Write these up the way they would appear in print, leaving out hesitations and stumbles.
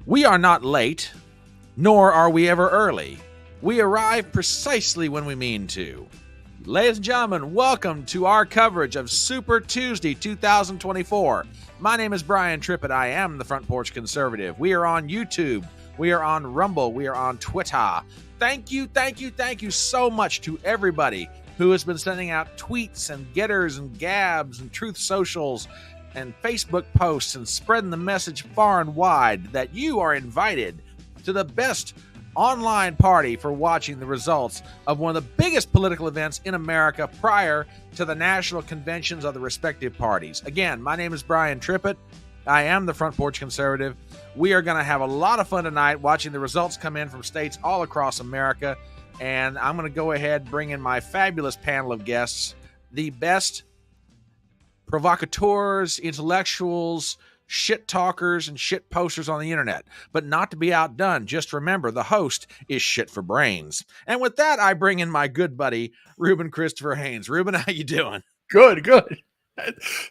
We are not late, nor are we ever early. We arrive precisely when we mean to. Ladies and gentlemen, welcome to our coverage of Super Tuesday 2024. My name is Brian Trippett. I am the Front Porch Conservative. We are on YouTube. We are on Rumble. We are on Twitter. Thank you so much to everybody who has been sending out tweets and Gettrs and Gabs and Truth Socials and Facebook posts and spreading the message far and wide that you are invited to the best online party for watching the results of one of the biggest political events in America prior to the national conventions of the respective parties. Again, my name is Brian Trippett. I am the Front Porch Conservative. We are going to have a lot of fun tonight watching the results come in from states all across America. And I'm going to go ahead and bring in my fabulous panel of guests, the best provocateurs, intellectuals, shit talkers, and shit posters on the internet. But not to be outdone, just remember, the host is shit for brains. And with that, I bring in my good buddy, Ruben Christopher Haynes. Ruben, how you doing? Good.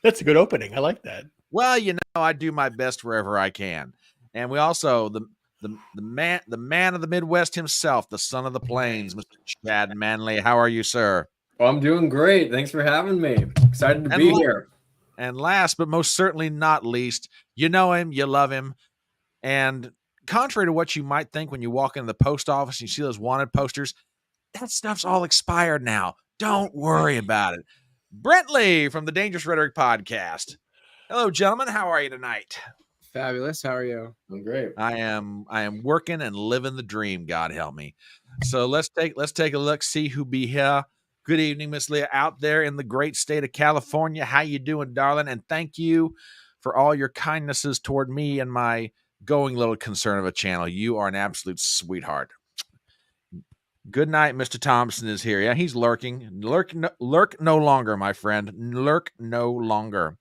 That's a good opening. I like that. Well, you know, I do my best wherever I can. And we also, the man of the Midwest himself, the son of the plains, Mr. Chad Manley. How are you, sir? Well, I'm doing great. Thanks for having me. Excited to be here. And last but most certainly not least, you know him, you love him. And contrary to what you might think when you walk into the post office and you see those wanted posters, that stuff's all expired now. Don't worry about it. Brent Lee from the Dangerous Rhetoric podcast. Hello, gentlemen. How are you tonight? Fabulous. How are you? I'm great. I am working and living the dream. God help me. So let's take a look, see who be here. Good evening, Miss Leah, out there in the great state of California. How you doing, darling? And thank you for all your kindnesses toward me and my going little concern of a channel. You are an absolute sweetheart. Good night, Mr. Thompson is here. Yeah, he's lurking. Lurk no longer, my friend. Lurk no longer.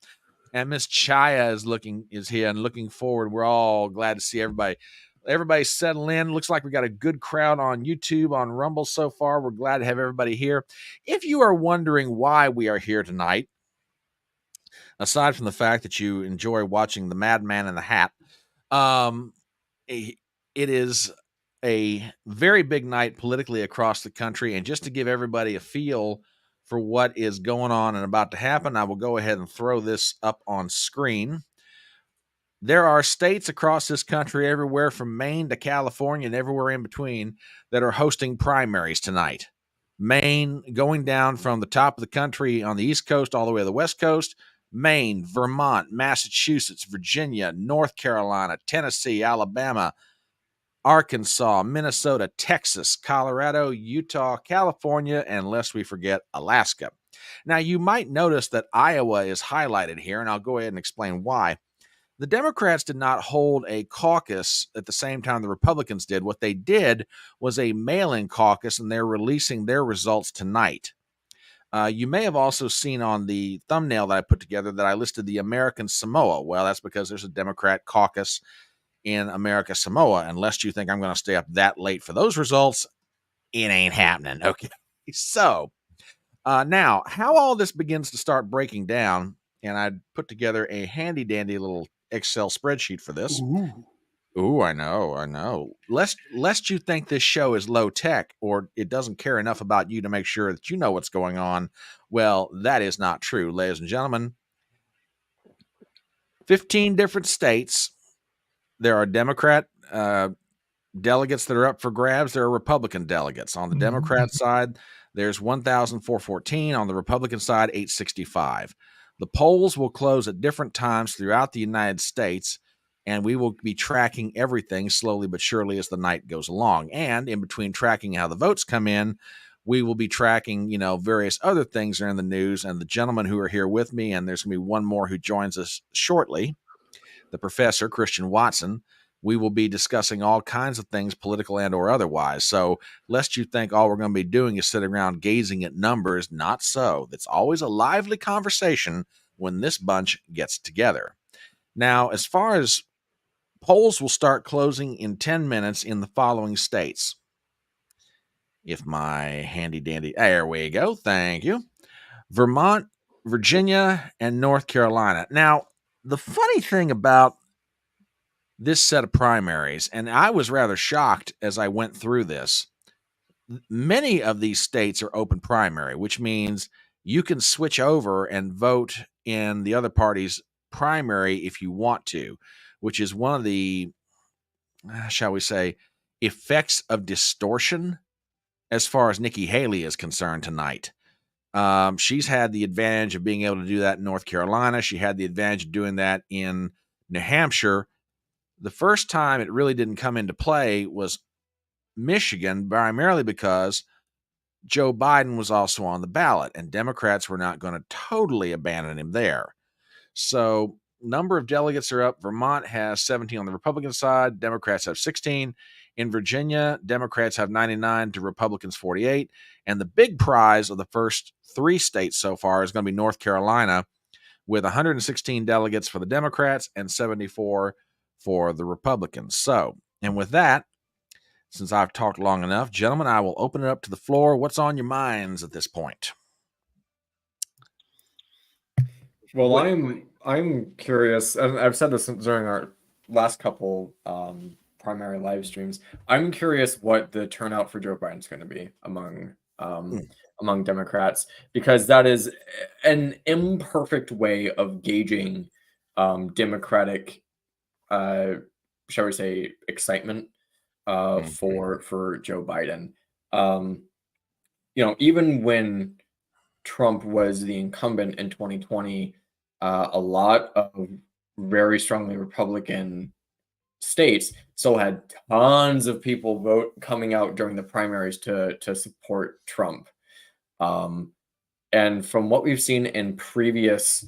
And Miss Chaya is here and looking forward. We're all glad to see everybody. Everybody's settling in. Looks like we got a good crowd on YouTube, on Rumble so far. We're glad to have everybody here. If you are wondering why we are here tonight, aside from the fact that you enjoy watching The Madman in the Hat, it is a very big night politically across the country. And just to give everybody a feel for what is going on and about to happen, I will go ahead and throw this up on screen. There are states across this country, everywhere from Maine to California and everywhere in between, that are hosting primaries tonight. Maine going down from the top of the country on the East Coast all the way to the West Coast. Maine, Vermont, Massachusetts, Virginia, North Carolina, Tennessee, Alabama, Arkansas, Minnesota, Texas, Colorado, Utah, California, and lest we forget, Alaska. Now, you might notice that Iowa is highlighted here, and I'll go ahead and explain why. The Democrats did not hold a caucus at the same time the Republicans did. What they did was a mail-in caucus, and they're releasing their results tonight. You may have also seen on the thumbnail that I put together that I listed the American Samoa. Well, that's because there's a Democrat caucus in America Samoa. And lest you think I'm going to stay up that late for those results, it ain't happening. Okay. So now how all this begins to start breaking down, and I put together a handy dandy little Excel spreadsheet for this. Ooh, I know. Lest you think this show is low tech or it doesn't care enough about you to make sure that you know what's going on. Well, that is not true, ladies and gentlemen. 15 different states. There are Democrat delegates that are up for grabs. There are Republican delegates. On the Democrat side, there's 1,414. On the Republican side, 865. The polls will close at different times throughout the United States, and we will be tracking everything slowly but surely as the night goes along. And in between tracking how the votes come in, we will be tracking, various other things that are in the news. And the gentlemen who are here with me, and there's going to be one more who joins us shortly, the professor, Christian Watson, we will be discussing all kinds of things, political and or otherwise. So lest you think all we're going to be doing is sitting around gazing at numbers, not so. It's always a lively conversation when this bunch gets together. Now, as far as polls will start closing in 10 minutes in the following states. If my handy dandy, there we go. Thank you. Vermont, Virginia, and North Carolina. Now, the funny thing about this set of primaries, and I was rather shocked as I went through this. Many of these states are open primary, which means you can switch over and vote in the other party's primary if you want to, which is one of the, shall we say, effects of distortion as far as Nikki Haley is concerned tonight. She's had the advantage of being able to do that in North Carolina. She had the advantage of doing that in New Hampshire. The first time it really didn't come into play was Michigan, primarily because Joe Biden was also on the ballot, and Democrats were not going to totally abandon him there. So number of delegates are up. Vermont has 17 on the Republican side. Democrats have 16. In Virginia, Democrats have 99 to Republicans 48. And the big prize of the first 3 states so far is going to be North Carolina, with 116 delegates for the Democrats and 74 for the Republicans. So, and with that, since I've talked long enough, gentlemen, I will open it up to the floor. What's on your minds at this point? Well, I'm curious, and I've said this during our last couple primary live streams. I'm curious what the turnout for Joe Biden is going to be among Democrats, because that is an imperfect way of gauging Democratic, shall we say, excitement for Joe Biden. Even when Trump was the incumbent in 2020, a lot of very strongly Republican states still had tons of people coming out during the primaries to support Trump. And from what we've seen in previous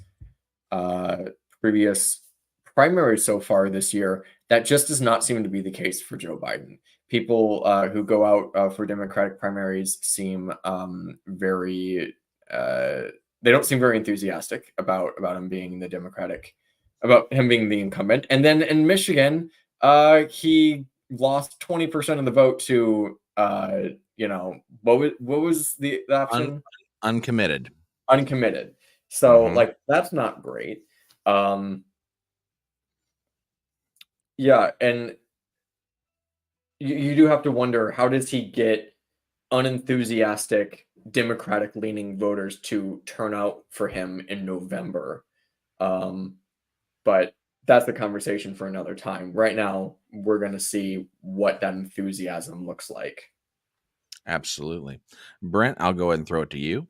primaries so far this year, that just does not seem to be the case for Joe Biden. People who go out for Democratic primaries seem they don't seem very enthusiastic about him being about him being the incumbent. And then in Michigan, he lost 20% of the vote to what was the option? Uncommitted. So that's not great. Yeah, and you do have to wonder, how does he get unenthusiastic Democratic leaning voters to turn out for him in November? But that's the conversation for another time. Right now, we're going to see what that enthusiasm looks like. Absolutely. Brent, I'll go ahead and throw it to you.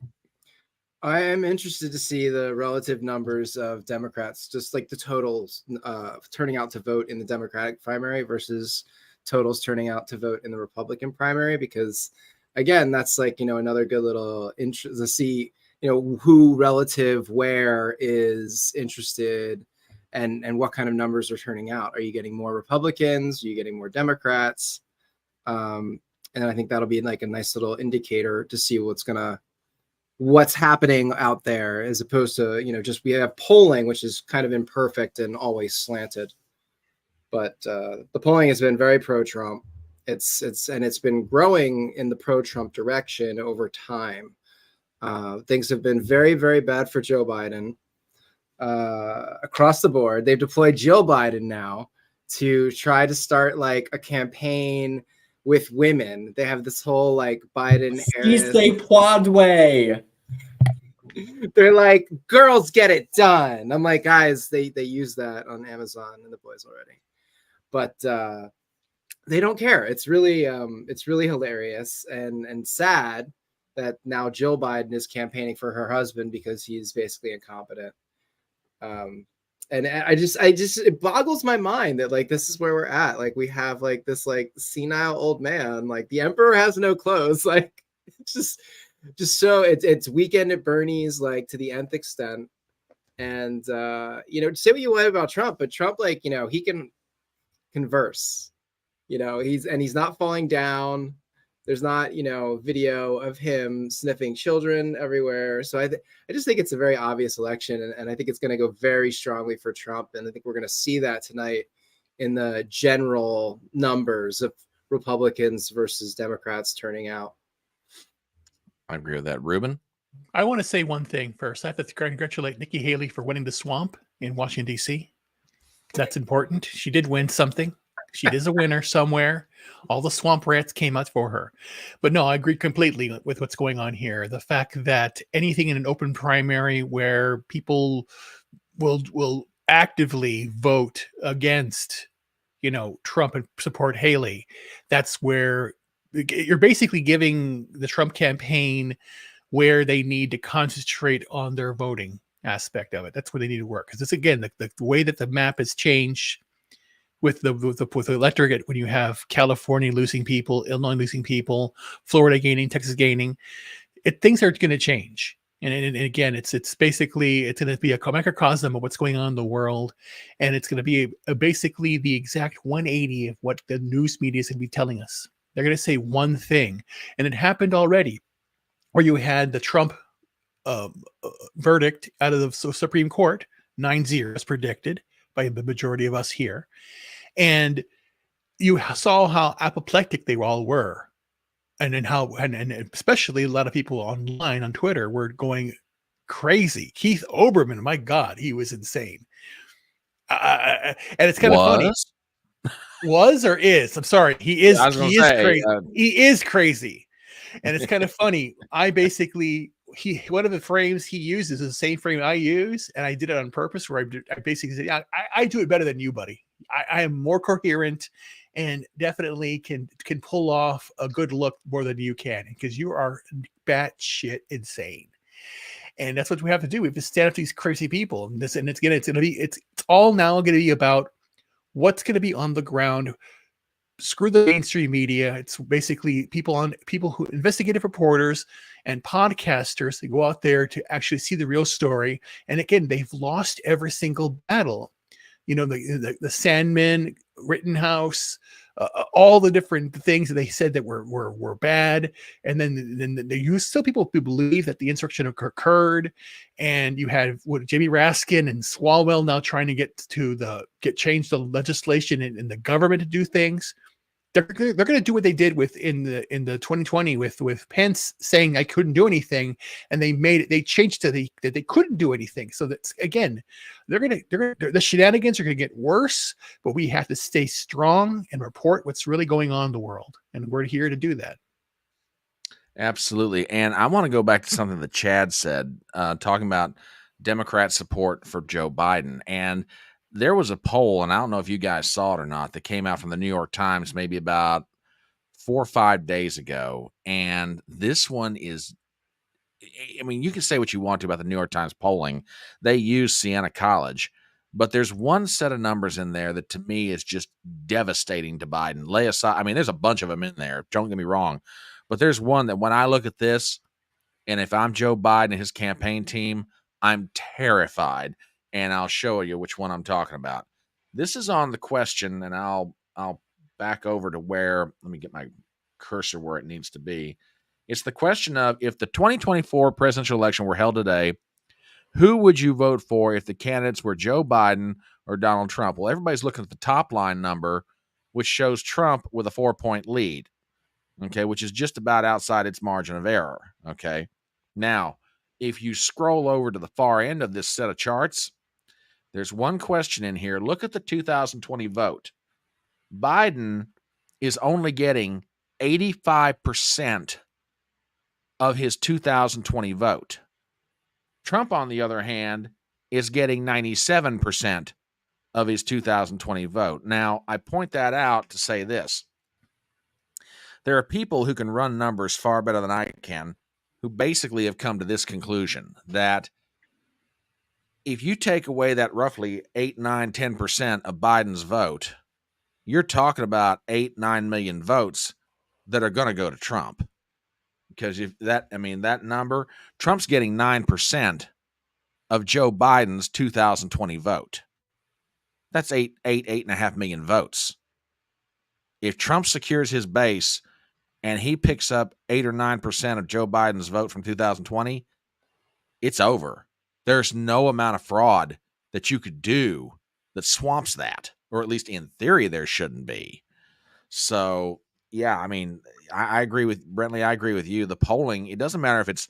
I am interested to see the relative numbers of Democrats, just like the totals turning out to vote in the Democratic primary versus totals turning out to vote in the Republican primary, because again, that's another good little interest to see, who relative where is interested and what kind of numbers are turning out. Are you getting more Republicans? Are you getting more Democrats? And I think that'll be like a nice little indicator to see what's happening out there, as opposed to, just we have polling, which is kind of imperfect and always slanted. But the polling has been very pro-Trump. It's been growing in the pro-Trump direction over time. Things have been very, very bad for Joe Biden across the board. They've deployed Jill Biden now to try to start like a campaign with women. They have this whole Biden Harris Quadway. They're like, girls get it done. I'm like, guys, they use that on Amazon and the boys already, but they don't care. It's really hilarious and sad that now Jill Biden is campaigning for her husband because he's basically incompetent. And it boggles my mind that this is where we're at. We have this senile old man, the emperor has no clothes. It's just so it's Weekend at Bernie's to the nth extent. And say what you want about Trump, but Trump he can converse. He's not falling down. There's not, video of him sniffing children everywhere. So I just think it's a very obvious election, and I think it's going to go very strongly for Trump. And I think we're going to see that tonight in the general numbers of Republicans versus Democrats turning out. I agree with that. Ruben? I want to say one thing first. I have to congratulate Nikki Haley for winning the swamp in Washington, D.C. That's important. She did win something. She is a winner somewhere. All the swamp rats came out for her. But no, I agree completely with what's going on here. The fact that anything in an open primary where people will actively vote against, Trump and support Haley, that's where you're basically giving the Trump campaign where they need to concentrate on their voting aspect of it. That's where they need to work. Because it's, again, the way that the map has changed with the electorate, when you have California losing people, Illinois losing people, Florida gaining, Texas gaining, things are going to change. And again, it's basically, it's going to be a microcosm of what's going on in the world, and it's going to be basically the exact 180 of what the news media is going to be telling us. They're going to say one thing, and it happened already, where you had the Trump verdict out of the Supreme Court, 9-0 as predicted by the majority of us here. And you saw how apoplectic they all were. And then how, and especially a lot of people online on Twitter were going crazy. Keith Olbermann, my God, he was insane. And it's kind of funny. Was or is? I'm sorry. He is crazy. He is crazy. And it's kind of funny. I basically, one of the frames he uses is the same frame I use, and I did it on purpose, where I basically said, I do it better than you, buddy. I am more coherent and definitely can pull off a good look more than you can, because you are batshit insane. And that's what we have to do. We have to stand up to these crazy people. And it's all now going to be about what's going to be on the ground. Screw the mainstream media. It's basically people who, investigative reporters and podcasters, they go out there to actually see the real story. And again, they've lost every single battle. The Sandman, Rittenhouse, all the different things that they said that were bad, and then you still people who believe that the insurrection occurred, and you had Jamie Raskin and Swalwell now trying to get change the legislation in the government to do things. They're going to do what they did in the 2020 with Pence saying I couldn't do anything, and they changed that they couldn't do anything. So that's, again, the shenanigans are going to get worse, but we have to stay strong and report what's really going on in the world, and we're here to do that. Absolutely. And I want to go back to something that Chad said, talking about Democrat support for Joe Biden. And there was a poll, and I don't know if you guys saw it or not, that came out from the New York Times maybe about 4 or 5 days ago. And this one is, I mean, you can say what you want to about the New York Times polling. They use Siena College, but there's one set of numbers in there that to me is just devastating to Biden. Lay aside, I mean, there's a bunch of them in there, don't get me wrong, but there's one that when I look at this, and if I'm Joe Biden and his campaign team, I'm terrified. And I'll show you which one I'm talking about. This is on the question, and I'll back over to where, let me get my cursor where it needs to be. It's the question of, if the 2024 presidential election were held today, who would you vote for if the candidates were Joe Biden or Donald Trump? Well, everybody's looking at the top line number, which shows Trump with a 4-point lead, okay, which is just about outside its margin of error, okay? Now, if you scroll over to the far end of this set of charts, there's one question in here. Look at the 2020 vote. Biden is only getting 85% of his 2020 vote. Trump, on the other hand, is getting 97% of his 2020 vote. Now, I point that out to say this. There are people who can run numbers far better than I can, who basically have come to this conclusion, that if you take away that roughly 8, 9, 10% of Biden's vote, you're talking about 8, 9 million votes that are going to go to Trump. Because that number, Trump's getting 9% of Joe Biden's 2020 vote. That's 8.5 million votes. If Trump secures his base and he picks up 8 or 9% of Joe Biden's vote from 2020, it's over. There's no amount of fraud that you could do that swamps that, or at least in theory there shouldn't be. So, yeah, I mean, I agree with Brentley. I agree with you. The polling, it doesn't matter if it's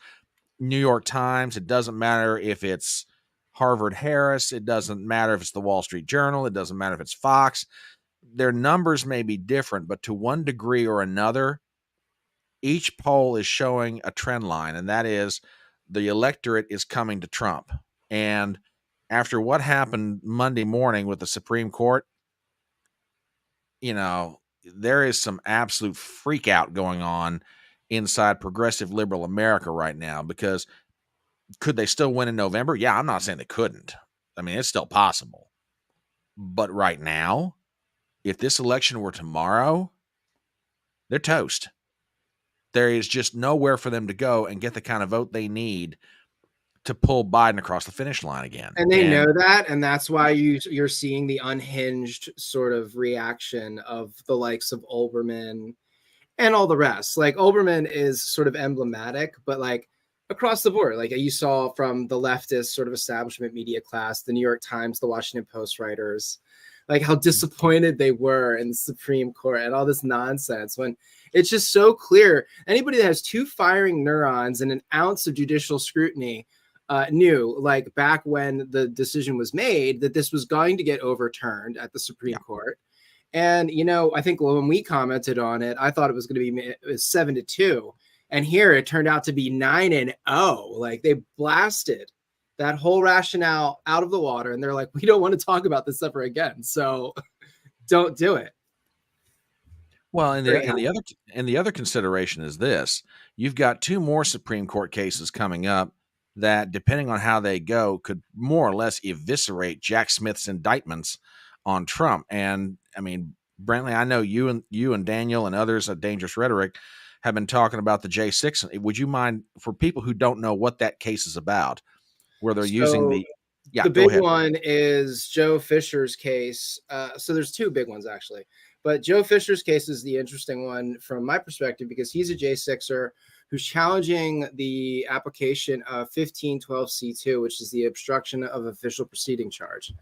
New York Times. It doesn't matter if it's Harvard Harris. It doesn't matter if it's the Wall Street Journal. It doesn't matter if it's Fox. Their numbers may be different, but to one degree or another, each poll is showing a trend line, and that is the electorate is coming to Trump. And after what happened Monday morning with the Supreme Court, there is some absolute freak out going on inside progressive liberal America right now, because could they still win in November? Yeah, I'm not saying they couldn't. I mean, it's still possible. But right now, if this election were tomorrow, they're toast. There is just nowhere for them to go and get the kind of vote they need to pull Biden across the finish line again. And they know that, and that's why you're seeing the unhinged sort of reaction of the likes of Olbermann and all the rest. Like, Olbermann is sort of emblematic, but like across the board, like you saw from the leftist sort of establishment media class, the New York Times, the Washington Post writers, like how disappointed they were in the Supreme Court and all this nonsense, when it's just so clear. Anybody that has 2 firing neurons and an ounce of judicial scrutiny knew, like back when the decision was made, that this was going to get overturned at the Supreme Court. And, I think when we commented on it, I thought it was going to be 7-2. And here it turned out to be 9-0. Like, they blasted that whole rationale out of the water. And they're like, we don't want to talk about this ever again. So don't do it. Well, and the other consideration is this: you've got 2 more Supreme Court cases coming up that, depending on how they go, could more or less eviscerate Jack Smith's indictments on Trump. And I mean, Brentley, I know you and Daniel and others at Dangerous Rhetoric have been talking about the J6. Would you mind, for people who don't know what that case is about, where they're using the big one is Joe Fisher's case. So there's 2 big ones actually, but Joe Fisher's case is the interesting one from my perspective, because he's a J6er who's challenging the application of 1512C2, which is the obstruction of official proceeding charge.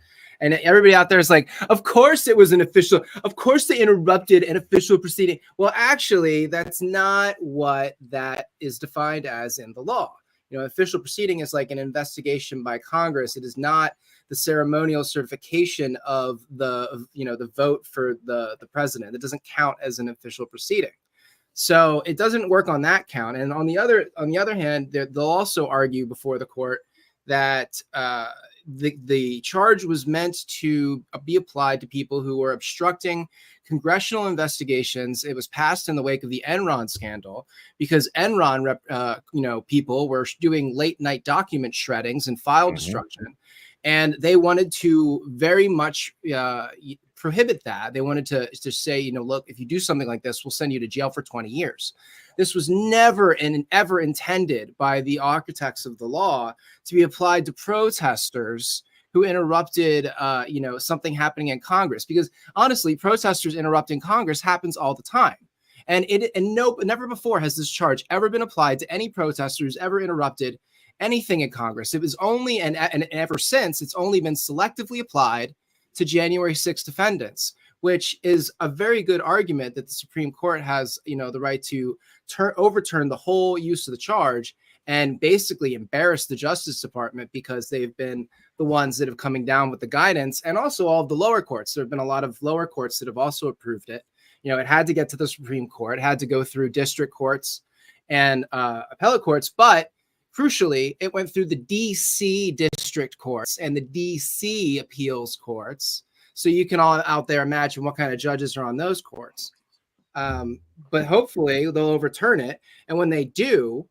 And everybody out there is like, of course it was an official, of course they interrupted an official proceeding. Well, actually, that's not what that is defined as in the law. Official proceeding is like an investigation by Congress. It is not the ceremonial certification of the vote for the president. It doesn't count as an official proceeding. So it doesn't work on that count. And on the other hand, they'll also argue before the court that the charge was meant to be applied to people who were obstructing congressional investigations. It was passed in the wake of the Enron scandal, because Enron people were doing late night document shreddings and file destruction, and they wanted to very much prohibit that. They wanted to say, look, if you do something like this, we'll send you to jail for 20 years. This was never and ever intended by the architects of the law to be applied to protesters who interrupted, something happening in Congress. Because honestly, protesters interrupting Congress happens all the time. And never before has this charge ever been applied to any protester who's ever interrupted anything in Congress. It was only, and ever since, it's only been selectively applied to January 6th defendants, which is a very good argument that the Supreme Court has, the right to overturn the whole use of the charge and basically embarrass the Justice Department, because they've been the ones that have coming down with the guidance, and also all of the lower courts. There have been a lot of lower courts that have also approved it. It had to get to the Supreme Court, it had to go through district courts and appellate courts, but crucially, it went through the DC district courts and the DC appeals courts. So you can all out there imagine what kind of judges are on those courts. But hopefully they'll overturn it. And when they do,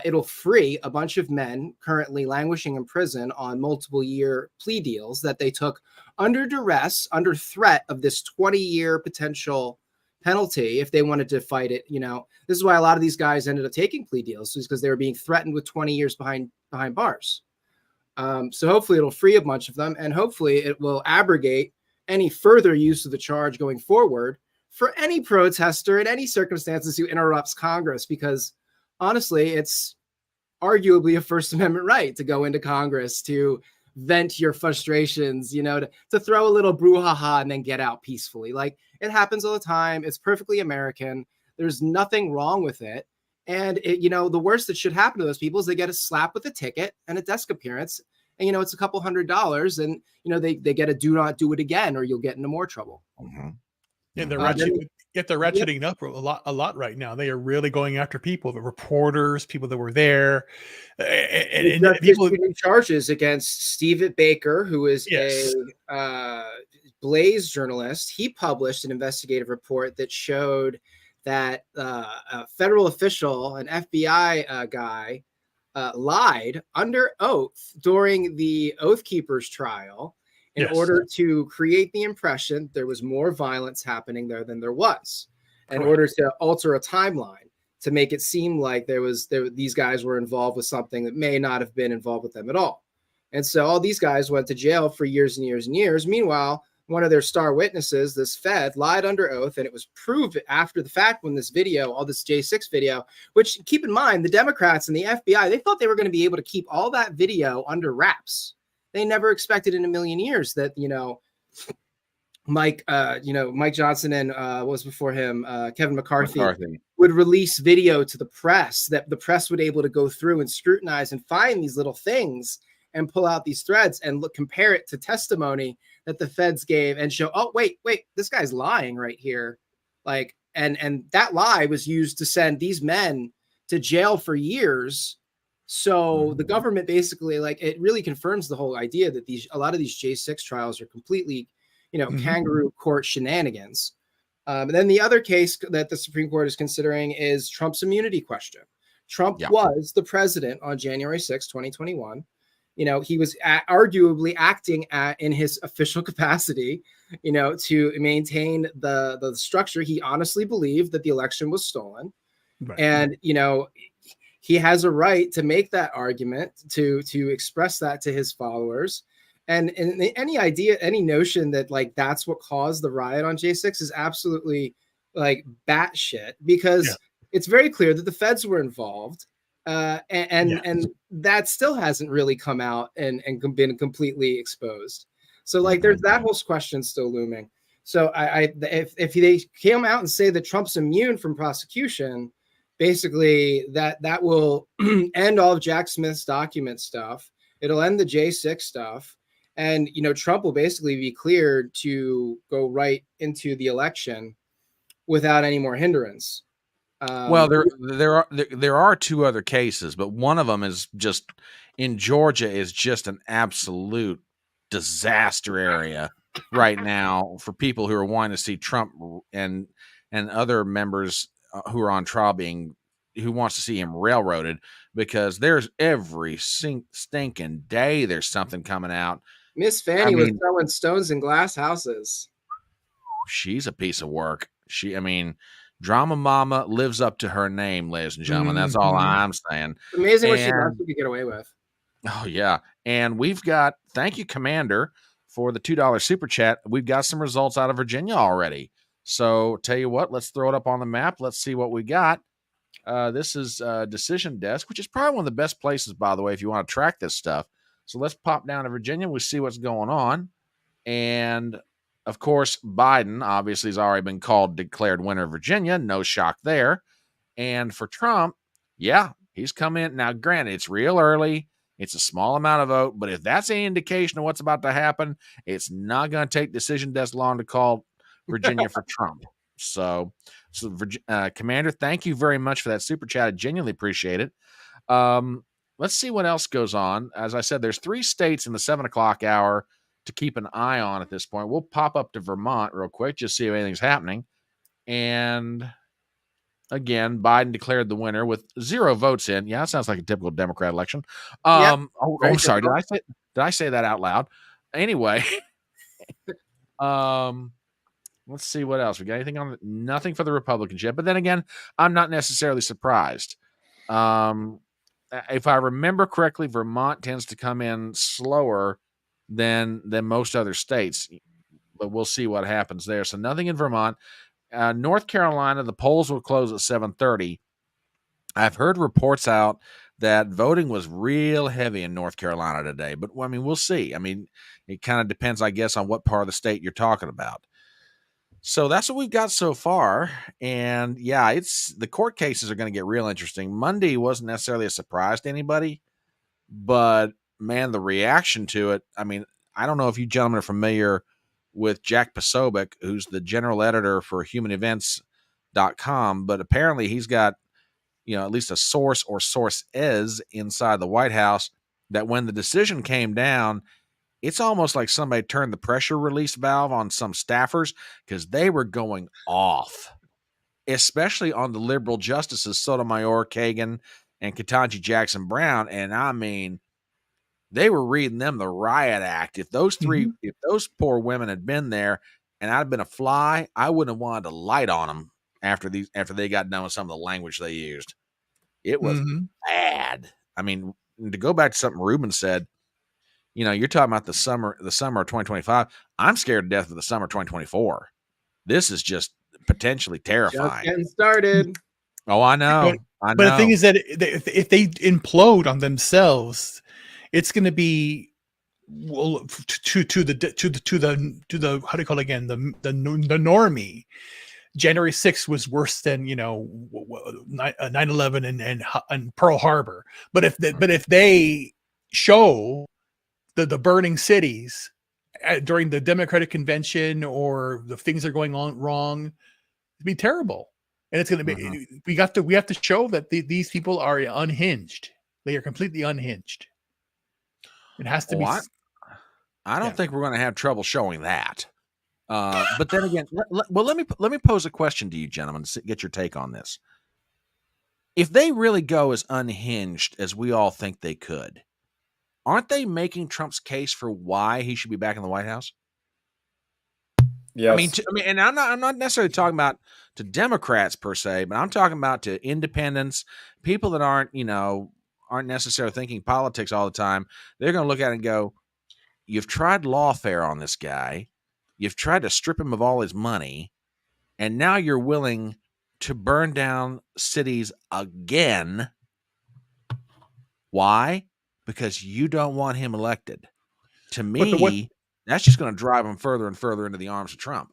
it'll free a bunch of men currently languishing in prison on multiple year plea deals that they took under duress, under threat of this 20-year potential penalty if they wanted to fight it. This is why a lot of these guys ended up taking plea deals, is because they were being threatened with 20 years behind bars. So hopefully it'll free a bunch of them, and hopefully it will abrogate any further use of the charge going forward for any protester in any circumstances who interrupts Congress, because honestly, it's arguably a First Amendment right to go into Congress, to vent your frustrations, to throw a little brouhaha and then get out peacefully. Like, it happens all the time. It's perfectly American. There's nothing wrong with it. And the worst that should happen to those people is they get a slap with a ticket and a desk appearance and it's a couple $100, and they get a do not do it again, or you'll get into more trouble. Yeah, they're Then ratcheting up a lot right now. They are really going after people, the reporters, people that were there, and people issued charges against Steve Baker, who is yes. a Blaze journalist. He published an investigative report that showed that a federal official, an FBI guy, lied under oath during the Oath Keepers trial in order to create the impression there was more violence happening there than there was, in order to alter a timeline to make it seem like these guys were involved with something that may not have been involved with them at all. And so all these guys went to jail for years and years and years. Meanwhile, one of their star witnesses, this Fed, lied under oath, and it was proved after the fact when this video, all this J6 video, which, keep in mind, the Democrats and the FBI, they thought they were going to be able to keep all that video under wraps. They never expected in a million years that, Mike Johnson and what was before him, Kevin McCarthy would release video to the press, that the press would able to go through and scrutinize and find these little things and pull out these threads and compare it to testimony that the feds gave and show, oh, wait, this guy's lying right here. Like, and that lie was used to send these men to jail for years. So the government basically, it really confirms the whole idea that a lot of these J6 trials are completely, kangaroo court shenanigans. And then the other case that the Supreme Court is considering is Trump's immunity question. Trump was the president on January 6, 2021. He was arguably acting in his official capacity, to maintain the structure. He honestly believed that the election was stolen. Right. And, he has a right to make that argument, to express that to his followers. And any notion that that's what caused the riot on J6 is absolutely batshit, because it's very clear that the feds were involved. And that still hasn't really come out and been completely exposed. So there's that whole question still looming. So if they came out and say that Trump's immune from prosecution, basically that will end all of Jack Smith's document stuff. It'll end the J6 stuff. And, Trump will basically be cleared to go right into the election without any more hindrance. Well, there are two other cases, but one of them is just in Georgia is just an absolute disaster area right now for people who are wanting to see Trump and other members who are on trial who wants to see him railroaded, because there's every stinking day there's something coming out. Miss Fanny was throwing stones in glass houses. She's a piece of work. Drama Mama lives up to her name, ladies and gentlemen. That's all I'm saying. It's amazing what she could get away with. Oh, yeah. And we've got, thank you, Commander, for the $2 super chat. We've got some results out of Virginia already. So tell you what, let's throw it up on the map. Let's see what we got. This is Decision Desk, which is probably one of the best places, by the way, if you want to track this stuff. So let's pop down to Virginia. We'll see what's going on. And of course, Biden obviously has already been declared winner of Virginia. No shock there. And for Trump, he's come in. Now, granted, it's real early. It's a small amount of vote. But if that's any indication of what's about to happen, it's not going to take Decision Desk long to call Virginia for Trump. So Commander, thank you very much for that super chat. I genuinely appreciate it. Let's see what else goes on. As I said, there's 3 states in the 7 o'clock hour to keep an eye on at this point. We'll pop up to Vermont real quick, just see if anything's happening. And again, Biden declared the winner with 0 votes in. Yeah, that sounds like a typical Democrat election. I'm sorry. Did I say that out loud? Anyway, let's see what else. We got anything on nothing for the Republicans yet. But then again, I'm not necessarily surprised. If I remember correctly, Vermont tends to come in slower than most other states, but we'll see what happens there. So nothing in Vermont. North Carolina, the polls will close at 7:30. I've heard reports out that voting was real heavy in North Carolina today, but we'll see. It kind of depends, I guess, on what part of the state you're talking about. So that's what we've got so far. And the court cases are going to get real interesting. Monday wasn't necessarily a surprise to anybody, but man, the reaction to it. I mean, I don't know if you gentlemen are familiar with Jack Posobiec, who's the general editor for humanevents.com, but apparently he's got, at least a source or sources inside the White House that when the decision came down, it's almost like somebody turned the pressure release valve on some staffers because they were going off, especially on the liberal justices Sotomayor, Kagan, and Ketanji Jackson Brown. And I mean, they were reading them the riot act. If those if those poor women had been there and I'd have been a fly, I wouldn't have wanted to light on them after they got done with some of the language they used. It was bad. I mean, to go back to something Ruben said, you're talking about the summer of 2025. I'm scared to death of the summer of 2024. This is just potentially terrifying. Just getting started. Oh, I know. But the thing is that if they implode on themselves, it's going to be to the how do you call it again, the normie. January 6th was worse than 9/11 and Pearl Harbor. But if they show the burning cities during the Democratic convention or the things that are going on wrong, it'd be terrible. And it's going to be we have to show that these people are unhinged. They are completely unhinged. It has to be. I don't think we're going to have trouble showing that. But then again, let me pose a question to you, gentlemen, to get your take on this. If they really go as unhinged as we all think they could, aren't they making Trump's case for why he should be back in the White House? Yes. I mean, and I'm not necessarily talking about to Democrats per se, but I'm talking about to independents, people that aren't necessarily thinking politics all the time. They're going to look at it and go, "You've tried lawfare on this guy. You've tried to strip him of all his money, and now you're willing to burn down cities again. Why? Because you don't want him elected." To me, that's just going to drive him further and further into the arms of Trump.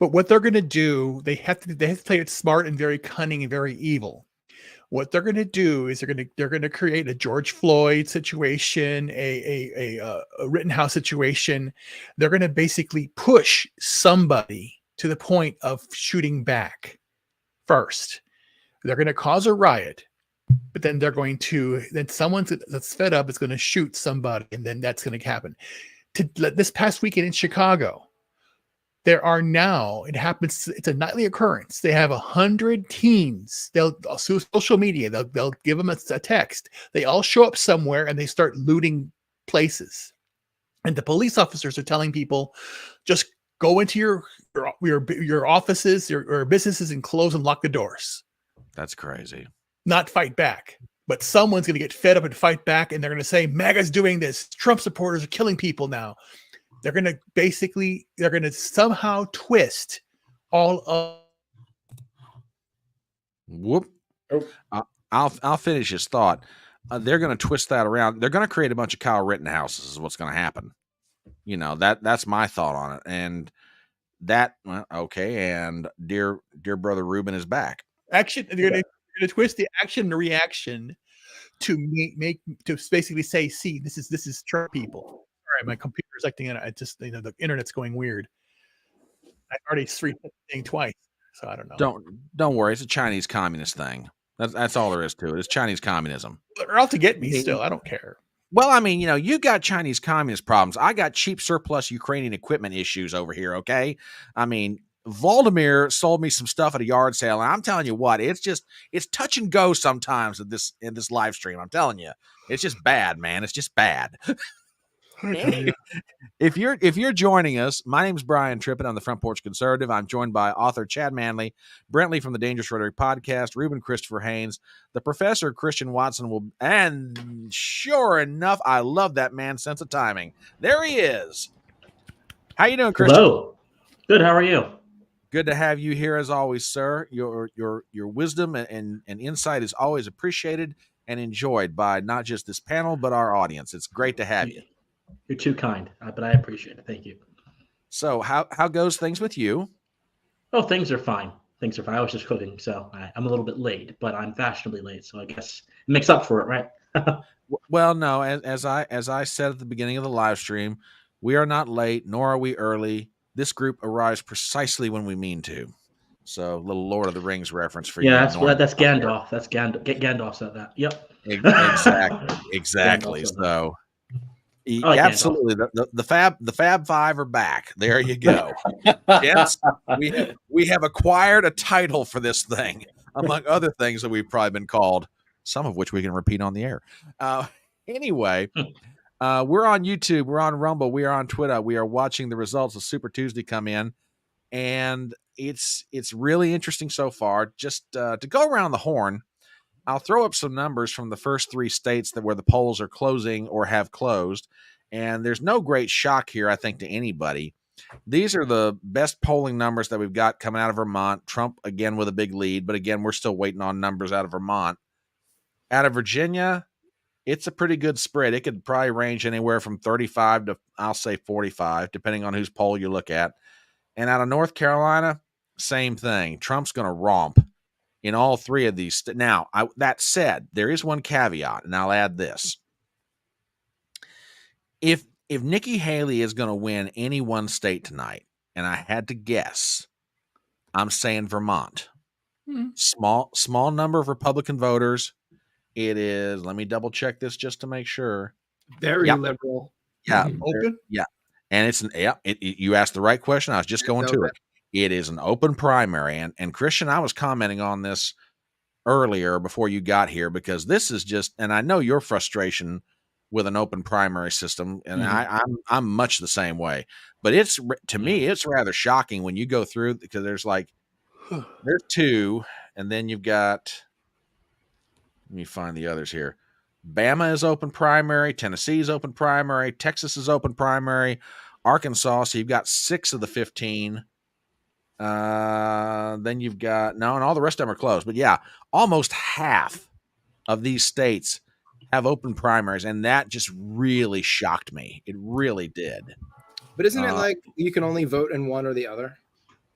But what they're going to do, they have to play it smart and very cunning and very evil. What they're going to do is they're going to create a George Floyd situation, a Rittenhouse situation. They're going to basically push somebody to the point of shooting back first. They're going to cause a riot, but then someone that's fed up is going to shoot somebody, and then that's going to happen. This past weekend in Chicago, there are now, it happens, it's a nightly occurrence. They have 100 teens. They'll through social media, they'll give them a text. They all show up somewhere and they start looting places. And the police officers are telling people, just go into your offices, your businesses, and close and lock the doors. That's crazy. Not fight back. But someone's going to get fed up and fight back, and they're going to say, MAGA's doing this. Trump supporters are killing people now. They're going to somehow twist all of. Whoop. Oh. I'll finish his thought. They're going to twist that around. They're going to create a bunch of Kyle Rittenhouses is what's going to happen. That's my thought on it. And okay. And dear brother Ruben is back. They're going to twist the action and the reaction to basically say, see, this is Trump people. All right, my computer's acting, I just the internet's going weird. I already streamed the thing twice, so I don't know. Don't worry, it's a Chinese communist thing. That's all there is to it. It's Chinese communism. They're out to get me still. I don't care. Well, I mean, you got Chinese communist problems. I got cheap surplus Ukrainian equipment issues over here. Okay, I mean, Vladimir sold me some stuff at a yard sale, and I'm telling you what, it's touch and go sometimes in this live stream. I'm telling you, it's just bad, man. It's just bad. If you're joining us, my name's Brian Trippett. I'm the Front Porch Conservative. I'm joined by author Chad Manley, Brentley from the Dangerous Rhetoric podcast, Ruben Christopher Haynes, the Professor Christian Watson and sure enough, I love that man's sense of timing. There he is. How you doing, Christian? Hello. Good. How are you? Good to have you here as always, sir. Your wisdom and insight is always appreciated and enjoyed by not just this panel but our audience. It's great to have you. You're too kind, but I appreciate it. Thank you. So how goes things with you? Oh, things are fine. I was just cooking, so I'm a little bit late, but I'm fashionably late, so I guess it makes up for it, right? Well, no, as I said at the beginning of the live stream, we are not late, nor are we early. This group arrives precisely when we mean to. So, a little Lord of the Rings reference for Yeah, you. that's Gandalf. That's Gandalf. Gandalf said that. Yep. Exactly. Gandalf said that. So, I like Gandalf. absolutely, the Fab Five are back. There you go, gents. We have acquired a title for this thing, among other things that we've probably been called, some of which we can repeat on the air. Anyway. We're on YouTube, we're on Rumble, we are on Twitter. We are watching the results of Super Tuesday come in, and it's really interesting so far. Just to go around the horn, I'll throw up some numbers from the first 3 states where the polls are closing or have closed, and there's no great shock here, I think, to anybody. These are the best polling numbers that we've got coming out of Vermont. Trump again with a big lead, but again, we're still waiting on numbers out of Vermont. Out of Virginia, it's a pretty good spread. It could probably range anywhere from 35 to, I'll say, 45, depending on whose poll you look at. And out of North Carolina, same thing. Trump's going to romp in all 3 of these. Now, that said, there is one caveat, and I'll add this. If Nikki Haley is going to win any one state tonight, and I had to guess, I'm saying Vermont. Small number of Republican voters. It is, let me double check this just to make sure. Very liberal. Yeah. Open? Yeah. And it's you asked the right question. I was just going to it. It is an open primary. And Christian, I was commenting on this earlier before you got here, because this is just, and I know your frustration with an open primary system, and I'm much the same way. But to me, it's rather shocking when you go through, because there's 2, and then you've got, let me find the others here. Bama is open primary. Tennessee is open primary. Texas is open primary. Arkansas, so you've got 6 of the 15. Then you've got, and all the rest of them are closed. But yeah, almost half of these states have open primaries, and that just really shocked me. It really did. But isn't it like you can only vote in one or the other?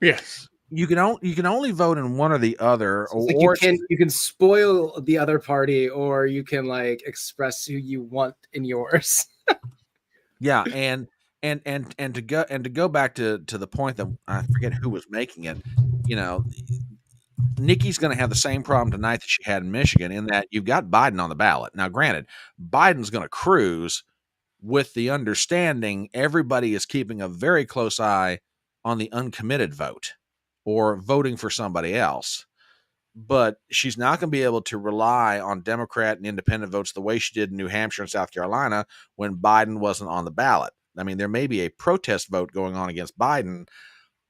Yes. You can only vote in one or the other, So you can spoil the other party, or you can express who you want in yours. Yeah, and to go back to the point that I forget who was making it. Nikki's going to have the same problem tonight that she had in Michigan, in that you've got Biden on the ballot. Now, granted, Biden's going to cruise, with the understanding everybody is keeping a very close eye on the uncommitted vote or voting for somebody else. But she's not going to be able to rely on Democrat and independent votes the way she did in New Hampshire and South Carolina when Biden wasn't on the ballot. I mean, there may be a protest vote going on against Biden,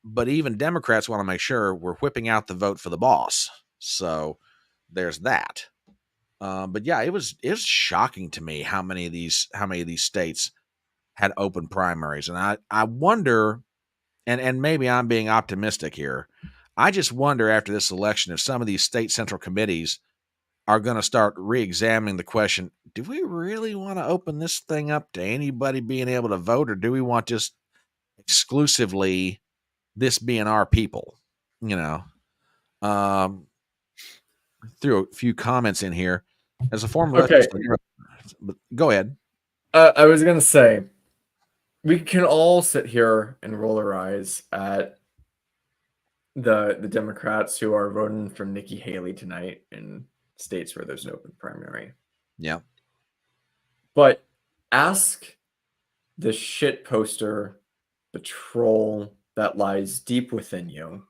but even Democrats want to make sure we're whipping out the vote for the boss. So there's that. But yeah, it was shocking to me how many of these states had open primaries. And I wonder, and maybe I'm being optimistic here, I just wonder after this election if some of these state central committees are going to start re-examining the question, do we really want to open this thing up to anybody being able to vote, or do we want just exclusively this being our people? Threw a few comments in here. As a former legislator, go ahead. I was going to say, we can all sit here and roll our eyes at the Democrats who are voting for Nikki Haley tonight in states where there's an open primary. Yeah. But ask the shit poster, the troll that lies deep within you,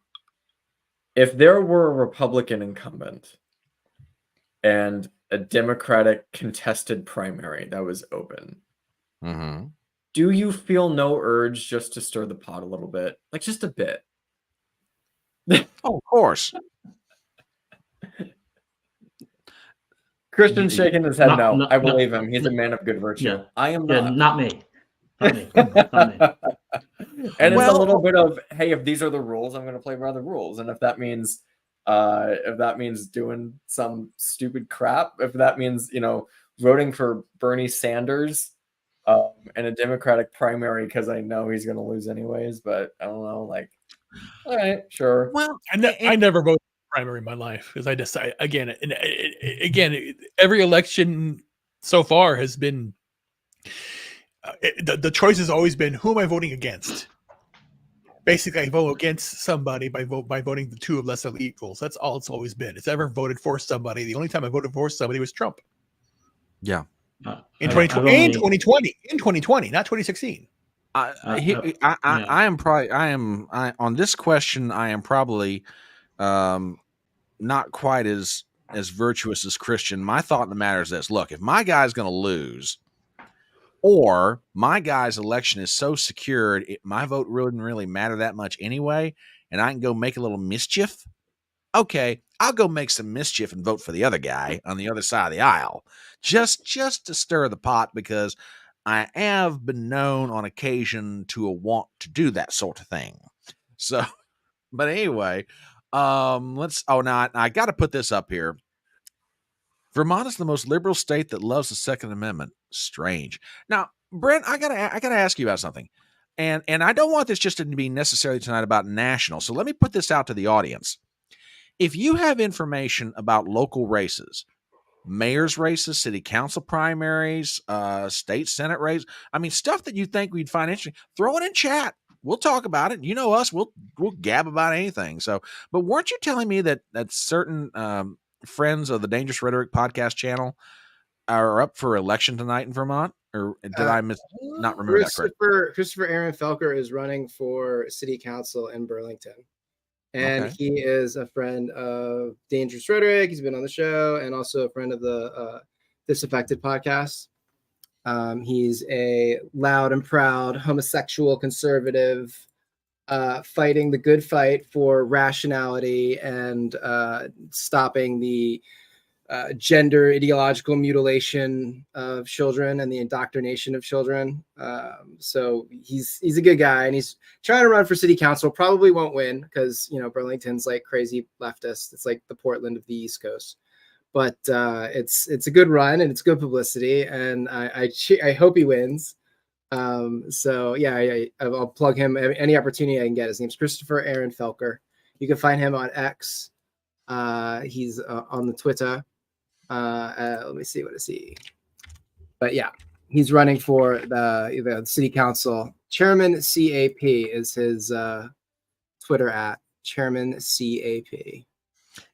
if there were a Republican incumbent and a Democratic contested primary that was open, do you feel no urge just to stir the pot a little bit? Just a bit. Oh, of course. Christian's shaking his head no. I believe him. He's a man of good virtue. Yeah. I am not. Yeah, not me. Not me. Not me. And it's a little bit of, hey, if these are the rules, I'm going to play by the rules. And if that means doing some stupid crap, if that means, voting for Bernie Sanders in a Democratic primary because I know he's going to lose anyways, but I don't know, all right, sure. Well, I never voted primary in my life, because I decide again, every election so far has been the choice has always been, who am I voting against? Basically, I vote against somebody by voting the two of lesser equals. That's all it's always been. It's ever voted for somebody. The only time I voted for somebody was Trump. Yeah. In 2020, not 2016. I am on this question. I am probably not quite as virtuous as Christian. My thought in the matter is this: look, if my guy's going to lose, or my guy's election is so secured, my vote wouldn't really matter that much anyway, and I can go make a little mischief. Okay, I'll go make some mischief and vote for the other guy on the other side of the aisle, just to stir the pot, because I have been known on occasion to want to do that sort of thing. So, but anyway, now I got to put this up here. Vermont is the most liberal state that loves the Second Amendment. Strange. Now, Brent, I gotta ask you about something, and I don't want this just to be necessarily tonight about national. So let me put this out to the audience. If you have information about local races, mayor's races, city council primaries, state senate races, I mean, stuff that you think we'd find interesting, throw it in chat. We'll talk about it. You know us. We'll gab about anything. So, but weren't you telling me that certain friends of the Dangerous Rhetoric podcast channel are up for election tonight in Vermont? Or did I not remember that correctly? Christopher Aaron Felker is running for city council in Burlington. And Okay. he is a friend of Dangerous Rhetoric. He's been on the show, and also a friend of the Disaffected podcast. He's a loud and proud homosexual conservative, fighting the good fight for rationality and stopping the gender ideological mutilation of children and the indoctrination of children. So he's a good guy, and he's trying to run for city council. Probably won't win because, you know, Burlington's like crazy leftist. It's like the Portland of the East Coast. But it's a good run, and it's good publicity, and I hope he wins. So yeah, I'll plug him any opportunity I can get. His name's Christopher Aaron Felker. You can find him on X. He's on the Twitter. Let me see, what is he? But yeah, he's running for the city council. Chairman CAP is his Twitter at Chairman CAP.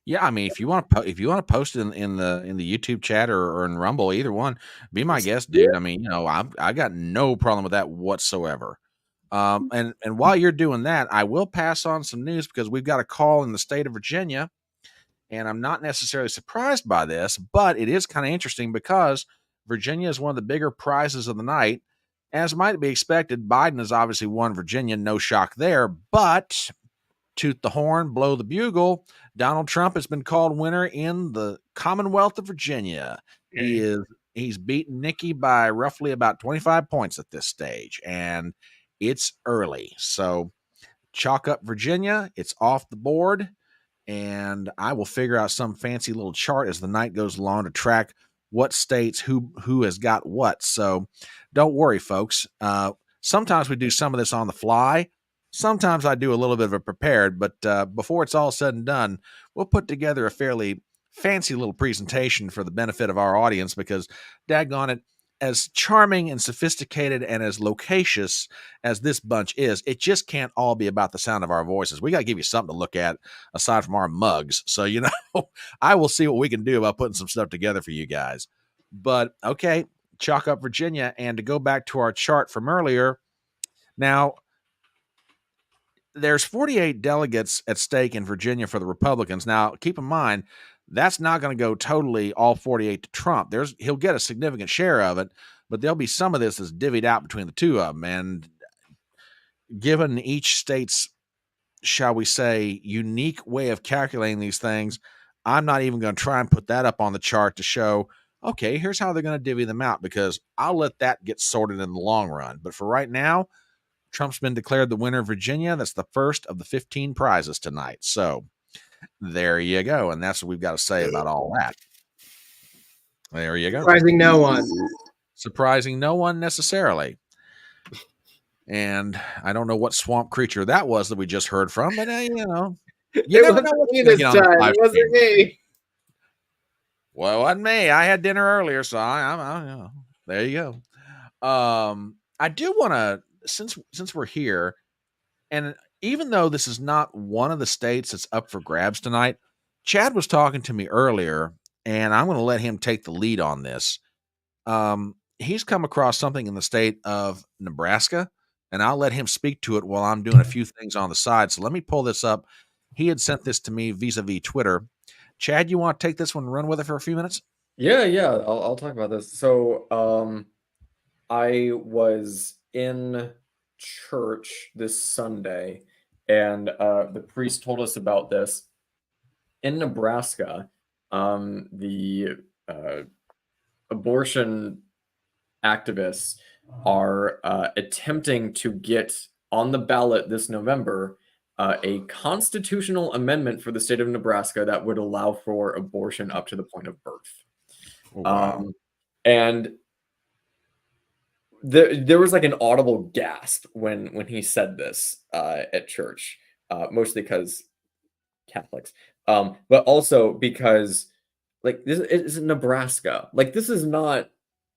Yeah, I mean, if you want to post it in the YouTube chat or in Rumble, either one, be my guest, dude. I mean, you know, I got no problem with that whatsoever. And while you're doing that, I will pass on some news, because we've got a call in the state of Virginia, and I'm not necessarily surprised by this, but it is kind of interesting because Virginia is one of the bigger prizes of the night. As might be expected, Biden has obviously won Virginia, no shock there, but toot the horn, blow the bugle, Donald Trump has been called winner in the Commonwealth of Virginia. Okay. He's beaten Nikki by roughly about 25 points at this stage, and it's early. So chalk up Virginia. It's off the board, and I will figure out some fancy little chart as the night goes along to track what states who has got what. So don't worry, folks. Sometimes we do some of this on the fly. Sometimes I do a little bit of a prepared, but before it's all said and done, we'll put together a fairly fancy little presentation for the benefit of our audience, because daggone it, as charming and sophisticated and as loquacious as this bunch is, it just can't all be about the sound of our voices. We got to give you something to look at aside from our mugs. So, you know, I will see what we can do about putting some stuff together for you guys. But okay, chalk up Virginia. And to go back to our chart from earlier, now, there's 48 delegates at stake in Virginia for the Republicans. Now, keep in mind, that's not going to go totally all 48 to Trump. He'll get a significant share of it, but there'll be some of this that's divvied out between the two of them. And given each state's, shall we say, unique way of calculating these things, I'm not even going to try and put that up on the chart to show, okay, here's how they're going to divvy them out, because I'll let that get sorted in the long run. But for right now, Trump's been declared the winner of Virginia. That's the first of the 15 prizes tonight. So there you go. And that's what we've got to say about all that. There you go. Surprising no one. Surprising no one necessarily. And I don't know what swamp creature that was that we just heard from, but you know, you never know what's going to get on the live stream. Me. Well, it wasn't me. I had dinner earlier, so I you know, there you go. I do want to, since we're here, and even though this is not one of the states that's up for grabs tonight, Chad was talking to me earlier, and I'm going to let him take the lead on this. He's come across something in the state of Nebraska, and I'll let him speak to it while I'm doing a few things on the side. So let me pull this up. He had sent this to me vis-a-vis Twitter. Chad, you want to take this one and run with it for a few minutes? Yeah, I'll talk about this. So, I was in church this Sunday, and the priest told us about this. In Nebraska, the abortion activists are attempting to get on the ballot this November a constitutional amendment for the state of Nebraska that would allow for abortion up to the point of birth. Oh, wow. And there was like an audible gasp when he said this at church, mostly because Catholics, but also because like this is Nebraska. Like this is not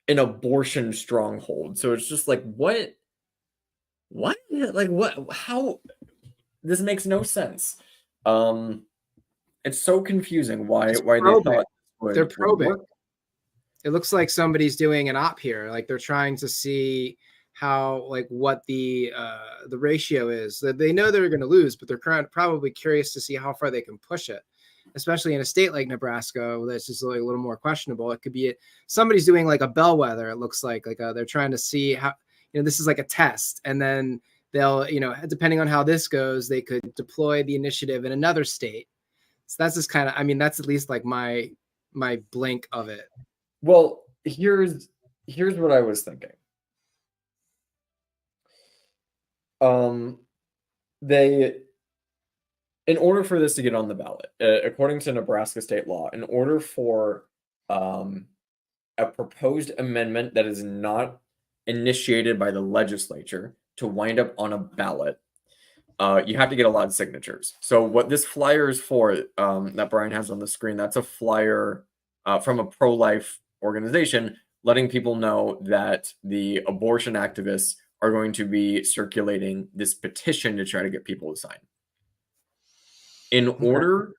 an abortion stronghold. So it's just like what? Like what? How? This makes no sense. It's so confusing why It's they probing. thought They're would probing. work. It looks like somebody's doing an op here. Like they're trying to see how, like, what the ratio is. That they know they're going to lose, but they're probably curious to see how far they can push it. Especially in a state like Nebraska, that's just like a little more questionable. It could be somebody's doing like a bellwether. It looks like they're trying to see how, this is like a test, and then they'll, depending on how this goes, they could deploy the initiative in another state. So that's just kind of, that's at least like my blink of it. Well, here's what I was thinking. In order for this to get on the ballot, according to Nebraska state law, in order for a proposed amendment that is not initiated by the legislature to wind up on a ballot, you have to get a lot of signatures. So what this flyer is for, that Brian has on the screen, that's a flyer from a pro-life organization letting people know that the abortion activists are going to be circulating this petition to try to get people to sign. In the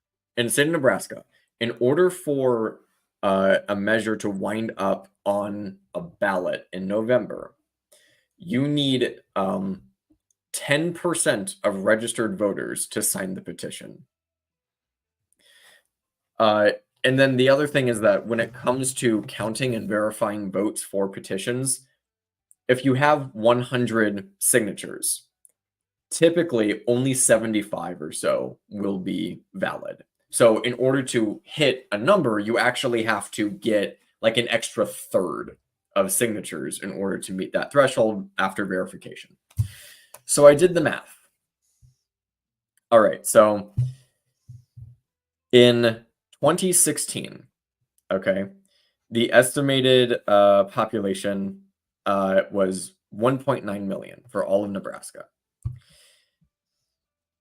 state of Nebraska, in order for a measure to wind up on a ballot in November, you need 10% of registered voters to sign the petition. And then the other thing is that when it comes to counting and verifying votes for petitions, if you have 100 signatures, typically only 75 or so will be valid. So in order to hit a number, you actually have to get like an extra third of signatures in order to meet that threshold after verification. So I did the math. All right, so in 2016, okay, the estimated population was 1.9 million for all of Nebraska.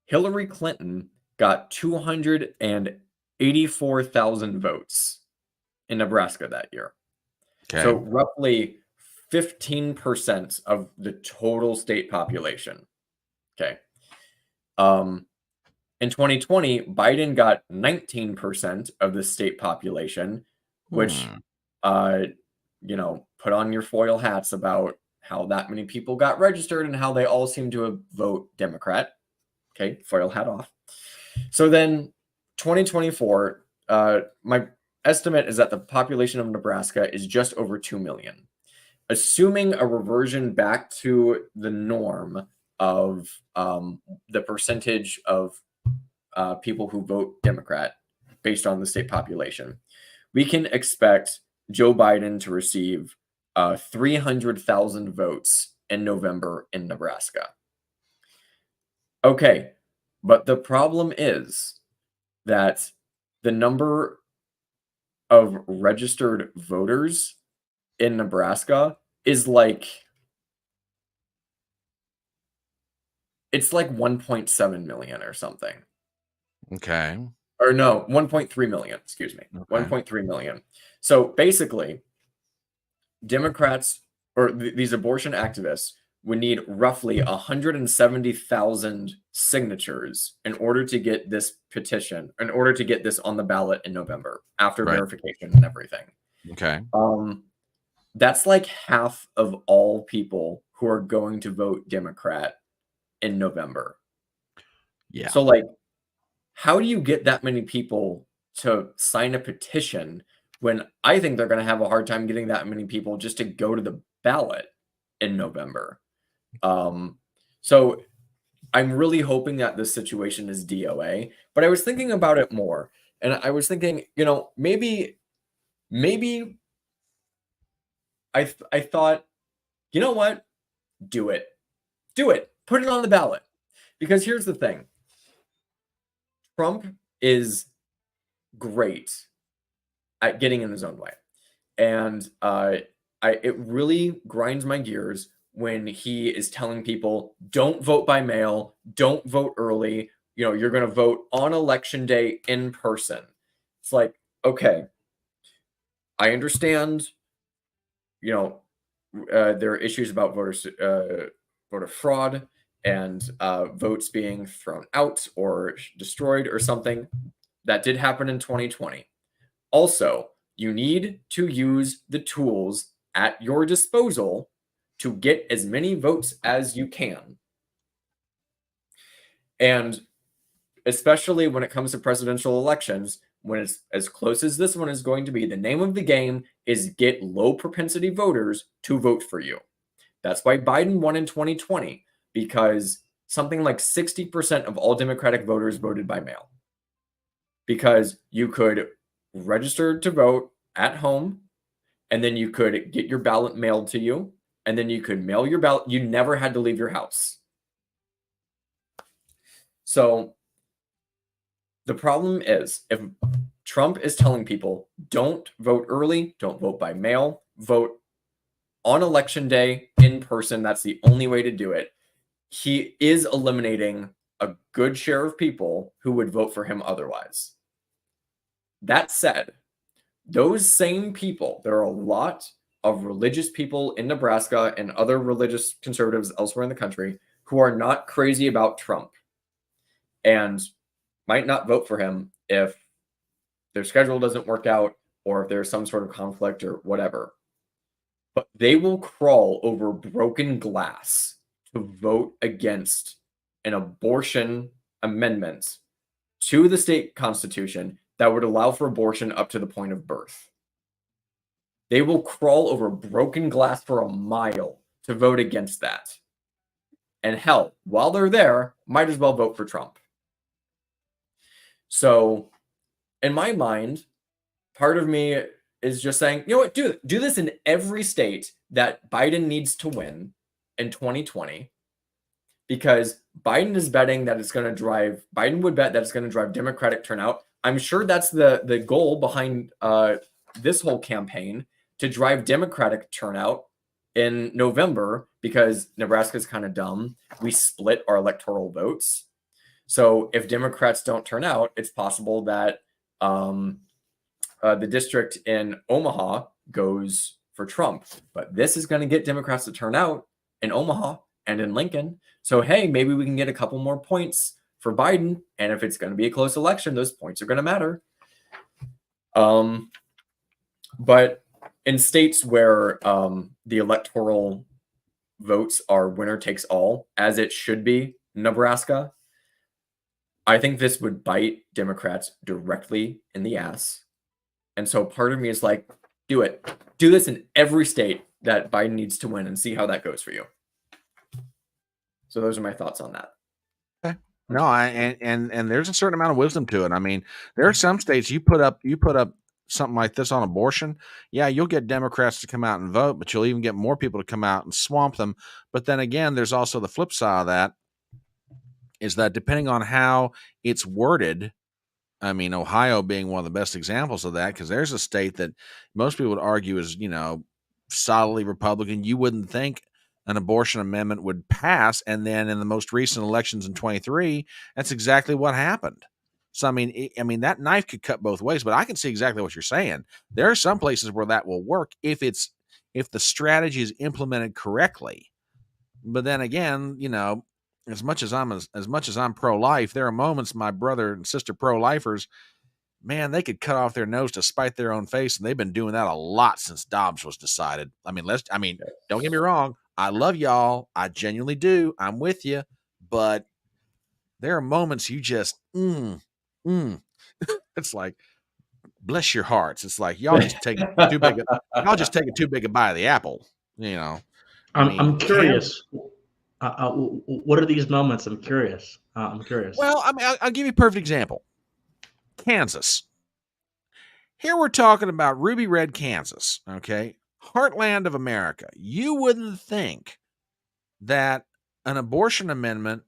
Hillary Clinton got 284,000 votes in Nebraska that year. Okay. So roughly 15% of the total state population. Okay. In 2020, Biden got 19% of the state population, which, put on your foil hats about how that many people got registered and how they all seem to vote Democrat. Okay, foil hat off. So then 2024, my estimate is that the population of Nebraska is just over 2 million. Assuming a reversion back to the norm of the percentage of people who vote Democrat based on the state population, we can expect Joe Biden to receive 300,000 votes in November in Nebraska. Okay, but the problem is that the number of registered voters in Nebraska is it's like 1.7 million or something. Okay. or no, 1.3 million, excuse me. Okay. 1.3 million. So basically, Democrats or these abortion activists would need roughly 170,000 signatures in order to get this petition, in order to get this on the ballot in November after Right. verification and everything. Okay. That's like half of all people who are going to vote Democrat in November. Yeah. So like, how do you get that many people to sign a petition when I think they're going to have a hard time getting that many people just to go to the ballot in November? So I'm really hoping that this situation is DOA, but I was thinking about it more, and I was thinking, you know, maybe I thought, you know what? Do it. Put it on the ballot. Because here's the thing. Trump is great at getting in his own way. And it really grinds my gears when he is telling people, don't vote by mail, don't vote early, you know, you're going to vote on election day in person. It's like, okay, I understand, you know, there are issues about voter fraud and votes being thrown out or destroyed or something. That did happen in 2020. Also, you need to use the tools at your disposal to get as many votes as you can. And especially when it comes to presidential elections, when it's as close as this one is going to be, the name of the game is get low propensity voters to vote for you. That's why Biden won in 2020, because something like 60% of all Democratic voters voted by mail. Because you could register to vote at home, and then you could get your ballot mailed to you, and then you could mail your ballot. You never had to leave your house. So the problem is, if Trump is telling people, don't vote early, don't vote by mail, vote on election day in person, that's the only way to do it, he is eliminating a good share of people who would vote for him otherwise. That said, those same people, there are a lot of religious people in Nebraska and other religious conservatives elsewhere in the country who are not crazy about Trump and might not vote for him if their schedule doesn't work out or if there's some sort of conflict or whatever. But they will crawl over broken glass to vote against an abortion amendment to the state constitution that would allow for abortion up to the point of birth. They will crawl over broken glass for a mile to vote against that. And hell, while they're there, might as well vote for Trump. So, in my mind, part of me is just saying, you know what, do this in every state that Biden needs to win in 2020, because Biden is betting that it's going to drive, Biden would bet that it's going to drive Democratic turnout. I'm sure that's the goal behind this whole campaign, to drive Democratic turnout in November, because Nebraska's kind of dumb. We split our electoral votes. So if Democrats don't turn out, it's possible that the district in Omaha goes for Trump. But this is going to get Democrats to turn out in Omaha and in Lincoln. So, hey, maybe we can get a couple more points for Biden. And if it's going to be a close election, those points are going to matter. But in states where the electoral votes are winner takes all, as it should be, Nebraska, I think this would bite Democrats directly in the ass. And so part of me is like, do it. Do this in every state that Biden needs to win and see how that goes for you. So those are my thoughts on that. Okay. No, and there's a certain amount of wisdom to it. I mean, there are some states you put up something like this on abortion. Yeah, you'll get Democrats to come out and vote, but you'll even get more people to come out and swamp them. But then again, there's also the flip side of that, is that depending on how it's worded, I mean, Ohio being one of the best examples of that, because there's a state that most people would argue is, you know, solidly Republican. You wouldn't think an abortion amendment would pass. And then in the most recent elections in 23, that's exactly what happened. So, I mean, that knife could cut both ways, but I can see exactly what you're saying. There are some places where that will work if the strategy is implemented correctly. But then again, as much as I'm pro-life, there are moments my brother and sister pro-lifers, man, they could cut off their nose to spite their own face, and they've been doing that a lot since Dobbs was decided. I mean, don't get me wrong. I love y'all. I genuinely do. I'm with you. But there are moments you just, it's like, bless your hearts. It's like, y'all just take too big a bite of the apple, I'm curious. What are these moments? I'm curious. Well, I mean, I'll give you a perfect example. Kansas. Here we're talking about ruby red Kansas, okay? Heartland of America. You wouldn't think that an abortion amendment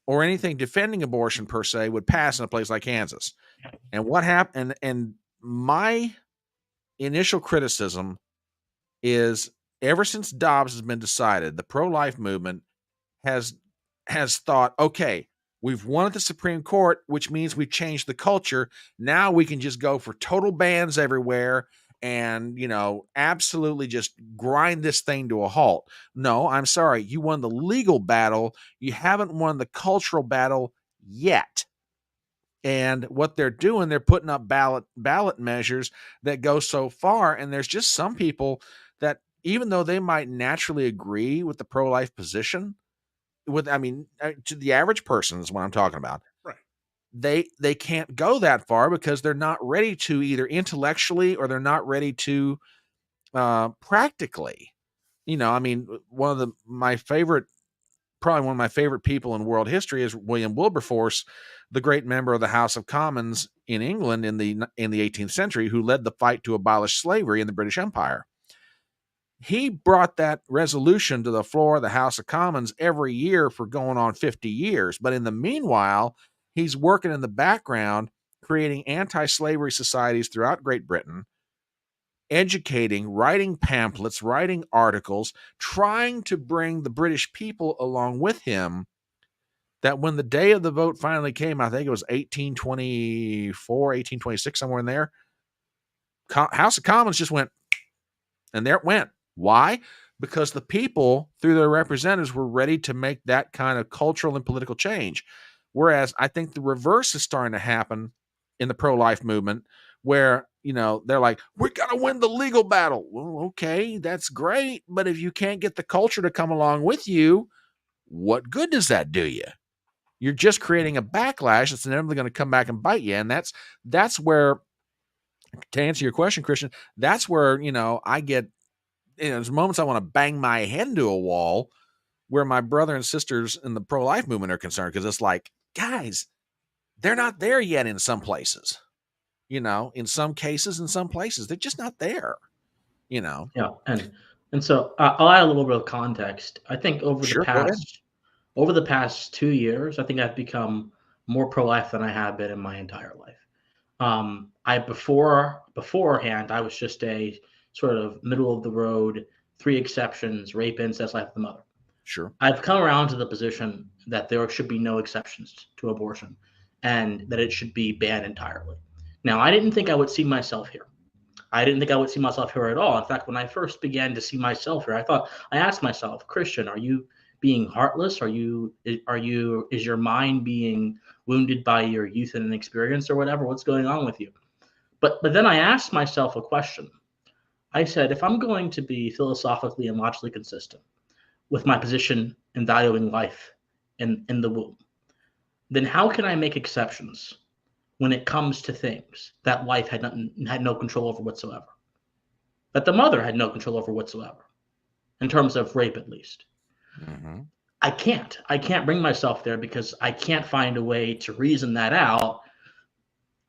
or anything defending abortion per se would pass in a place like Kansas. And what happened? And my initial criticism is, ever since Dobbs has been decided, the pro-life movement has thought, okay, we've won at the Supreme Court, which means we've changed the culture. Now we can just go for total bans everywhere and, absolutely just grind this thing to a halt. No, I'm sorry. You won the legal battle. You haven't won the cultural battle yet. And what they're doing, they're putting up ballot measures that go so far. And there's just some people that, even though they might naturally agree with the pro-life position, to the average person is what I'm talking about. Right. They can't go that far because they're not ready to, either intellectually or they're not ready to practically. Probably one of my favorite people in world history is William Wilberforce, the great member of the House of Commons in England in the 18th century, who led the fight to abolish slavery in the British Empire. He brought that resolution to the floor of the House of Commons every year for going on 50 years. But in the meanwhile, he's working in the background, creating anti-slavery societies throughout Great Britain, educating, writing pamphlets, writing articles, trying to bring the British people along with him, that when the day of the vote finally came, I think it was 1824, 1826, somewhere in there, House of Commons just went, and there it went. Why? Because the people, through their representatives, were ready to make that kind of cultural and political change. Whereas I think the reverse is starting to happen in the pro-life movement, where, they're like, we got to win the legal battle. Well, okay, that's great. But if you can't get the culture to come along with you, what good does that do you? You're just creating a backlash that's inevitably going to come back and bite you. And that's where, to answer your question, Christian, that's where, I get, there's moments I want to bang my head into a wall where my brother and sisters in the pro-life movement are concerned, because it's like, guys, they're not there yet in some places. In some cases, in some places, they're just not there. Yeah, and so I'll add a little bit of context. I think over the past 2 years, I think I've become more pro-life than I have been in my entire life. Beforehand, I was just a sort of middle of the road, 3 exceptions: rape, incest, life of the mother. Sure. I've come around to the position that there should be no exceptions to abortion, and that it should be banned entirely. Now, I didn't think I would see myself here. I didn't think I would see myself here at all. In fact, when I first began to see myself here, I asked myself, Christian, are you being heartless? Is your mind being wounded by your youth and inexperience or whatever? What's going on with you? But then I asked myself a question. I said, if I'm going to be philosophically and logically consistent with my position in valuing life in the womb, then how can I make exceptions when it comes to things that life had no control over whatsoever, that the mother had no control over whatsoever, in terms of rape at least? Mm-hmm. I can't bring myself there, because I can't find a way to reason that out.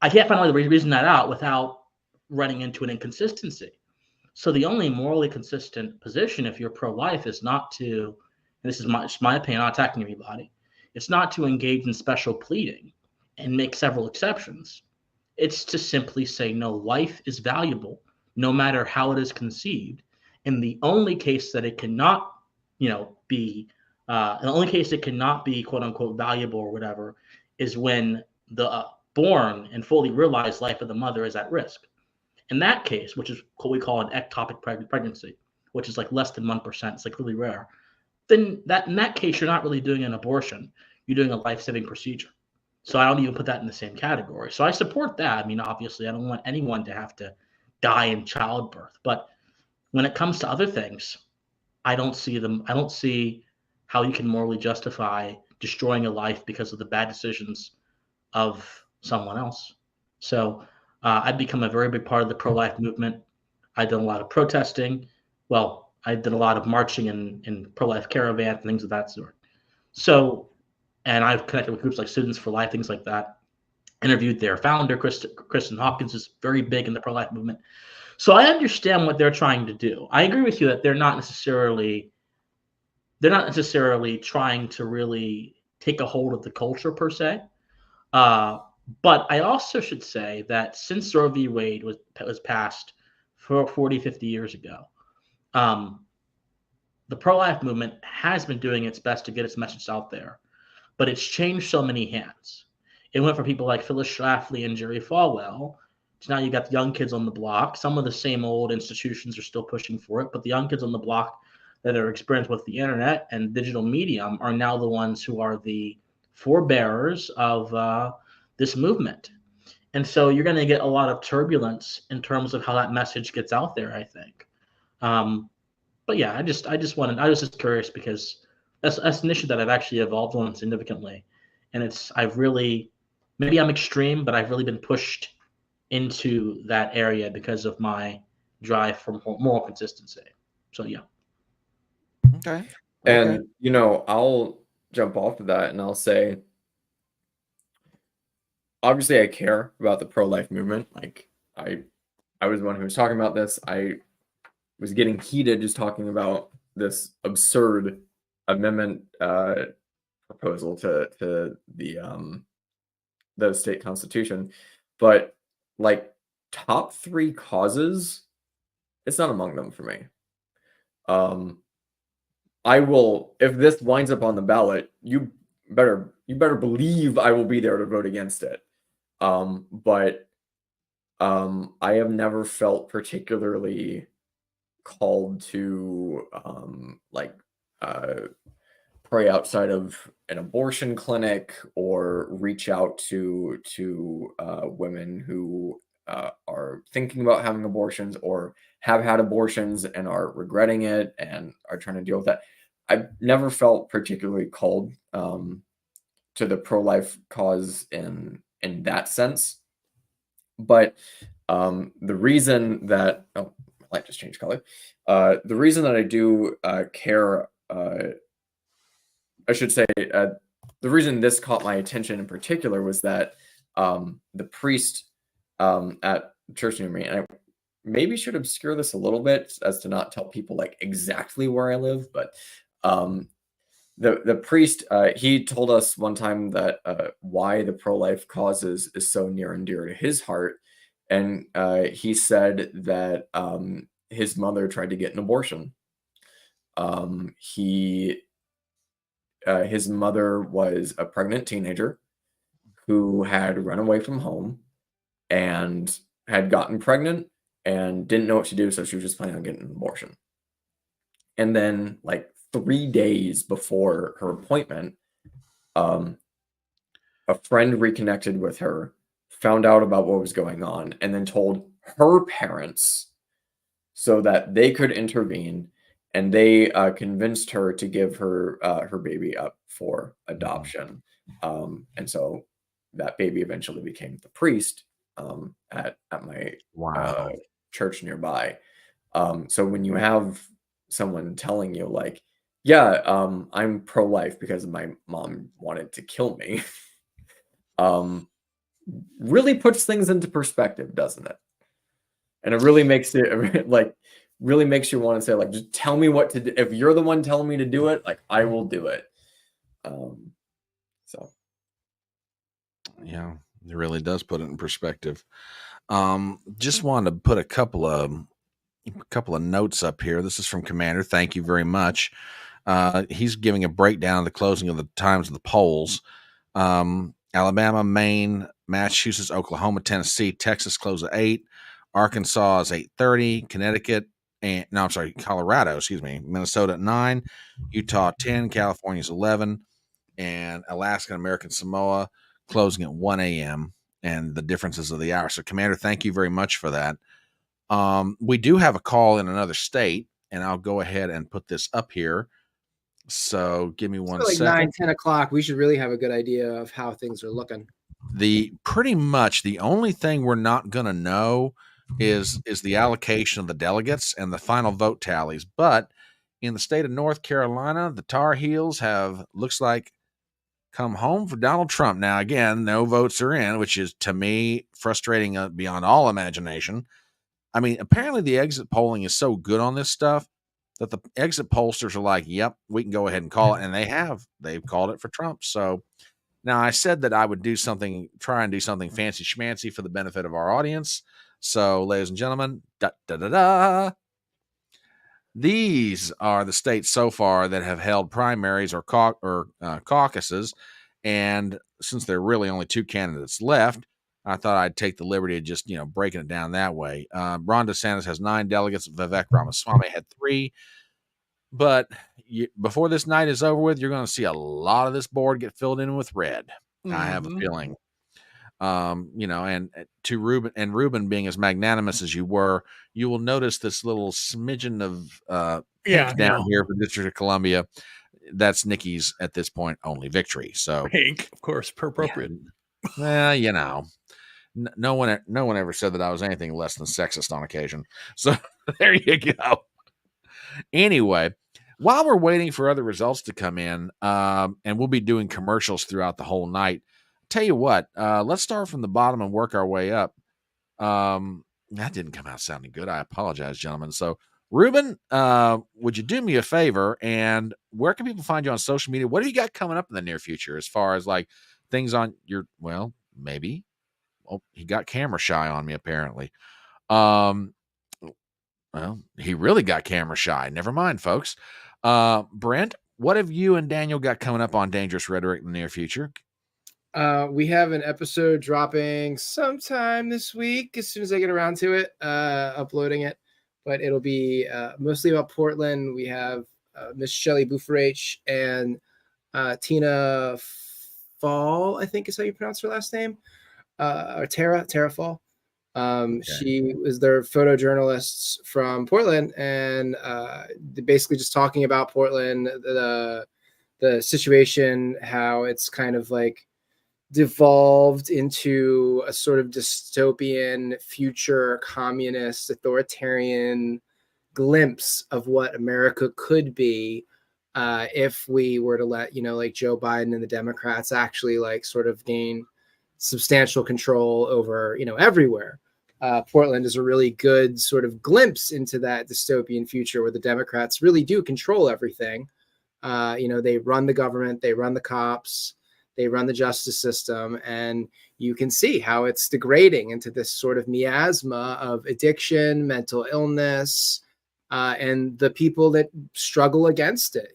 I can't find a way to reason that out without running into an inconsistency. So the only morally consistent position, if you're pro-life, is not to, and this is my opinion, not attacking anybody, it's not to engage in special pleading and make several exceptions. It's to simply say, no, life is valuable, no matter how it is conceived. And the only case that it cannot, be, the only case it cannot be, quote unquote, valuable or whatever, is when the born and fully realized life of the mother is at risk. In that case, which is what we call an ectopic pregnancy, which is like less than 1%, it's like really rare, then in that case, you're not really doing an abortion. You're doing a life-saving procedure. So I don't even put that in the same category. So I support that. I mean, obviously, I don't want anyone to have to die in childbirth. But when it comes to other things, I don't see how you can morally justify destroying a life because of the bad decisions of someone else. So I've become a very big part of the pro-life movement. I've done a lot of protesting. Well, I did a lot of marching in pro-life caravans and things of that sort. So, and I've connected with groups like Students for Life, things like that. Interviewed their founder, Kristen Hopkins, is very big in the pro-life movement. So I understand what they're trying to do. I agree with you that they're not necessarily trying to really take a hold of the culture per se. But I also should say that since Roe v. Wade was passed 40, 50 years ago, the pro-life movement has been doing its best to get its message out there, but it's changed so many hands. It went from people like Phyllis Schlafly and Jerry Falwell to now you got the young kids on the block. Some of the same old institutions are still pushing for it, but the young kids on the block that are experienced with the internet and digital medium are now the ones who are the forebearers of this movement. And so you're going to get a lot of turbulence in terms of how that message gets out there, I think. But yeah, I was just curious because that's an issue that I've actually evolved on significantly. And maybe I'm extreme, but I've really been pushed into that area because of my drive for moral consistency. So yeah. Okay. And I'll jump off of that and I'll say, obviously I care about the pro-life movement. Like I was the one who was talking about this. I was getting heated just talking about this absurd amendment proposal to the state constitution. But like top 3 causes, it's not among them for me. I will, if this winds up on the ballot, you better believe I will be there to vote against it. But I have never felt particularly called to pray outside of an abortion clinic or reach out to women who are thinking about having abortions or have had abortions and are regretting it and are trying to deal with that. I've never felt particularly called to the pro-life cause in that sense. But the reason that my light just changed color. The reason that I do care, I should say, the reason this caught my attention in particular was that the priest at church near me, and I maybe should obscure this a little bit as to not tell people like exactly where I live, but the priest, he told us one time that why the pro-life cause is so near and dear to his heart. And he said that his mother tried to get an abortion. His mother was a pregnant teenager who had run away from home and had gotten pregnant and didn't know what to do, so she was just planning on getting an abortion. And then, like 3 days before her appointment, a friend reconnected with her, found out about what was going on, and then told her parents so that they could intervene, and they convinced her to give her her baby up for adoption. And so that baby eventually became the priest at my church nearby. So when you have someone telling you like, yeah, I'm pro-life because my mom wanted to kill me, really puts things into perspective, doesn't it? And it really makes it really makes you want to say, like, just tell me what to do. If you're the one telling me to do it, like, I will do it. So yeah, it really does put it in perspective. Just wanted to put a couple of notes up here. This is from Commander. Thank you very much. He's giving a breakdown of the closing of the times of the polls. Alabama, Maine, Massachusetts, Oklahoma, Tennessee, Texas close at 8. Arkansas is 8:30. Connecticut Colorado, Minnesota at 9. Utah 10. California is 11. And Alaska and American Samoa closing at 1 a.m. and the differences of the hour. So, Commander, thank you very much for that. We do have a call in another state, and I'll go ahead and put this up here. So give me one second. 9-10 o'clock, we should really have a good idea of how things are looking. Pretty much the only thing we're not going to know is the allocation of the delegates and the final vote tallies. But in the state of North Carolina, the Tar Heels looks like come home for Donald Trump. Now, again, no votes are in, which is, to me, frustrating beyond all imagination. I mean, apparently the exit polling is so good on this stuff that the exit pollsters are like, yep, we can go ahead and call it. And they've called it for Trump. So now I said that I would try and do something fancy schmancy for the benefit of our audience. So, ladies and gentlemen, these are the states so far that have held primaries or caucuses. And since there are really only 2 candidates left, I thought I'd take the liberty of just, breaking it down that way. Ron DeSantis has 9 delegates. Vivek Ramaswamy had 3. But before this night is over with, you're going to see a lot of this board get filled in with red. I have a feeling. And to Ruben being as magnanimous as you were, you will notice this little smidgen of pink down here for District of Columbia. That's Nikki's at this point only victory. So pink, of course, appropriate. Well, no one ever said that I was anything less than sexist on occasion. So there you go. Anyway, while we're waiting for other results to come in, and we'll be doing commercials throughout the whole night. Tell you what, let's start from the bottom and work our way up. That didn't come out sounding good. I apologize, gentlemen. So, Ruben, would you do me a favor? And where can people find you on social media? What have you got coming up in the near future as far as like things on your, maybe. Oh, he got camera shy on me, apparently. Well, he really got camera shy. Never mind, folks. Brent, what have you and Daniel got coming up on Dangerous Rhetoric in the near future? We have an episode dropping sometime this week, as soon as I get around to it, uploading it. But it'll be mostly about Portland. We have Miss Shelley Buffarich and Tina Fall, I think is how you pronounce her last name, or Tara Fall. Okay. She was their photojournalists from Portland, and basically just talking about Portland, the situation, how it's kind of like devolved into a sort of dystopian future, communist, authoritarian glimpse of what America could be if we were to let, like Joe Biden and the Democrats actually like sort of gain substantial control over, everywhere. Portland is a really good sort of glimpse into that dystopian future where the Democrats really do control everything. They run the government, they run the cops, they run the justice system, and you can see how it's degrading into this sort of miasma of addiction, mental illness, and the people that struggle against it.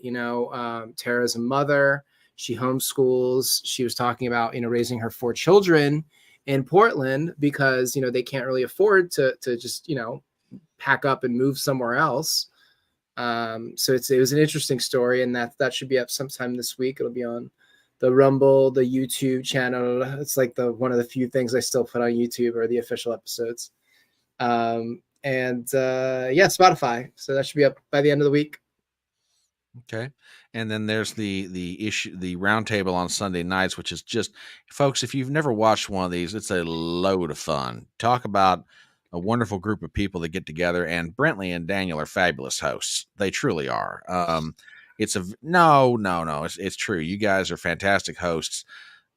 Tara's a mother. She homeschools. She was talking about, raising her 4 children in Portland because, they can't really afford to just, pack up and move somewhere else. So it was an interesting story, and that should be up sometime this week. It'll be on the Rumble, the YouTube channel. It's like one of the few things I still put on YouTube are the official episodes. Spotify. So that should be up by the end of the week. Okay. And then there's the roundtable on Sunday nights, which is just, folks, if you've never watched one of these, it's a load of fun. Talk about a wonderful group of people that get together, and Brentley and Daniel are fabulous hosts. They truly are. It's true. You guys are fantastic hosts.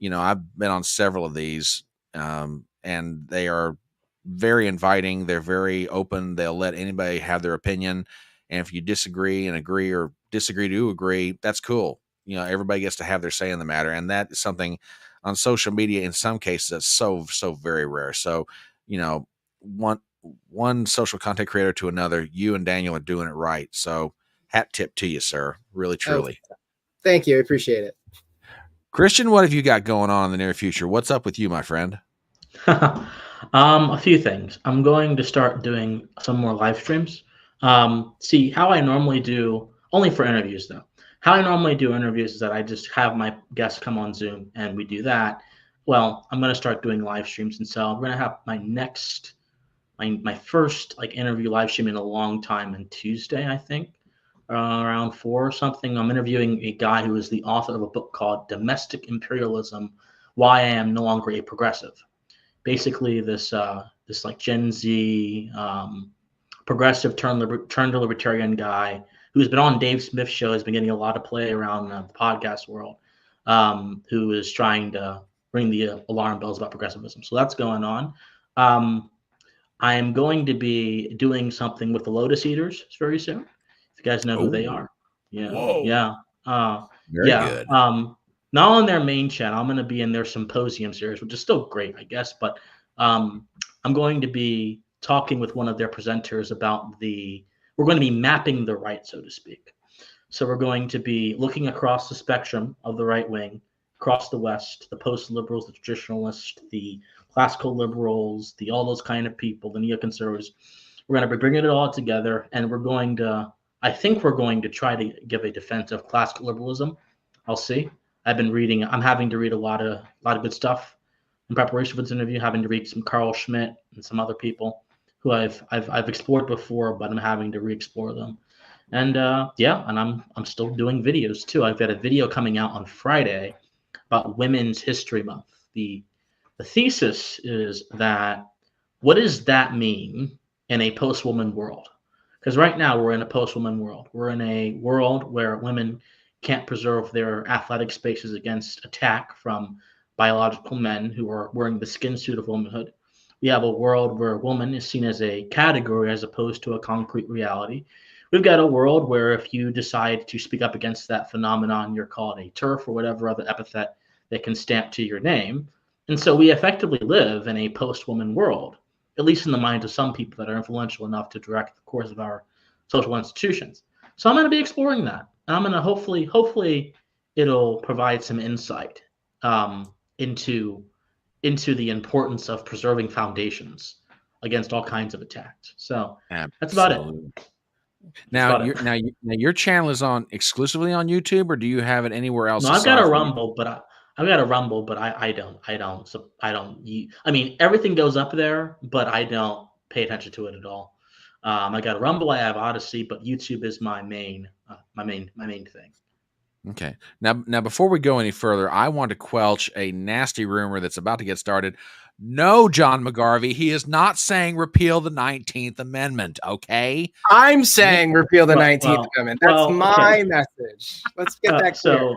I've been on several of these, and they are very inviting. They're very open. They'll let anybody have their opinion. And if you disagree and agree or disagree to agree, that's cool. Everybody gets to have their say in the matter. And that is something on social media, in some cases, that's so, so very rare. So, one social content creator to another, you and Daniel are doing it right. So hat tip to you, sir. Really, truly. Oh, thank you. I appreciate it. Christian, what have you got going on in the near future? What's up with you, my friend? A few things. I'm going to start doing some more live streams. See how I normally do, only for interviews though. How I normally do interviews is that I just have my guests come on Zoom and we do that. Well, I'm going to start doing live streams, and so I'm going to have my first like interview live stream in a long time on Tuesday, I think, around 4 or something. I'm interviewing a guy who is the author of a book called Domestic Imperialism: Why I Am No Longer a Progressive. Basically, this like Gen Z progressive turned to libertarian guy who's been on Dave Smith's show, has been getting a lot of play around the podcast world, who is trying to ring the alarm bells about progressivism. So that's going on. I am going to be doing something with the Lotus Eaters very soon. If you guys know who they are. Yeah. Whoa. Yeah. Very yeah. good. Not on their main channel. I'm going to be in their symposium series, which is still great, I guess. But I'm going to be talking with one of their presenters about we're going to be mapping the right, so to speak. So we're going to be looking across the spectrum of the right wing, across the West, the post-liberals, the traditionalists, the classical liberals, all those kind of people, the neoconservatives. We're going to be bringing it all together, and I think we're going to try to give a defense of classical liberalism. I'll see. I'm having to read a lot of good stuff in preparation for this interview, having to read some Carl Schmitt and some other people who I've explored before, but I'm having to re-explore them. And and I'm still doing videos too. I've got a video coming out on Friday about Women's History Month. The thesis is that what does that mean in a post-woman world? Because right now we're in a post-woman world. We're in a world where women can't preserve their athletic spaces against attack from biological men who are wearing the skin suit of womanhood. We have a world where woman is seen as a category as opposed to a concrete reality. We've got a world where if you decide to speak up against that phenomenon, you're called a TERF or whatever other epithet they can stamp to your name. And so we effectively live in a post-woman world, at least in the minds of some people that are influential enough to direct the course of our social institutions. So I'm going to be exploring that. And I'm going to hopefully it'll provide some insight into the importance of preserving foundations against all kinds of attacks. So that's about it. Now your channel is on exclusively on YouTube, or do you have it anywhere else? No, I've got a Rumble, but I don't. I mean, everything goes up there, but I don't pay attention to it at all. I got a Rumble, I have Odyssey, but YouTube is my main thing. Okay. Now, before we go any further, I want to quelch a nasty rumor that's about to get started. No, John McGarvey, he is not saying repeal the 19th Amendment, okay? I'm saying repeal the 19th Amendment. That's my message. Let's get that clear.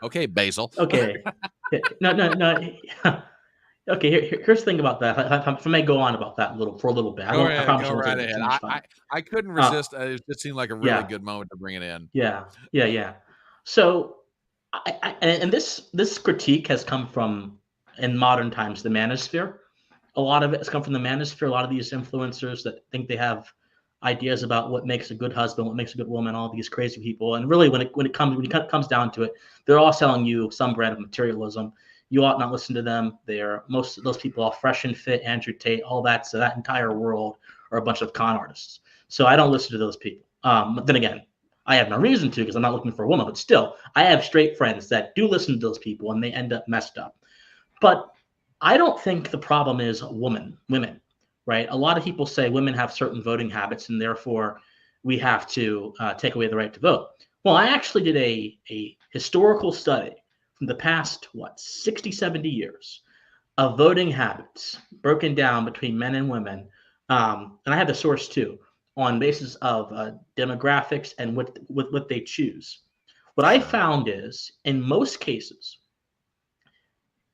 Okay, Basil. Okay. No. Okay, here's the thing about that. If I may go on about that for a little bit. Go right ahead. I couldn't resist. It just seemed like a really good moment to bring it in. Yeah. So, and this critique has come from, in modern times, the manosphere. A lot of it has come from the manosphere. A lot of these influencers that think they have ideas about what makes a good husband, what makes a good woman, all these crazy people. And really, when it comes down to it, they're all selling you some brand of materialism. You ought not listen to them. Most of those people are Fresh and Fit, Andrew Tate, all that. So that entire world are a bunch of con artists. So I don't listen to those people. But then again, I have no reason to, because I'm not looking for a woman. But still, I have straight friends that do listen to those people, and they end up messed up. But I don't think the problem is women, right? A lot of people say women have certain voting habits, and therefore we have to take away the right to vote. Well, I actually did a historical study from the past, 60, 70 years of voting habits broken down between men and women. And I have the source too, on basis of demographics and what they choose. What I found is, in most cases,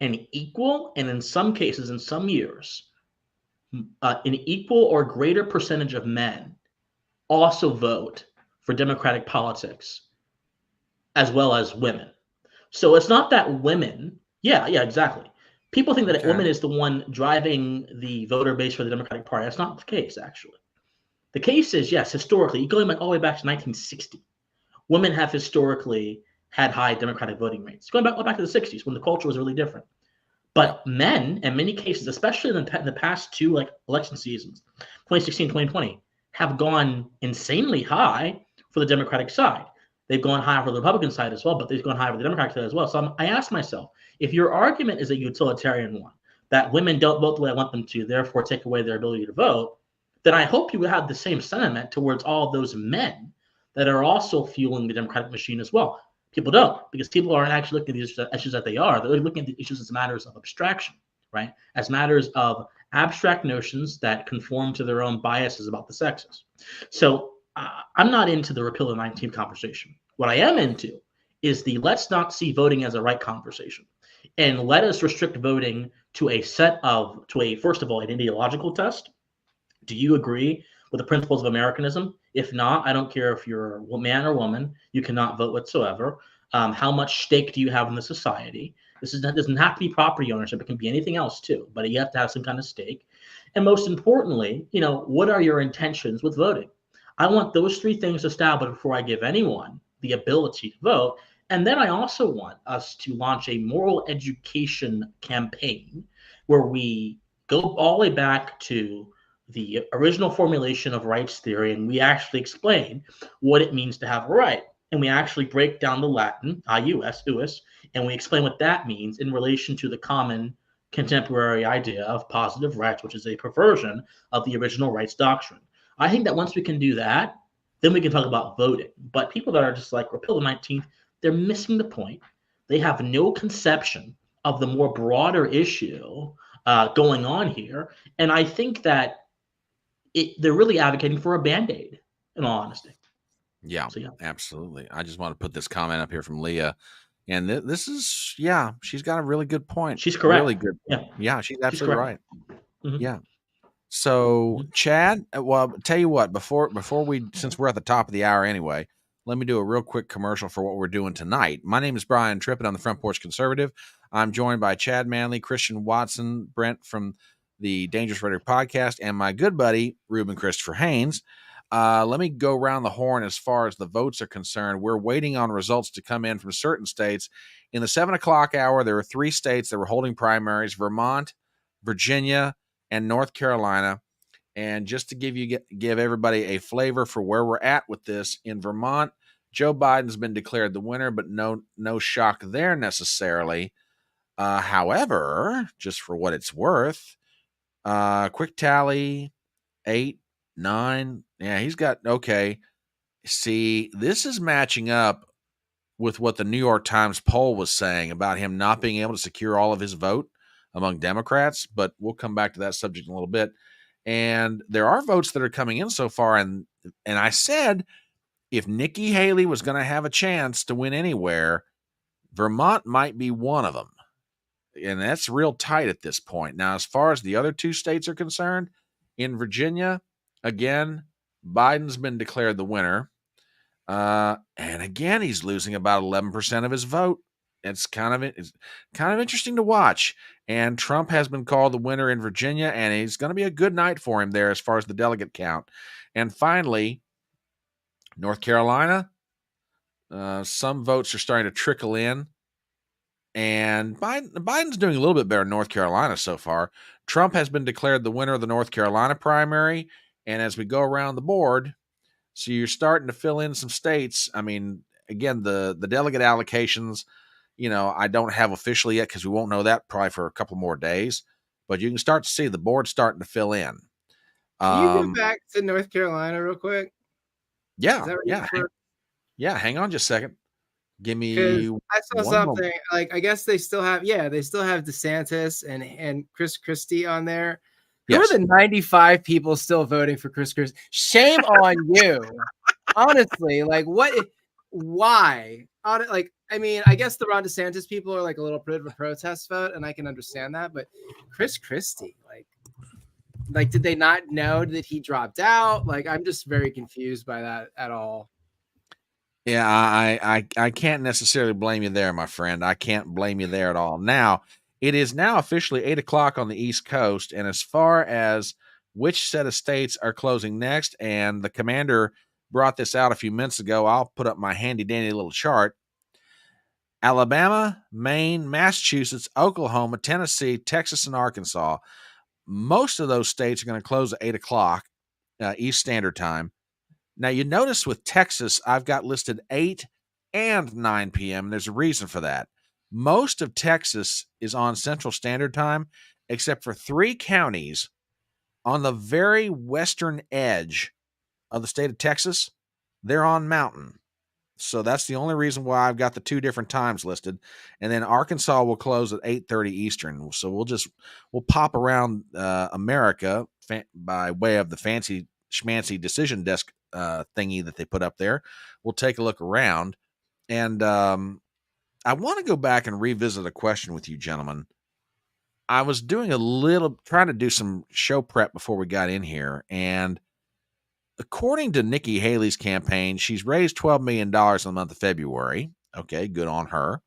an equal, and in some cases, in some years, an equal or greater percentage of men also vote for democratic politics, as well as women. So it's not that women, yeah, exactly. People think that women is the one driving the voter base for the Democratic Party. That's not the case, actually. The case is, yes, historically, going all the way back to 1960, women have historically had high Democratic voting rates. Going back to the 60s, when the culture was really different. But men, in many cases, especially in the past two like election seasons, 2016, 2020, have gone insanely high for the Democratic side. They've gone high for the Republican side as well, but they've gone high for the Democratic side as well. So I asked myself, if your argument is a utilitarian one, that women don't vote the way I want them to, therefore take away their ability to vote, then I hope you would have the same sentiment towards all those men that are also fueling the Democratic machine as well. People don't, because people aren't actually looking at these issues that they are. They're looking at the issues as matters of abstraction, right? As matters of abstract notions that conform to their own biases about the sexes. So I'm not into the repeal of the 19th conversation. What I am into is the let's not see voting as a right conversation. And let us restrict voting to first of all, an ideological test. Do you agree with the principles of Americanism? If not, I don't care if you're a man or woman, you cannot vote whatsoever. How much stake do you have in the society? Doesn't have to be property ownership. It can be anything else too, but you have to have some kind of stake. And most importantly, what are your intentions with voting? I want those three things established before I give anyone the ability to vote. And then I also want us to launch a moral education campaign where we go all the way back to the original formulation of rights theory, and we actually explain what it means to have a right. And we actually break down the Latin, ius, uis, and we explain what that means in relation to the common contemporary idea of positive rights, which is a perversion of the original rights doctrine. I think that once we can do that, then we can talk about voting. But people that are just like, repeal the 19th, they're missing the point. They have no conception of the more broader issue going on here. And I think that they're really advocating for a Band-Aid, in all honesty. Yeah, So, yeah. Absolutely. I just want to put this comment up here from Leah. And this is, she's got a really good point. She's correct. Really good point. Yeah, she's absolutely right. Mm-hmm. Yeah. So, Chad, well, tell you what, before we, since we're at the top of the hour anyway, let me do a real quick commercial for what we're doing tonight. My name is Brian Trippett. I'm the Front Porch Conservative. I'm joined by Chad Manley, Christian Watson, Brent from the Dangerous Rhetoric podcast, and my good buddy, Ruben Christopher Haynes. Let me go around the horn as far as the votes are concerned. We're waiting on results to come in from certain states. In the 7 o'clock hour, there were 3 states that were holding primaries: Vermont, Virginia, and North Carolina. And just to give everybody a flavor for where we're at with this, in Vermont, Joe Biden's been declared the winner, but no shock there necessarily. However, just for what it's worth, quick tally, 8, 9. Yeah, he's got, okay. See, this is matching up with what the New York Times poll was saying about him not being able to secure all of his vote among Democrats, but we'll come back to that subject in a little bit. And there are votes that are coming in so far, and I said if Nikki Haley was going to have a chance to win anywhere, Vermont might be one of them. And that's real tight at this point. Now, as far as the other 2 states are concerned, in Virginia, again, Biden's been declared the winner. And again, he's losing about 11% of his vote. It's kind of interesting to watch. And Trump has been called the winner in Virginia, and it's going to be a good night for him there as far as the delegate count. And finally, North Carolina, some votes are starting to trickle in. And Biden's doing a little bit better in North Carolina so far. Trump has been declared the winner of the North Carolina primary. And as we go around the board, so you're starting to fill in some states. I mean, again, the delegate allocations, I don't have officially yet because we won't know that probably for a couple more days. But you can start to see the board starting to fill in. Can you go back to North Carolina real quick? Yeah. Hang on just a second. Give me. I saw something like, I guess they still have DeSantis and Chris Christie on there. Who are the 95 people still voting for Chris Christie? Shame on you. Honestly, like why? Like, I mean, I guess the Ron DeSantis people are like a little bit of a protest vote, and I can understand that. But Chris Christie, like, did they not know that he dropped out? Like, I'm just very confused by that at all. Yeah, I can't necessarily blame you there, my friend. I can't blame you there at all. Now, it is now officially 8 o'clock on the East Coast, and as far as which set of states are closing next, and the commander brought this out a few minutes ago, I'll put up my handy-dandy little chart. Alabama, Maine, Massachusetts, Oklahoma, Tennessee, Texas, and Arkansas. Most of those states are going to close at 8 o'clock East Standard Time. Now, you notice with Texas, I've got listed 8 and 9 p.m., and there's a reason for that. Most of Texas is on Central Standard Time, except for 3 counties on the very western edge of the state of Texas. They're on Mountain. So that's the only reason why I've got the 2 different times listed. And then Arkansas will close at 8:30 Eastern. So we'll pop around America by way of the fancy schmancy decision desk thingy that they put up there. We'll take a look around. And I want to go back and revisit a question with you, gentlemen. I was trying to do some show prep before we got in here, and according to Nikki Haley's campaign, she's raised $12 million in the month of February. Okay, good on her.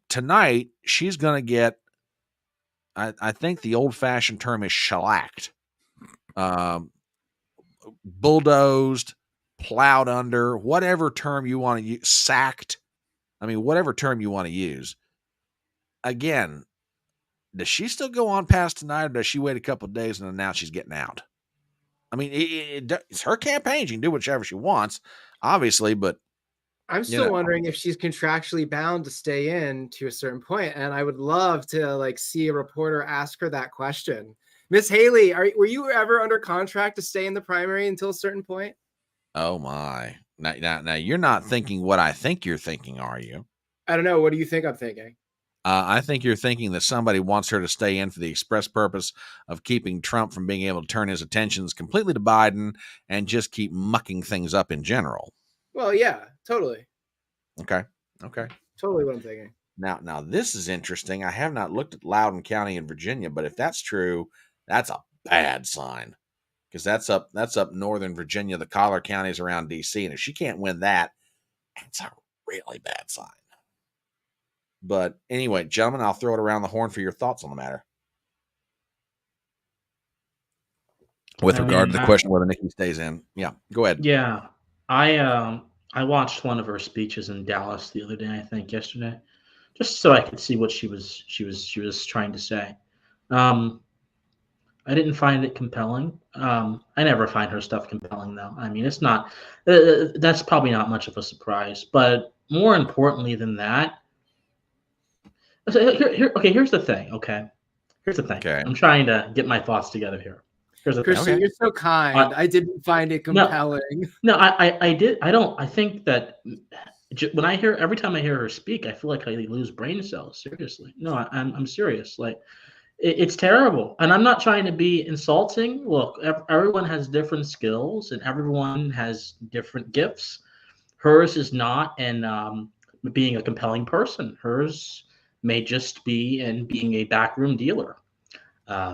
Tonight, she's going to get, I think the old-fashioned term is shellacked, bulldozed, plowed under, whatever term you want to use, sacked. I mean, whatever term you want to use. Again, does she still go on past tonight, or does she wait a couple of days and announce she's getting out? I mean, it's her campaign. She can do whichever she wants, obviously, but I'm still wondering if she's contractually bound to stay in to a certain point, and I would love to see a reporter ask her that question. Miss Haley, were you ever under contract to stay in the primary until a certain point? Oh my! Now you're not thinking what I think you're thinking, are you? I don't know. What do you think I'm thinking? I think you're thinking that somebody wants her to stay in for the express purpose of keeping Trump from being able to turn his attentions completely to Biden and just keep mucking things up in general. Well, yeah, totally. Okay. Totally what I'm thinking. Now this is interesting. I have not looked at Loudoun County in Virginia, but if that's true, that's a bad sign, because that's up northern Virginia, the collar counties around D.C., and if she can't win that, that's a really bad sign. But anyway, gentlemen, I'll throw it around the horn for your thoughts on the matter. With regard to the question whether Nikki stays in. Yeah, go ahead. Yeah. I watched one of her speeches in Dallas the other day, I think yesterday, just so I could see what she was trying to say. I didn't find it compelling. I never find her stuff compelling, though. I mean, it's not, that's probably not much of a surprise, but more importantly than that, here's the thing. Here's the thing. Okay. I'm trying to get my thoughts together here. Here's the Christian, thing. you're so kind. I didn't find it compelling. No, I did. I think that every time I hear her speak, I feel like I lose brain cells. Seriously. No, I'm serious. It's terrible. And I'm not trying to be insulting. Look, everyone has different skills and everyone has different gifts. Hers is not in being a compelling person. Hers may just be in being a backroom dealer.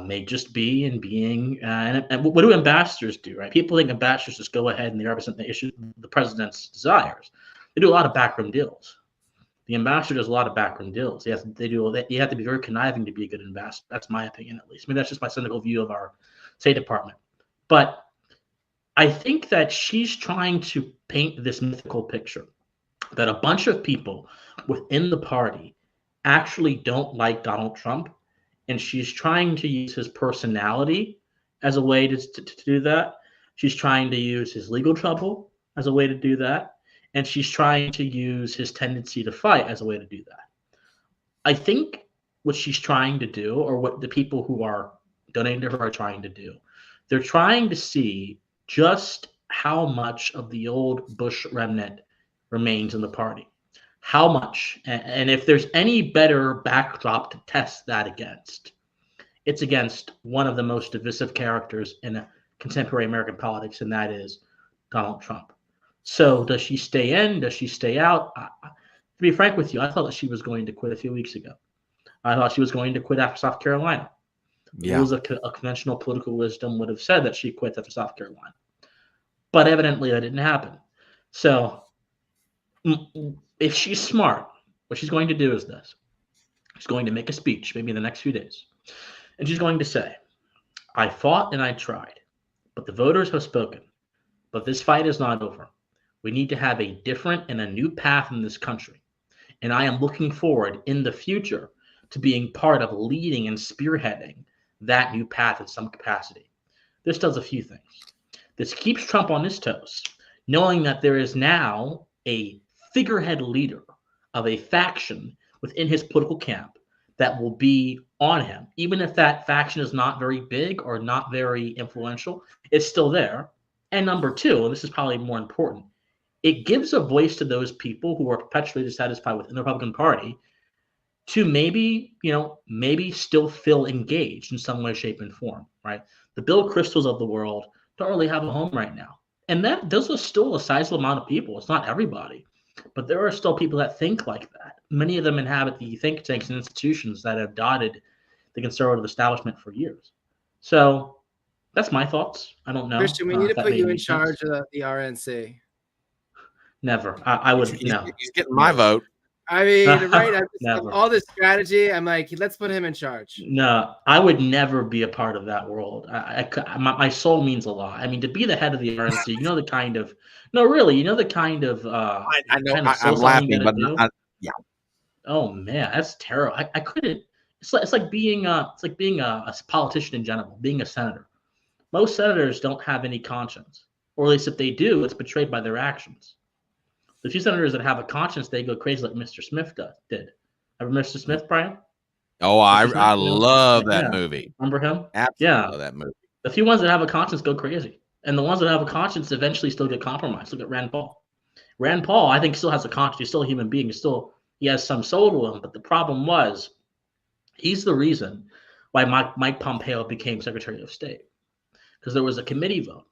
May just be in being and what do ambassadors do, right? People think ambassadors just go ahead and they represent the president's desires. They do a lot of backroom deals. The ambassador does a lot of backroom deals. You have to be very conniving to be a good ambassador. That's my opinion, at least. I mean, that's just my cynical view of our State Department. But I think that she's trying to paint this mythical picture that a bunch of people within the party actually don't like Donald Trump, and she's trying to use his personality as a way to do that. She's trying to use his legal trouble as a way to do that. And she's trying to use his tendency to fight as a way to do that. I think what she's trying to do, or what the people who are donating to her are trying to do, they're trying to see just how much of the old Bush remnant remains in the party. How much, and if there's any better backdrop to test that against, it's against one of the most divisive characters in contemporary American politics, and that is Donald Trump. So does she stay in? Does she stay out? To be frank with you, I thought that she was going to quit a few weeks ago. I thought she was going to quit after South Carolina. The rules of conventional political wisdom would have said that she quit after South Carolina. But evidently that didn't happen. So if she's smart, what she's going to do is this. She's going to make a speech maybe in the next few days. And she's going to say, I fought and I tried, but the voters have spoken. But this fight is not over. We need to have a different and a new path in this country. And I am looking forward in the future to being part of leading and spearheading that new path in some capacity. This does a few things. This keeps Trump on his toes, knowing that there is now a figurehead leader of a faction within his political camp that will be on him. Even if that faction is not very big or not very influential, it's still there. And number two, and this is probably more important, it gives a voice to those people who are perpetually dissatisfied within the Republican Party to maybe, maybe still feel engaged in some way, shape, and form, right? The Bill Kristols of the world don't really have a home right now. And those are still a sizable amount of people. It's not everybody, but there are still people that think like that. Many of them inhabit the think tanks and institutions that have dotted the conservative establishment for years. So that's my thoughts. I don't know. Christian, we need to put you in charge of the RNC. Never. I would no. He's getting my vote. I mean, right? All this strategy. I'm like, let's put him in charge. No, I would never be a part of that world. My soul means a lot. I mean, to be the head of the RNC, the kind of the kind of I know I'm laughing, but yeah. Oh man, that's terrible. I couldn't. It's like being a politician in general, being a senator. Most senators don't have any conscience, or at least if they do, it's betrayed by their actions. The few senators that have a conscience, they go crazy like Mr. Smith did. Remember Mr. Smith, Brian? Oh, I love that movie. Remember him? Absolutely love that movie. The few ones that have a conscience go crazy. And the ones that have a conscience eventually still get compromised. Look at Rand Paul. Rand Paul, I think, still has a conscience. He's still a human being. He has some soul to him. But the problem was, he's the reason why Mike Pompeo became Secretary of State. Because there was a committee vote.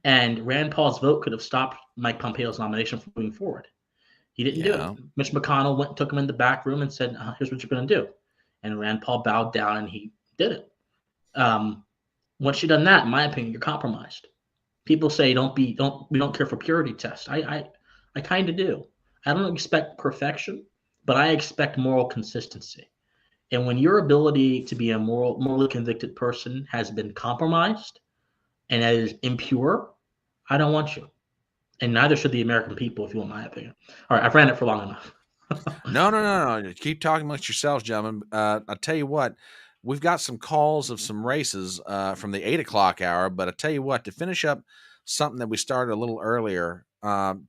And Rand Paul's vote could have stopped Mike Pompeo's nomination from moving forward. He didn't do it. Mitch McConnell went and took him in the back room and said, here's what you're going to do. And Rand Paul bowed down and he did it. Once you've done that, in my opinion, you're compromised. People say we don't care for purity tests. I kind of do. I don't expect perfection, but I expect moral consistency. And when your ability to be a morally convicted person has been compromised and that is impure, I don't want you. And neither should the American people, if you want my opinion. All right, I've ran it for long enough. No. Keep talking amongst yourselves, gentlemen. I'll tell you what, we've got some calls of some races from the 8 o'clock hour, but I'll tell you what, to finish up something that we started a little earlier,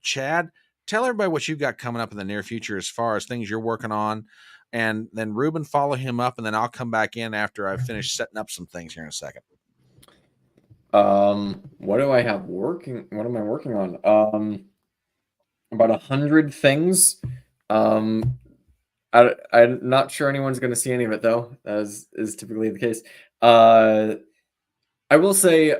Chad, tell everybody what you've got coming up in the near future as far as things you're working on. And then Ruben, follow him up, and then I'll come back in after I've finished setting up some things here in a second. What do I have working? What am I working on? About 100 things. I'm not sure anyone's going to see any of it though, as is typically the case. I will say,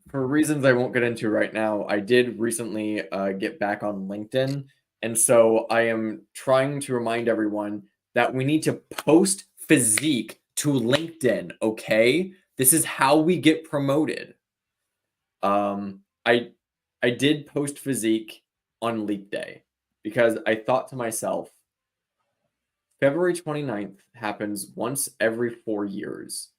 for reasons I won't get into right now, I did recently get back on LinkedIn. And so I am trying to remind everyone that we need to post physique to LinkedIn, okay? This is how we get promoted. I did post physique on Leap Day because I thought to myself, February 29th happens once every 4 years.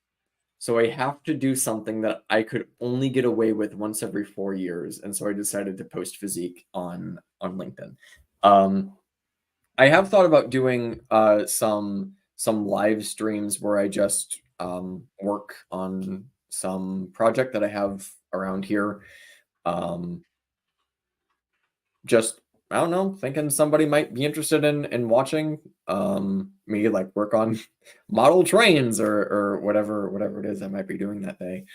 So I have to do something that I could only get away with once every 4 years. And so I decided to post physique on LinkedIn. I have thought about doing some live streams where I just work on some project that I have around here. Just, I don't know, thinking somebody might be interested in watching me like work on model trains or whatever it is I might be doing that day.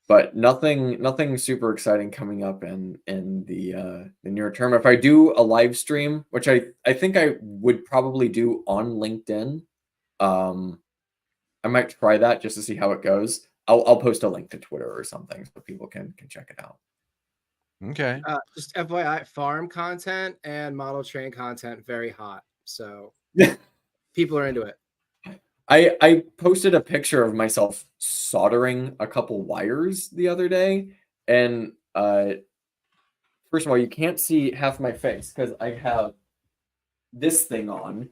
But nothing super exciting coming up in the near term. If I do a live stream, which I think I would probably do on LinkedIn, I might try that just to see how it goes. I'll post a link to Twitter or something so people can check it out. Okay. Just FYI, farm content and model train content very hot. So people are into it. I posted a picture of myself soldering a couple wires the other day, and first of all, you can't see half my face because I have this thing on.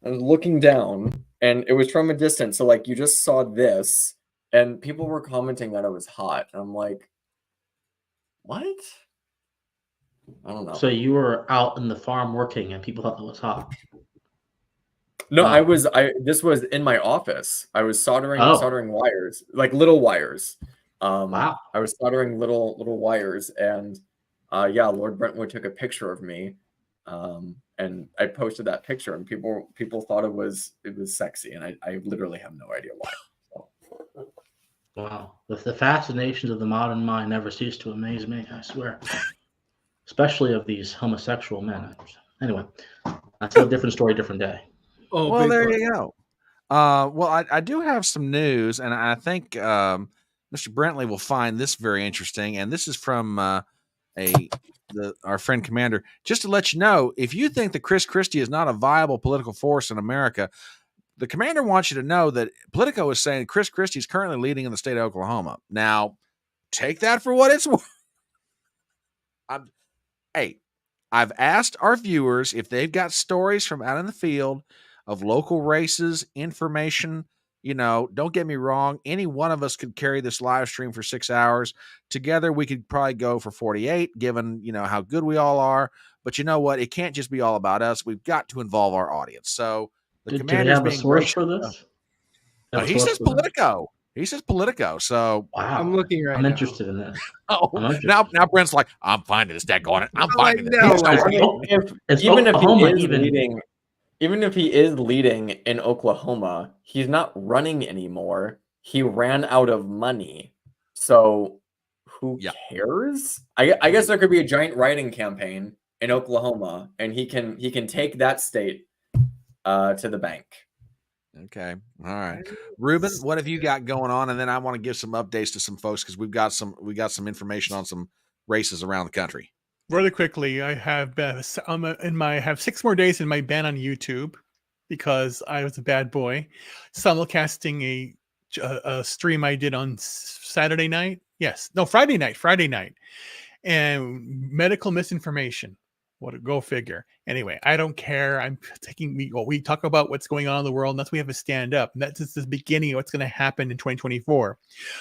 I was looking down, and it was from a distance, so like you just saw this, and people were commenting that it was hot. And I'm like, what? I don't know. So you were out in the farm working, and people thought that was hot. No, Wow. This was in my office. I was soldering Oh, wires, like little wires. wow. I was soldering little wires, and yeah, Lord Brentwood took a picture of me, and I posted that picture, and people thought it was sexy, and I literally have no idea why. So. Wow. The fascinations of the modern mind never cease to amaze me, I swear. Especially of these homosexual men. Anyway, that's a different story, different day. Oh, Well, there Bigfoot. you go. Well, I do have some news, and I think Mr. Brentley will find this very interesting. And this is from our friend Commander. Just to let you know, if you think that Chris Christie is not a viable political force in America, the Commander wants you to know that Politico is saying Chris Christie is currently leading in the state of Oklahoma. Now, take that for what it's worth. Hey, I've asked our viewers if they've got stories from out in the field of local races, information. Don't get me wrong. Any one of us could carry this live stream for 6 hours. Together, we could probably go for 48, given, how good we all are. But you know what? It can't just be all about us. We've got to involve our audience. So the Do they Commander's have a being source gracious. for this? Have a He source says for that? Politico. He says Politico. So, I'm Wow. looking right I'm now. interested in this. oh, I'm interested. now Brent's like, I'm finding this deck on it. I'm I'm like, finding this. no He's so way. right. It's Even if he Oklahoma, is even. leading, even if he is leading in Oklahoma, he's not running anymore. He ran out of money. So who Yeah. cares? I guess there could be a giant writing campaign in Oklahoma, and he can take that state to the bank. Okay. All right. Ruben, what have you got going on? And then I want to give some updates to some folks because we got some information on some races around the country. Really quickly, I have have 6 more days in my ban on YouTube because I was a bad boy, simulcasting a stream I did on Saturday night. Yes, no, Friday night, and medical misinformation. What a go figure. Anyway, I don't care. I'm taking we talk about what's going on in the world, and that's why we have to stand up. And that's just the beginning of what's going to happen in 2024.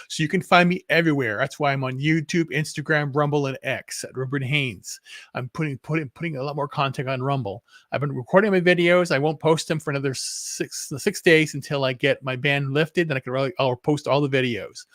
So you can find me everywhere. That's why I'm on YouTube, Instagram, Rumble, and X at Ruben Haynes. I'm putting a lot more content on Rumble. I've been recording my videos. I won't post them for another six days until I get my ban lifted. Then I'll post all the videos.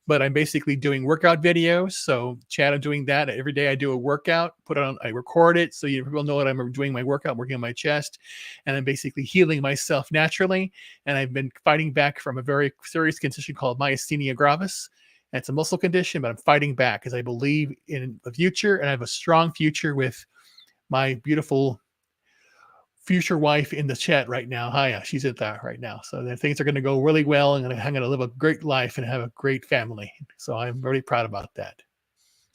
But I'm basically doing workout videos. So, Chad, I'm doing that every day. I do a workout, I record it so people know that I'm doing my workout, working on my chest, and I'm basically healing myself naturally. And I've been fighting back from a very serious condition called myasthenia gravis. And it's a muscle condition, but I'm fighting back because I believe in the future, and I have a strong future with my beautiful future wife in the chat right now. Hiya, she's at that right now. So things are going to go really well, and I'm going to live a great life and have a great family. So I'm really proud about that.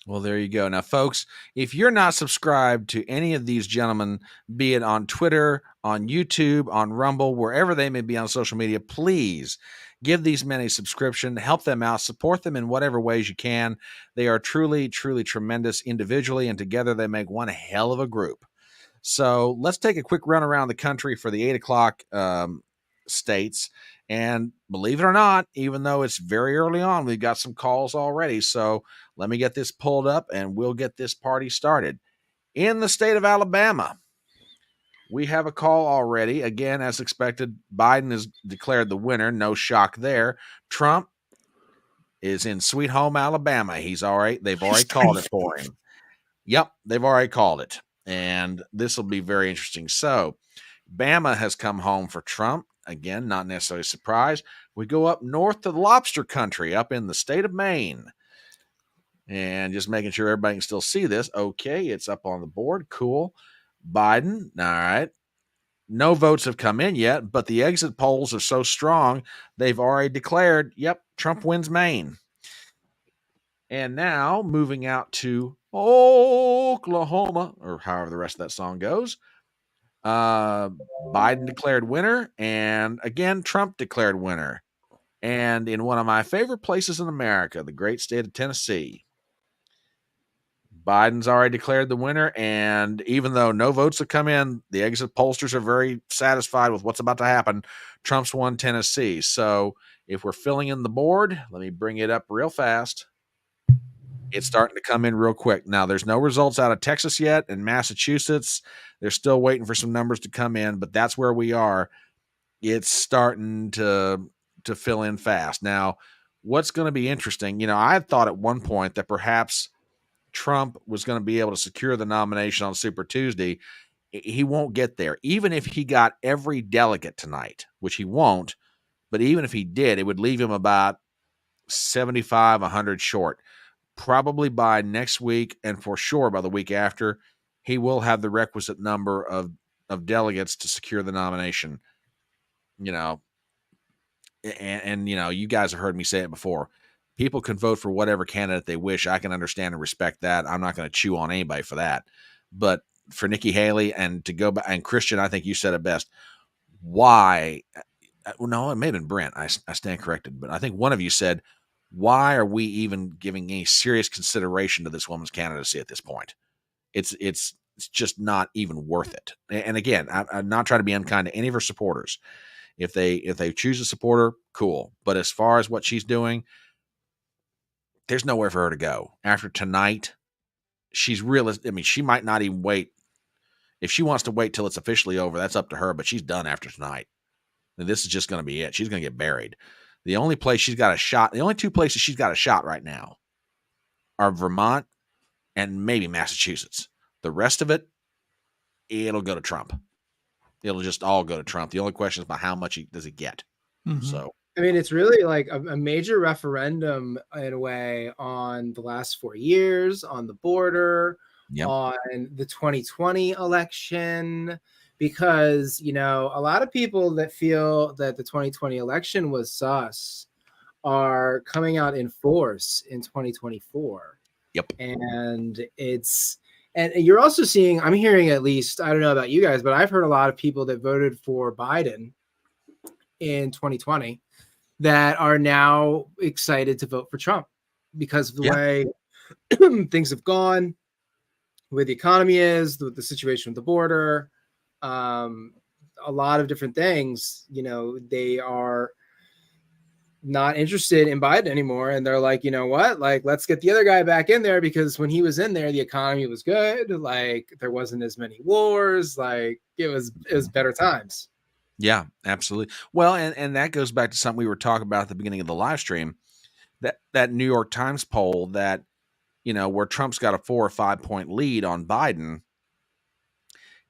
Well, there you go. Now, folks, if you're not subscribed to any of these gentlemen, be it on Twitter, on YouTube, on Rumble, wherever they may be on social media, please give these men a subscription, help them out, support them in whatever ways you can. They are truly, truly tremendous individually, and together they make one hell of a group. So let's take a quick run around the country for the 8 o'clock states. And believe it or not, even though it's very early on, we've got some calls already. So let me get this pulled up and we'll get this party started. In the state of Alabama, we have a call already. Again, as expected, Biden has declared the winner. No shock there. Trump is in Sweet Home, Alabama. He's all right. They've already called it for him. Yep, they've already called it. And this will be very interesting. So, Bama has come home for Trump. Again, not necessarily a surprise. We go up north to the lobster country, up in the state of Maine. And just making sure everybody can still see this. Okay, it's up on the board. Cool. Biden, all right. No votes have come in yet, but the exit polls are so strong, they've already declared, yep, Trump wins Maine. And now, moving out to Oklahoma, or however the rest of that song goes, Biden declared winner, and again, Trump declared winner. And in one of my favorite places in America, the great state of Tennessee, Biden's already declared the winner, and even though no votes have come in, the exit pollsters are very satisfied with what's about to happen. Trump's won Tennessee. So if we're filling in the board, let me bring it up real fast. It's starting to come in real quick. Now, there's no results out of Texas yet, and Massachusetts, they're still waiting for some numbers to come in, but that's where we are. It's starting to fill in fast. Now, what's going to be interesting, I thought at one point that perhaps Trump was going to be able to secure the nomination on Super Tuesday. He won't get there. Even if he got every delegate tonight, which he won't, but even if he did, it would leave him about 75, 100 short. Probably by next week, and for sure by the week after, he will have the requisite number of delegates to secure the nomination. And you guys have heard me say it before. People can vote for whatever candidate they wish. I can understand and respect that. I'm not going to chew on anybody for that. But for Nikki Haley and to go back, and Christian, I think you said it best. Why? Well, no, it may have been Brent. I stand corrected, but I think one of you said, why are we even giving any serious consideration to this woman's candidacy at this point? It's just not even worth it. And again, I'm not trying to be unkind to any of her supporters. If they choose a supporter, cool. But as far as what she's doing, there's nowhere for her to go. After tonight, she's realistic. I mean, she might not even wait. If she wants to wait till it's officially over, that's up to her, but she's done after tonight. And this is just going to be it. She's going to get buried. The only place she's got a shot, the only two places she's got a shot right now are Vermont and maybe Massachusetts. The rest of it, it'll go to Trump. It'll just all go to Trump. The only question is about how much does he get. Mhm. So, I mean, it's really like a major referendum in a way on the last 4 years, on the border, yep. on the 2020 election, because, a lot of people that feel that the 2020 election was sus are coming out in force in 2024. Yep. And you're also seeing, I'm hearing at least, I don't know about you guys, but I've heard a lot of people that voted for Biden in 2020 that are now excited to vote for Trump because of the way things have gone, the way the economy is, the situation with the border, a lot of different things. They are not interested in Biden anymore. And they're like, you know what? Like, let's get the other guy back in there, because when he was in there, the economy was good. Like, there wasn't as many wars. Like, it was better times. Yeah, absolutely. Well, and that goes back to something we were talking about at the beginning of the live stream, that New York Times poll that, where Trump's got a 4 or 5 point lead on Biden.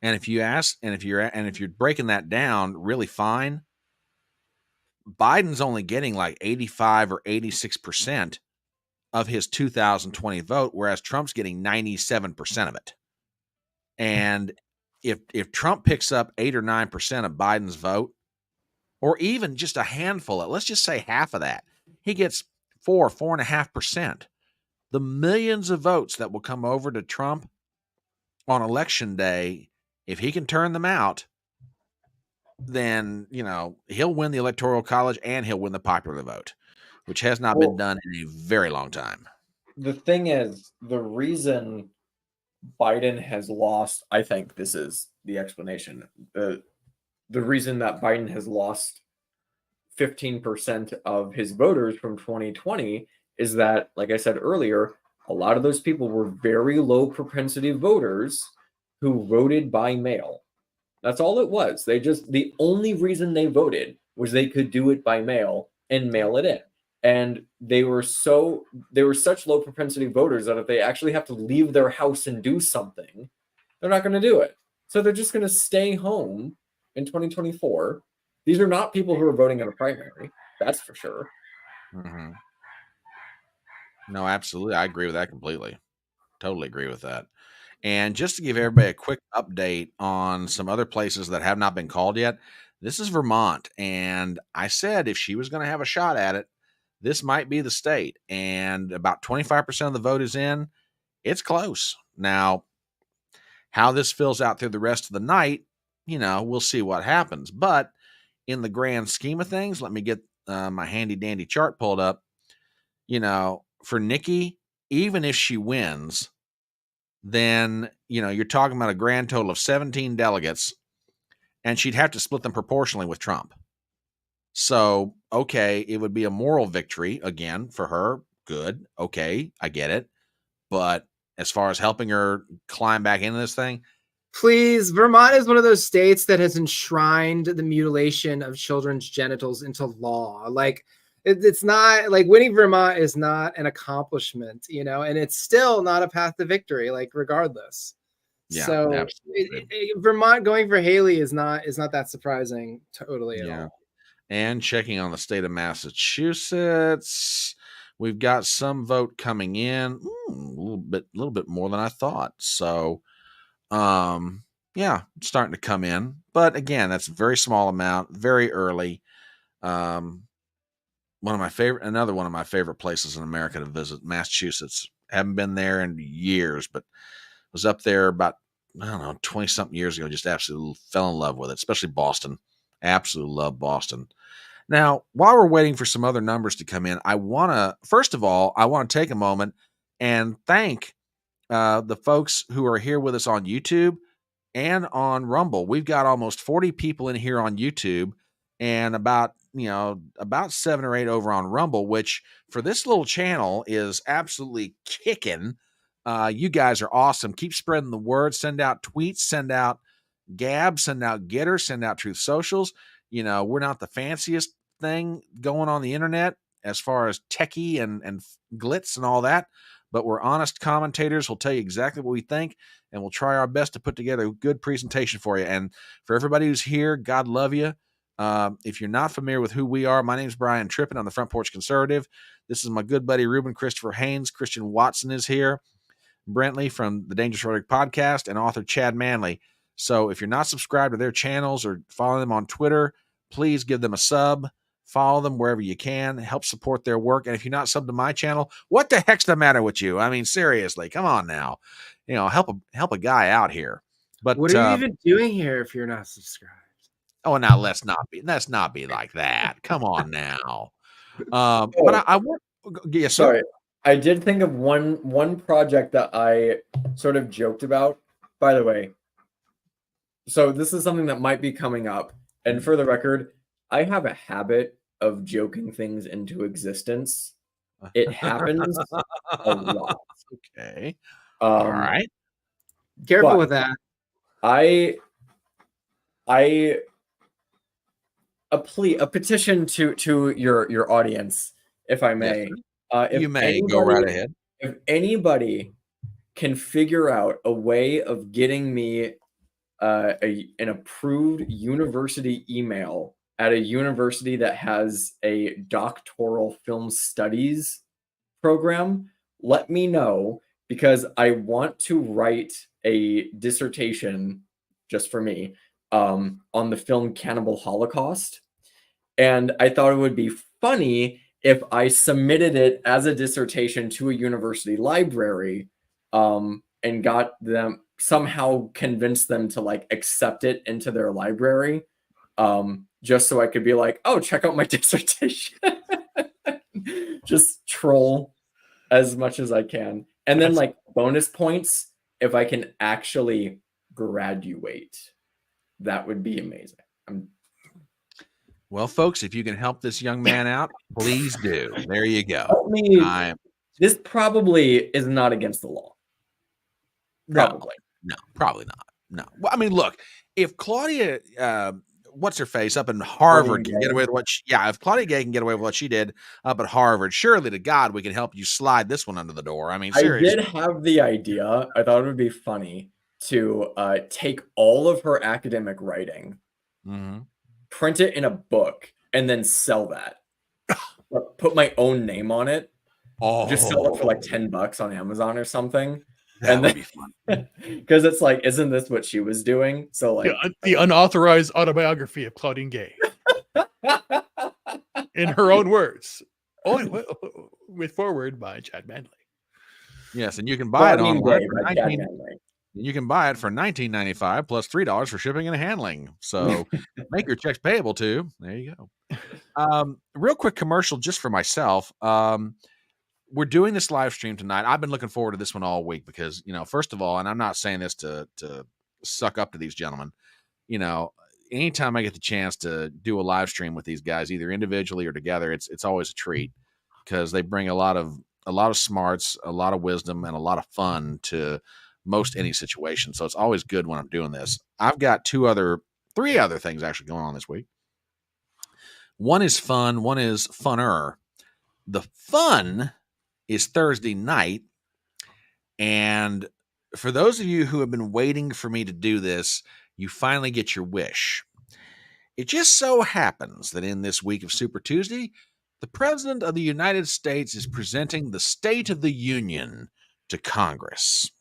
And if you're breaking that down really fine, Biden's only getting like 85 or 86% of his 2020 vote, whereas Trump's getting 97% of it. And if Trump picks up 8 or 9% of Biden's vote, or even just a handful, let's just say half of that, he gets 4.5%. The millions of votes that will come over to Trump on election day, if he can turn them out, then, he'll win the Electoral College and he'll win the popular vote, which has not been done in a very long time. The thing is, the reason Biden has lost, I think this is the explanation. The reason that Biden has lost 15% of his voters from 2020 is that, like I said earlier, a lot of those people were very low propensity voters who voted by mail. That's all it was. The only reason they voted was they could do it by mail and mail it in. And they were such low propensity voters that if they actually have to leave their house and do something, they're not going to do it. So they're just going to stay home in 2024. These are not people who are voting in a primary. That's for sure. Mm-hmm. No, absolutely. I agree with that completely. Totally agree with that. And just to give everybody a quick update on some other places that have not been called yet, this is Vermont. And I said if she was going to have a shot at it, this might be the state. And about 25% of the vote is in. It's close. Now, how this fills out through the rest of the night, we'll see what happens. But in the grand scheme of things, let me get my handy dandy chart pulled up. For Nikki, even if she wins, then, you're talking about a grand total of 17 delegates, and she'd have to split them proportionally with Trump. So, okay, it would be a moral victory again for her. Good. Okay, I get it. but as far as helping her climb back into this thing, please, Vermont is one of those states that has enshrined the mutilation of children's genitals into law. Like, it's not like winning Vermont is not an accomplishment, you know, and it's still not a path to victory, like, regardless. Yeah, so Vermont going for Haley is not that surprising totally at all. And checking on the state of Massachusetts, we've got some vote coming in, a little bit more than I thought. So, yeah, it's starting to come in, but again, that's a very small amount, very early. Another one of my favorite places in America to visit, Massachusetts. Haven't been there in years, but was up there about, I don't know, 20 something years ago. Just absolutely fell in love with it, especially Boston. Absolutely love Boston. Now, while we're waiting for some other numbers to come in, first of all, I want to take a moment and thank the folks who are here with us on YouTube and on Rumble. We've got almost 40 people in here on YouTube and about 7 or 8 over on Rumble, which for this little channel is absolutely kicking. You guys are awesome. Keep spreading the word. Send out tweets, send out Gab, send out Gettr, send out Truth Socials. We're not the fanciest thing going on the internet as far as techie and glitz and all that, but we're honest commentators. We'll tell you exactly what we think, and we'll try our best to put together a good presentation for you. And for everybody who's here, God love you. If you're not familiar with who we are, my name's Brian Trippin. I'm the Front Porch Conservative. This is my good buddy Ruben Christopher Haynes. Christian Watson is here. Brentley from the Dangerous Rhetoric podcast, and author Chad Manley. So if you're not subscribed to their channels or follow them on Twitter, please give them a sub. Follow them wherever you can. Help support their work. And if you're not subbed to my channel, what the heck's the matter with you? I mean, seriously, come on now. Help a guy out here. But what are you even doing here if you're not subscribed? Oh, now let's not be like that. Come on now. But I want. Yes, sir. Sorry, I did think of one project that I sort of joked about. By the way, so this is something that might be coming up. And for the record, I have a habit of joking things into existence. It happens a lot. Okay. All right. Careful with that. A petition to your audience, if I may. Yes, you may go right ahead. If anybody can figure out a way of getting me an approved university email at a university that has a doctoral film studies program, let me know, because I want to write a dissertation just for me on the film Cannibal Holocaust. And I thought it would be funny if I submitted it as a dissertation to a university library and got them, somehow convinced them to like accept it into their library, just so I could be like, oh, check out my dissertation. Just troll as much as I can. And then like bonus points if I can actually graduate. That would be amazing. Well, folks, if you can help this young man out, please do. There you go. This probably is not against the law. Probably. No, probably not. No. Well, I mean, look, if Claudia, what's her face up in Harvard can get away with if Claudia Gay can get away with what she did up at Harvard, surely to God we can help you slide this one under the door. I mean, seriously. I did have the idea. I thought it would be funny to take all of her academic writing, print it in a book, and then sell that. Put my own name on it. Just sell it for like $10 on Amazon or something. That would be fun. Because it's like, isn't this what she was doing? So like the unauthorized autobiography of Claudine Gay. In her own words. With foreword by Chad Manley. Yes, and you can buy it online you can buy it for $19.95 plus $3 for shipping and handling. So make your checks payable too. There you go. Real quick commercial just for myself. We're doing this live stream tonight. I've been looking forward to this one all week because, first of all, and I'm not saying this to suck up to these gentlemen, anytime I get the chance to do a live stream with these guys, either individually or together, it's always a treat because they bring a lot of a lot of smarts, a lot of wisdom, and a lot of fun to most any situation. So it's always good when I'm doing this. I've got three other things actually going on this week. One is fun, one is funner. The fun is Thursday night. And for those of you who have been waiting for me to do this, you finally get your wish. It just so happens that in this week of Super Tuesday, the President of the United States is presenting the State of the Union to Congress.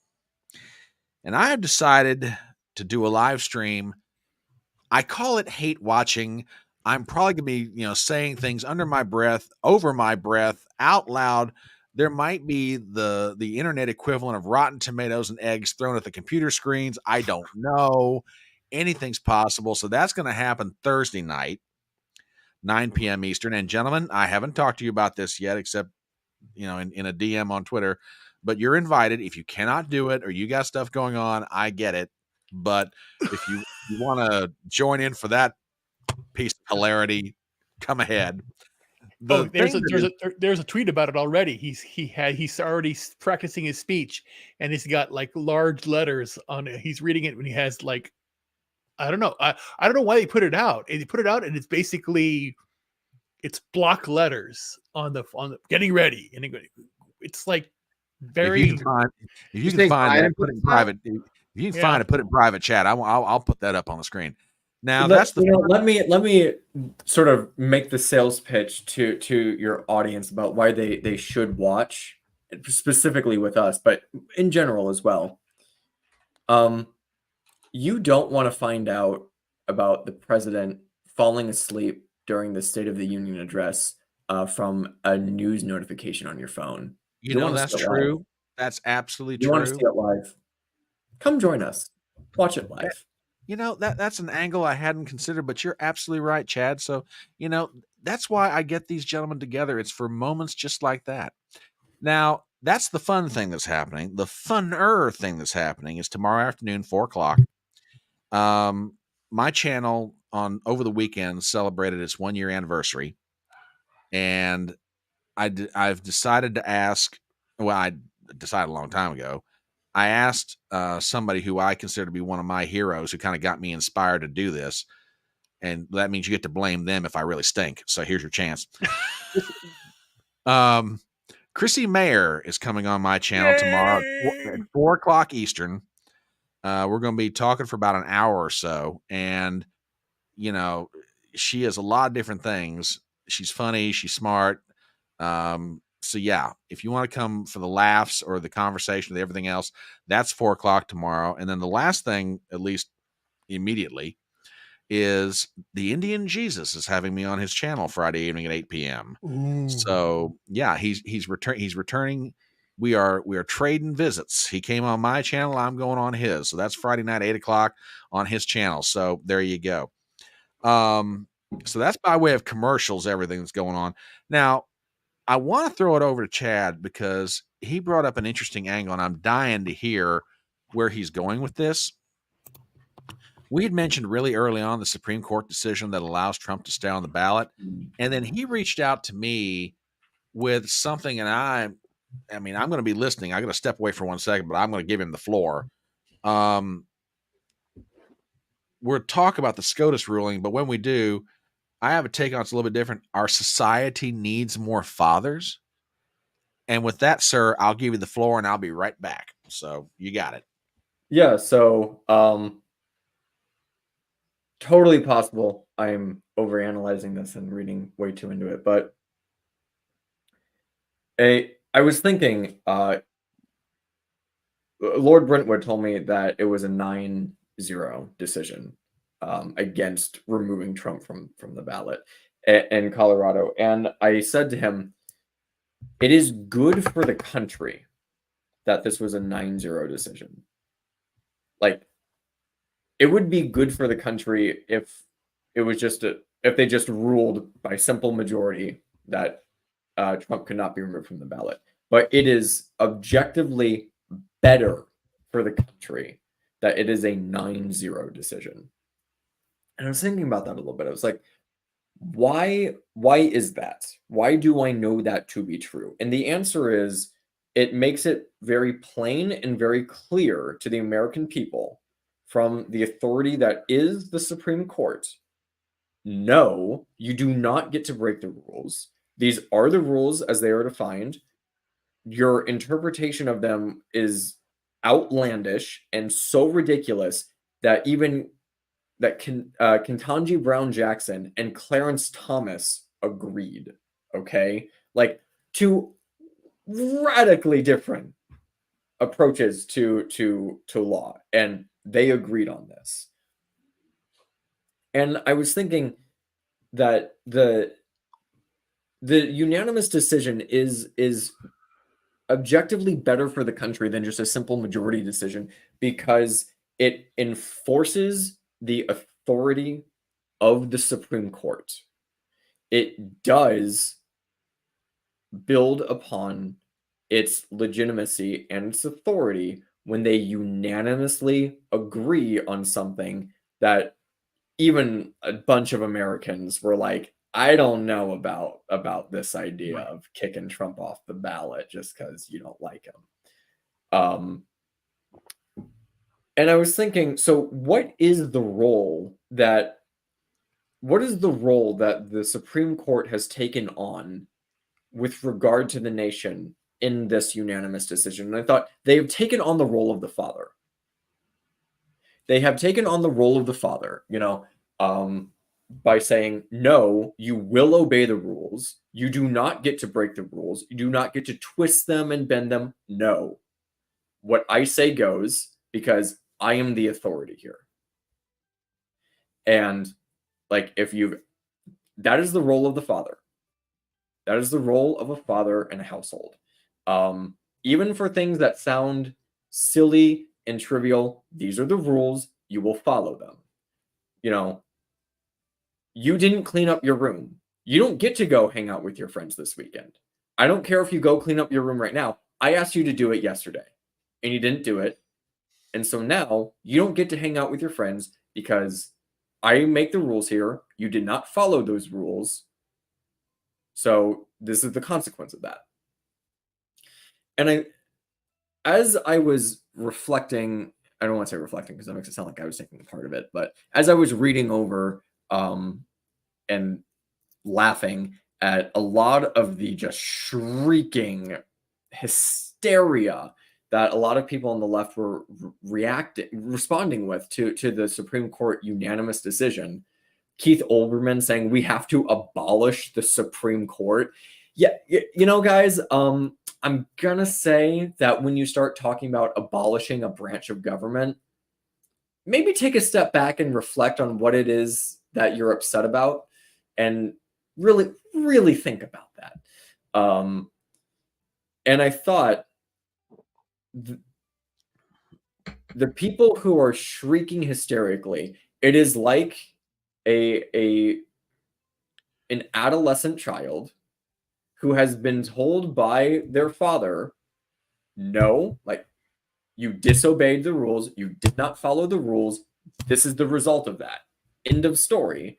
And I have decided to do a live stream. I call it hate watching. I'm probably going to be, saying things under my breath, over my breath, out loud. There might be the internet equivalent of rotten tomatoes and eggs thrown at the computer screens. I don't know. Anything's possible. So that's going to happen Thursday night, 9 p.m. Eastern. And gentlemen, I haven't talked to you about this yet, except, in a DM on Twitter, but you're invited. If you cannot do it or you got stuff going on, I get it. But if you want to join in for that piece of hilarity, come ahead. There's a tweet about it already. He's already practicing his speech, and he's got like large letters on it. He's reading it when he has like, I don't know. I don't know why they put it out. They put it out, and it's basically block letters on the getting ready, and it's like very. If you can find it, put it in private. If you can find it, put it in private chat. I'll put that up on the screen. Now let me sort of make the sales pitch to your audience about why they should watch, specifically with us, but in general as well. You don't want to find out about the president falling asleep during the State of the Union address from a news notification on your phone. That's true. That's absolutely true. You want to see it live? Come join us. Watch it live. That's an angle I hadn't considered, but you're absolutely right, Chad. So, that's why I get these gentlemen together. It's for moments just like that. Now, that's the fun thing that's happening. The funner thing that's happening is tomorrow afternoon, 4:00. My channel over the weekend celebrated its 1-year anniversary, and I've decided to ask. Well, I decided a long time ago. I asked somebody who I consider to be one of my heroes, who kind of got me inspired to do this, and that means you get to blame them if I really stink. So here's your chance. Chrissy Mayer is coming on my channel tomorrow at 4:00 Eastern. We're going to be talking for about an hour or so, and she is a lot of different things. She's funny, she's smart. So yeah, if you want to come for the laughs or the conversation with everything else, that's 4:00 tomorrow. And then the last thing, at least immediately, is the Indian Jesus is having me on his channel Friday evening at 8 p.m. Ooh. So yeah, he's returning. We are trading visits. He came on my channel, I'm going on his. So that's Friday night, 8:00 on his channel. So there you go. So that's by way of commercials, everything that's going on. Now, I want to throw it over to Chad because he brought up an interesting angle, and I'm dying to hear where he's going with this. We had mentioned really early on the Supreme Court decision that allows Trump to stay on the ballot. And then he reached out to me with something, and I'm going to be listening. I'm going to step away for 1 second, but I'm going to give him the floor. We're talking about the SCOTUS ruling, but when we do, I have a take on it's a little bit different. Our society needs more fathers. And with that, sir, I'll give you the floor and I'll be right back. So you got it. Yeah, so totally possible I'm overanalyzing this and reading way too into it, but I was thinking Lord Brentwood told me that it was a 9-0 decision against removing Trump from the ballot in Colorado. And I said to him, it is good for the country that this was a 9-0 decision. Like, it would be good for the country if it was if they just ruled by simple majority that Trump could not be removed from the ballot. But it is objectively better for the country that it is a 9-0 decision. And I was thinking about that a little bit. I was like, Why is that? Why do I know that to be true? And the answer is, it makes it very plain and very clear to the American people from the authority that is the Supreme Court. No, you do not get to break the rules. These are the rules as they are defined. Your interpretation of them is outlandish and so ridiculous that even that Ketanji Brown Jackson and Clarence Thomas agreed. Okay, like, two radically different approaches to law, and they agreed on this. And I was thinking that the unanimous decision is objectively better for the country than just a simple majority decision, because it enforces the authority of the Supreme Court. It does build upon its legitimacy and its authority when they unanimously agree on something that even a bunch of Americans were like, I don't know about this idea of kicking Trump off the ballot just because you don't like him. And I was thinking, so what is the role that the Supreme Court has taken on with regard to the nation in this unanimous decision? And I thought, they have taken on the role of the father. They have taken on the role of the father, by saying, no, you will obey the rules. You do not get to break the rules. You do not get to twist them and bend them. No. What I say goes, because I am the authority here. And like, that is the role of the father. That is the role of a father in a household. Even for things that sound silly and trivial, these are the rules. You will follow them. You didn't clean up your room. You don't get to go hang out with your friends this weekend. I don't care if you go clean up your room right now. I asked you to do it yesterday, and you didn't do it. And so now you don't get to hang out with your friends because I make the rules here. You did not follow those rules. So this is the consequence of that. And as I was reflecting, I don't want to say reflecting because that makes it sound like I was taking part of it, but as I was reading over and laughing at a lot of the just shrieking hysteria that a lot of people on the left were responding with to the Supreme Court unanimous decision. Keith Olbermann saying we have to abolish the Supreme Court. Yeah, guys, I'm gonna say that when you start talking about abolishing a branch of government, maybe take a step back and reflect on what it is that you're upset about, and really, really think about that. And I thought the people who are shrieking hysterically, it is like an adolescent child who has been told by their father, no, like, you disobeyed the rules, you did not follow the rules, this is the result of that. End of story.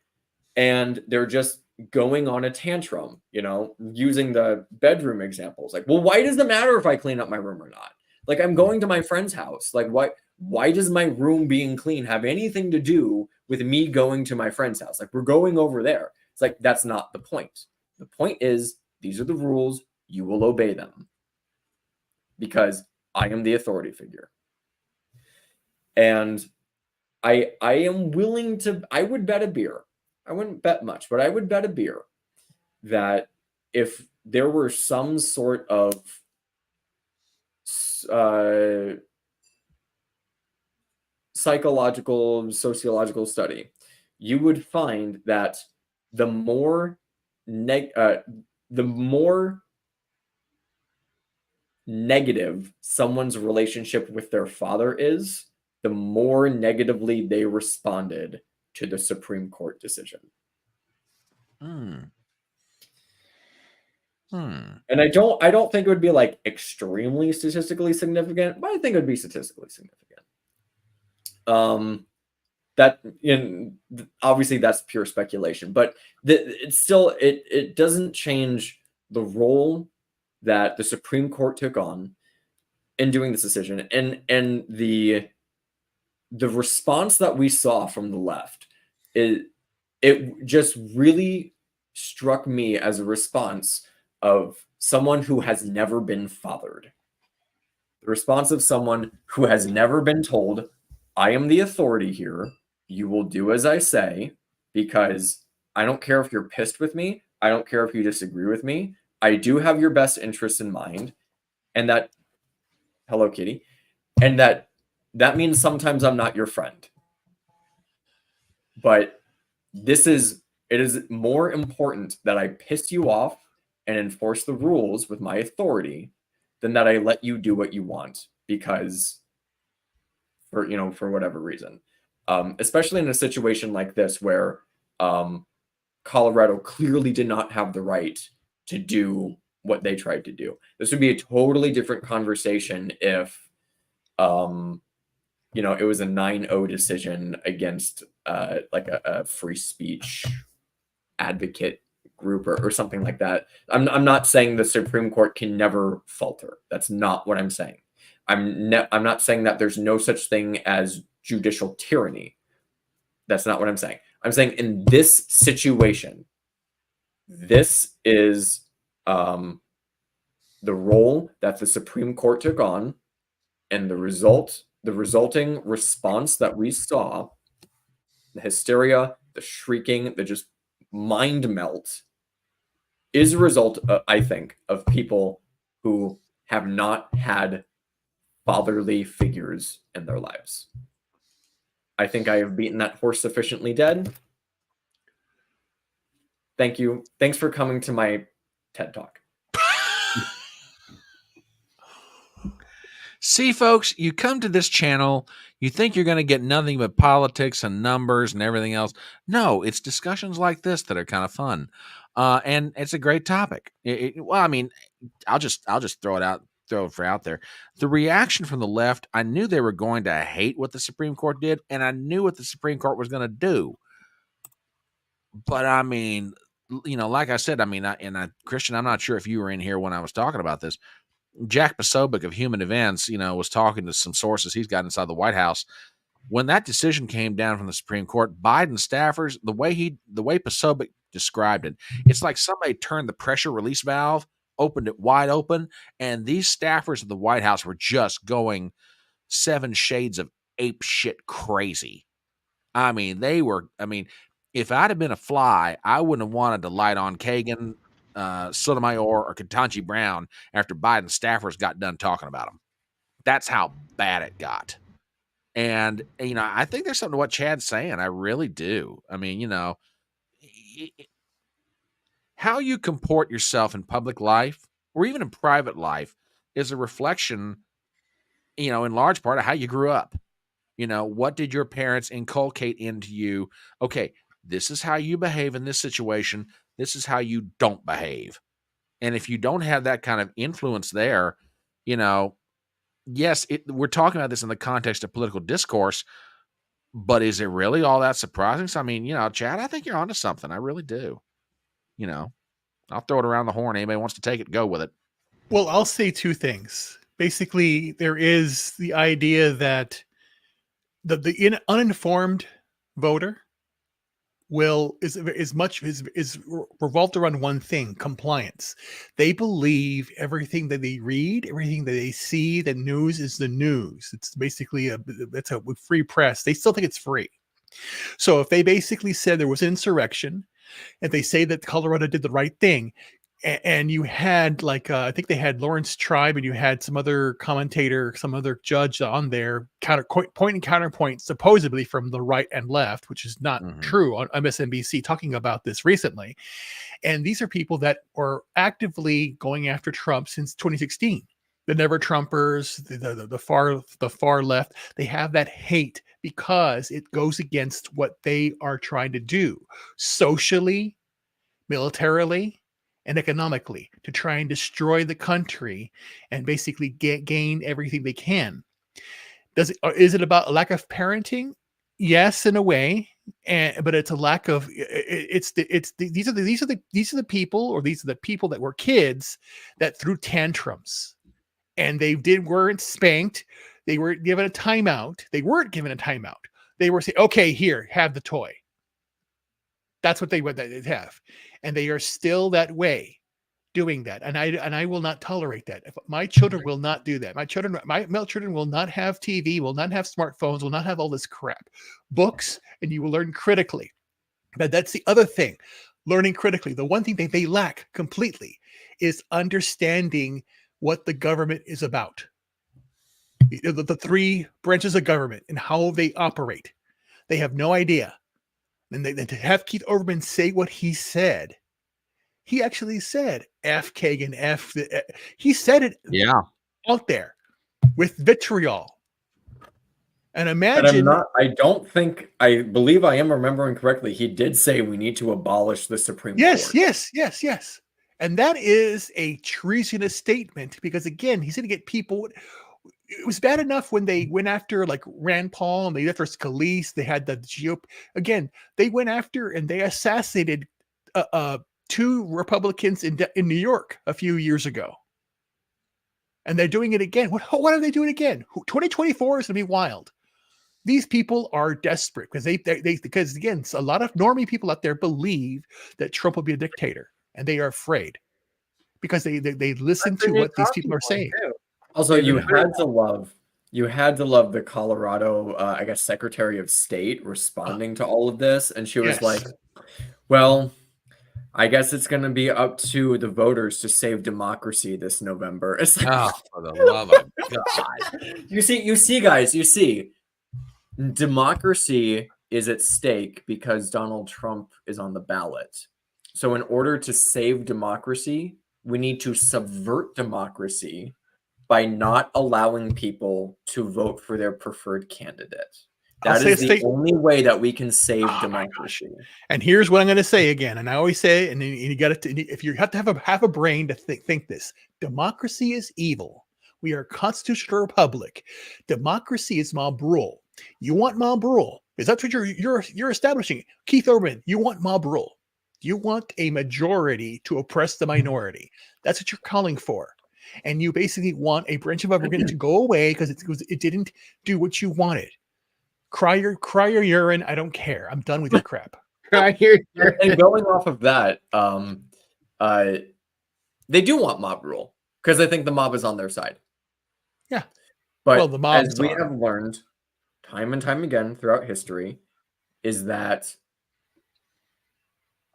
And they're just going on a tantrum, using the bedroom examples. Like, well, why does it matter if I clean up my room or not? Like, I'm going to my friend's house. Like, why does my room being clean have anything to do with me going to my friend's house? Like, we're going over there. It's like, that's not the point. The point is, these are the rules. You will obey them because I am the authority figure. And I am willing to, I would bet a beer. I wouldn't bet much, but I would bet a beer that if there were some sort of psychological, sociological study, you would find that the more negative someone's relationship with their father is, the more negatively they responded to the Supreme Court decision. And I don't think it would be like extremely statistically significant, but I think it would be statistically significant. that obviously that's pure speculation, but it's still it doesn't change the role that the Supreme Court took on in doing this decision, and the response that we saw from the left, it just really struck me as a response of someone who has never been fathered. The response of someone who has never been told, I am the authority here. You will do as I say, because I don't care if you're pissed with me. I don't care if you disagree with me. I do have your best interests in mind. And that, hello, Kitty. And that means sometimes I'm not your friend. But it is more important that I piss you off and enforce the rules with my authority than that I let you do what you want, because for whatever reason, especially in a situation like this where Colorado clearly did not have the right to do what they tried to do. This would be a totally different conversation if it was a 9-0 decision against like a free speech advocate group or something like that. I'm not saying the Supreme Court can never falter. That's not what I'm saying. I'm not saying that there's no such thing as judicial tyranny. That's not what I'm saying. I'm saying in this situation, this is the role that the Supreme Court took on, and the resulting response that we saw, the hysteria, the shrieking, the just mind melt, is a result, I think, of people who have not had fatherly figures in their lives. I think I have beaten that horse sufficiently dead. Thank you. Thanks for coming to my TED Talk. See, folks, you come to this channel, you think you're going to get nothing but politics and numbers and everything else. No, it's discussions like this that are kind of fun. And it's a great topic. Well, I mean, I'll just throw it out there. The reaction from the left, I knew they were going to hate what the Supreme Court did, and I knew what the Supreme Court was going to do. But I mean, like I said, I mean, Christian, I'm not sure if you were in here when I was talking about this. Jack Posobiec of Human Events, was talking to some sources he's got inside the White House. When that decision came down from the Supreme Court, Biden staffers, the way Posobiec described it, it's like somebody turned the pressure release valve, opened it wide open, and these staffers of the White House were just going 7 shades of ape shit crazy. I mean, if I'd have been a fly, I wouldn't have wanted to light on Kagan, Sotomayor, or Ketanji Brown after Biden staffers got done talking about them. That's how bad it got. And, I think there's something to what Chad's saying. I really do. I mean, how you comport yourself in public life or even in private life is a reflection, in large part of how you grew up. What did your parents inculcate into you? Okay, this is how you behave in this situation. This is how you don't behave. And if you don't have that kind of influence there, yes, we're talking about this in the context of political discourse, but is it really all that surprising? So, I mean, Chad, I think you're onto something. I really do. I'll throw it around the horn. Anybody wants to take it, go with it. Well, I'll say 2 things. Basically, there is the idea that the uninformed voter is revolved around one thing: compliance. They believe everything that they read, everything that they see. The news is the news. It's basically a free press. They still think it's free. So if they basically said there was insurrection, if they say that Colorado did the right thing, and you had I think they had Lawrence Tribe, and you had some other commentator, some other judge on there, point and counterpoint, supposedly from the right and left, which is not true, on MSNBC, talking about this recently. And these are people that are actively going after Trump since 2016. The never Trumpers, the far left, they have that hate because it goes against what they are trying to do socially, militarily, and economically, to try and destroy the country and basically gain everything they can. Is it about a lack of parenting? yes, in a way, but it's a lack of. These are the people that were kids that threw tantrums, and weren't spanked. They weren't given a timeout. They weren't given a timeout. They were saying, "Okay, here, have the toy." That's what they would have, and they are still that way, doing that, and I will not tolerate that. If my children will not do that. My male children will not have TV, will not have smartphones, will not have all this crap. Books, and you will learn critically. But that's the other thing, learning critically. The one thing that they lack completely is understanding what the government is about. The three branches of government and how they operate. They have no idea. And to have Keith Olbermann say what he said, he actually said F Kagan, F. He said it out there with vitriol. And imagine. I believe I am remembering correctly. He did say we need to abolish the Supreme Court. Yes. And that is a treasonous statement because, again, he's going to get people. It was bad enough when they went after like Rand Paul and they went after Scalise. They had the GOP. Again, they went after and they assassinated 2 Republicans in New York a few years ago. And they're doing it again. What are they doing again? 2024 is going to be wild. These people are desperate because because again, a lot of normie people out there believe that Trump will be a dictator, and they are afraid because they listen to what these people are saying. Also, you had to love the Colorado, I guess, Secretary of State responding to all of this, and she was like, "Well, I guess it's going to be up to the voters to save democracy this November." It's like, for the love of God! You see, guys, democracy is at stake because Donald Trump is on the ballot. So, in order to save democracy, we need to subvert democracy by not allowing people to vote for their preferred candidate. That is the only way that we can save democracy. And here's what I'm going to say again. And I always say, and you got to, if you have to have a brain to think this, democracy is evil. We are a constitutional republic. Democracy is mob rule. You want mob rule. Is that what you're establishing? Keith Olbermann, you want mob rule. You want a majority to oppress the minority. That's what you're calling for. And you basically want a branch of government to go away because it didn't do what you wanted. Cry your urine. I don't care. I'm done with your crap. Cry your urine. And going off of that, they do want mob rule because I think the mob is on their side. Yeah. But the mob, as we have learned time and time again throughout history, is that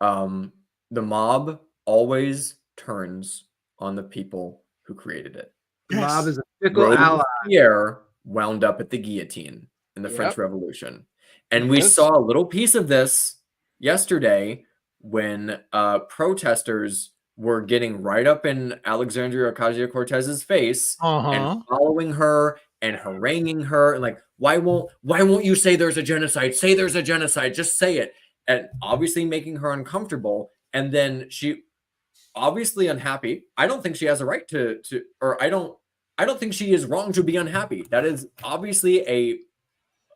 the mob always turns on the people who created it. The mob is a fickle ally. Robespierre wound up at the guillotine in the French Revolution. And we saw a little piece of this yesterday when protesters were getting right up in Alexandria Ocasio-Cortez's face and following her and haranguing her and like, why won't you say there's a genocide? Say there's a genocide. Just say it. And obviously making her uncomfortable. And then she obviously unhappy. I don't think she has a right or I don't think she is wrong to be unhappy. That is obviously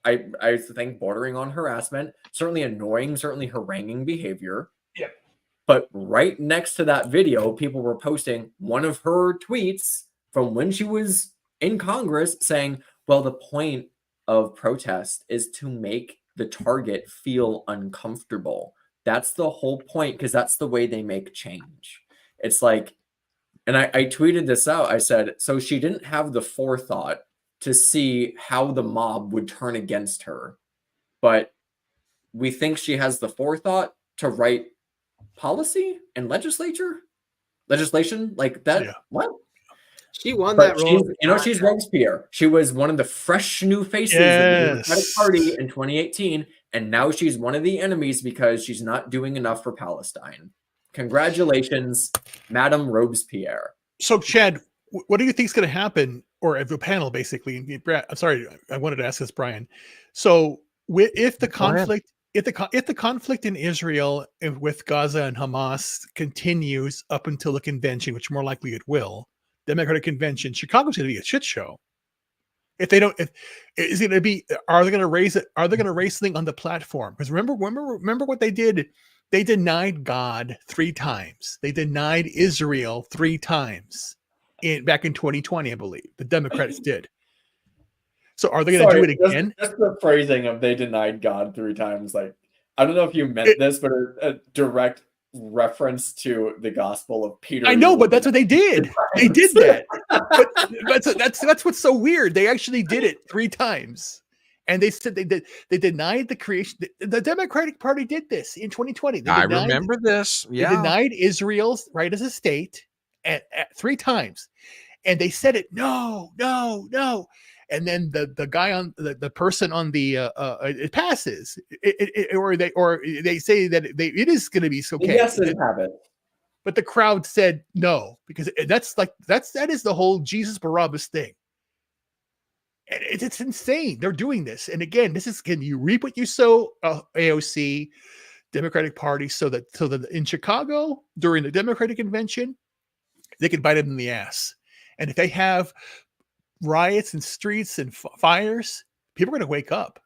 I think bordering on harassment, certainly annoying, certainly haranguing behavior. Yep. But right next to that video, people were posting one of her tweets from when she was in Congress saying, well, the point of protest is to make the target feel uncomfortable. That's the whole point, because that's the way they make change. It's like, and I tweeted this out. I said, so she didn't have the forethought to see how the mob would turn against her. But we think she has the forethought to write policy and legislation like that. Yeah. What? She won that role. She's Robespierre. She was one of the fresh new faces of the Democratic Party in 2018. And now she's one of the enemies because she's not doing enough for Palestine. Congratulations, Madame Robespierre. So, Chad, what do you think is going to happen, or the panel, basically? I'm sorry, I wanted to ask this, Brian. So, if the conflict in Israel with Gaza and Hamas continues up until the convention, which more likely it will, Democratic convention, Chicago's going to be a shit show. If they don't, if is it going to be, are they going to raise it? Are they going to raise something on the platform? Because remember what they did. They denied God 3 times. They denied Israel 3 times back in 2020, I believe. The Democrats did. So are they going to do it again? Just the phrasing of they denied God 3 times. Like, I don't know if you meant this, but a direct reference to the Gospel of Peter. I know, but that's what they did. They did that. But that's what's so weird. They actually did it 3 times. And they said they denied the creation. The Democratic Party did this in 2020. I remember this. Yeah. They denied Israel's right as a state at 3 times. And they said it, no. And then the guy on the person on the it passes, or they say that it is going to be okay. Yes, it happened. But the crowd said no, because that is the whole Jesus Barabbas thing. And it's insane. They're doing this, and again, this is, can you reap what you sow? AOC, Democratic Party, so that in Chicago during the Democratic convention, they can bite them in the ass, and if they have riots and streets and fires, people are going to wake up.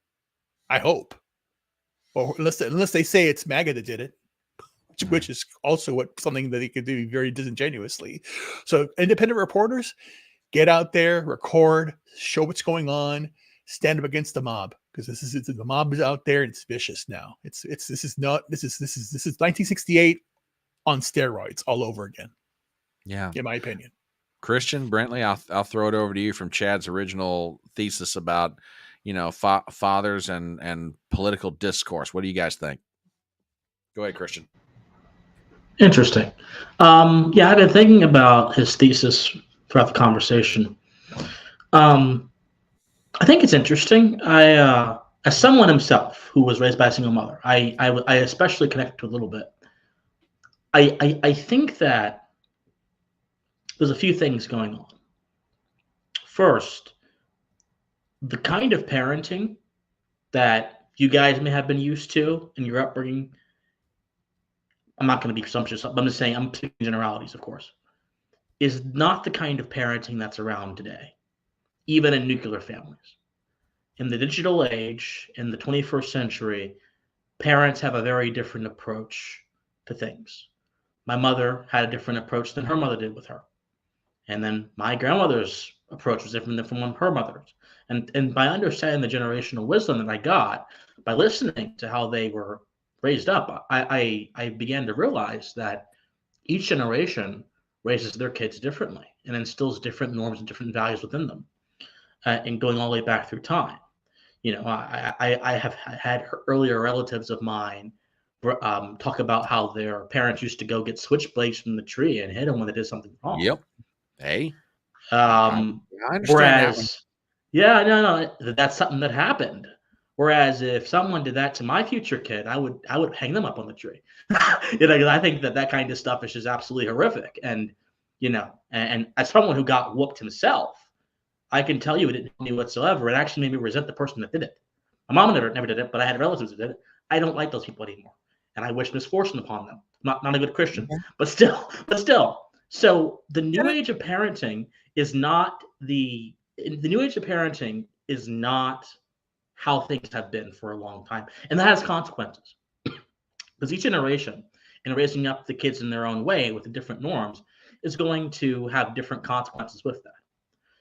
I hope, or unless they say it's MAGA that did it, which is also something that they could do very disingenuously. So independent reporters, get out there, record, show what's going on, stand up against the mob, because the mob is out there and it's vicious now. This is 1968 on steroids all over again. Yeah, in my opinion. Christian, Brentley, I'll throw it over to you from Chad's original thesis about, fathers and political discourse. What do you guys think? Go ahead, Christian. Interesting. Yeah, I've been thinking about his thesis throughout the conversation. I think it's interesting. As someone himself who was raised by a single mother, I especially connect to a little bit. I think that there's a few things going on. First, the kind of parenting that you guys may have been used to in your upbringing, I'm not going to be presumptuous, but I'm just saying, I'm speaking generalities, of course, is not the kind of parenting that's around today, even in nuclear families. In the digital age, in the 21st century, parents have a very different approach to things. My mother had a different approach than her mother did with her. And then my grandmother's approach was different from her mother's. And by understanding the generational wisdom that I got by listening to how they were raised up, I began to realize that each generation raises their kids differently and instills different norms and different values within them, and going all the way back through time. I have had earlier relatives of mine talk about how their parents used to go get switchblades from the tree and hit them when they did something wrong. Yep. Hey. I understand. Whereas, no, that's something that happened. Whereas if someone did that to my future kid, I would hang them up on the tree. Because I think that kind of stuff is just absolutely horrific. And and as someone who got whooped himself, I can tell you it didn't help me whatsoever. It actually made me resent the person that did it. My mom never did it, but I had relatives that did it. I don't like those people anymore, and I wish misfortune upon them. Not a good Christian, but still. So the new age of parenting is not the new age of parenting is not how things have been for a long time, and that has consequences. Because each generation, in raising up the kids in their own way with the different norms, is going to have different consequences with that.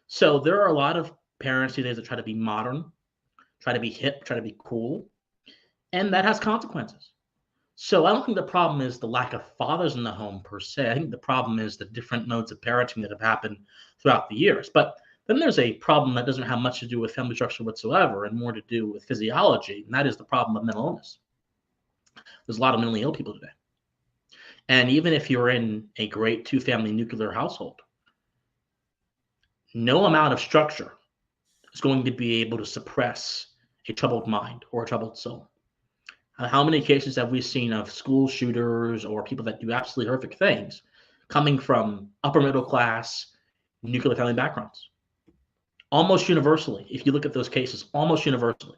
So there are a lot of parents these days that try to be modern, try to be hip, try to be cool, and that has consequences. So I don't think the problem is the lack of fathers in the home per se. I think the problem is the different modes of parenting that have happened throughout the years. But then there's a problem that doesn't have much to do with family structure whatsoever and more to do with physiology, and that is the problem of mental illness. There's a lot of mentally ill people today. And even if you're in a great 2-family nuclear household, no amount of structure is going to be able to suppress a troubled mind or a troubled soul. How many cases have we seen of school shooters or people that do absolutely horrific things coming from upper middle class nuclear family backgrounds? Almost universally, if you look at those cases, almost universally.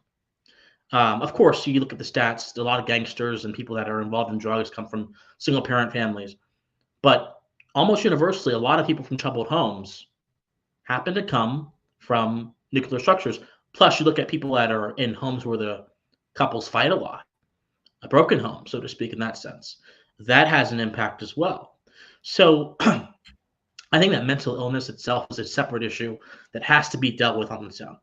Of course, you look at the stats, a lot of gangsters and people that are involved in drugs come from single parent families. But almost universally, a lot of people from troubled homes happen to come from nuclear structures. Plus, you look at people that are in homes where the couples fight a lot, a broken home, so to speak, in that sense. That has an impact as well. So I think that mental illness itself is a separate issue that has to be dealt with on its own,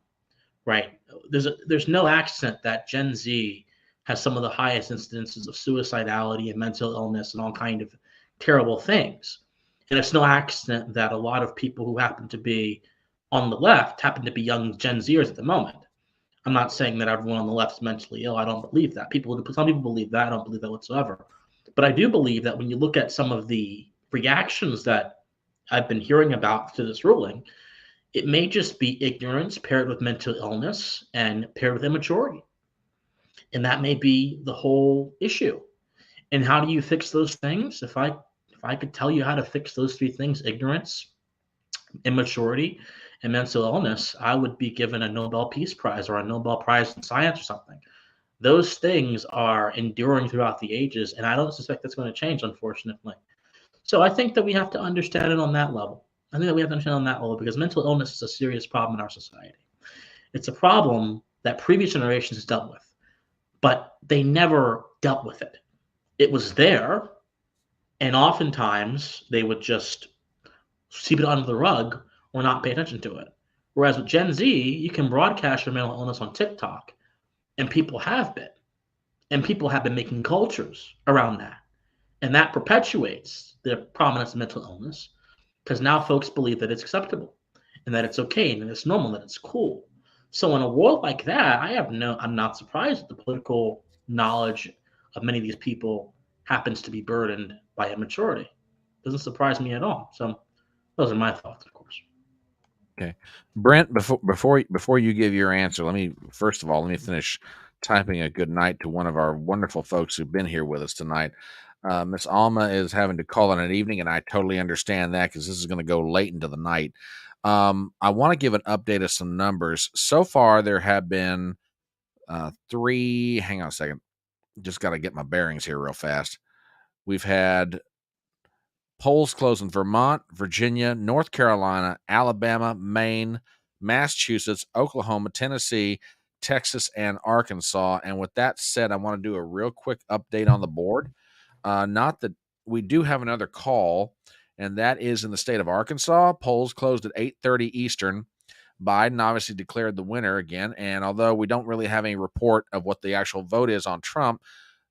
right? There's no accident that Gen Z has some of the highest incidences of suicidality and mental illness and all kind of terrible things. And it's no accident that a lot of people who happen to be on the left happen to be young Gen Zers at the moment. I'm not saying that everyone on the left is mentally ill. I don't believe that. Some people believe that. I don't believe that whatsoever. But I do believe that when you look at some of the reactions that I've been hearing about to this ruling, it may just be ignorance paired with mental illness and paired with immaturity. And that may be the whole issue. And how do you fix those things? If I could tell you how to fix those three things, ignorance, immaturity, and mental illness, I would be given a Nobel Peace Prize or a Nobel Prize in Science or something. Those things are enduring throughout the ages, and I don't suspect that's going to change, unfortunately. So I think that we have to understand it on that level. I think that we have to understand on that level because mental illness is a serious problem in our society. It's a problem that previous generations has dealt with, but they never dealt with it. It was there, and oftentimes they would just sweep it under the rug or not pay attention to it. Whereas with Gen Z, you can broadcast your mental illness on TikTok, and people have been making cultures around that. And that perpetuates the prominence of mental illness because now folks believe that it's acceptable and that it's okay and that it's normal, that it's cool. So in a world like that, I'm not surprised that the political knowledge of many of these people happens to be burdened by immaturity. Doesn't surprise me at all. So those are my thoughts, of course. Okay, Brent. Before you give your answer, let me finish typing a good night to one of our wonderful folks who've been here with us tonight. Miss Alma is having to call in an evening, and I totally understand that because this is going to go late into the night. I want to give an update of some numbers. So far, there have been three. Hang on a second. Just got to get my bearings here real fast. We've had polls closed in Vermont, Virginia, North Carolina, Alabama, Maine, Massachusetts, Oklahoma, Tennessee, Texas, and Arkansas. And with that said, I want to do a real quick update on the board. Not that we do have another call, and that is in the state of Arkansas. Polls closed at 8:30 Eastern. Biden obviously declared the winner again. And although we don't really have any report of what the actual vote is on Trump,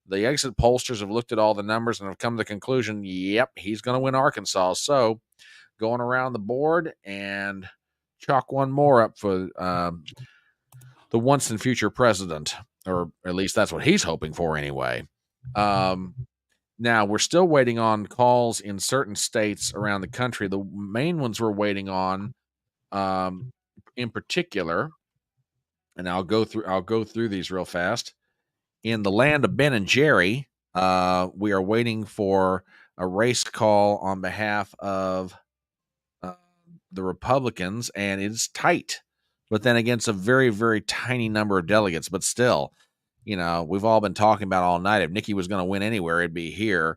the exit pollsters have looked at all the numbers and have come to the conclusion, yep, he's going to win Arkansas. So going around the board and chalk one more up for the once and future president, or at least that's what he's hoping for anyway. Now, we're still waiting on calls in certain states around the country. The main ones we're waiting on in particular, and I'll go through these real fast. In the land of Ben and Jerry, we are waiting for a race call on behalf of the Republicans, and it's tight. But then against a very, very tiny number of delegates. But still, we've all been talking about all night. If Nikki was going to win anywhere, it'd be here.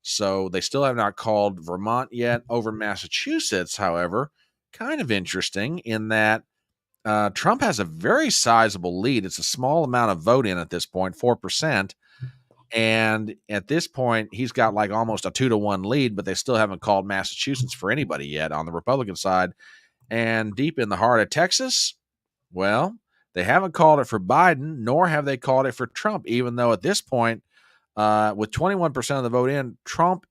So they still have not called Vermont yet. Over Massachusetts, however, kind of interesting in that Trump has a very sizable lead. It's a small amount of vote in at this point, 4%. And at this point, he's got like almost a 2-1 lead, but they still haven't called Massachusetts for anybody yet on the Republican side. And deep in the heart of Texas, well, they haven't called it for Biden, nor have they called it for Trump, even though at this point, with 21% of the vote in, Trump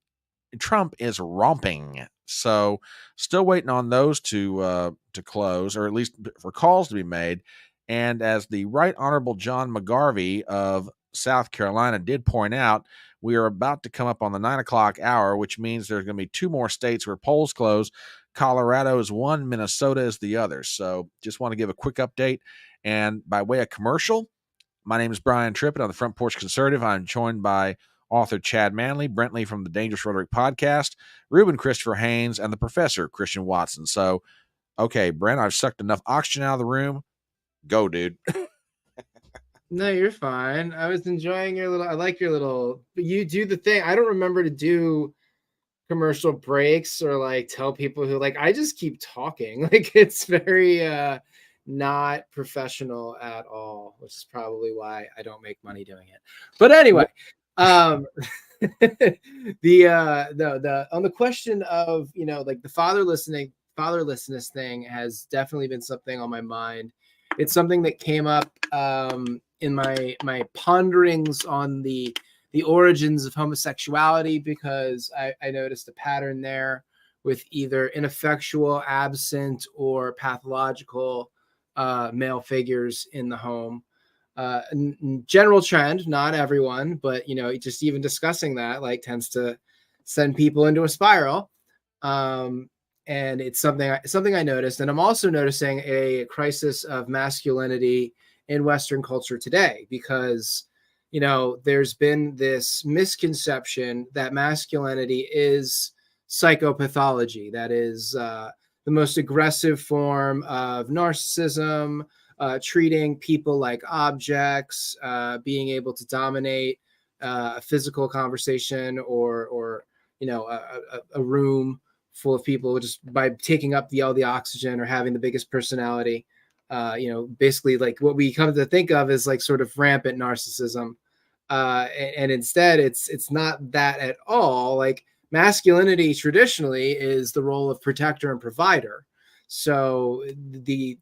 is romping. So still waiting on those to close, or at least for calls to be made. And as the Right Honorable John McGarvey of South Carolina did point out, we are about to come up on the 9 o'clock hour, which means there's going to be 2 more states where polls close. Colorado is one, Minnesota is the other. So just want to give a quick update. And by way of commercial, my name is Brian Trippett on the Front Porch Conservative. I'm joined by author Chad Manley, Brent Lee from the Dangerous Rhetoric podcast, Ruben Christopher Haynes, and the professor Christian Watson. So, okay, Brent, I've sucked enough oxygen out of the room. Go, dude. No, you're fine. I was enjoying I like your little, but you do the thing. I don't remember to do commercial breaks or like tell people who I just keep talking. Like it's very, not professional at all, which is probably why I don't make money doing it. But anyway, the on the question of, you know, like the fatherlessness thing has definitely been something on my mind. It's something that came up in my ponderings on the origins of homosexuality, because I noticed a pattern there with either ineffectual, absent, or pathological male figures in the home. General trend, not everyone, but, you know, just even discussing that like tends to send people into a spiral. And it's something I noticed. And I'm also noticing a crisis of masculinity in Western culture today, because, you know, there's been this misconception that masculinity is psychopathology, that is the most aggressive form of narcissism, treating people like objects, being able to dominate a physical conversation, or you know, a room full of people just by taking up all the oxygen or having the biggest personality. You know, basically like what we come to think of as like sort of rampant narcissism. And instead it's not that at all. Like masculinity traditionally is the role of protector and provider. So the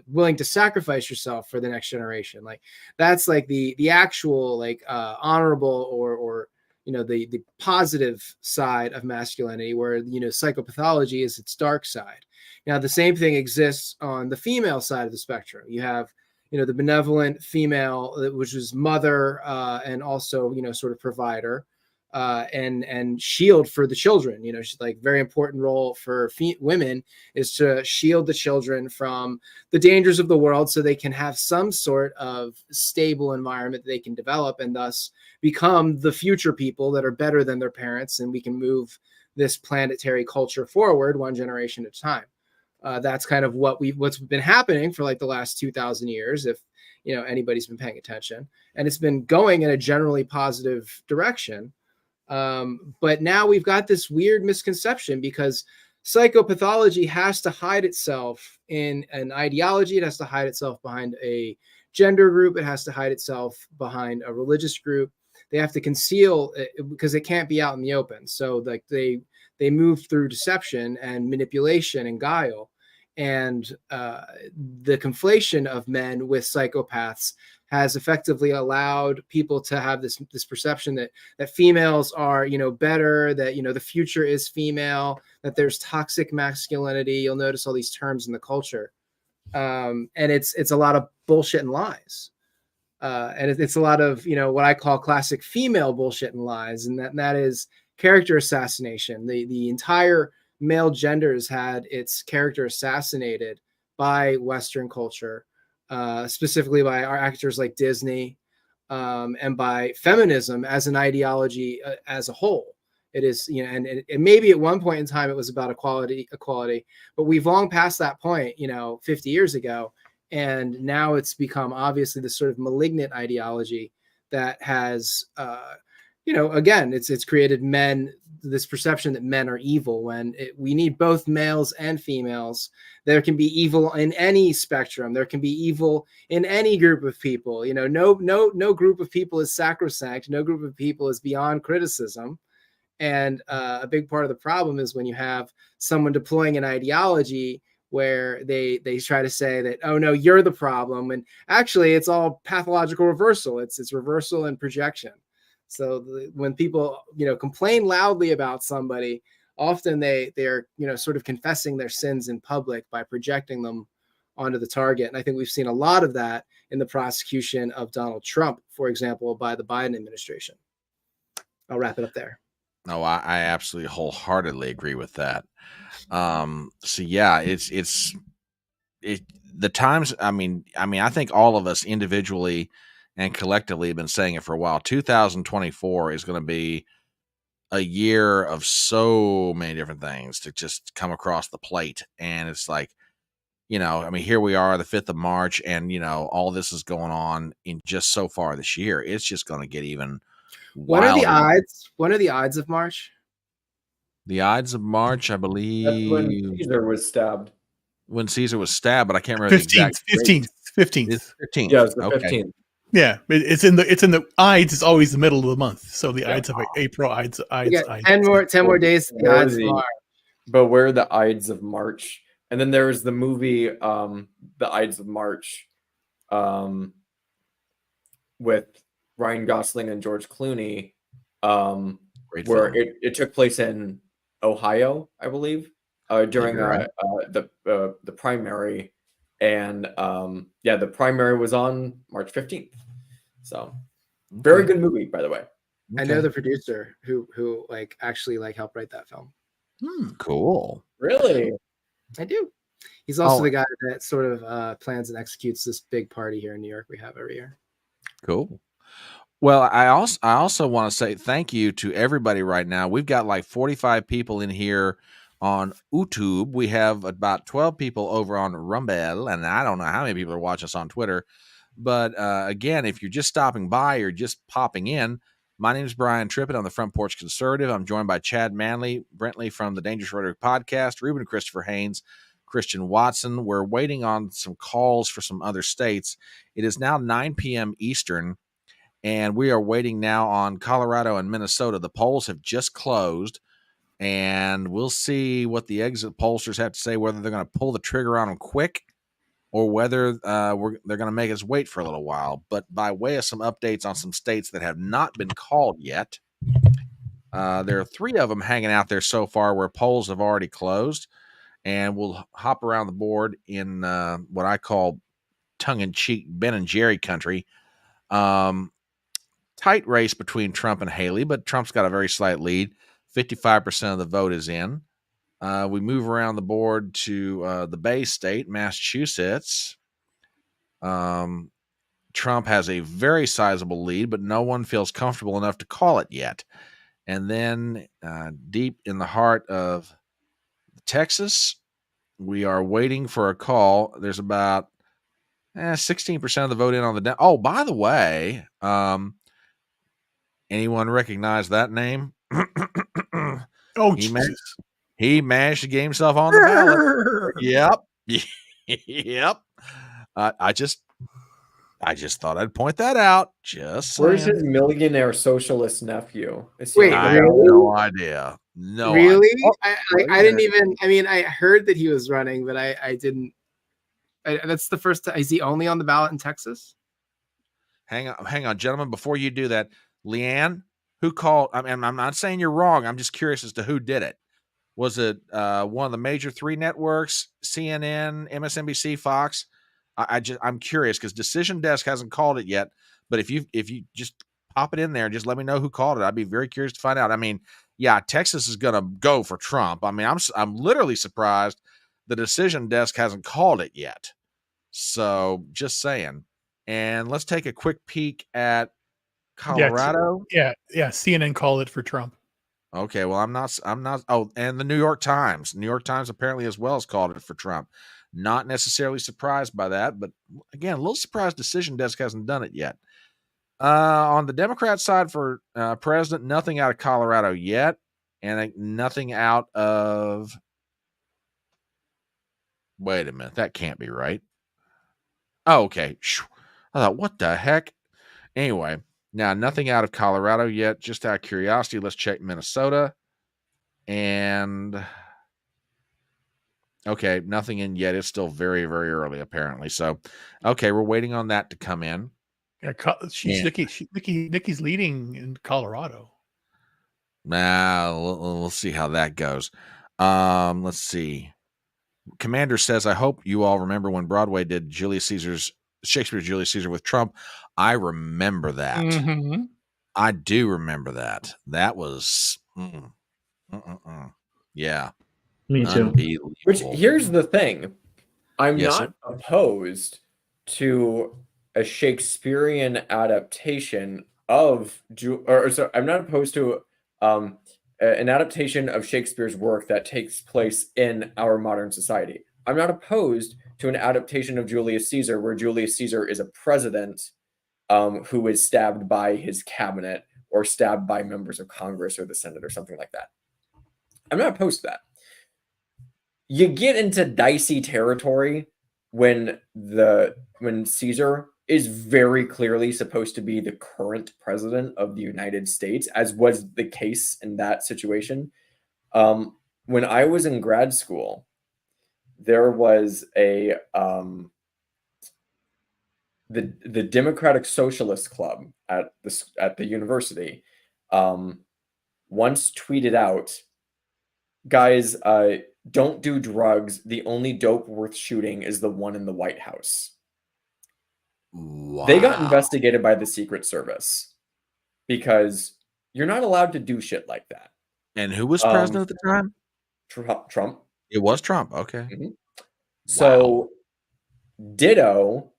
willing to sacrifice yourself for the next generation, like that's like the actual like honorable or you know, the positive side of masculinity, where, you know, psychopathology is its dark side. Now the same thing exists on the female side of the spectrum. You have, you know, the benevolent female, which is mother, and also, you know, sort of provider, and shield for the children. You know, she's like very important role for women is to shield the children from the dangers of the world, so they can have some sort of stable environment that they can develop, and thus become the future people that are better than their parents, and we can move this planetary culture forward one generation at a time. That's kind of what's been happening for like the last 2,000 years, if, you know, anybody's been paying attention, and it's been going in a generally positive direction. But now we've got this weird misconception, because psychopathology has to hide itself in an ideology. It has to hide itself behind a gender group. It has to hide itself behind a religious group. They have to conceal it because it can't be out in the open. So like they move through deception and manipulation and guile. And the conflation of men with psychopaths has effectively allowed people to have this perception that females are, you know, better, that, you know, the future is female, that there's toxic masculinity. You'll notice all these terms in the culture, and it's a lot of bullshit and lies, and it's a lot of, you know, what I call classic female bullshit and lies, and that is character assassination. The entire male gender has had its character assassinated by Western culture, specifically by our actors like Disney, and by feminism as an ideology as a whole. It is, you know, and maybe at one point in time it was about equality, but we've long passed that point, you know, 50 years ago. And now it's become obviously this sort of malignant ideology that has, you know, again, it's created this perception that men are evil, when we need both males and females. There can be evil in any spectrum. There can be evil in any group of people. You know, no group of people is sacrosanct. No group of people is beyond criticism. And a big part of the problem is when you have someone deploying an ideology where they try to say that, oh no, you're the problem, and actually it's all pathological reversal. It's reversal and projection. So when people, you know, complain loudly about somebody, often they're, you know, sort of confessing their sins in public by projecting them onto the target. And I think we've seen a lot of that in the prosecution of Donald Trump, for example, by the Biden administration. I'll wrap it up there. No, I absolutely wholeheartedly agree with that. So yeah, it's the times. I mean, I think all of us individually and collectively have been saying it for a while. 2024 is going to be a year of so many different things to just come across the plate. And it's like, you know, I mean, here we are, the 5th of March, and, you know, all this is going on in just so far this year. It's just going to get even wilder. What are the odds of March? The Ides of March, I believe. That's when Caesar was stabbed. when Caesar was stabbed, but I can't remember the 15th, exact date. 15th. It's 15th. Yeah, it's the Okay. 15th. Yeah, it's in the Ides is always the middle of the month. So the Yeah. Ides of April, Ides. We got 10 more days to the Where Ides of the- March. But where are the Ides of March? And then there was the movie, The Ides of March, with Ryan Gosling and George Clooney, Great where film. it took place in Ohio, I believe, during you're right. the primary, and the primary was on March 15th. So very good movie, by the way. I know the producer who like actually like helped write that film. Cool. Really? I do. He's also Oh. the guy that sort of plans and executes this big party here in New York we have every year. Cool. Well, I also want to say thank you to everybody right now. We've got like 45 people in here on YouTube. We have about 12 people over on Rumble, and I don't know how many people are watching us on Twitter. But again, if you're just stopping by or just popping in, my name is Brian Trippett. I'm the Front Porch Conservative. I'm joined by Chad Manley, Brentley from the Dangerous Rhetoric podcast, Ruben Christopher Haynes, Christian Watson. We're waiting on some calls for some other states. It is now 9 p.m. Eastern, and we are waiting now on Colorado and Minnesota. The polls have just closed, and we'll see what the exit pollsters have to say, whether they're going to pull the trigger on them quick or whether they're going to make us wait for a little while. But by way of some updates on some states that have not been called yet, there are 3 of them hanging out there so far where polls have already closed, and we'll hop around the board in what I call tongue-in-cheek Ben and Jerry country. Tight race between Trump and Haley, but Trump's got a very slight lead. 55% of the vote is in. We move around the board to the Bay State, Massachusetts. Trump has a very sizable lead, but no one feels comfortable enough to call it yet. And then deep in the heart of Texas, we are waiting for a call. There's about 16% of the vote in on the oh, by the way, anyone recognize that name? Oh, he Jesus. He managed to get himself on the ballot. Yep. Yep. I just thought I'd point that out. Just saying. Where's his millionaire socialist nephew? Is he Wait, on the I have ballot? no idea. No really? idea. I didn't even. I mean, I heard that he was running, but I didn't. That's the first time. Is he only on the ballot in Texas? Hang on, gentlemen. Before you do that, Leanne, who called? I mean, I'm not saying you're wrong. I'm just curious as to who did it. Was it one of the major 3 networks, CNN, MSNBC, Fox? I'm curious because Decision Desk hasn't called it yet. But if you just pop it in there and just let me know who called it, I'd be very curious to find out. I mean, yeah, Texas is going to go for Trump. I mean, I'm literally surprised the Decision Desk hasn't called it yet. So just saying. And let's take a quick peek at Colorado. Yeah. CNN called it for Trump. Okay, well, I'm not. Oh, and the New York Times. New York Times apparently as well has called it for Trump. Not necessarily surprised by that, but again, a little surprised Decision Desk hasn't done it yet. On the Democrat side for president, nothing out of Colorado yet, and nothing out of. Wait a minute, that can't be right. Oh, okay. I thought, what the heck? Anyway, now nothing out of Colorado yet. Just out of curiosity, let's check Minnesota. And okay, nothing in yet. It's still very, very early, apparently. So, okay, we're waiting on that to come in. Yeah, Nikki's leading in Colorado. Now, we'll see how that goes. Let's see. Commander says, I hope you all remember when Broadway did Shakespeare's Julius Caesar with Trump. I remember that. Mm-hmm. I do remember that. That was, yeah. Me too. Unbelievable. Which, here's the thing. I'm Yes, not opposed to a Shakespearean adaptation of, I'm not opposed to an adaptation of Shakespeare's work that takes place in our modern society. I'm not opposed to an adaptation of Julius Caesar where Julius Caesar is a president who is stabbed by his cabinet or stabbed by members of Congress or the Senate or something like that. I'm not opposed to that. you get into dicey territory when Caesar is very clearly supposed to be the current president of the United States, as was the case in that situation. When I was in grad school, there was the Democratic Socialist Club at the university once tweeted out, guys, don't do drugs. The only dope worth shooting is the one in the White House. Wow. They got investigated by the Secret Service because you're not allowed to do shit like that. And who was president at the time? Trump. It was Trump. Okay. Mm-hmm. So, ditto,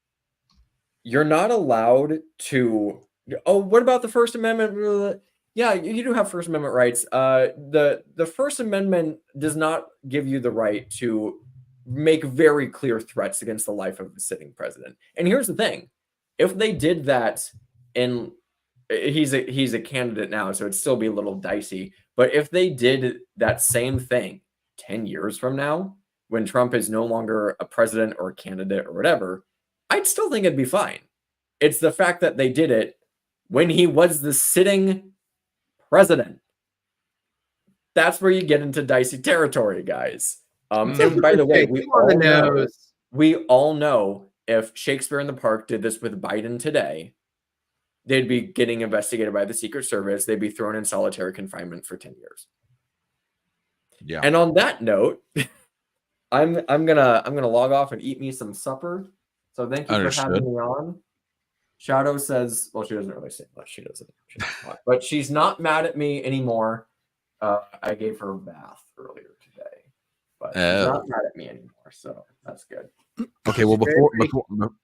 you're not allowed to. Oh, what about the First Amendment? Yeah, you do have First Amendment rights. The First Amendment does not give you the right to make very clear threats against the life of the sitting president. And here's the thing: if they did that, and he's a candidate now, so it'd still be a little dicey. But if they did that same thing 10 years from now, when Trump is no longer a president or a candidate or whatever, I'd still think it'd be fine. It's the fact that they did it when he was the sitting president. That's where you get into dicey territory, guys. And by the way, we all know if Shakespeare in the Park did this with Biden today, they'd be getting investigated by the Secret Service. They'd be thrown in solitary confinement for 10 years. Yeah. And on that note, I'm gonna log off and eat me some supper. So thank you for having me on. Shadow says, well, she doesn't really say much. She doesn't but she's not mad at me anymore. I gave her a bath earlier today, but she's not mad at me anymore. So that's good. Okay. Well,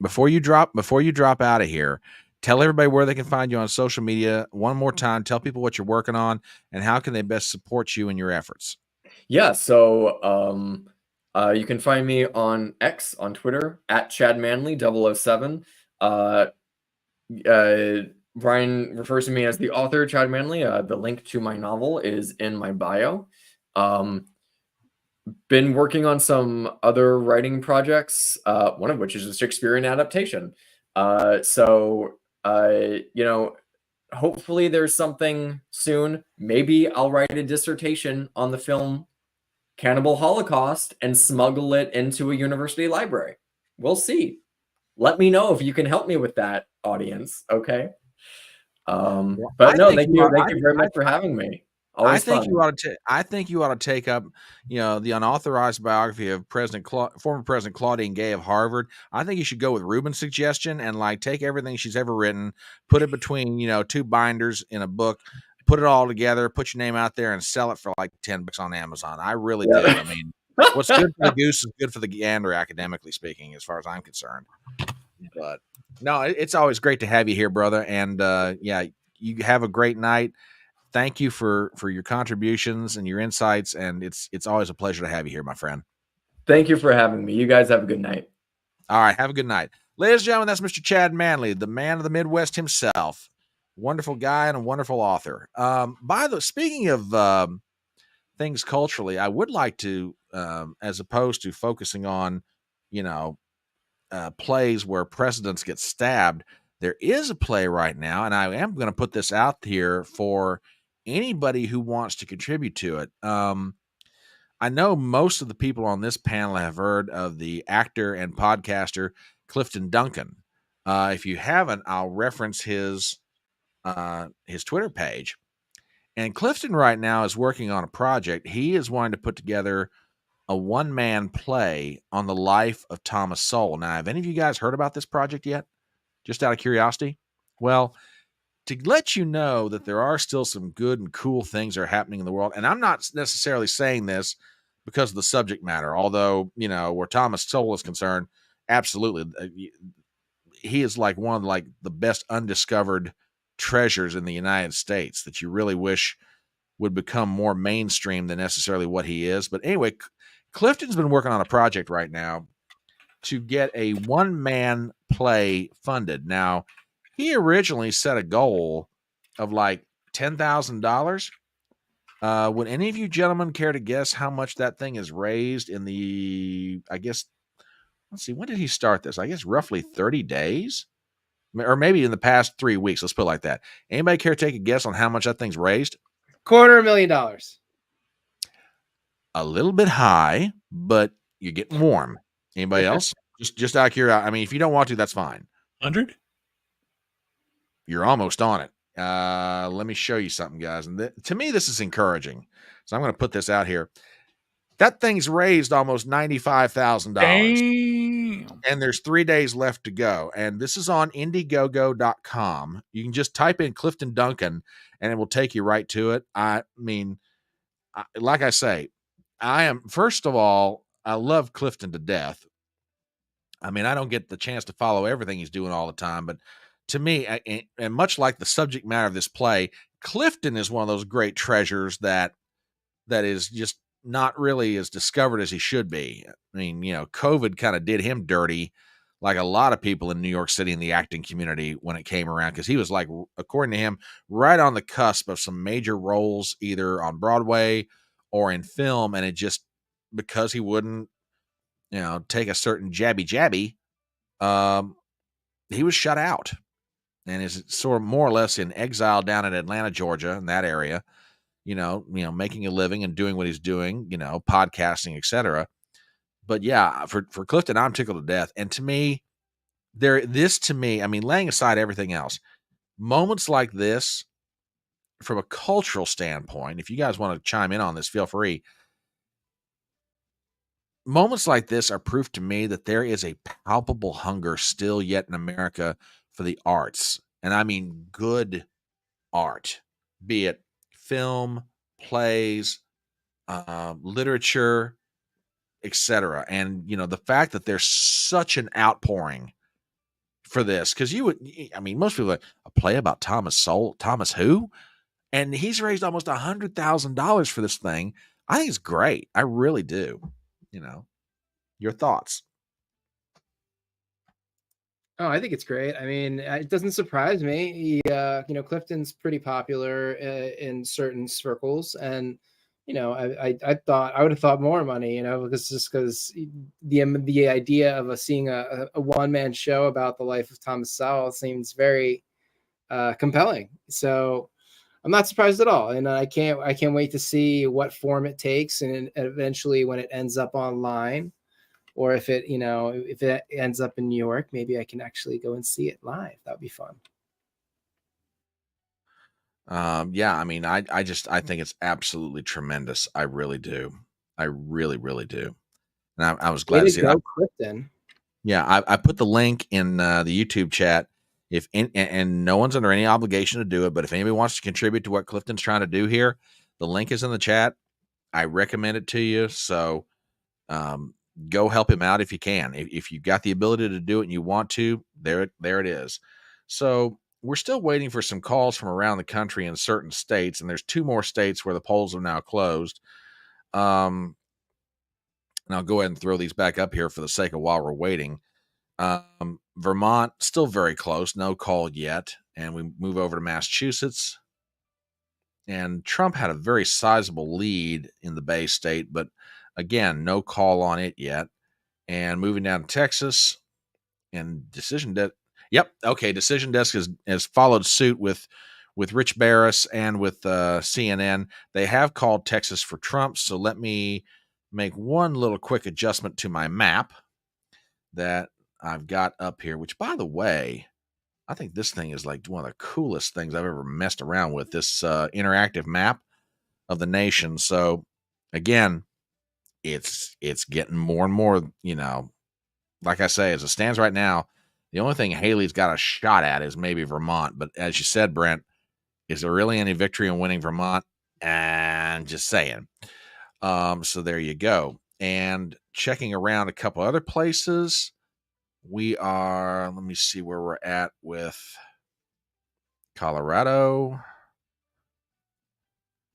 before you drop out of here, tell everybody where they can find you on social media one more time. Tell people what you're working on and how can they best support you in your efforts. Yeah. So you can find me on X, on Twitter, at ChadManley007. Brian refers to me as the author, Chad Manley. The link to my novel is in my bio. Been working on some other writing projects, one of which is a Shakespearean adaptation. Hopefully there's something soon. Maybe I'll write a dissertation on the film Cannibal Holocaust and smuggle it into a university library. We'll see. Let me know if you can help me with that, audience. Okay. But no, thank you very much for having me. Always I think you ought to take up, the unauthorized biography of former President Claudine Gay of Harvard. I think you should go with Ruben's suggestion and take everything she's ever written, put it between, two binders in a book, put it all together, put your name out there and sell it for like $10 on Amazon. I really do. I mean, what's good for the goose is good for the gander, academically speaking, as far as I'm concerned. But no, it's always great to have you here, brother. And you have a great night. Thank you for your contributions and your insights. And it's always a pleasure to have you here, my friend. Thank you for having me. You guys have a good night. All right. Have a good night. Ladies and gentlemen, that's Mr. Chad Manley, the man of the Midwest himself. Wonderful guy and a wonderful author. Speaking of things culturally, I would like to, as opposed to focusing on, plays where presidents get stabbed, there is a play right now, and I am going to put this out here for anybody who wants to contribute to it. I know most of the people on this panel have heard of the actor and podcaster Clifton Duncan. If you haven't, I'll reference his Twitter page. And Clifton right now is working on a project. He is wanting to put together a one-man play on the life of Thomas Sowell. Now, have any of you guys heard about this project yet? Just out of curiosity? Well, to let you know that there are still some good and cool things that are happening in the world, and I'm not necessarily saying this because of the subject matter, although, where Thomas Sowell is concerned, absolutely. He is like one of the best undiscovered treasures in the United States that you really wish would become more mainstream than necessarily what he is. But anyway, Clifton's been working on a project right now to get a one-man play funded. Now, he originally set a goal of $10,000. Would any of you gentlemen care to guess how much that thing is raised in the, I guess, let's see, when did he start this? I guess roughly 30 days? Or maybe in the past 3 weeks. Let's put it like that. Anybody care to take a guess on how much that thing's raised? $250,000. A little bit high, but you're getting warm. Anybody else? Just out of curiosity. I mean, if you don't want to, that's fine. 100? You're almost on it. Let me show you something, guys. And to me, this is encouraging. So I'm going to put this out here. That thing's raised almost $95,000. Damn. And there's 3 days left to go. And this is on Indiegogo.com. You can just type in Clifton Duncan and it will take you right to it. I mean, like I say, first of all, I love Clifton to death. I mean, I don't get the chance to follow everything he's doing all the time, but to me, and much like the subject matter of this play, Clifton is one of those great treasures that is just not really as discovered as he should be. I mean, COVID kind of did him dirty, like a lot of people in New York City in the acting community when it came around, because he was, like, according to him, right on the cusp of some major roles, either on Broadway or in film, and it just, because he wouldn't, take a certain jabby, he was shut out and is sort of more or less in exile down in Atlanta, Georgia, in that area, making a living and doing what he's doing, podcasting, etc. But yeah, for Clifton, I'm tickled to death. And to me, I mean, laying aside everything else, moments like this, from a cultural standpoint, if you guys want to chime in on this, feel free. Moments like this are proof to me that there is a palpable hunger still yet in America for the arts. And I mean good art, be it film, plays, literature, etc. And, the fact that there's such an outpouring for this, because most people are like, a play about Thomas Sowell, Thomas who? And he's raised almost $100,000 for this thing. I think it's great. I really do. Your thoughts? Oh, I think it's great. I mean, it doesn't surprise me. Clifton's pretty popular in certain circles, and I thought I would have thought more money, because the idea of seeing a one-man show about the life of Thomas Sowell seems very compelling. So I'm not surprised at all, and I can't wait to see what form it takes, and eventually when it ends up online. Or if it ends up in New York, maybe I can actually go and see it live. That would be fun. Yeah, I mean, I think it's absolutely tremendous. I really do. I really, really do. And I was glad to see it. Clifton. Yeah, I put the link in the YouTube chat. And no one's under any obligation to do it, but if anybody wants to contribute to what Clifton's trying to do here, the link is in the chat. I recommend it to you. So, go help him out if you can. If you've got the ability to do it and you want to, there it is. So we're still waiting for some calls from around the country in certain states, and there's 2 more states where the polls are now closed. And I'll go ahead and throw these back up here for the sake of while we're waiting. Vermont, still very close, no call yet. And we move over to Massachusetts. And Trump had a very sizable lead in the Bay State, but again, no call on it yet. And moving down to Texas, and Decision Desk. Yep, okay. Decision Desk has followed suit with Rich Barris and with CNN. They have called Texas for Trump. So let me make one little quick adjustment to my map that I've got up here. Which, by the way, I think this thing is like one of the coolest things I've ever messed around with. This interactive map of the nation. So again, it's getting more and more, like I say, as it stands right now, the only thing Haley's got a shot at is maybe Vermont. But as you said, Brent, is there really any victory in winning Vermont? And just saying. So there you go. And checking around a couple other places, let me see where we're at with Colorado.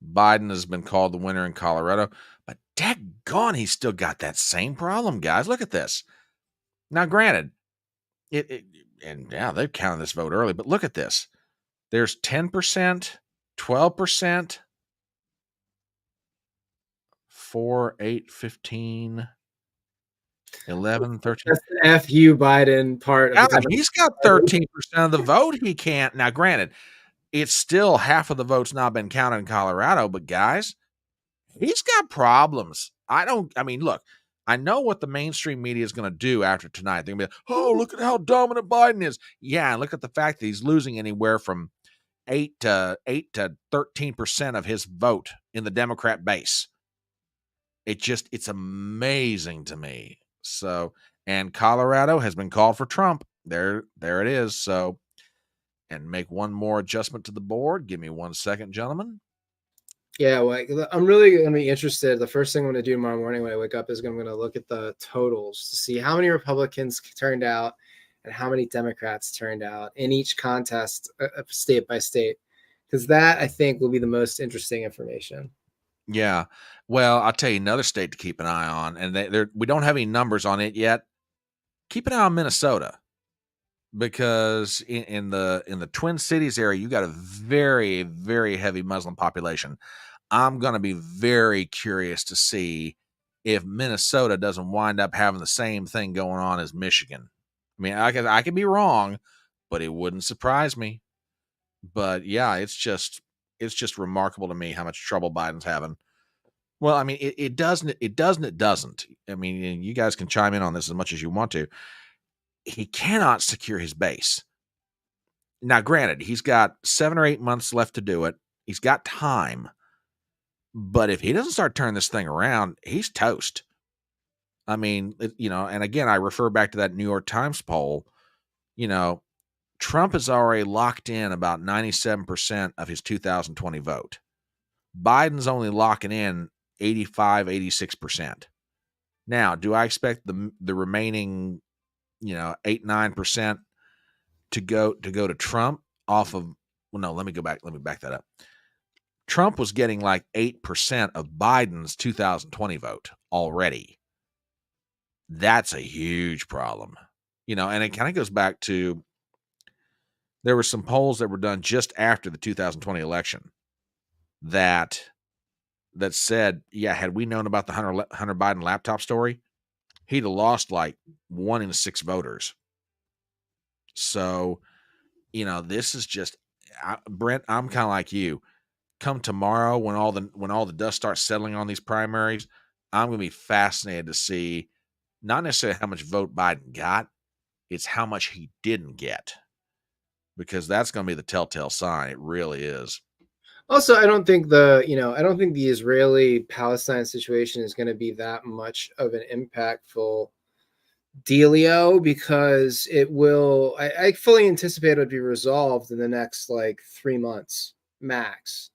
Biden has been called the winner in Colorado, but daggone, he's still got that same problem, guys. Look at this. Now, granted, and yeah, they've counted this vote early, but look at this. There's 10%, 12%, 4, 8, 15, 11, 13. That's the FU Biden part of Yeah, the Democrat he's got 13% of the vote. He can't. Now, granted, it's still half of the votes not been counted in Colorado, but guys, he's got problems. I mean, look, I know what the mainstream media is going to do after tonight. They're going to be, oh, look at how dominant Biden is. Yeah, and look at the fact that he's losing anywhere from 8 to 13% of his vote in the Democrat base. It's amazing to me. So, and Colorado has been called for Trump. There it is. So, and make one more adjustment to the board. Give me 1 second, gentlemen. Yeah, well, I'm really going to be interested. The first thing I'm going to do tomorrow morning when I wake up is I'm going to look at the totals to see how many Republicans turned out and how many Democrats turned out in each contest, state by state, because that I think will be the most interesting information. Yeah. Well, I'll tell you another state to keep an eye on, and we don't have any numbers on it yet. Keep an eye on Minnesota, because in the Twin Cities area, you got a very, very heavy Muslim population. I'm going to be very curious to see if Minnesota doesn't wind up having the same thing going on as Michigan. I mean, I could be wrong, but it wouldn't surprise me. But yeah, it's just remarkable to me how much trouble Biden's having. Well, I mean, it doesn't. I mean, you guys can chime in on this as much as you want to. He cannot secure his base. Now, granted, he's got 7 or 8 months left to do it. He's got time. But if he doesn't start turning this thing around, he's toast. I mean, and again, I refer back to that New York Times poll. Trump has already locked in about 97% of his 2020 vote. Biden's only locking in 85, 86%. Now, do I expect the remaining, 8, 9% to go to Trump off of, well, no, let me back that up. Trump was getting like 8% of Biden's 2020 vote already. That's a huge problem, and it kind of goes back to, there were some polls that were done just after the 2020 election that said, yeah, had we known about the Hunter Biden laptop story, he'd have lost like 1 in 6 voters. So, this is just, Brent, I'm kind of like you. Come tomorrow, when all the dust starts settling on these primaries, I'm going to be fascinated to see not necessarily how much vote Biden got, it's how much he didn't get, because that's going to be the telltale sign. It really is. Also, I don't think the Israeli-Palestine situation is going to be that much of an impactful dealio, because it will, I fully anticipate it would be resolved in the next 3 months max.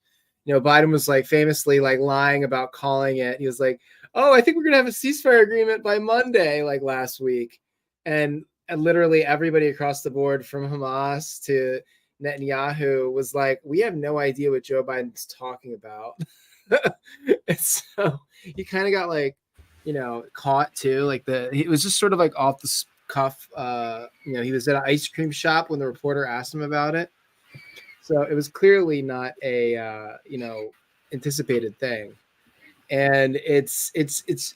Biden was famously lying about calling it. He was like, oh, I think we're going to have a ceasefire agreement by Monday, last week. And literally everybody across the board, from Hamas to Netanyahu, was like, we have no idea what Joe Biden's talking about. And so he kind of got caught too. It was just sort of off the cuff. He was at an ice cream shop when the reporter asked him about it. So it was clearly not a anticipated thing. And it's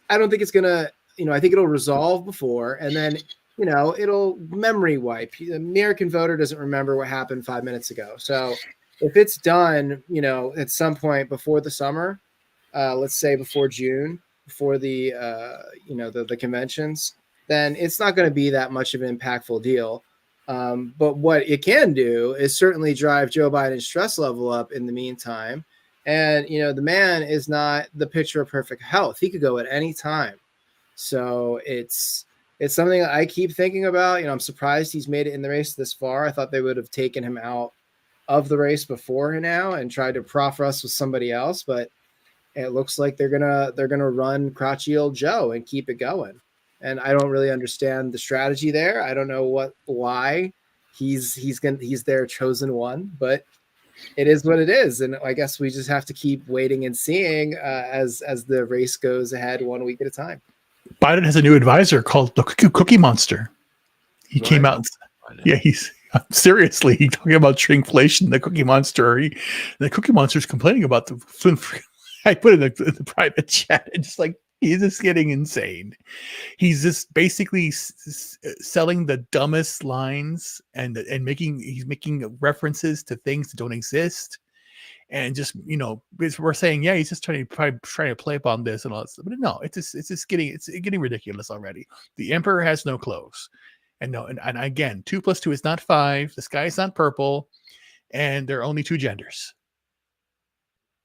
I don't think it's gonna, I think it'll resolve before, and then it'll memory wipe. The American voter doesn't remember what happened 5 minutes ago. So if it's done, at some point before the summer, let's say before June, before the the conventions, then it's not going to be that much of an impactful deal. But what it can do is certainly drive Joe Biden's stress level up in the meantime. And, the man is not the picture of perfect health. He could go at any time. So it's something that I keep thinking about. I'm surprised he's made it in the race this far. I thought they would have taken him out of the race before now and tried to proffer us with somebody else. But it looks like they're gonna run crotchety old Joe and keep it going. And I don't really understand the strategy there. I don't know why he's their chosen one, but it is what it is. And I guess we just have to keep waiting and seeing as the race goes ahead 1 week at a time. Biden has a new advisor called the Cookie Monster. He came out. Yeah, he's seriously talking about shrinkflation. The Cookie Monster. The Cookie Monster is complaining about the I put in the private chat and just like, he's just getting insane. He's just basically selling the dumbest lines and he's making references to things that don't exist. And just, we're saying, yeah, he's just trying to play upon this and all that stuff. But no, it's getting ridiculous already. The emperor has no clothes. And again, 2 + 2 is not 5. The sky is not purple, and there are only 2 genders.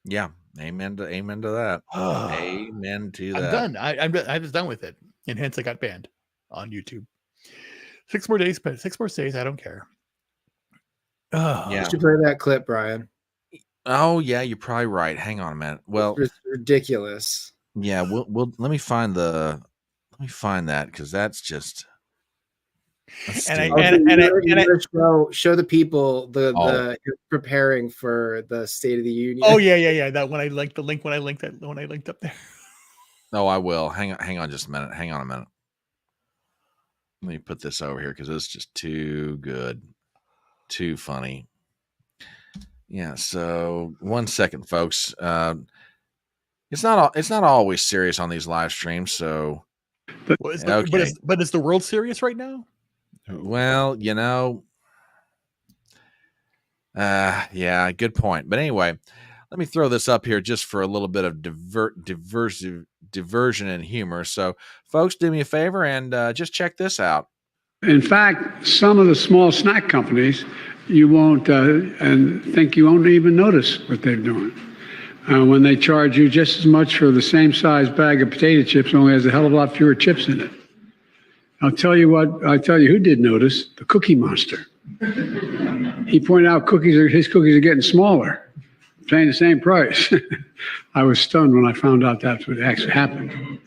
Yeah, amen to that. Amen to that. I'm done. I was done with it, and hence I got banned on YouTube. 6 more days, but 6 more days, I don't care. Yeah. You should play that clip, Brian. Oh yeah, you're probably right. Hang on a minute. Well, it's ridiculous. Yeah, we'll let me find that because that's just. Show the people the preparing for the State of the Union. Oh yeah. That when I linked the link when I linked up there. Oh, I will. Hang on just a minute. Hang on a minute. Let me put this over here because it's just too good, too funny. Yeah. So 1 second, folks. It's not always serious on these live streams. So, but is the world serious right now? Well, yeah, good point. But anyway, let me throw this up here just for a little bit of diversion and humor. So, folks, do me a favor and just check this out. In fact, some of the small snack companies, you won't and think you won't even notice what they're doing. When they charge you just as much for the same size bag of potato chips, only has a hell of a lot fewer chips in it. I'll tell you who did notice, the Cookie Monster. He pointed out his cookies are getting smaller, paying the same price. I was stunned when I found out that's what actually happened.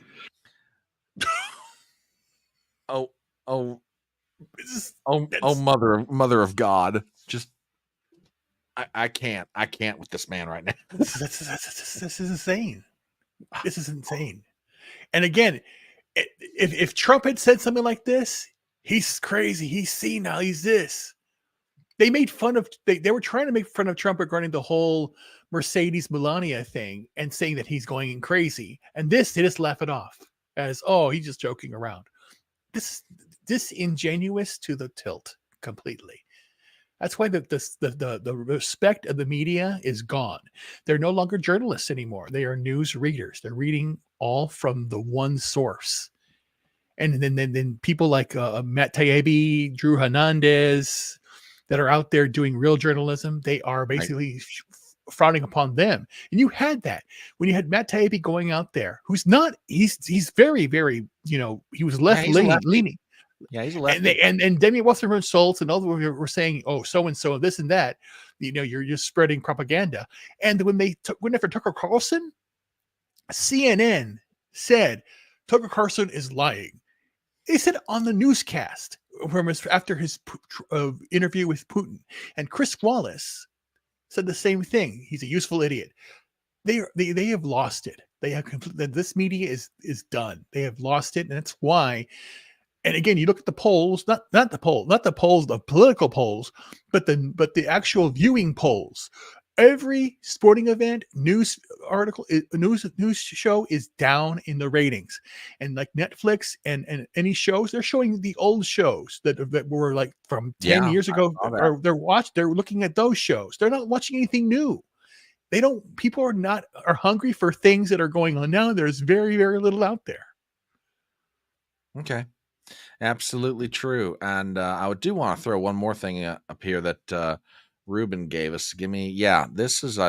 Mother of God. Just I can't with this man right now. This is insane. This is insane. And again, if Trump had said something like this, he's crazy, he's senile, he's this. They made fun of they were trying to make fun of Trump regarding the whole Mercedes Melania thing and saying that he's going crazy. And they just laugh it off as, oh, he's just joking around. This disingenuous to the tilt completely. That's why the respect of the media is gone. They're no longer journalists anymore. They are news readers. They're reading all from the one source. And then people like Matt Taibbi, Drew Hernandez, that are out there doing real journalism, they are basically frowning upon them. And you had that when you had Matt Taibbi going out there, he's very, very, he was leaning. Yeah, he's a lefty. And Demi Wasserman Schultz and others were saying, oh, so and so, this and that. You're just spreading propaganda. And when they went after Tucker Carlson, CNN said Tucker Carlson is lying. They said on the newscast after his interview with Putin, and Chris Wallace said the same thing. He's a useful idiot. They have lost it. They have this media is done. They have lost it, and that's why. And again, you look at the polls, not the polls, the political polls, but the actual viewing polls. Every sporting event, news article, news show is down in the ratings. And like Netflix and any shows, they're showing the old shows that were like from 10 years ago. Or they're looking at those shows. They're not watching anything new. People are hungry for things that are going on now. There's very, very little out there. Okay. Absolutely true. And I do want to throw one more thing up here that Ruben gave us. This is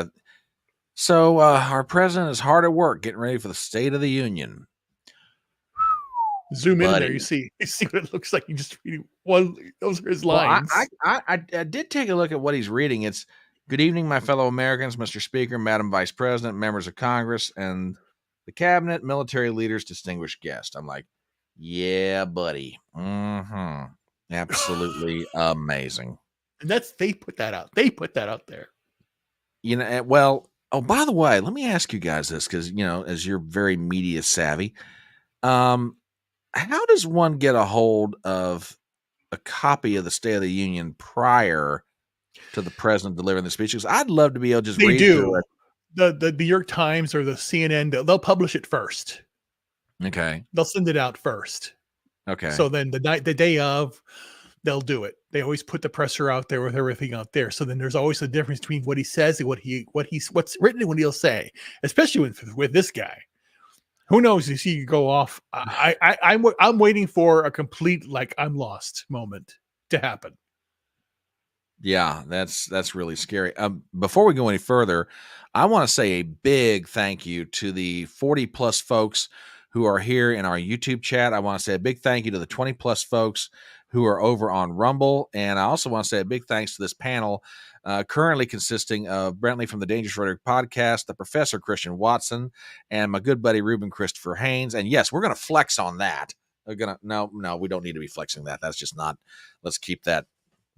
so our president is hard at work getting ready for the State of the Union. Zoom in there, you see what it looks like. You just reading one. Those are his lines. Well, I did take a look at what he's reading. It's good evening, my fellow Americans, Mr. Speaker, Madam Vice President, members of Congress, and the cabinet, military leaders, distinguished guests. I'm like, yeah, buddy. Absolutely amazing. And they put that out. They put that out there. Well, by the way, let me ask you guys this, because, as you're very media savvy, how does one get a hold of a copy of the State of the Union prior to the president delivering the speech? Because I'd love to be able to just read through it. the New York Times or the CNN, they'll publish it first. Okay. They'll send it out first. Okay. So then the day of, they'll do it. They always put the presser out there with everything out there. So then there's always a difference between what he says and what's written and what he'll say, especially with this guy. Who knows if he could go off? I'm waiting for a complete I'm lost moment to happen. Yeah, that's really scary. Before we go any further, I want to say a big thank you to the 40 plus folks who are here in our YouTube chat. I want to say a big thank you to the 20 plus folks who are over on Rumble. And I also want to say a big thanks to this panel, currently consisting of Brentley from the Dangerous Rhetoric podcast, the Professor Christian Watson, and my good buddy Ruben Christopher Haynes. And yes, we're going to flex on that. No, we don't need to be flexing that. That's just not, let's keep that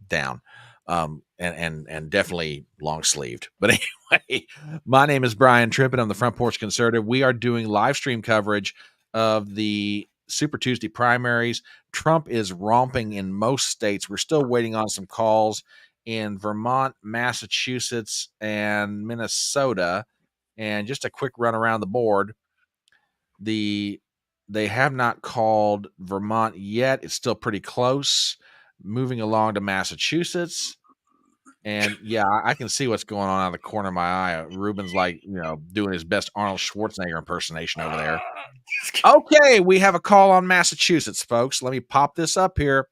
down. And definitely long sleeved. But anyway, my name is Brian Trippett. I'm the Front Porch Conservative. We are doing live stream coverage of the Super Tuesday primaries. Trump is romping in most states. We're still waiting on some calls in Vermont, Massachusetts, and Minnesota. And just a quick run around the board. They have not called Vermont yet. It's still pretty close. Moving along to Massachusetts. And yeah, I can see what's going on out of the corner of my eye. Ruben's doing his best Arnold Schwarzenegger impersonation over there. Okay, we have a call on Massachusetts, folks. Let me pop this up here.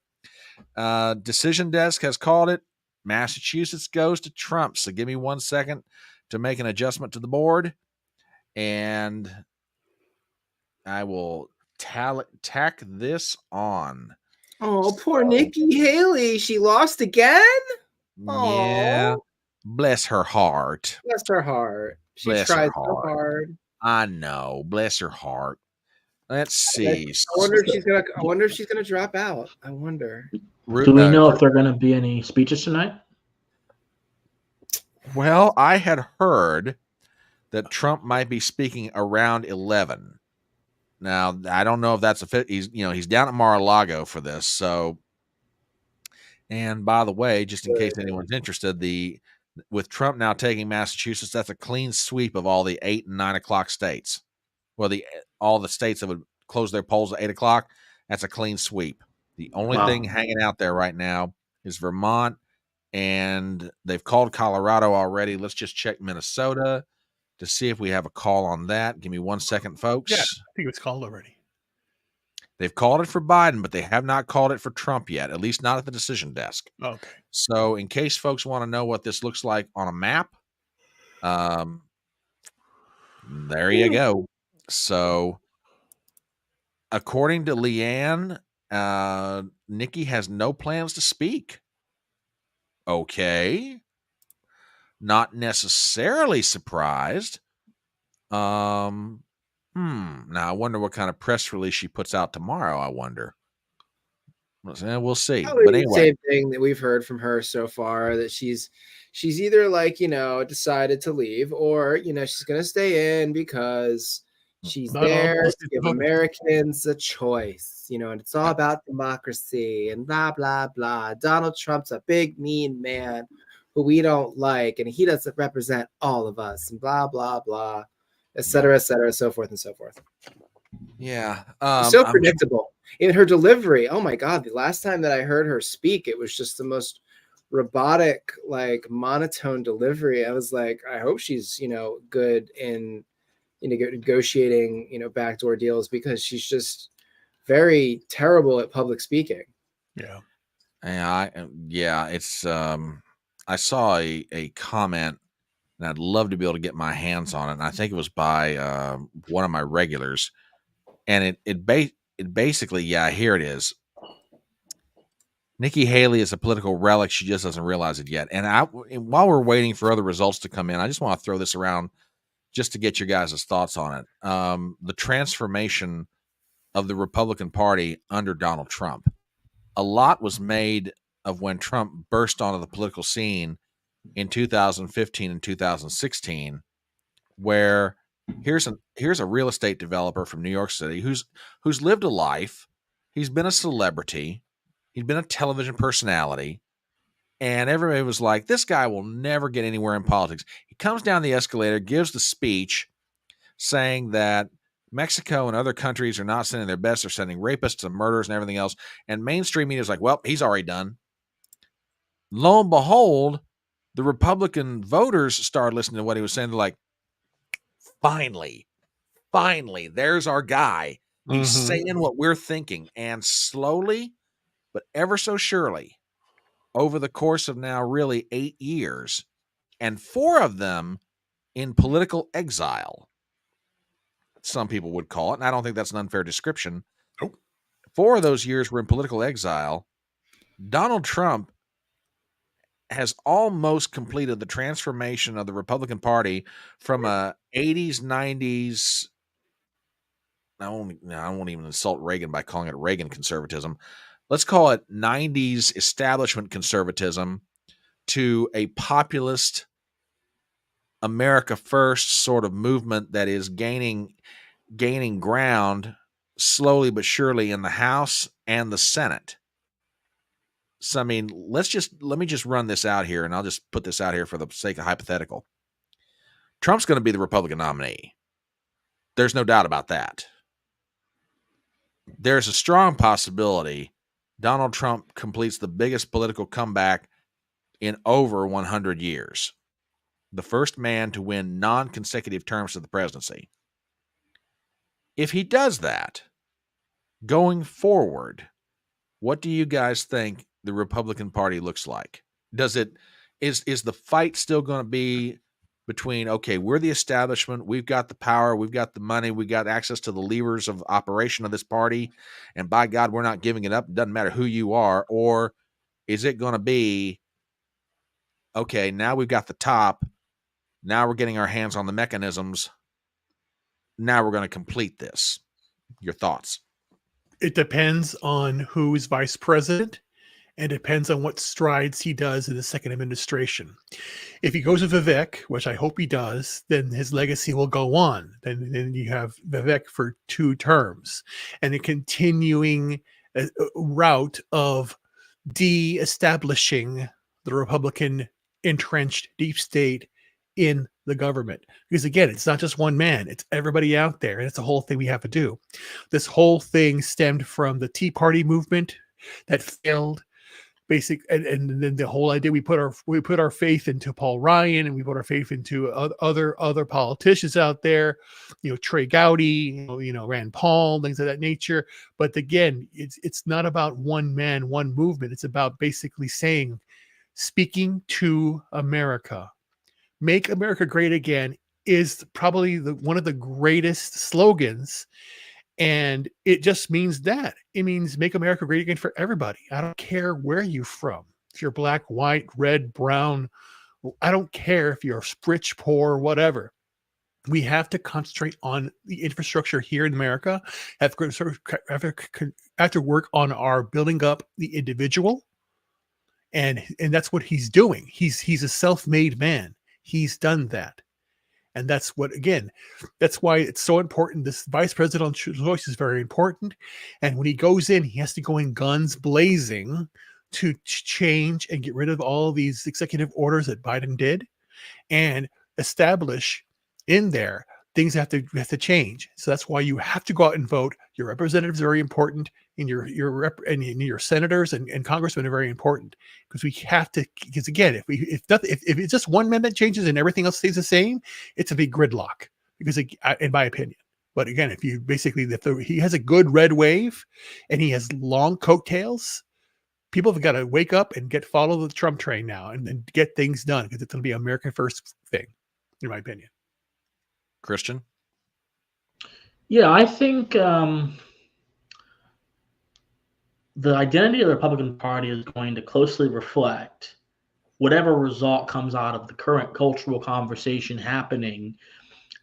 Decision Desk has called it. Massachusetts goes to Trump. So give me 1 second to make an adjustment to the board. And I will tack this on. Oh, poor Nikki Haley. She lost again? Yeah. Bless her heart. Bless her heart. She tried so hard. I know. Bless her heart. Let's see. I wonder if she's gonna drop out. I wonder. Do we know if there are going to be any speeches tonight? Well, I had heard that Trump might be speaking around 11. Now, I don't know if that's a fit. He's down at Mar-a-Lago for this. So, and by the way, just in case anyone's interested, with Trump now taking Massachusetts, that's a clean sweep of all the 8 and 9 o'clock states. Well, all the states that would close their polls at 8 o'clock, that's a clean sweep. The only thing hanging out there right now is Vermont, and they've called Colorado already. Let's just check Minnesota to see if we have a call on that. Give me 1 second, folks. Yeah, I think it's called already. They've called it for Biden, but they have not called it for Trump yet, at least not at the decision desk. Okay. So in case folks want to know what this looks like on a map, there you go. So according to Leanne, Nikki has no plans to speak. Okay. Not necessarily surprised. Now I wonder what kind of press release she puts out tomorrow. I wonder. We'll see. Probably But anyway, the same thing that we've heard from her so far, that she's either decided to leave, or she's gonna stay in because she's there to give Americans a choice, and it's all about democracy and blah blah blah. Donald Trump's a big mean man who we don't like, and he doesn't represent all of us, and blah blah blah, et cetera, so forth and so forth. Yeah, so predictable. In her delivery, oh my God, the last time that I heard her speak, it was just the most robotic, monotone delivery. I was like, I hope she's, good in negotiating, backdoor deals, because she's just very terrible at public speaking. Yeah. It's, I saw a comment, and I'd love to be able to get my hands on it. And I think it was by one of my regulars, and it basically, here it is. Nikki Haley is a political relic. She just doesn't realize it yet. And while we're waiting for other results to come in, I just want to throw this around just to get your guys' thoughts on it. The transformation of the Republican Party under Donald Trump. A lot was made of when Trump burst onto the political scene in 2015 and 2016, where here's a real estate developer from New York City who's lived a life. He's been a celebrity. He's been a television personality, And everybody was like, this guy will never get anywhere in politics. He comes down the escalator, gives the speech saying that Mexico and other countries are not sending their best. They're sending rapists and murderers and everything else. And mainstream media is like, well, he's already done. Lo and behold, the Republican voters started listening to what he was saying. They're like, finally, there's our guy. He's saying what we're thinking. And slowly, but ever so surely, over the course of now really 8 years, and 4 of them in political exile, some people would call it, and I don't think that's an unfair description. Nope. 4 of those years were in political exile. Donald Trump has almost completed the transformation of the Republican Party from a 80s, 90s, I won't even insult Reagan by calling it Reagan conservatism. Let's call it 90s establishment conservatism to a populist America First sort of movement that is gaining ground slowly but surely in the House and the Senate. So, I mean, let me just run this out here, and I'll just put this out here for the sake of hypothetical. Trump's going to be the Republican nominee. There's no doubt about that. There's a strong possibility Donald Trump completes the biggest political comeback in over 100 years. The first man to win non-consecutive terms of the presidency. If he does that, going forward, what do you guys think the Republican Party looks like? Is the fight still going to be between, okay, we're the establishment, we've got the power, we've got the money, we got access to the levers of operation of this party, and by God, we're not giving it up, it doesn't matter who you are, or is it going to be, okay, now we've got the top, now we're getting our hands on the mechanisms, now we're going to complete this? Your thoughts? It depends on who is vice president, and depends on what strides he does in the second administration. If he goes with Vivek, which I hope he does, then his legacy will go on. Then you have Vivek for 2 terms, and a continuing route of de-establishing the Republican entrenched deep state in the government. Because again, it's not just one man, it's everybody out there, and it's a whole thing we have to do. This whole thing stemmed from the Tea Party movement that failed. And then the whole idea, we put our faith into Paul Ryan, and we put our faith into other politicians out there, Trey Gowdy, Rand Paul, things of that nature. But again, it's not about one man, one movement. It's about basically speaking to America. Make America Great Again is probably one of the greatest slogans. And it just means that. It means make America great again for everybody. I don't care where you're from. If you're black, white, red, brown, I don't care if you're rich, poor, whatever. We have to concentrate on the infrastructure here in America. Have to work on our building up the individual. And that's what he's doing. He's a self-made man. He's done that. And that's why it's so important. This vice presidential choice is very important. And when he goes in, he has to go in guns blazing to change and get rid of all of these executive orders that Biden did and establish in there things have to change. So that's why you have to go out and vote. Your representatives are very important, and your senators and congressmen are very important, because we have to. Because again, if it's just one man that changes and everything else stays the same, it's a big gridlock. Because in my opinion, but again, if he has a good red wave, and he has long coattails, people have got to wake up and follow the Trump train now and get things done, because it's going to be an American first thing, in my opinion. Christian? Yeah, I think the identity of the Republican Party is going to closely reflect whatever result comes out of the current cultural conversation happening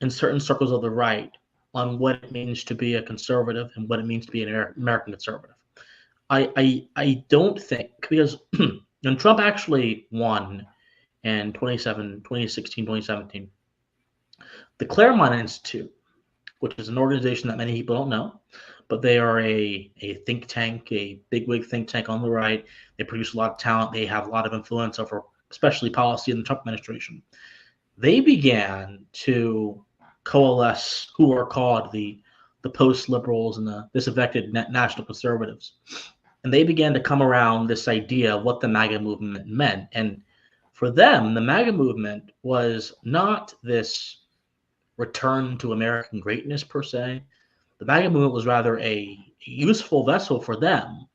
in certain circles of the right on what it means to be a conservative and what it means to be an American conservative. I don't think, because when Trump actually won in 2016, 2017, the Claremont Institute which is an organization that many people don't know, but they are a think tank, a bigwig think tank on the right. They produce a lot of talent. They have a lot of influence over, especially policy in the Trump administration. They began to coalesce who are called the post-liberals and the disaffected national conservatives. And they began to come around this idea of what the MAGA movement meant. And for them, the MAGA movement was not this return to American greatness per se. The MAGA movement was rather a useful vessel for them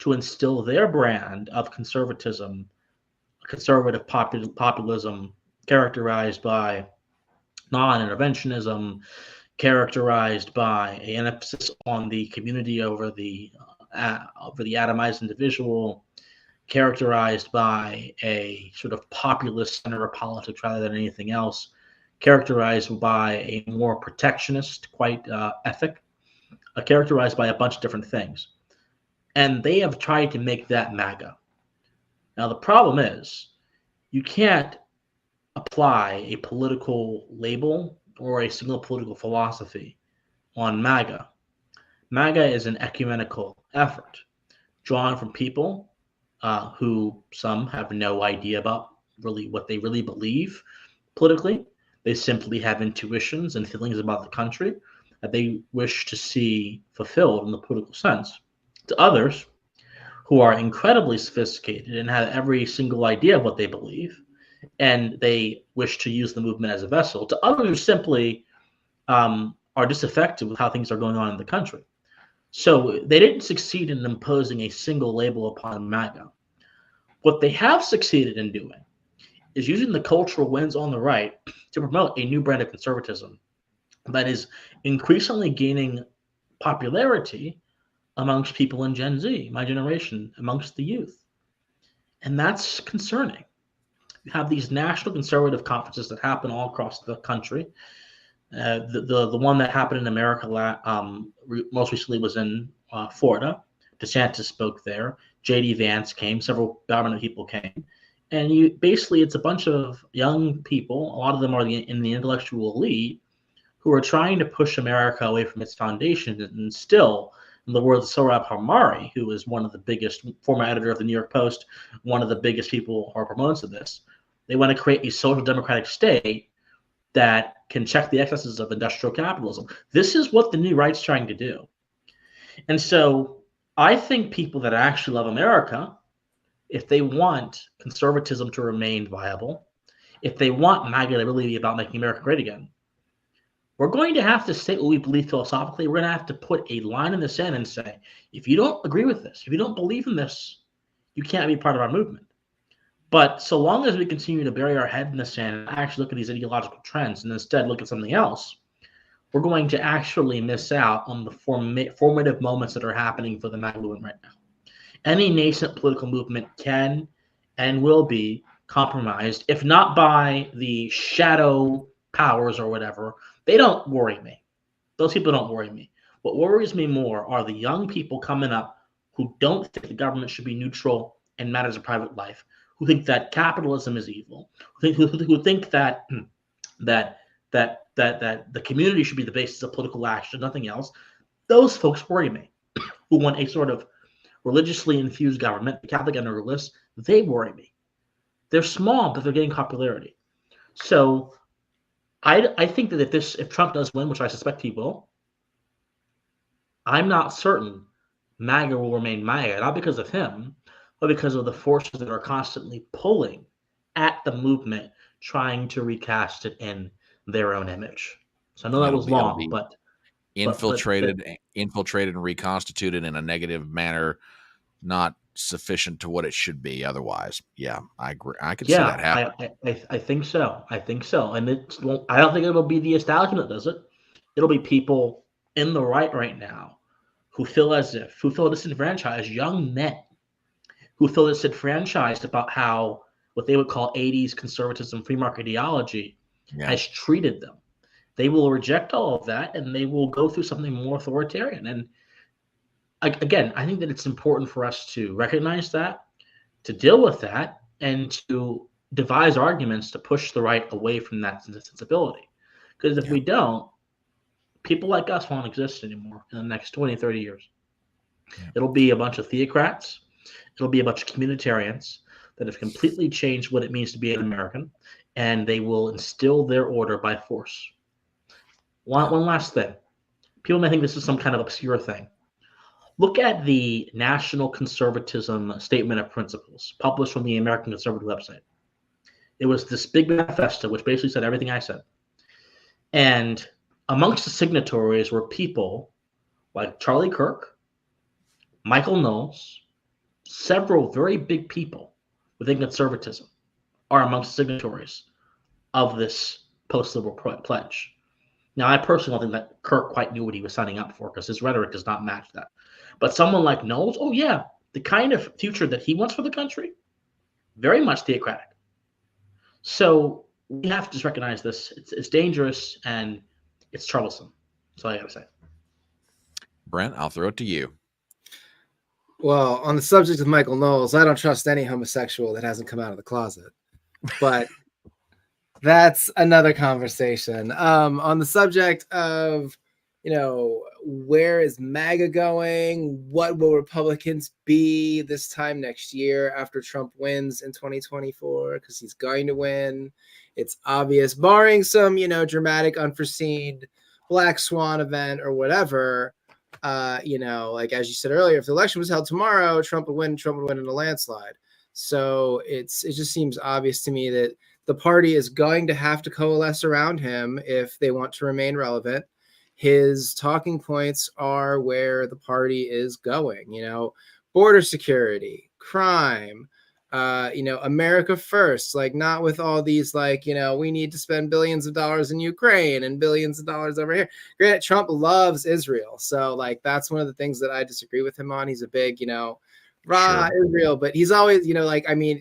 to instill their brand of conservatism, conservative populism, characterized by non-interventionism, characterized by an emphasis on the community over the atomized individual, characterized by a sort of populist center of politics rather than anything else, characterized by a more protectionist ethic, characterized by a bunch of different things. And they have tried to make that MAGA. Now, the problem is you can't apply a political label or a single political philosophy on MAGA. MAGA is an ecumenical effort drawn from people who some have no idea about really what they really believe politically. They simply have intuitions and feelings about the country that they wish to see fulfilled in the political sense. To others who are incredibly sophisticated and have every single idea of what they believe, and they wish to use the movement as a vessel. To others who simply are disaffected with how things are going on in the country. So they didn't succeed in imposing a single label upon MAGA. What they have succeeded in doing is using the cultural winds on the right to promote a new brand of conservatism that is increasingly gaining popularity amongst people in Gen Z, my generation, amongst the youth. And that's concerning. You have these national conservative conferences that happen all across the country. The one that happened in America most recently was in Florida. DeSantis spoke there. J.D. Vance came. Several government people came. And it's a bunch of young people. A lot of them are in the intellectual elite who are trying to push America away from its foundation and still, in the words of Sohrab Ahmari, who is one of the biggest, former editor of the New York Post, one of the biggest people who are proponents of this, they want to create a social democratic state that can check the excesses of industrial capitalism. This is what the new right's trying to do. And so I think people that actually love America, if they want conservatism to remain viable, if they want MAGA to really be about making America great again, we're going to have to state what we believe philosophically. We're going to have to put a line in the sand and say, if you don't agree with this, if you don't believe in this, you can't be part of our movement. But so long as we continue to bury our head in the sand and actually look at these ideological trends and instead look at something else, we're going to actually miss out on the formative moments that are happening for the MAGA movement right now. Any nascent political movement can and will be compromised, if not by the shadow powers or whatever. They don't worry me. Those people don't worry me. What worries me more are the young people coming up who don't think the government should be neutral in matters of private life, who think that capitalism is evil, who think that the community should be the basis of political action, nothing else. Those folks worry me. Who want a sort of religiously infused government, the Catholic integralists, they worry me. They're small, but they're getting popularity. So I think that if Trump does win, which I suspect he will, I'm not certain MAGA will remain MAGA, not because of him, but because of the forces that are constantly pulling at the movement, trying to recast it in their own image. So I know that was long, but infiltrated and reconstituted in a negative manner, not sufficient to what it should be otherwise. Yeah, I agree. I could see that happen. I think so. I think so. And I don't think it'll be the establishment that does it. It'll be people in the right now who feel disenfranchised, young men who feel disenfranchised about how what they would call 80s conservatism, free market ideology has treated them. They will reject all of that and they will go through something more authoritarian. And again, I think that it's important for us to recognize that, to deal with that, and to devise arguments to push the right away from that sensibility. Because if we don't, people like us won't exist anymore in the next 20, 30 years. Yeah. It'll be a bunch of theocrats. It'll be a bunch of communitarians that have completely changed what it means to be an American, and they will instill their order by force. One last thing. People may think this is some kind of obscure thing. Look at the National Conservatism Statement of Principles, published from the American Conservative website. It was this big manifesto, which basically said everything I said. And amongst the signatories were people like Charlie Kirk, Michael Knowles, several very big people within conservatism are amongst the signatories of this post-liberal pledge. Now, I personally don't think that Kirk quite knew what he was signing up for because his rhetoric does not match that. But someone like Knowles, oh yeah, the kind of future that he wants for the country, very much theocratic. So we have to just recognize this. It's dangerous and it's troublesome. That's all I got to say. Brent, I'll throw it to you. Well, on the subject of Michael Knowles, I don't trust any homosexual that hasn't come out of the closet. But that's another conversation. On the subject of, where is MAGA going? What will Republicans be this time next year after Trump wins in 2024? Because he's going to win. It's obvious, barring some, dramatic, unforeseen black swan event or whatever. Like as you said earlier, if the election was held tomorrow, Trump would win in a landslide. So it just seems obvious to me that the party is going to have to coalesce around him if they want to remain relevant. His talking points are where the party is going, border security, crime, America first, like not with all these, we need to spend billions of dollars in Ukraine and billions of dollars over here. Granted, Trump loves Israel. So that's one of the things that I disagree with him on. He's a big, rah, sure, Israel, but he's always,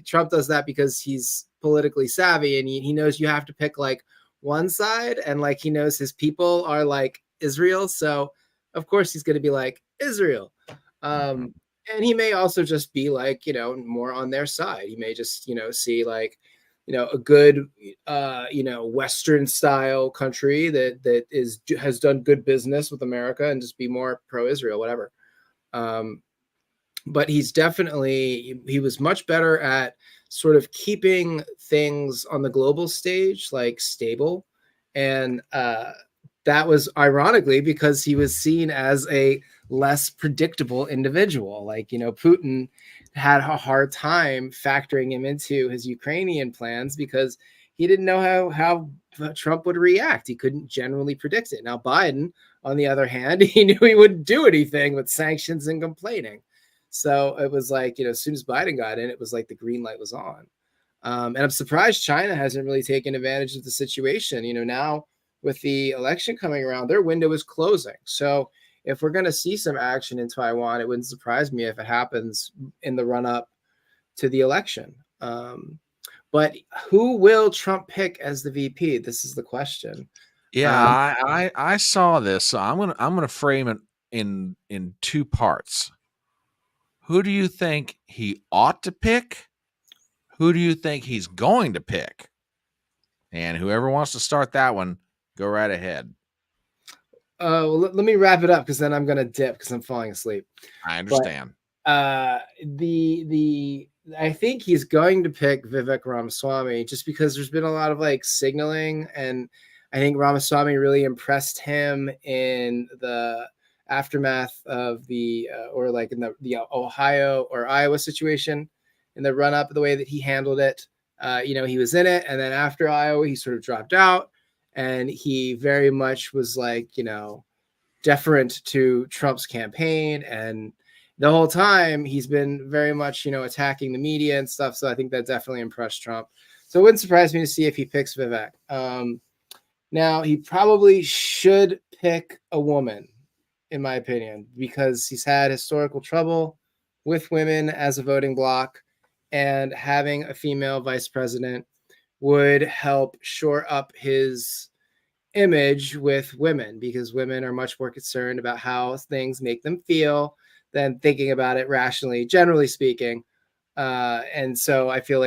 Trump does that because he's politically savvy and he knows you have to pick one side and he knows his people are Israel. So of course he's going to be Israel. And he may also just be more on their side. He may just, see a good, Western style country that has done good business with America and just be more pro-Israel, whatever. But he was much better at sort of keeping things on the global stage, stable. And that was ironically because he was seen as a less predictable individual. Putin had a hard time factoring him into his Ukrainian plans because he didn't know how Trump would react. He couldn't generally predict it. Now, Biden, on the other hand, he knew he wouldn't do anything with sanctions and complaining. So it was as soon as Biden got in, it was the green light was on. And I'm surprised China hasn't really taken advantage of the situation. Now with the election coming around, their window is closing. So if we're going to see some action in Taiwan, it wouldn't surprise me if it happens in the run up to the election. But who will Trump pick as the VP? This is the question. Yeah, I saw this. So I'm gonna frame it in two parts. Who do you think he ought to pick? Who do you think he's going to pick? And whoever wants to start that one, go right ahead. Well, let me wrap it up because then I'm going to dip because I'm falling asleep. I understand. But, I think he's going to pick Vivek Ramaswamy just because there's been a lot of signaling, and I think Ramaswamy really impressed him in the aftermath of the in the Ohio or Iowa situation in the run up, the way that he handled it. He was in it, and then after Iowa, he sort of dropped out. And he very much was deferent to Trump's campaign. And the whole time he's been very much, attacking the media and stuff. So I think that definitely impressed Trump. So it wouldn't surprise me to see if he picks Vivek. Now, he probably should pick a woman, in my opinion, because he's had historical trouble with women as a voting bloc, and having a female vice president would help shore up his image with women, because women are much more concerned about how things make them feel than thinking about it rationally, generally speaking. And so I feel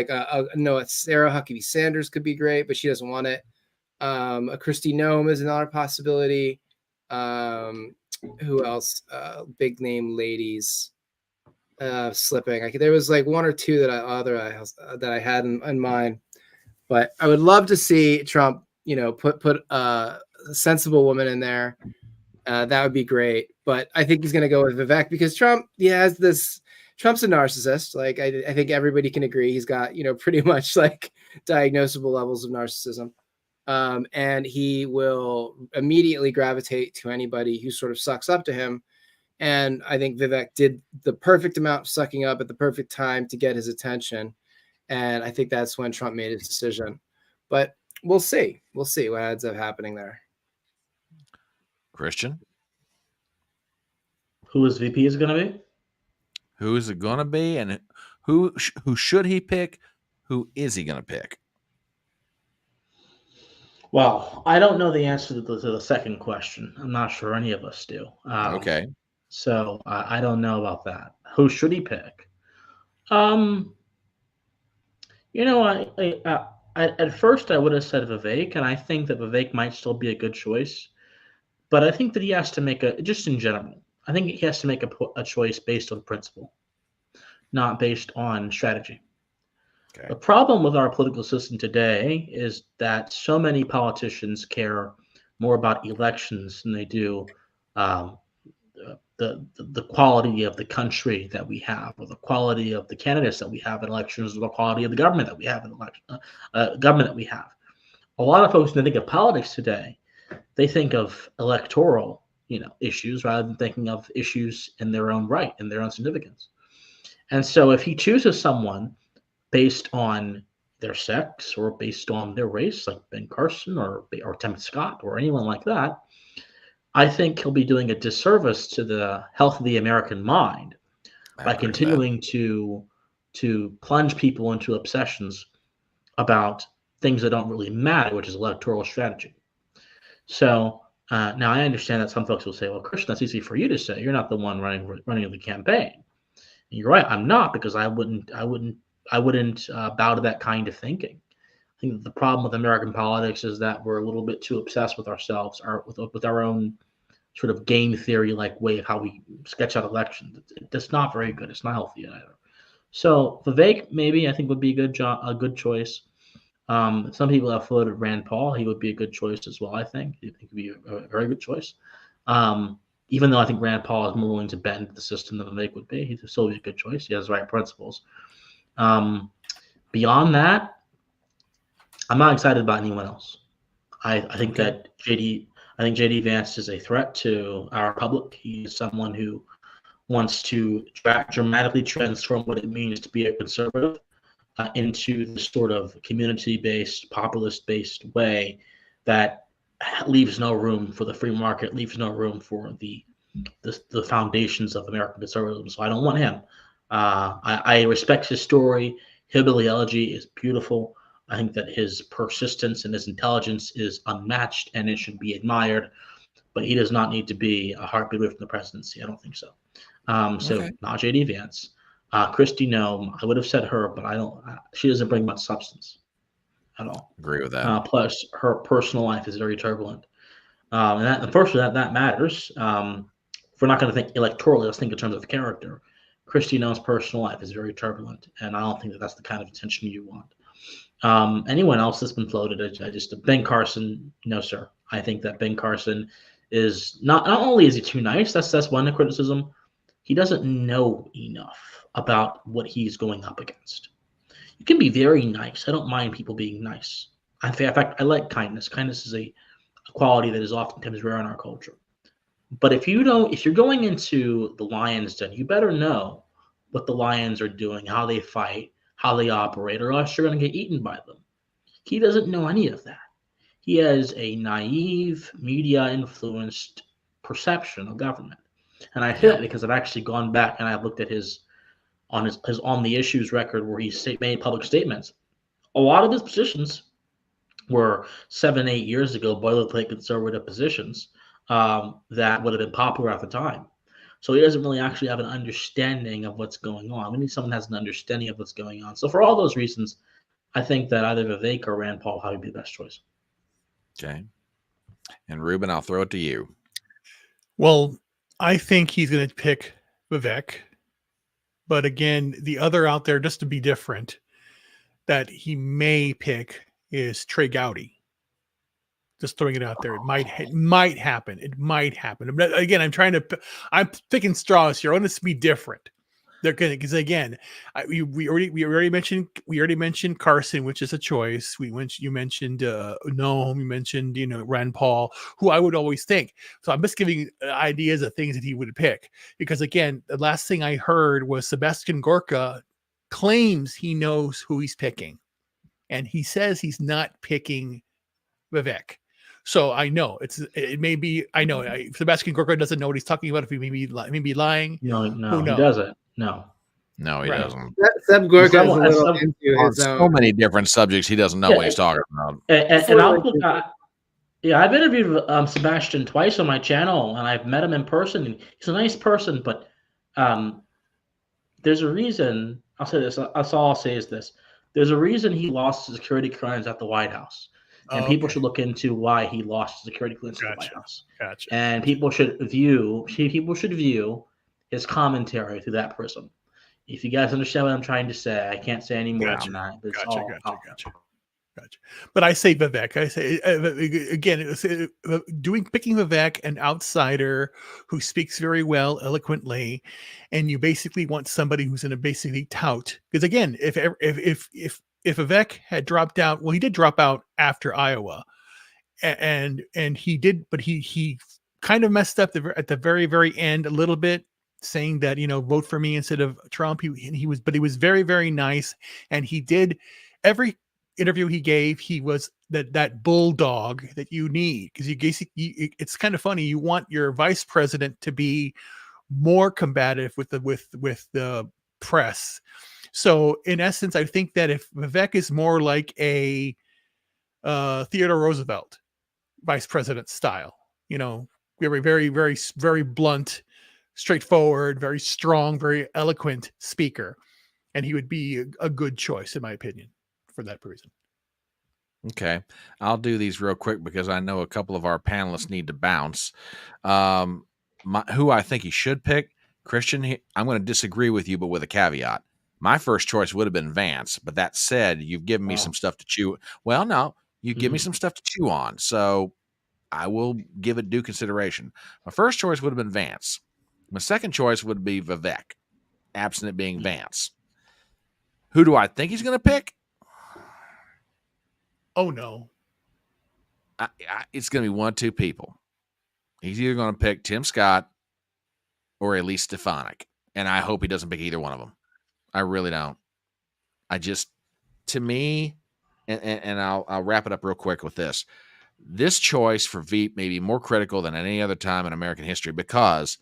no, Sarah Huckabee Sanders could be great, but she doesn't want it. A Kristi Noem is another possibility. Who else? Big name ladies slipping. There was like one or two that I had in mind, but I would love to see Trump, put a sensible woman in there. That would be great. But I think he's going to go with Vivek because Trump, Trump's a narcissist. Like I think everybody can agree he's got, pretty much like diagnosable levels of narcissism. And he will immediately gravitate to anybody who sort of sucks up to him. And I think Vivek did the perfect amount of sucking up at the perfect time to get his attention. And I think that's when Trump made his decision. But we'll see. We'll see what ends up happening there. Christian? Who his VP is going to be? Who is it going to be? And who should he pick? Who is he going to pick? Well, I don't know the answer to the second question. I'm not sure any of us do. Okay. So I don't know about that. Who should he pick? At first I would have said Vivek, and I think that Vivek might still be a good choice. But I think that he has to make just in general, I think he has to make a choice based on principle, not based on strategy. Okay. The problem with our political system today is that so many politicians care more about elections than they do the quality of the country that we have, or the quality of the candidates that we have in elections, or the quality of the government that we have in government that we have. A lot of folks, when they think of politics today, they think of electoral, issues rather than thinking of issues in their own right, in their own significance. And so if he chooses someone based on their sex or based on their race, like Ben Carson or Tim Scott or anyone like that, I think he'll be doing a disservice to the health of the American mind by continuing to plunge people into obsessions about things that don't really matter, which is electoral strategy. So now I understand that some folks will say, well, Christian, that's easy for you to say. You're not the one running the campaign. And you're right. I'm not, because I wouldn't bow to that kind of thinking. I think that the problem with American politics is that we're a little bit too obsessed with ourselves, with our own sort of game theory-like way of how we sketch out elections. It's not very good. It's not healthy either. So Vivek, maybe, I think, would be a good choice. Some people have floated Rand Paul. He would be a good choice as well, I think. He would be a very good choice. Even though I think Rand Paul is more willing to bend the system than Vivek would be, he'd still be a good choice. He has the right principles. Beyond that, I'm not excited about anyone else. I think that JD Vance is a threat to our public. He's someone who wants to dramatically transform what it means to be a conservative into the sort of community-based, populist-based way that leaves no room for the free market, leaves no room for the foundations of American conservatism. So I don't want him. I respect his story. Hillbilly Elegy is beautiful. I think that his persistence and his intelligence is unmatched, and it should be admired. But he does not need to be a heartbeat away from the presidency. I don't think so. So not JD Vance. Christy, no, I would have said her, but I don't. She doesn't bring much substance at all. Agree with that. Plus, her personal life is very turbulent, and unfortunately, that matters. If we're not going to think electorally, let's think in terms of character. Christy No's personal life is very turbulent, and I don't think that that's the kind of attention you want. Anyone else that's been floated, Ben Carson, no, sir. I think that Ben Carson is not only is he too nice. That's one criticism. He doesn't know enough about what he's going up against. You can be very nice. I don't mind people being nice. In fact, I like kindness. Kindness is a quality that is oftentimes rare in our culture. But if you're going into the lion's den, you better know what the lions are doing, how they fight, how they operate, or else you're going to get eaten by them. He doesn't know any of that. He has a naive, media-influenced perception of government. And I feel it because I've actually gone back and I've looked at his on the issues record where he made public statements. A lot of his positions were 7-8 years ago boilerplate conservative positions that would have been popular at the time. So he doesn't really actually have an understanding of what's going on. We need someone who has an understanding of what's going on. So for all those reasons, I think that either Vivek or Rand Paul would be the best choice. Okay. And Ruben, I'll throw it to you. Well, I think he's going to pick Vivek. But again, the other out there, just to be different, that he may pick is Trey Gowdy. Just throwing it out there. It might happen. It might happen. But again, I'm picking straws here. I want this to be different. They're gonna, because again, we already mentioned Carson, which is a choice. You mentioned Noam, you mentioned Rand Paul, who I would always think. So I'm just giving ideas of things that he would pick, because again, the last thing I heard was Sebastian Gorka claims he knows who he's picking, and he says he's not picking Vivek. So I know it may be. I know Sebastian Gorka doesn't know what he's talking about. If he may be lying. No, he doesn't. No, he Right. doesn't. Seb Gorka is a little into On his so own. many different subjects, he doesn't know what he's talking about. And I've interviewed Sebastian twice on my channel, and I've met him in person. And he's a nice person, but there's a reason. I'll say this. That's all I'll say is this. There's a reason he lost security clearance at the White House. And people should look into why he lost security clearance at the White House. Gotcha. And people should view his commentary through that prism. If you guys understand what I'm trying to say, I can't say any more than that. Gotcha. But I say Vivek. I say again, picking Vivek, an outsider who speaks very well, eloquently, and you basically want somebody who's going to basically tout. Because again, if Vivek had dropped out, well, he did drop out after Iowa, and he did, but he kind of messed up at the very, very end a little bit, saying that vote for me instead of Trump. He was very, very nice, and he did every interview he gave. He was that bulldog that you need, because it's kind of funny. You want your vice president to be more combative with the press. So in essence, I think that if Vivek is more like a Theodore Roosevelt vice president style, very, very, very, very blunt, straightforward, very strong, very eloquent speaker, and he would be a good choice, in my opinion, for that reason. Okay, I'll do these real quick because I know a couple of our panelists need to bounce. Who I think he should pick, Christian, I'm going to disagree with you, but with a caveat. My first choice would have been Vance, but that said, you've given me some stuff to chew. Well, no, you give me some stuff to chew on, so I will give it due consideration. My first choice would have been Vance. My second choice would be Vivek, absent it being Vance. Who do I think he's going to pick? Oh, no. It's going to be one of two people. He's either going to pick Tim Scott or Elise Stefanik, and I hope he doesn't pick either one of them. I really don't. To me, and I'll wrap it up real quick with this. This choice for Veep may be more critical than any other time in American history, because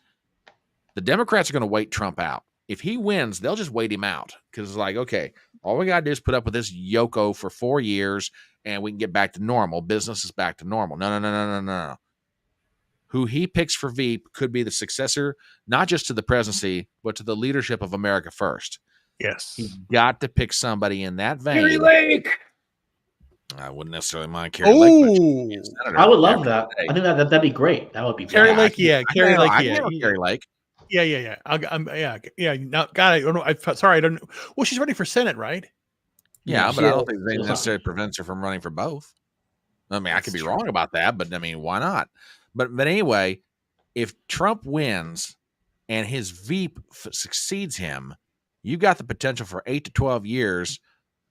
the Democrats are going to wait Trump out. If he wins, they'll just wait him out, because it's like, okay, all we got to do is put up with this Yoko for 4 years and we can get back to normal. Business is back to normal. No. Who he picks for Veep could be the successor, not just to the presidency, but to the leadership of America first. Yes. He's got to pick somebody in that vein. Carrie Lake. I wouldn't necessarily mind Carrie Lake. I would love that. I think that'd be great. That would be Carrie great. Lake. Carrie Lake. Carrie Lake. Yeah. Now, God, I don't know. Sorry, I don't know. Well, she's running for Senate, right? Yeah, but I don't think they necessarily prevents her from running for both. I mean, I could be wrong about that, but I mean, why not? But anyway, if Trump wins and his Veep succeeds him, you've got the potential for 8 to 12 years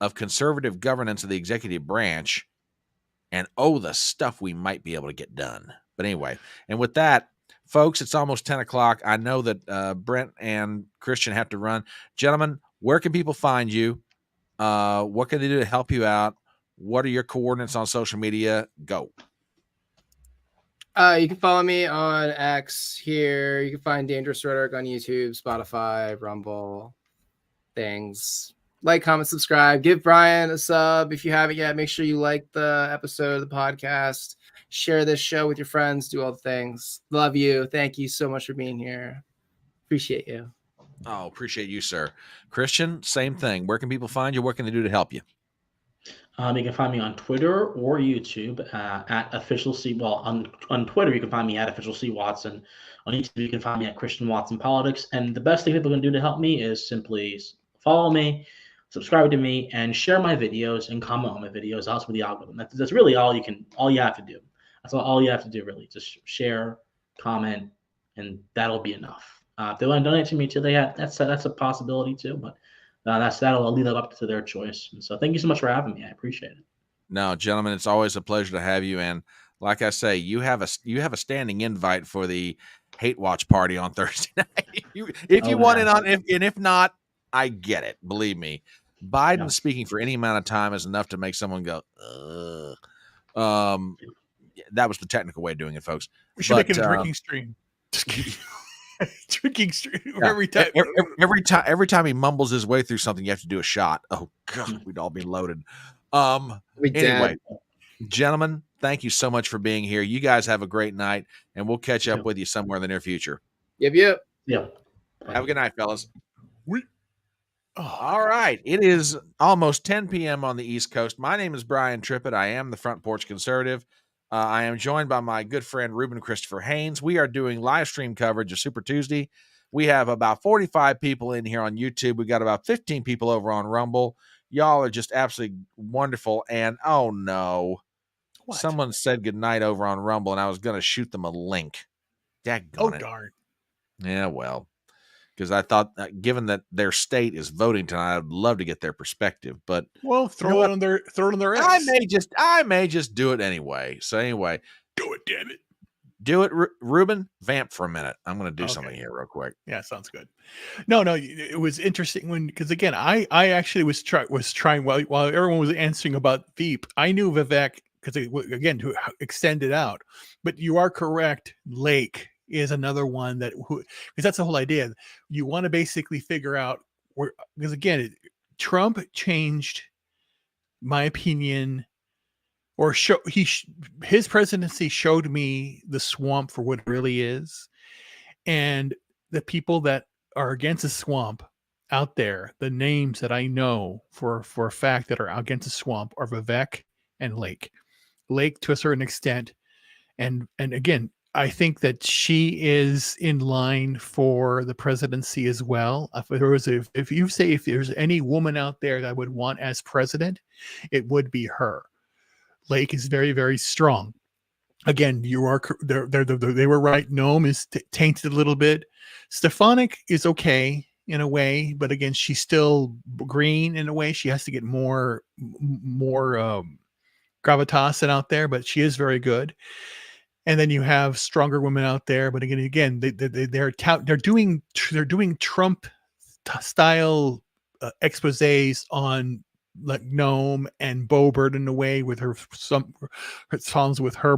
of conservative governance of the executive branch, and the stuff we might be able to get done. But anyway, and with that, folks, it's almost 10 o'clock. I know that Brent and Christian have to run. Gentlemen, where can people find you? What can they do to help you out? What are your coordinates on social media? Go. You can follow me on X here. You can find Dangerous Rhetoric on YouTube, Spotify, Rumble, things. Like, comment, subscribe. Give Brian a sub if you haven't yet. Make sure you like the episode of the podcast. Share this show with your friends. Do all the things. Love you. Thank you so much for being here. Appreciate you. Oh, appreciate you, sir. Christian, same thing. Where can people find you? What can they do to help you? You can find me on Twitter or YouTube at official C. Well, on Twitter you can find me at official C Watson. On YouTube you can find me at Christian Watson Politics. And the best thing people can do to help me is simply follow me, subscribe to me, and share my videos and comment on my videos. Also with the algorithm. That's really all you have to do. That's all you have to do really. Just share, comment, and that'll be enough. If they want to donate to me too, that's a possibility too, but. That'll leave that up to their choice. And so thank you so much for having me. I appreciate it. No, gentlemen, it's always a pleasure to have you. And like I say, you have a standing invite for the hate watch party on Thursday night. if you want it on, and if not, I get it. Believe me, Biden speaking for any amount of time is enough to make someone go, that was the technical way of doing it, folks. We should make it a drinking stream. Just kidding. Drinking stream every time. Every time he mumbles his way through something, you have to do a shot. Oh God, we'd all be loaded. Anyway, gentlemen, thank you so much for being here. You guys have a great night, and we'll catch up with you somewhere in the near future. Yep. Have a good night, fellas. All right. It is almost 10 p.m. on the East Coast. My name is Brian Trippett. I am the Front Porch Conservative. I am joined by my good friend, Ruben Christopher Haynes. We are doing live stream coverage of Super Tuesday. We have about 45 people in here on YouTube. We got about 15 people over on Rumble. Y'all are just absolutely wonderful. And oh no, someone said goodnight over on Rumble, and I was going to shoot them a link. Daggone it. Darn. Yeah, well, because I thought, given that their state is voting tonight, I'd love to get their perspective. But throw it on their X. I may just do it anyway. So anyway, do it, damn it. Do it, Ruben. Vamp for a minute. I'm going to do something here real quick. Yeah, sounds good. No, it was interesting because again, I actually was trying while everyone was answering about Veep. I knew Vivek because again to extend it out. But you are correct. Lake is another one because that's the whole idea. You want to basically figure out because again, Trump changed my opinion. Or his presidency showed me the swamp for what it really is, and the people that are against the swamp out there, the names that I know for a fact that are against the swamp are Vivek and Lake to a certain extent, and again, I think that she is in line for the presidency as well. If there's any woman out there that I would want as president, it would be her. Lake is very, very strong. Again, they were right. Noam is tainted a little bit. Stefanik is okay in a way, but again, she's still green in a way. She has to get more gravitas out there, but she is very good. And then you have stronger women out there, but again, they're doing Trump style exposés on like Noam and Boebert in a way with her problems with her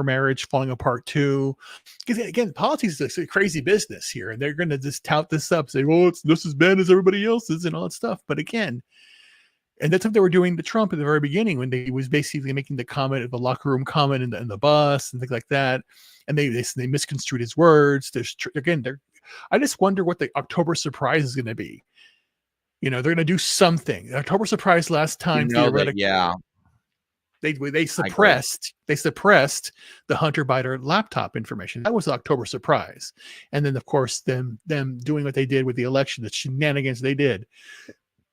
marriage falling apart too. Because again, politics is a crazy business here, and they're going to just tout this up, say, "Well, it's just as bad as everybody else's," and all that stuff. But again, and that's what they were doing to Trump at the very beginning when he was basically making the comment of the locker room comment in the bus and things like that, and they misconstrued his words. I just wonder what the October surprise is going to be. They're going to do something. The October surprise last time, theoretically, they suppressed the Hunter Biden laptop information. That was the October surprise, and then of course them doing what they did with the election, the shenanigans they did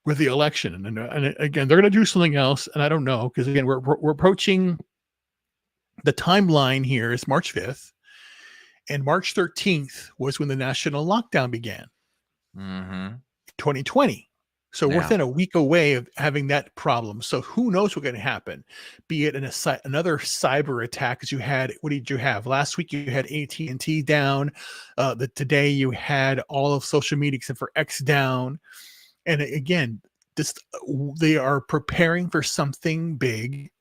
with the election, and again they're going to do something else, and I don't know because again we're approaching the timeline here is March 5th, and March 13th was when the national lockdown began, 2020. So we're within a week away of having that problem. So who knows what's going to happen? Be it another cyber attack, as you had. What did you have last week? You had AT&T down. Today you had all of social media except for X down. And again, they are preparing for something big,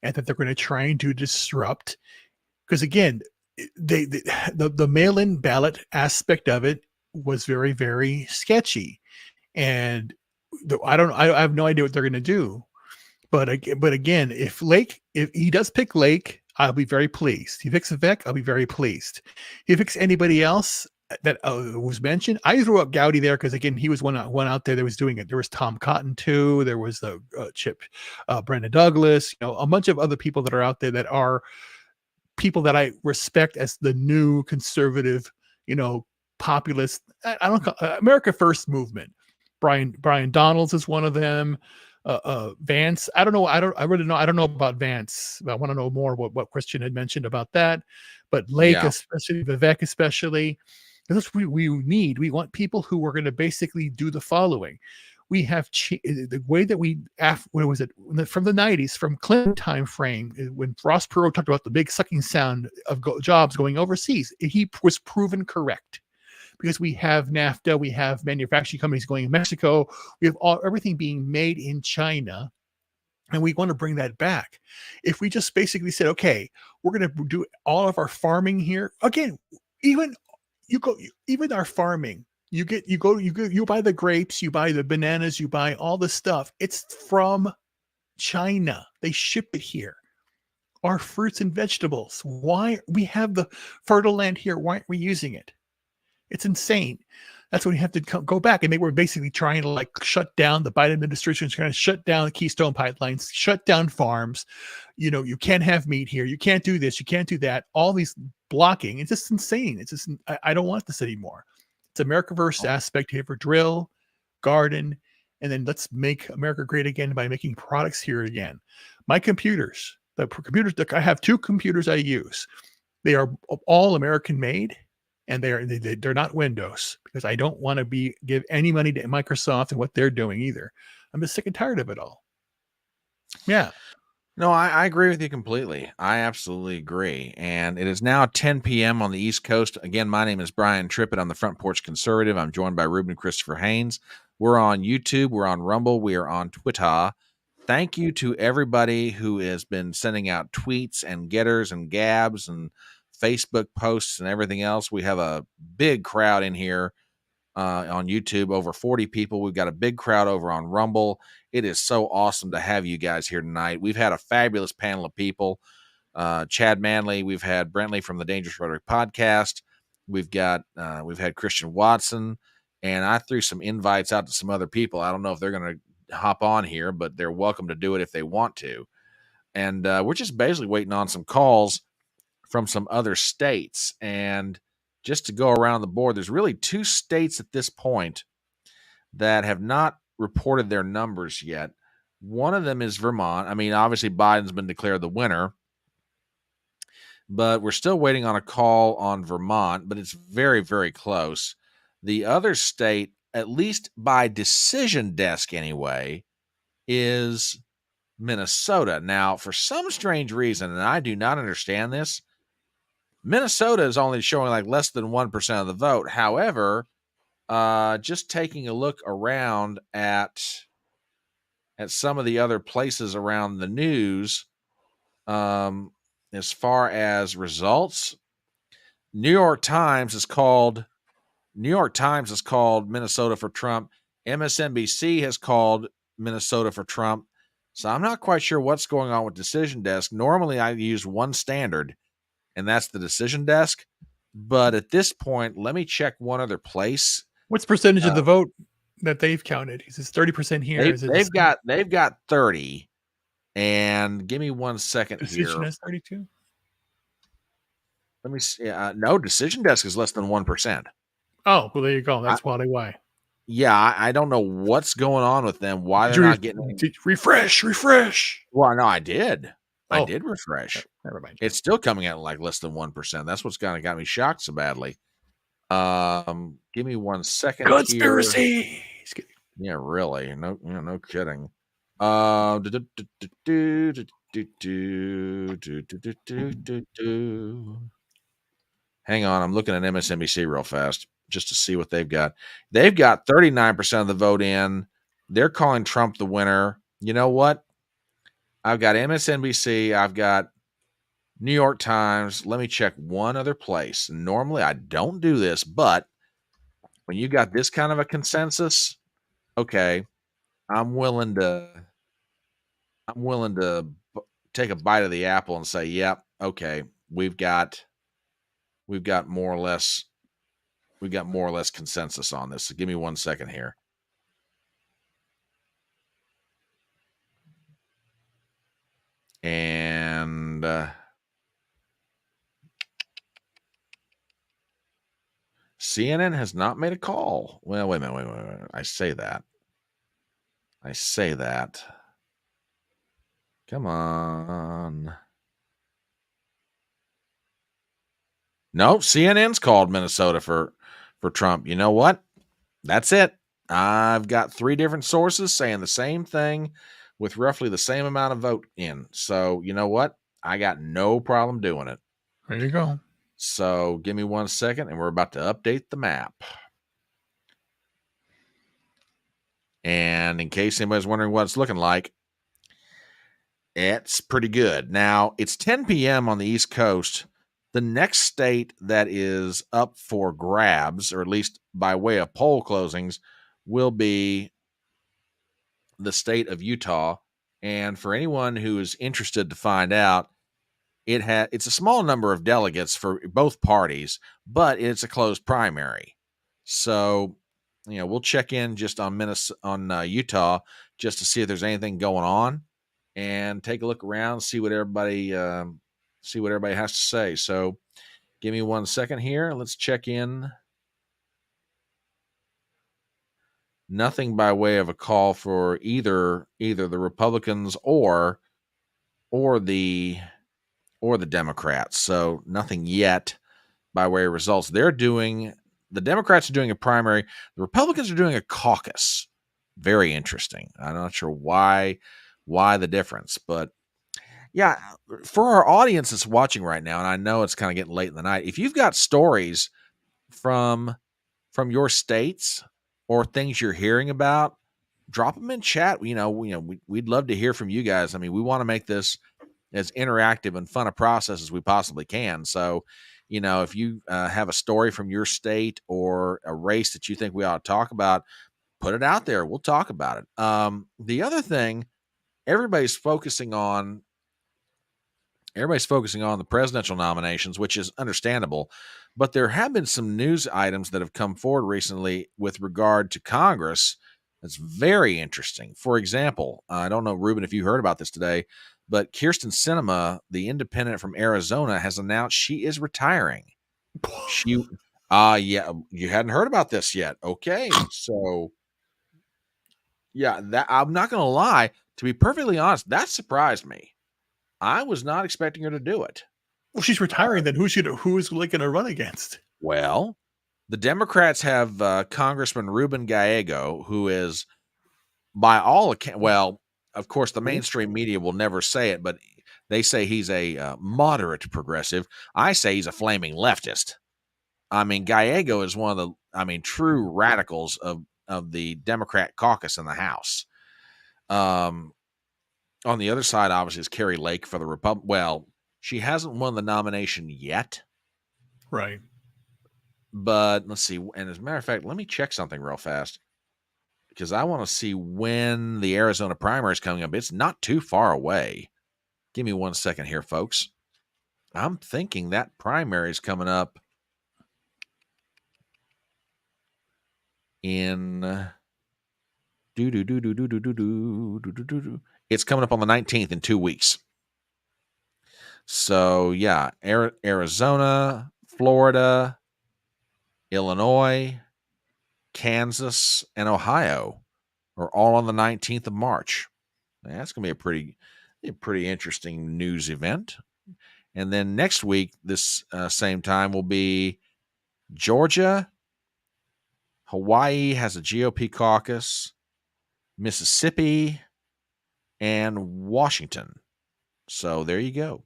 and that they're going to try and disrupt. Because again, the mail-in ballot aspect of it was very, very sketchy, and I have no idea what they're going to do, but again, if he does pick Lake, I'll be very pleased. If he picks Vivek, I'll be very pleased. If he picks anybody else, that was mentioned. I threw up Gowdy there because again, he was one out there that was doing it. There was Tom Cotton too. There was the Chip, Brenda Douglas. A bunch of other people that are out there that are people that I respect as the new conservative, populist. I don't call America First movement. Brian Donalds is one of them. Vance. I don't know. I don't know about Vance. I want to know more what Christian had mentioned about that. But Lake, especially Vivek, especially. That's what we need. We want people who are going to basically do the following. We have the way that what was it from the 90s, from Clinton time frame, when Ross Perot talked about the big sucking sound of jobs going overseas. He was proven correct because we have NAFTA, we have manufacturing companies going in Mexico, we have everything being made in China. And we want to bring that back. If we just basically said, okay, we're going to do all of our farming here again, even our farming, you buy the grapes, you buy the bananas, you buy all the stuff. It's from China. They ship it here. Our fruits and vegetables. Why we have the fertile land here? Why aren't we using it? It's insane. That's when we have to go back. And they were basically trying to shut down the Biden administration, trying to shut down the Keystone pipelines, shut down farms. You can't have meat here. You can't do this. You can't do that. All these blocking. It's just insane. It's just, I don't want this anymore. It's America First aspect here for drill, garden, and then let's make America great again by making products here again. My computers, I have 2 computers I use. They are all American made. And they're not Windows, because I don't want to give any money to Microsoft and what they're doing either. I'm just sick and tired of it all. Yeah. No, I agree with you completely. I absolutely agree. And it is now 10 p.m. on the East Coast. Again, my name is Brian Trippett. I'm the Front Porch Conservative. I'm joined by Ruben Christopher Haynes. We're on YouTube. We're on Rumble. We are on Twitter. Thank you to everybody who has been sending out tweets and Gettrs and Gabs and Facebook posts and everything else. We have a big crowd in here on YouTube, over 40 people. We've got a big crowd over on Rumble. It is so awesome to have you guys here tonight. We've had a fabulous panel of people. Chad Manley, we've had Brentley from the Dangerous Rhetoric podcast. We've had Christian Watson, and I threw some invites out to some other people. I don't know if they're going to hop on here, but they're welcome to do it if they want to. And we're just basically waiting on some calls from some other states. And just to go around the board, there's really 2 states at this point that have not reported their numbers yet. One of them is Vermont. I mean, obviously Biden's been declared the winner, but we're still waiting on a call on Vermont, but it's very, very close. The other state, at least by decision desk anyway, is Minnesota. Now, for some strange reason, and I do not understand this, Minnesota is only showing less than 1% of the vote. However, just taking a look around at some of the other places around the news, as far as results, New York Times has called Minnesota for Trump. MSNBC has called Minnesota for Trump. So I'm not quite sure what's going on with Decision Desk. Normally I use one standard, and that's the Decision Desk. But at this point, let me check one other place. What's percentage of the vote that they've counted? Is it 30% here? They've got 30. And give me 1 second Decision here. has 32. Let me see. No, Decision Desk is less than 1%. Oh, well, there you go. That's probably why. Yeah, I don't know what's going on with them. Why they're not getting refresh. Well, no, I did. I did refresh. Never mind. It's still coming out less than 1%. That's what's kind of got me shocked so badly. Give me 1 second. Conspiracy. Yeah, really. No kidding. Hang on, I'm looking at MSNBC real fast just to see what they've got. They've got 39% of the vote in. They're calling Trump the winner. You know what? I've got MSNBC. I've got New York Times. Let me check one other place. Normally, I don't do this, but when you got this kind of a consensus, okay, I'm willing to take a bite of the apple and say, yep, okay, we've got more or less more or less consensus on this. So give me 1 second here. And CNN has not made a call. Well, wait a minute, wait. I say that. Come on. No, CNN's called Minnesota for Trump. You know what? That's it. I've got 3 different sources saying the same thing with roughly the same amount of vote in. So, you know what? I got no problem doing it. There you go. So, give me 1 second, and we're about to update the map. And in case anybody's wondering what it's looking like, it's pretty good. Now, it's 10 p.m. on the East Coast. The next state that is up for grabs, or at least by way of poll closings, will be the state of Utah. And for anyone who is interested to find out, it's a small number of delegates for both parties, but it's a closed primary. So, we'll check in just on Utah just to see if there's anything going on, and take a look around, see what everybody has to say. So, give me 1 second here. Let's check in. Nothing by way of a call for either the Republicans or the Democrats. So nothing yet by way of results. The Democrats are doing a primary. The Republicans are doing a caucus. Very interesting. I'm not sure why the difference, but yeah, for our audience that's watching right now, and I know it's kind of getting late in the night, if you've got stories from your states or things you're hearing about, drop them in chat. We'd love to hear from you guys. I mean, we want to make this as interactive and fun a process as we possibly can. So, if you have a story from your state or a race that you think we ought to talk about, put it out there. We'll talk about it. The other thing, everybody's focusing on the presidential nominations, which is understandable, but there have been some news items that have come forward recently with regard to Congress that's very interesting. For example, I don't know, Ruben, if you heard about this today, but Kyrsten Sinema, the independent from Arizona, has announced she is retiring. Yeah, you hadn't heard about this yet. Okay, so yeah, that I'm not going to lie. To be perfectly honest, that surprised me. I was not expecting her to do it. Well, she's retiring. Then who's going to run against? Well, the Democrats have Congressman Ruben Gallego, who is, by all accounts, well, of course, the mainstream media will never say it, but they say he's a moderate progressive. I say he's a flaming leftist. I mean, Gallego is one of the, true radicals of the Democrat caucus in the House. On the other side, obviously, is Carrie Lake for the Republic. Well, she hasn't won the nomination yet. Right. But let's see. And as a matter of fact, let me check something real fast, because I want to see when the Arizona primary is coming up. It's not too far away. Give me 1 second here, folks. I'm thinking that primary is coming up in... It's coming up on the 19th in 2 weeks. So, yeah, Arizona, Florida, Illinois, Kansas, and Ohio are all on the 19th of March. That's going to be a pretty interesting news event. And then next week, this same time, will be Georgia. Hawaii has a GOP caucus. Mississippi, and Washington. So there you go.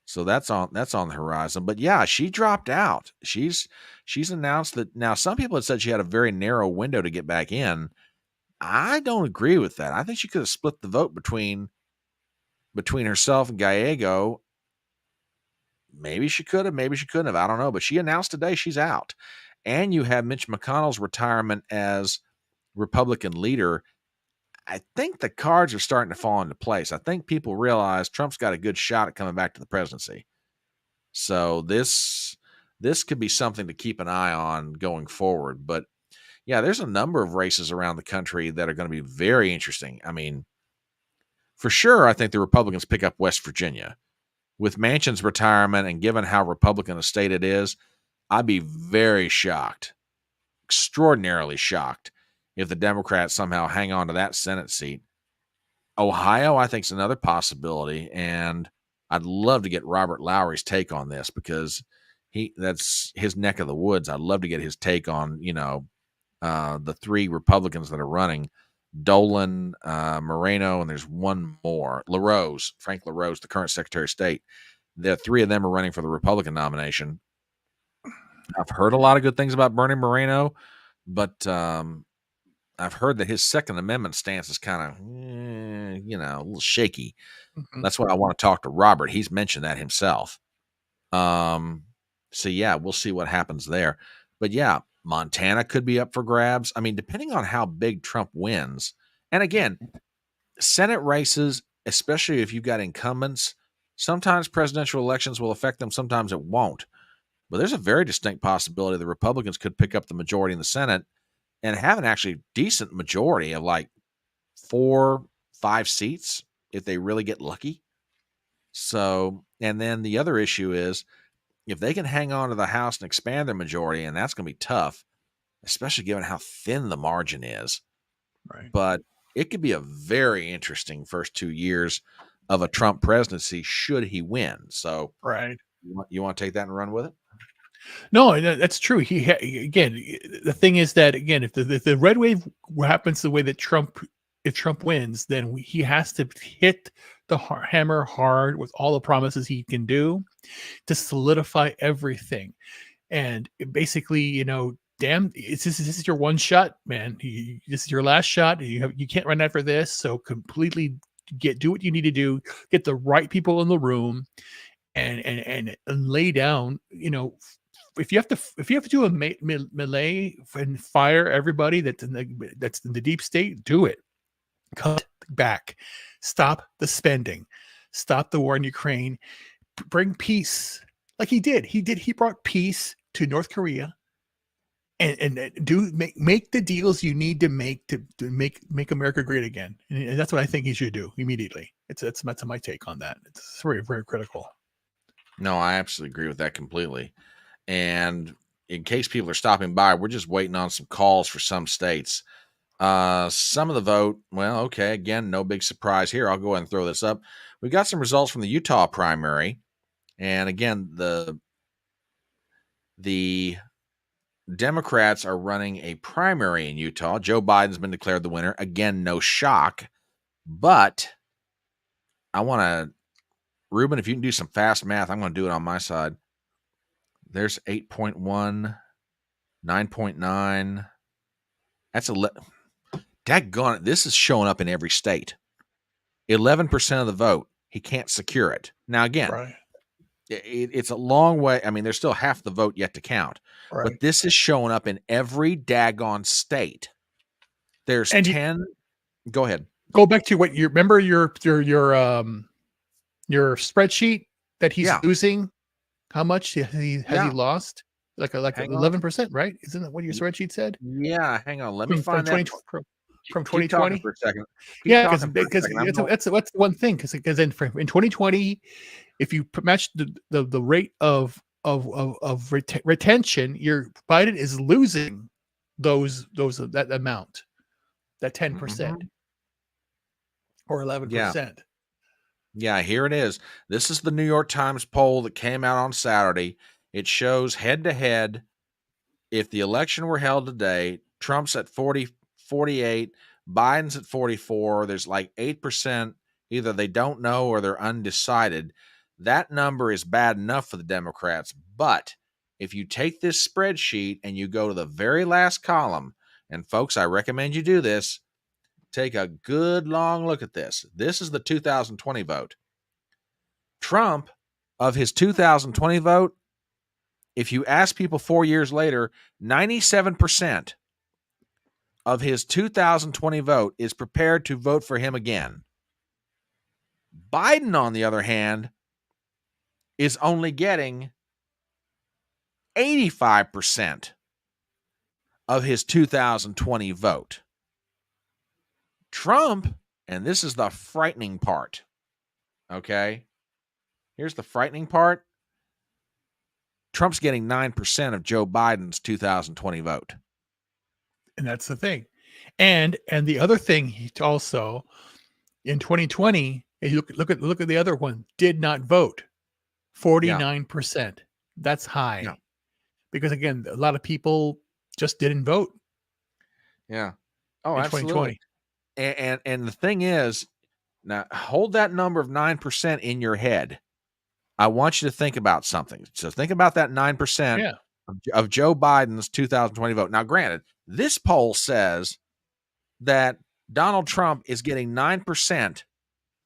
So that's on the horizon. But yeah, she dropped out. She's announced that. Now, some people had said she had a very narrow window to get back in. I don't agree with that. I think she could have split the vote between herself and Gallego. Maybe she could have, maybe she couldn't have. I don't know. But she announced today she's out. And you have Mitch McConnell's retirement as Republican leader. I think the cards are starting to fall into place. I think people realize Trump's got a good shot at coming back to the presidency. So this this could be something to keep an eye on going forward. But yeah, there's a number of races around the country that are going to be very interesting. I mean, for sure, I think the Republicans pick up West Virginia. With Manchin's retirement and given how Republican a state it is, I'd be very shocked, extraordinarily shocked, if the Democrats somehow hang on to that Senate seat. Ohio, I think, is another possibility, and I'd love to get Robert Lowry's take on this because that's his neck of the woods. I'd love to get his take on, the three Republicans that are running, Dolan, Moreno, and there's one more, Frank LaRose, the current Secretary of State. The three of them are running for the Republican nomination. I've heard a lot of good things about Bernie Moreno, but I've heard that his Second Amendment stance is kind of, a little shaky. Mhm. That's why I want to talk to Robert. He's mentioned that himself. So yeah, we'll see what happens there. But yeah, Montana could be up for grabs. I mean, depending on how big Trump wins. And again, Senate races, especially if you've got incumbents, sometimes presidential elections will affect them, sometimes it won't. But there's a very distinct possibility the Republicans could pick up the majority in the Senate and have an actually decent majority of like 4-5 seats if they really get lucky. So, and then the other issue is if they can hang on to the House and expand their majority, and that's going to be tough, especially given how thin the margin is. Right. But it could be a very interesting first 2 years of a Trump presidency should he win. So, Right. you want to take that and run with it? No, that's true. Again, the thing is that again, if the red wave happens the way that if Trump wins, then he has to hit the hammer hard with all the promises he can do to solidify everything. And basically, damn, this is your one shot, man. This is your last shot. You can't run after this. So completely do what you need to do. Get the right people in the room, and lay down. If you have to do a melee and fire everybody that's in the deep state, do it. Cut back, stop the spending, stop the war in Ukraine, bring peace like he did. He brought peace to North Korea, and make the deals you need to make make America great again. And that's what I think he should do immediately. That's my take on that. It's very, very critical. No, I absolutely agree with that completely. And in case people are stopping by, we're just waiting on some calls for some states. Some of the vote, well, okay, again, no big surprise here. I'll go ahead and throw this up. We've got some results from the Utah primary. And again, the Democrats are running a primary in Utah. Joe Biden's been declared the winner. Again, no shock. But I want to, Ruben, if you can do some fast math, I'm going to do it on my side. There's 8.1, 9.9. That's 11. Daggone it. This is showing up in every state. 11% of the vote. He can't secure it. Now, again, Right. It's a long way. I mean, there's still half the vote yet to count. Right. But this is showing up in every daggone state. There's 10. Go ahead. Go back to what you remember your spreadsheet that he's losing. How much has he lost? Like 11%, right? Isn't that what your spreadsheet said? Yeah, hang on. Let me find that. From 2020 for a second. Because that's one thing. Because in 2020, if you match the rate of retention, your Biden is losing that amount, that 10% or 11%. Yeah, here it is. This is the New York Times poll that came out on Saturday. It shows head to head. If the election were held today, Trump's at 48, Biden's at 44. There's like 8%. Either they don't know or they're undecided. That number is bad enough for the Democrats. But if you take this spreadsheet and you go to the very last column, and folks, I recommend you do this, take a good long look at this. This is the 2020 vote. Trump, of his 2020 vote, if you ask people 4 years later, 97% of his 2020 vote is prepared to vote for him again. Biden, on the other hand, is only getting 85% of his 2020 vote. Trump, and this is the frightening part, okay? Here's the frightening part. Trump's getting 9% of Joe Biden's 2020 vote. And that's the thing. And the other thing, he also in 2020, if you look at the other one, did not vote. 49%. That's high. Yeah. Because again, a lot of people just didn't vote. Yeah. Oh, in absolutely. 2020. And the thing is, now hold that number of 9% in your head. I want you to think about something. So think about that 9% of Joe Biden's 2020 vote. Now, granted, this poll says that Donald Trump is getting 9%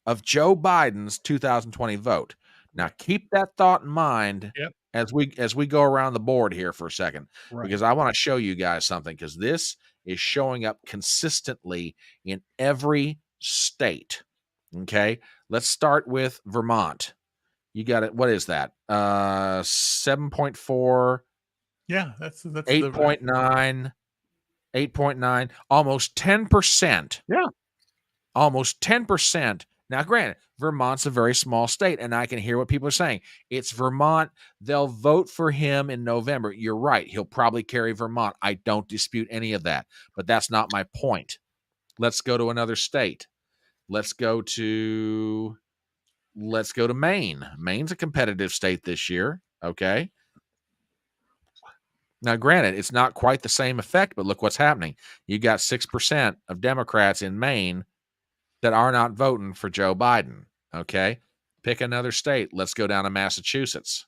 of Joe Biden's 2020 vote. Now, keep that thought in mind as we go around the board here for a second, because I want to show you guys something, because this is showing up consistently in every state. Okay, let's start with Vermont. You got it. What is that? 7.4. Yeah, that's 8.9. 8.9. Almost 10%. Yeah. Almost 10%. Now, granted, Vermont's a very small state, and I can hear what people are saying. It's Vermont. They'll vote for him in November. You're right. He'll probably carry Vermont. I don't dispute any of that, but that's not my point. Let's go to another state. Let's go to Maine. Maine's a competitive state this year. Okay. Now, granted, it's not quite the same effect, but look what's happening. You got 6% of Democrats in Maine that are not voting for Joe Biden. Okay. Pick another state. Let's go down to Massachusetts.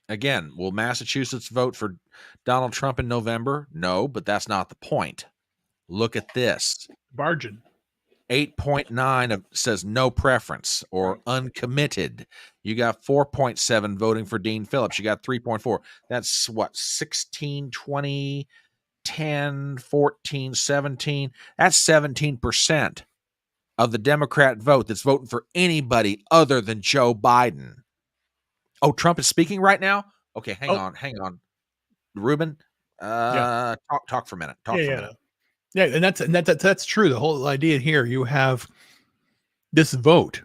Again, will Massachusetts vote for Donald Trump in November? No, but that's not the point. Look at this. Margin. 8.9 says no preference or uncommitted. You got 4.7 voting for Dean Phillips. You got 3.4. That's what, 16, 20, 10, 14, 17. That's 17% of the Democrat vote that's voting for anybody other than Joe Biden. Oh, Trump is speaking right now? Okay, hang on. Ruben, talk for a minute. Talk for a minute. Yeah, and that's true. The whole idea here, you have this vote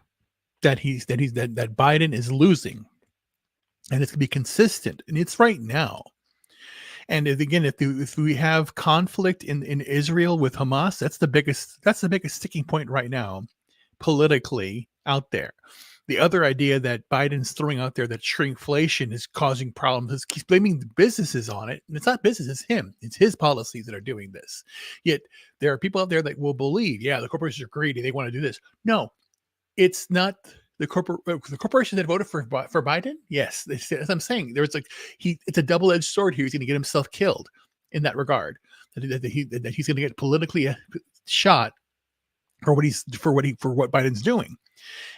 that Biden is losing, and it's going to be consistent, and it's right now. And again, if we have conflict in Israel with Hamas, that's the biggest sticking point right now, politically out there. The other idea that Biden's throwing out there that shrinkflation is causing problems, he's blaming the businesses on it. And it's not business, it's him. It's his policies that are doing this. Yet there are people out there that will believe, the corporations are greedy, they want to do this. No, it's not the corporations that voted for Biden. Yes, as I'm saying, it's a double-edged sword here. He's going to get himself killed in that regard. That he's going to get politically shot for what Biden's doing.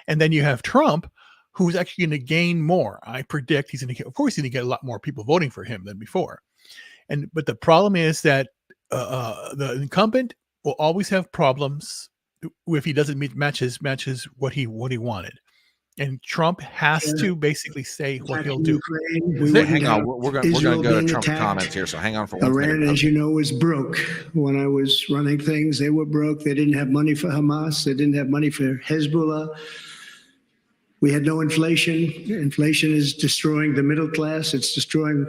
And then you have Trump, who's actually going to gain more. I predict he's going to get a lot more people voting for him than before. But the problem is that the incumbent will always have problems if he doesn't matches what he wanted. And Trump has to basically say what he'll do. Hang on, we're going to go to Trump's comments here, so hang on for 1 minute. Iran, as you know, was broke. When I was running things, they were broke. They didn't have money for Hamas. They didn't have money for Hezbollah. We had no inflation. Inflation is destroying the middle class. It's destroying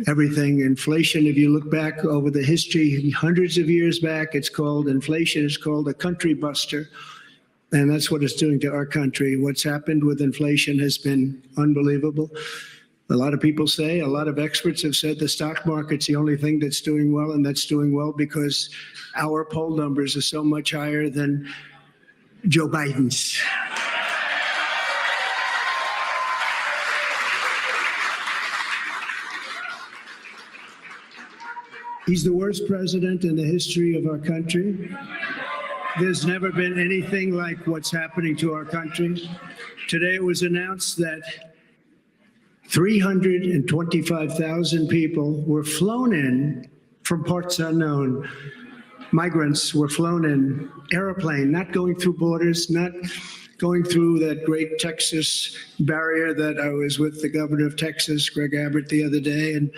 everything. Inflation, if you look back over the history, hundreds of years back, inflation is called a country buster. And that's what it's doing to our country. What's happened with inflation has been unbelievable. A lot of people say, a lot of experts have said the stock market's the only thing that's doing well, and that's doing well because our poll numbers are so much higher than Joe Biden's. He's the worst president in the history of our country. There's never been anything like what's happening to our country. Today it was announced that 325,000 people were flown in from parts unknown. Migrants were flown in airplane, not going through borders, not going through that great Texas barrier that I was with the governor of Texas, Greg Abbott, the other day, and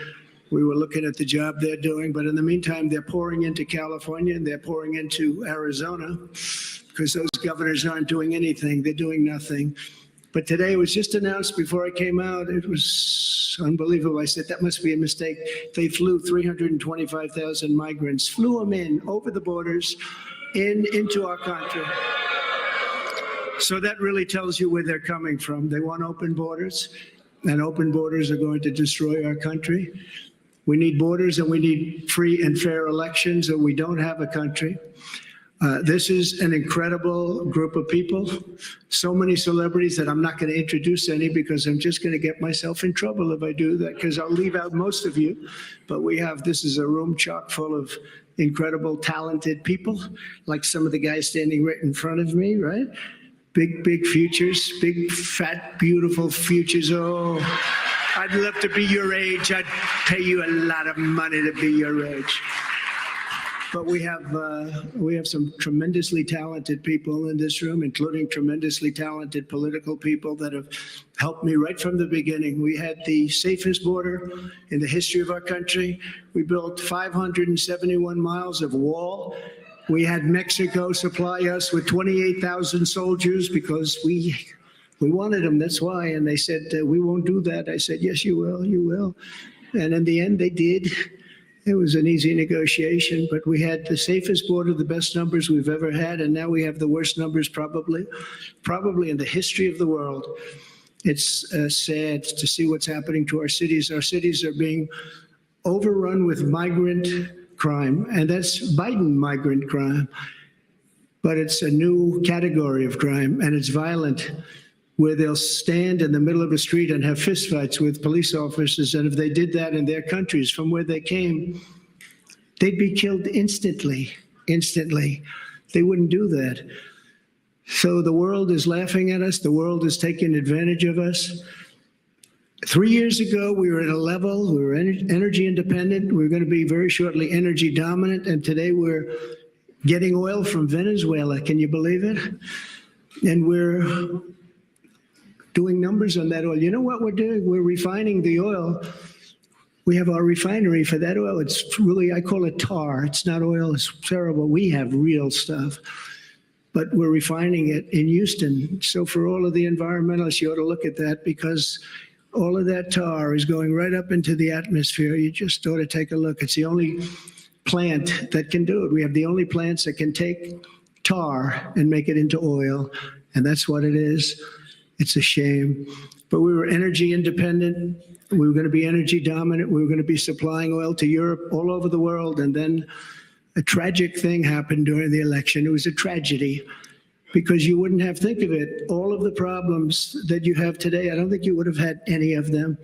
we were looking at the job they're doing. But in the meantime, they're pouring into California and they're pouring into Arizona because those governors aren't doing anything. They're doing nothing. But today it was just announced before I came out. It was unbelievable. I said, that must be a mistake. They flew 325,000 migrants, flew them in over the borders into our country. So that really tells you where they're coming from. They want open borders, and open borders are going to destroy our country. We need borders and we need free and fair elections, or we don't have a country. This is an incredible group of people. So many celebrities that I'm not going to introduce any because I'm just going to get myself in trouble if I do that, because I'll leave out most of you. But this is a room chock full of incredible, talented people, like some of the guys standing right in front of me, right? Big futures, big, fat, beautiful futures. Oh, I'd love to be your age. I'd pay you a lot of money to be your age. But we have some tremendously talented people in this room, including tremendously talented political people that have helped me right from the beginning. We had the safest border in the history of our country. We built 571 miles of wall. We had Mexico supply us with 28,000 soldiers because we wanted them, that's why. And they said, we won't do that. I said, yes, you will, you will. And in the end, they did. It was an easy negotiation, but we had the safest border, the best numbers we've ever had, and now we have the worst numbers probably in the history of the world. It's sad to see what's happening to our cities. Our cities are being overrun with migrant crime, and that's Biden migrant crime. But it's a new category of crime, and it's violent, where they'll stand in the middle of a street and have fistfights with police officers. And if they did that in their countries from where they came, they'd be killed instantly. They wouldn't do that. So the world is laughing at us. The world is taking advantage of us. 3 years ago, we were at a level, we were energy independent. We were going to be very shortly energy dominant. And today we're getting oil from Venezuela. Can you believe it? And we're doing numbers on that oil. You know what we're doing? We're refining the oil. We have our refinery for that oil. It's really, I call it tar. It's not oil. It's terrible. We have real stuff, but we're refining it in Houston. So for all of the environmentalists, you ought to look at that, because all of that tar is going right up into the atmosphere. You just ought to take a look. It's the only plant that can do it. We have the only plants that can take tar and make it into oil, and that's what it is. It's a shame. But we were energy independent. We were going to be energy dominant. We were going to be supplying oil to Europe, all over the world. And then a tragic thing happened during the election. It was a tragedy, because you wouldn't have, think of it, all of the problems that you have today, I don't think you would have had any of them.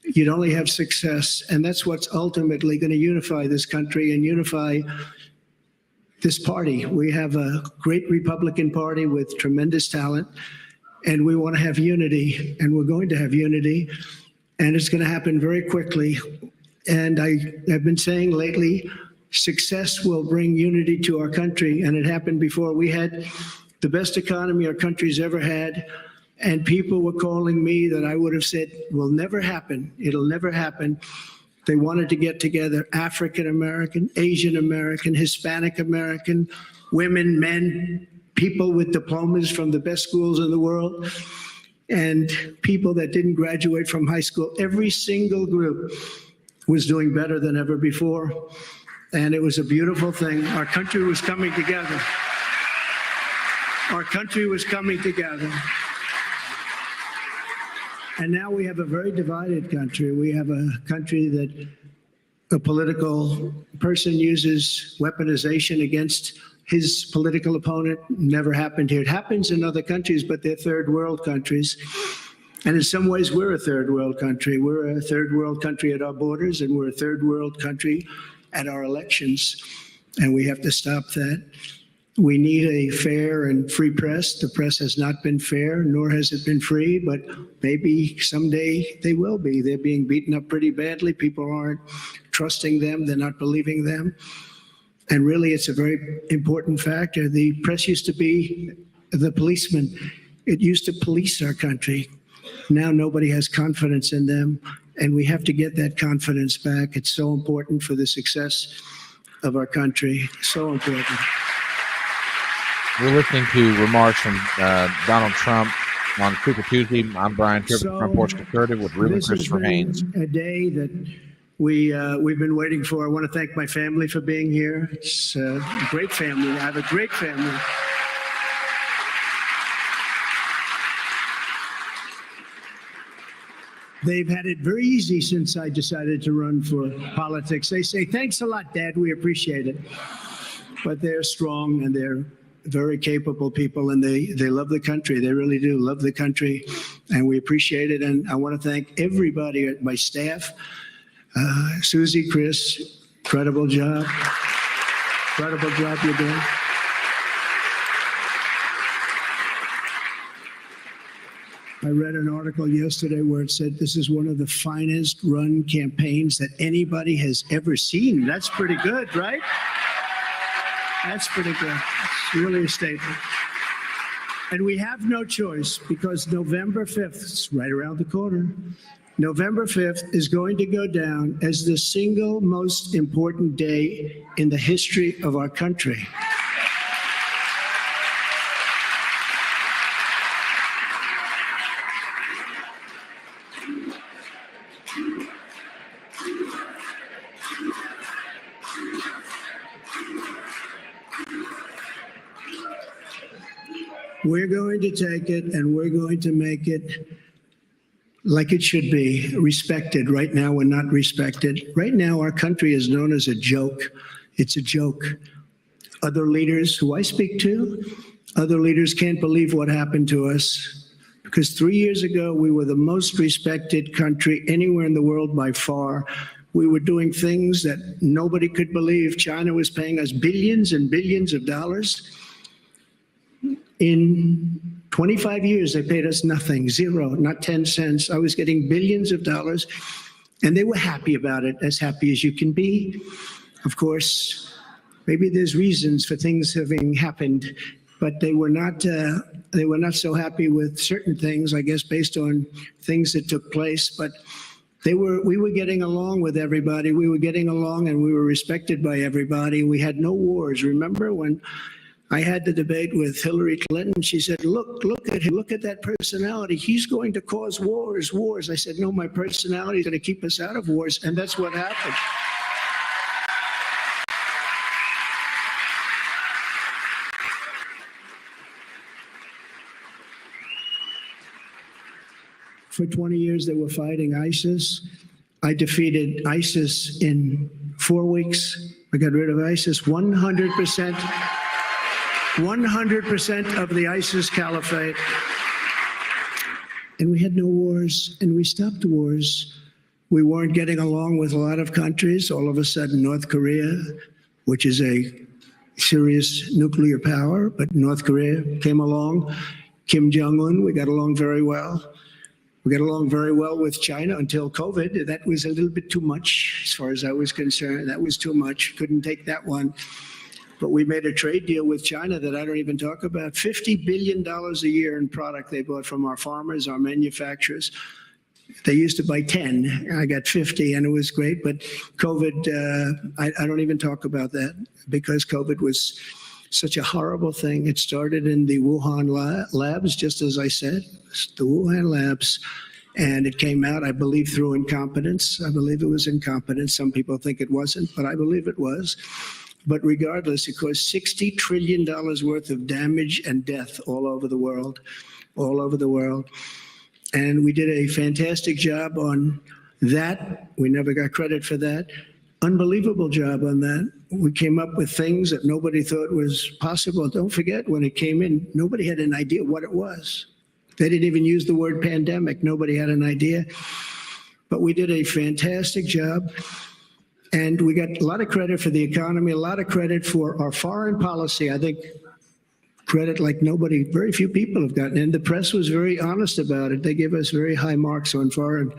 You'd only have success. And that's what's ultimately going to unify this country and unify this party. We have a great Republican Party with tremendous talent. And we want to have unity, and we're going to have unity, and it's going to happen very quickly. And I've been saying lately, success will bring unity to our country, and it happened before. We had the best economy our country's ever had, and people were calling me that I would have said will never happen. It'll never happen. They wanted to get together, African American, Asian American, Hispanic American, women, men, people with diplomas from the best schools in the world, and people that didn't graduate from high school. Every single group was doing better than ever before, and it was a beautiful thing. Our country was coming together. Our country was coming together. And now we have a very divided country. We have a country that a political person uses weaponization against his political opponent. Never happened here. It happens in other countries, but they're third world countries. And in some ways, we're a third world country. We're a third world country at our borders, and we're a third world country at our elections. And we have to stop that. We need a fair and free press. The press has not been fair, nor has it been free, but maybe someday they will be. They're being beaten up pretty badly. People aren't trusting them. They're not believing them. And really, it's a very important factor. The press used to be the policemen. It used to police our country. Now nobody has confidence in them, and we have to get that confidence back. It's so important for the success of our country. So important. We're listening to remarks from Donald Trump on Super Tuesday. I'm Brian Trippett from Porch Gettr with Ruben Christopher Haynes. A day that we've been waiting for. I want to thank my family for being here. It's a great family. I have a great family. They've had it very easy since I decided to run for politics. They say, thanks a lot, Dad. We appreciate it. But they're strong and they're very capable people, and they love the country. They really do love the country, and we appreciate it. And I want to thank everybody at my staff. Susie, Chris, incredible job. Incredible job you're doing. I read an article yesterday where it said this is one of the finest run campaigns that anybody has ever seen. That's pretty good, right? That's pretty good. It's really a statement. And we have no choice because November 5th is right around the corner. November 5th is going to go down as the single most important day in the history of our country. We're going to take it and we're going to make it like it should be, respected. Right now, we're not respected. Right now, our country is known as a joke. It's a joke. Other leaders who I speak to, other leaders can't believe what happened to us. Because 3 years ago, we were the most respected country anywhere in the world by far. We were doing things that nobody could believe. China was paying us billions and billions of dollars. In 25 years, they paid us nothing, zero, not 10 cents. I was getting billions of dollars, and they were happy about it, as happy as you can be. Of course, maybe there's reasons for things having happened, but they were not so happy with certain things, I guess, based on things that took place. But we were getting along with everybody. We were getting along, and we were respected by everybody. We had no wars. Remember when I had the debate with Hillary Clinton? She said, look at him, look at that personality. He's going to cause wars. I said, no, my personality is going to keep us out of wars. And that's what happened. For 20 years, they were fighting ISIS. I defeated ISIS in 4 weeks. I got rid of ISIS 100%. 100% of the ISIS caliphate. And we had no wars, and we stopped wars. We weren't getting along with a lot of countries. All of a sudden, North Korea, which is a serious nuclear power, but North Korea came along. Kim Jong-un, we got along very well. We got along very well with China until COVID. That was a little bit too much, as far as I was concerned. That was too much. Couldn't take that one. But we made a trade deal with China that I don't even talk about. $50 billion a year in product they bought from our farmers, our manufacturers. They used to buy 10. I got 50, and it was great. But COVID, I don't even talk about that because COVID was such a horrible thing. It started in the Wuhan labs, just as I said, the Wuhan labs. And it came out, I believe, through incompetence. I believe it was incompetence. Some people think it wasn't, but I believe it was. But regardless, it caused $60 trillion worth of damage and death all over the world, all over the world. And we did a fantastic job on that. We never got credit for that. Unbelievable job on that. We came up with things that nobody thought was possible. Don't forget, when it came in, nobody had an idea what it was. They didn't even use the word pandemic. Nobody had an idea. But we did a fantastic job. And we got a lot of credit for the economy, a lot of credit for our foreign policy. I think credit like nobody, very few people have gotten. And the press was very honest about it. They gave us very high marks on foreign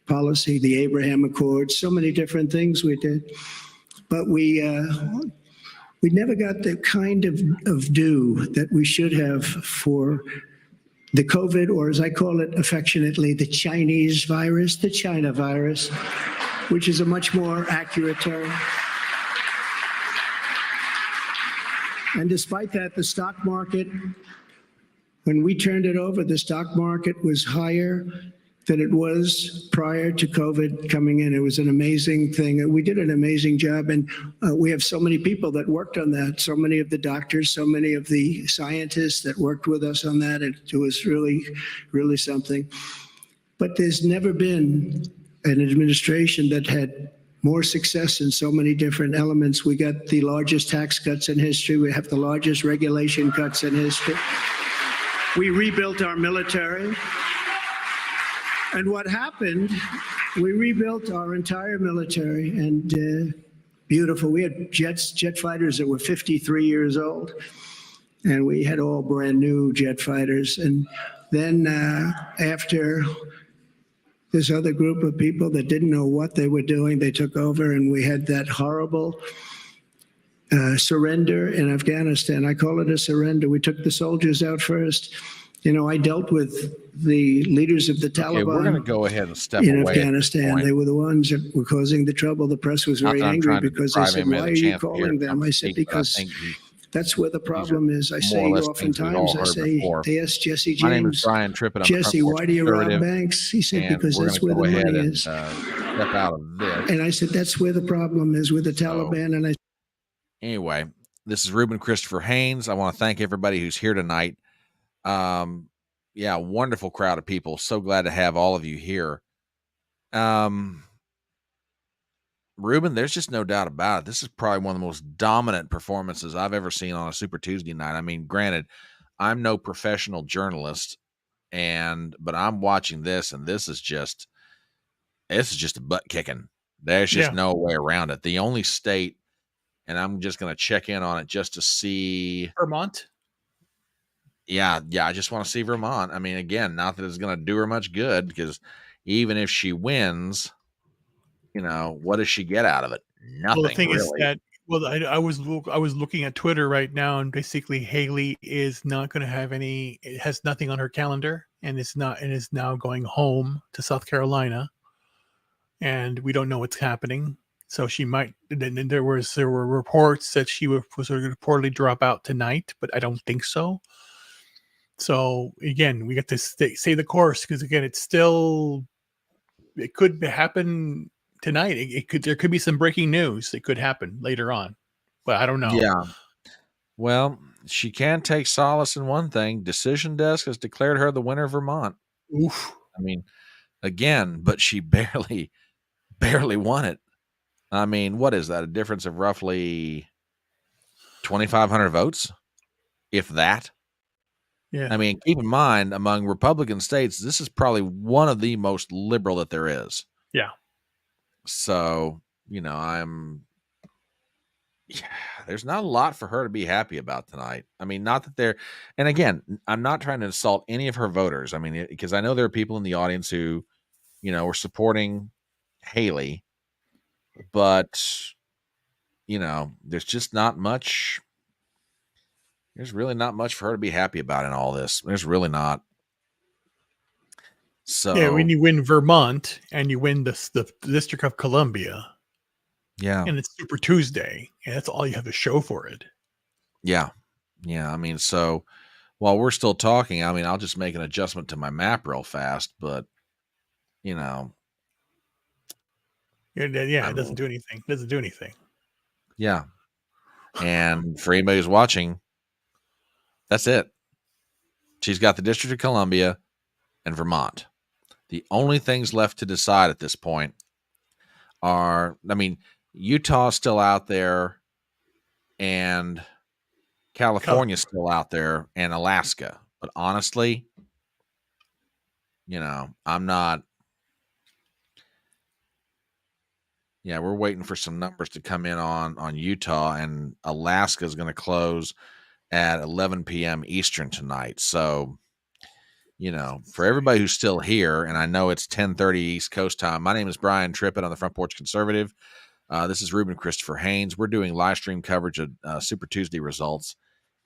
policy, the Abraham Accords, so many different things we did. But we we never got the kind of due that we should have for the COVID, or as I call it affectionately, the Chinese virus, the China virus, which is a much more accurate term. And despite that, the stock market, when we turned it over, the stock market was higher than it was prior to COVID coming in. It was an amazing thing. We did an amazing job, and we have so many people that worked on that, so many of the doctors, so many of the scientists that worked with us on that. It was really, really something. But there's never been an administration that had more success in so many different elements. We got the largest tax cuts in history. We have the largest regulation cuts in history. We rebuilt our military. And what happened, we rebuilt our entire military, and beautiful. We had jet fighters that were 53 years old, and we had all brand new jet fighters. And then after this other group of people that didn't know what they were doing, they took over, and we had that horrible surrender in Afghanistan. I call it a surrender. We took the soldiers out first. You know, I dealt with the leaders of the Taliban. Okay, we're going to go ahead and step in away Afghanistan. They were the ones that were causing the trouble. The press was very angry because they said, "Why are you calling them?" I said, "Because that's where the problem is." I say oftentimes, they ask Jesse James, my name is Brian Trippett. Jesse, why do you rob banks? He said, because that's where the money is. Step out of this. And I said, that's where the problem is with the Taliban. And anyway, this is Ruben Christopher Haynes. I want to thank everybody who's here tonight. Yeah, wonderful crowd of people. So glad to have all of you here. Ruben, there's just no doubt about it. This is probably one of the most dominant performances I've ever seen on a Super Tuesday night. I mean, granted, I'm no professional journalist, but I'm watching this, and this is just a butt kicking. There's just no way around it. The only state, and I'm just going to check in on it just to see Vermont. Yeah, I just want to see Vermont. I mean, again, not that it's going to do her much good, because even if she wins, you know, what does she get out of it? Nothing. Well, the thing really. is that, I was looking at Twitter right now, and basically Haley is not going to have any. It has nothing on her calendar, and is now going home to South Carolina, and we don't know what's happening. So she might. Then there were reports that she was going to reportedly drop out tonight, but I don't think so. So again, we get to stay the course, because again, it could happen tonight. There could be some breaking news. It could happen later on, but I don't know. Yeah. Well, she can take solace in one thing. Decision Desk has declared her the winner of Vermont. Oof. I mean, again, but she barely won it. I mean, what is that? A difference of roughly 2,500 votes, if that. Yeah. I mean, keep in mind, among Republican states, this is probably one of the most liberal that there is. Yeah. So, you know, there's not a lot for her to be happy about tonight. I mean, not that and again, I'm not trying to insult any of her voters. I mean, because I know there are people in the audience who, you know, were supporting Haley, but, you know, there's just not much. There's really not much for her to be happy about in all this. There's really not. So yeah, when you win Vermont and you win the District of Columbia, and it's Super Tuesday, and that's all you have to show for it. Yeah. I mean, so while we're still talking, I mean, I'll just make an adjustment to my map real fast, but you know, it doesn't do anything. It doesn't do anything. Yeah, and for anybody who's watching, that's it. She's got the District of Columbia and Vermont. The only things left to decide at this point are, I mean, Utah's still out there, and California's still out there, and Alaska. But honestly, you know, I'm not. Yeah, we're waiting for some numbers to come in on Utah, and Alaska is going to close at 11 p.m. Eastern tonight. So, you know, for everybody who's still here, and I know it's 10:30 East Coast time, my name is Brian Trippett on the Front Porch Conservative. This is Ruben Christopher Haynes. We're doing live stream coverage of Super Tuesday results,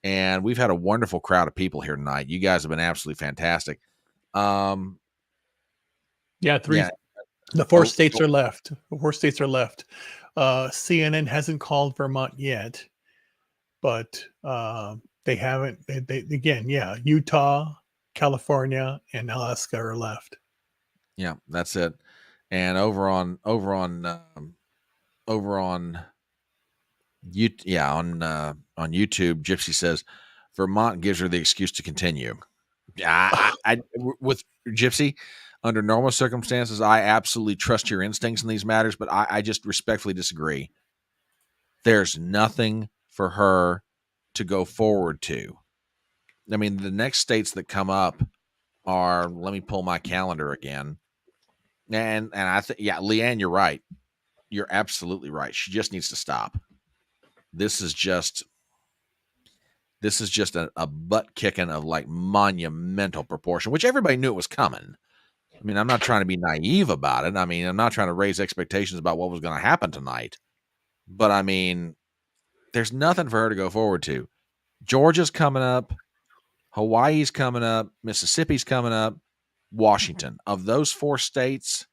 and we've had a wonderful crowd of people here tonight. You guys have been absolutely fantastic. Yeah, Yeah. The four states are left. The 4 states are left. CNN hasn't called Vermont yet, but they haven't. Again, yeah, Utah, California, and Alaska are left. Yeah, that's it. And over on YouTube, Gypsy says Vermont gives her the excuse to continue. Yeah, with Gypsy, under normal circumstances, I absolutely trust your instincts in these matters, but I just respectfully disagree. There's nothing for her to go forward to. I mean, the next states that come up are, let me pull my calendar again. And I think, yeah, Leanne, you're right. You're absolutely right. She just needs to stop. This is just a butt kicking of like monumental proportion, which everybody knew it was coming. I mean, I'm not trying to be naive about it. I mean, I'm not trying to raise expectations about what was going to happen tonight. But I mean, there's nothing for her to go forward to. Georgia's coming up. Hawaii's coming up. Mississippi's coming up. Washington. Of those 4 states,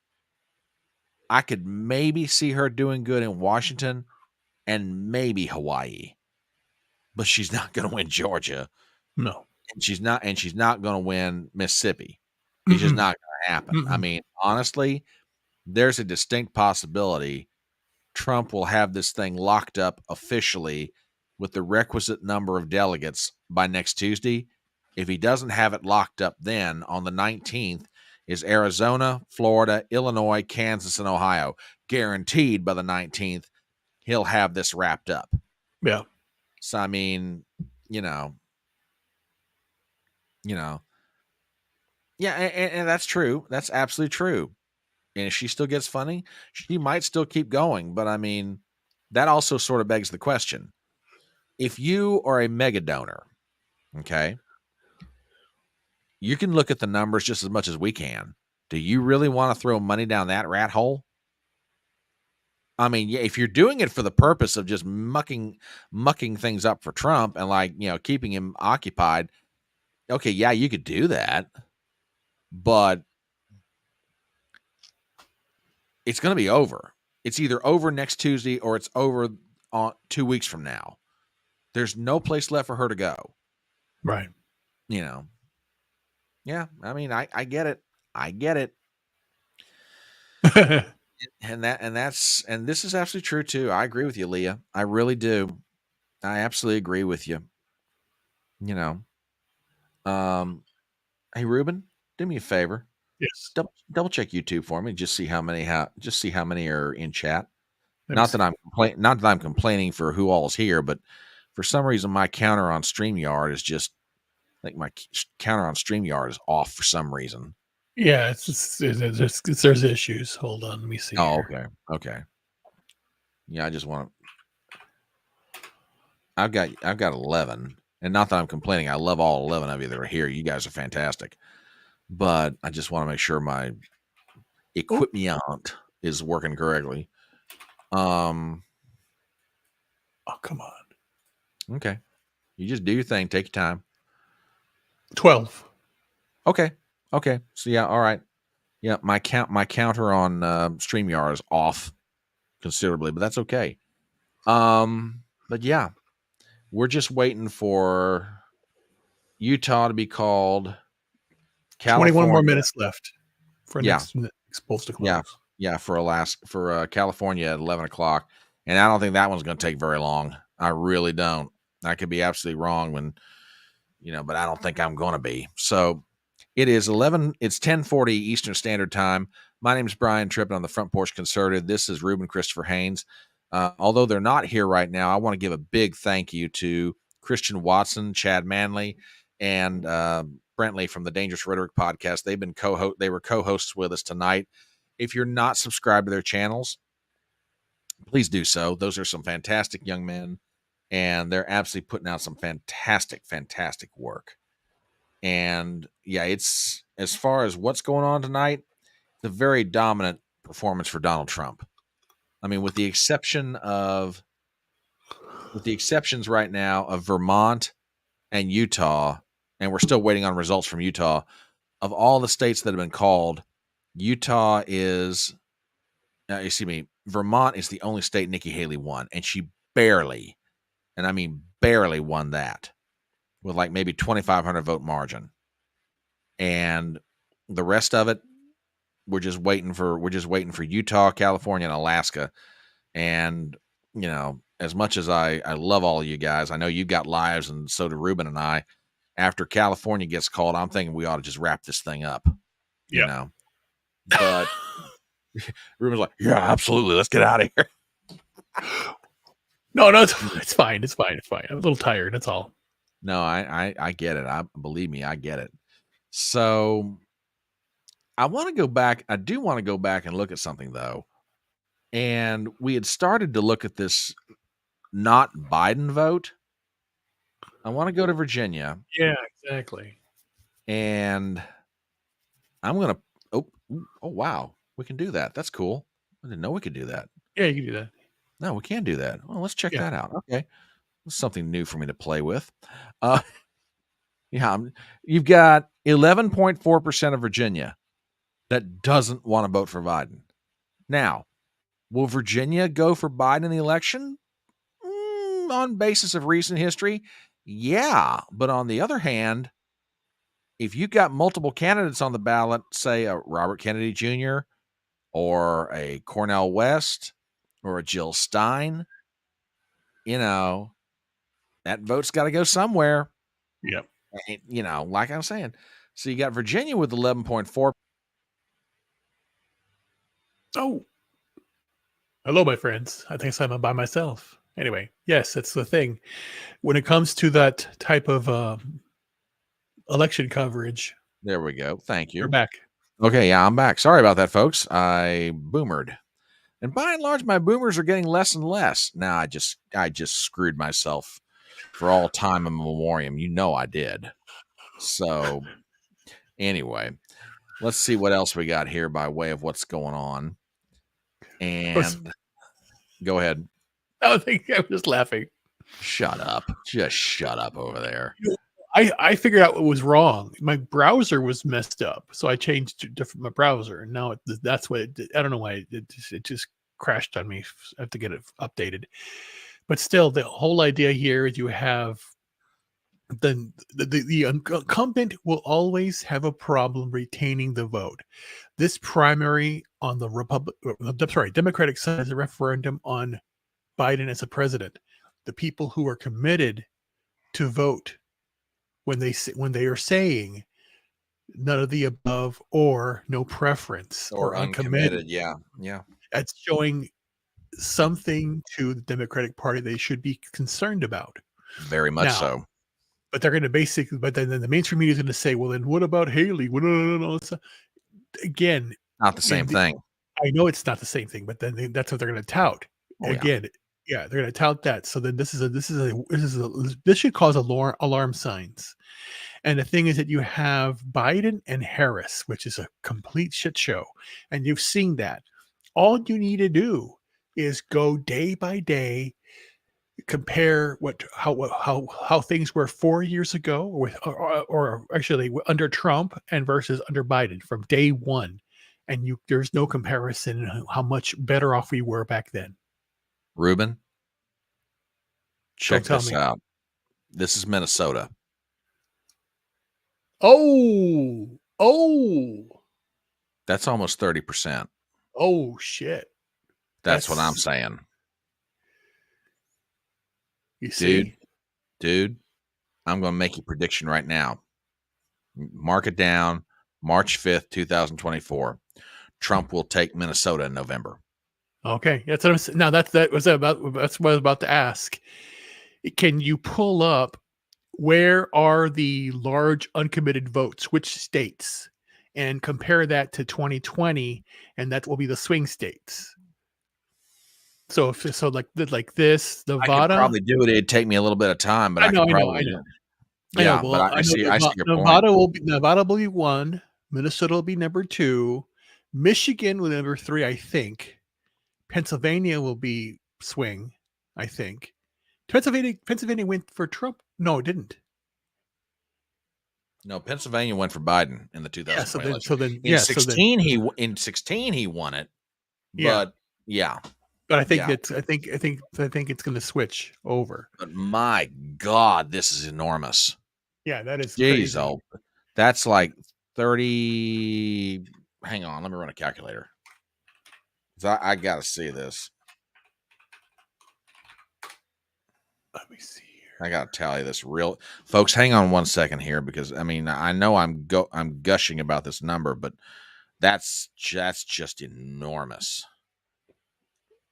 I could maybe see her doing good in Washington and maybe Hawaii. But she's not going to win Georgia. No. And she's not going to win Mississippi. It's just not going to happen. I mean, honestly, there's a distinct possibility Trump will have this thing locked up officially with the requisite number of delegates by next Tuesday. If he doesn't have it locked up then, on the 19th is Arizona, Florida, Illinois, Kansas, and Ohio. Guaranteed by the 19th, he'll have this wrapped up. Yeah. So, I mean, yeah, and that's true. That's absolutely true. And if she still gets funding, she might still keep going. But I mean, that also sort of begs the question. If you are a mega donor, okay, you can look at the numbers just as much as we can. Do you really want to throw money down that rat hole? I mean, yeah, if you're doing it for the purpose of just mucking things up for Trump and keeping him occupied, okay, yeah, you could do that. But it's going to be over. It's either over next Tuesday or it's over on 2 weeks from now. There's no place left for her to go. Right. Yeah, I mean, I get it. I get it. and this is absolutely true too. I agree with you, Leah. I really do. I absolutely agree with you. Hey Ruben, do me a favor. Yes. Double check YouTube for me. Just see how many are in chat. Let me Not see. that I'm complaining for who all's here, but for some reason my counter on StreamYard is just like my counter on StreamYard is off for some reason. Yeah, there's issues. Hold on, let me see. Oh, here. okay. Yeah, I just want to. I've got 11, and not that I'm complaining. I love all 11 of you that are here. You guys are fantastic, but I just want to make sure my equipment is working correctly. Oh, come on. Okay, you just do your thing. Take your time. 12. Okay. So yeah, all right. Yeah, my counter on StreamYard is off considerably, but that's okay. But yeah, we're just waiting for Utah to be called. 21 more minutes left for next polls to close. Yeah, for California at 11 o'clock, and I don't think that one's going to take very long. I really don't. I could be absolutely wrong but I don't think I'm going to be. So it is 11. It's 10:40 Eastern Standard Time. My name is Brian Trippin on the Front Porch Conservative. This is Ruben Christopher Haynes. Although they're not here right now, I want to give a big thank you to Christian Watson, Chad Manley, and Brentley from the Dangerous Rhetoric podcast. They were co-hosts with us tonight. If you're not subscribed to their channels, please do so. Those are some fantastic young men, and they're absolutely putting out some fantastic work. And yeah, it's, as far as what's going on tonight, the very dominant performance for Donald Trump. I mean, with the exceptions right now of Vermont and Utah, and we're still waiting on results from Utah. Of all the states that have been called, Utah is, Vermont is the only state Nikki Haley won, and she barely, and I mean barely, won that with like maybe 2,500 vote margin. And the rest of it, we're just waiting for Utah, California, and Alaska. And as much as I love all of you guys, I know you've got lives, and so do Ruben and I. After California gets called, I'm thinking we ought to just wrap this thing up. But Ruben's like, yeah, absolutely, let's get out of here. No, it's fine. It's fine. I'm a little tired. That's all. No, I get it. Believe me, I get it. So I want to go back. I do want to go back and look at something though. And we had started to look at this not Biden vote. I want to go to Virginia. Yeah, exactly. And I'm going to, oh, wow. We can do that. That's cool. I didn't know we could do that. Yeah, you can do that. No, we can do that. Well, let's check that out. Okay. That's something new for me to play with. You've got 11.4% of Virginia that doesn't want to vote for Biden. Now, will Virginia go for Biden in the election? On basis of recent history, yeah. But on the other hand, if you've got multiple candidates on the ballot, say a Robert Kennedy Jr. or a Cornel West or a Jill Stein, that vote's got to go somewhere. Yep. Like I was saying. So you got Virginia with 11.4. Oh. Hello, my friends. I think I'm by myself. Anyway, yes, that's the thing. When it comes to that type of election coverage. There we go. Thank you. You're back. Okay, yeah, I'm back. Sorry about that, folks. I boomered. And by and large, my boomers are getting less and less. Now I just screwed myself for all time in memoriam. I did. So anyway, let's see what else we got here by way of what's going on. And go ahead. I was just laughing. Shut up. Just shut up over there. I figured out what was wrong. My browser was messed up, so I changed to my browser, and now that's what it did. I don't know why it just crashed on me. I have to get it updated. But still, the whole idea here is you have the incumbent will always have a problem retaining the vote. This primary on the Democratic side is a referendum on Biden as a president. The people who are committed to vote when they are saying none of the above or no preference or uncommitted. Yeah. That's showing something to the Democratic Party they should be concerned about. Very much so. But they're going to but then the mainstream media is going to say, well, then what about Haley? Well, no. Again, not the same thing. I know it's not the same thing, but then that's what they're going to tout. Again, yeah, they're going to tout that. So then this should cause alarm signs. And the thing is that you have Biden and Harris, which is a complete shit show, and you've seen that. All you need to do is go day by day, compare how things were 4 years ago, or actually under Trump and versus under Biden from day one, and there's no comparison in how much better off we were back then. Ruben, check this out. This is Minnesota. Oh, that's almost 30%. Oh shit. That's what I'm saying. You see, dude, I'm going to make a prediction right now. Mark it down. March 5th, 2024. Trump will take Minnesota in November. Okay, that's what I'm saying. Now that's what I was about to ask. Can you pull up where are the large uncommitted votes? Which states? And compare that to 2020, and that will be the swing states. So like this, Nevada. I could probably do it. It'd take me a little bit of time, but I know. Yeah, well, but I see your Nevada point. Nevada will be 1. Minnesota will be number 2. Michigan will be number 3, I think. Pennsylvania will be swing, I think. Pennsylvania went for Trump. No, it didn't. No, Pennsylvania went for Biden in the Yeah, 2020 election. so then, In 16, he won it. Yeah. But yeah. But I think Yeah. I think it's going to switch over. But my God, this is enormous. Yeah, that is Jeez, crazy. oh, that's like 30. Hang on, let me run a calculator. I got to see this. Let me see here. I got to tell you this real, folks. Hang on 1 second here, because I mean, I know I'm gushing about this number, but that's just enormous.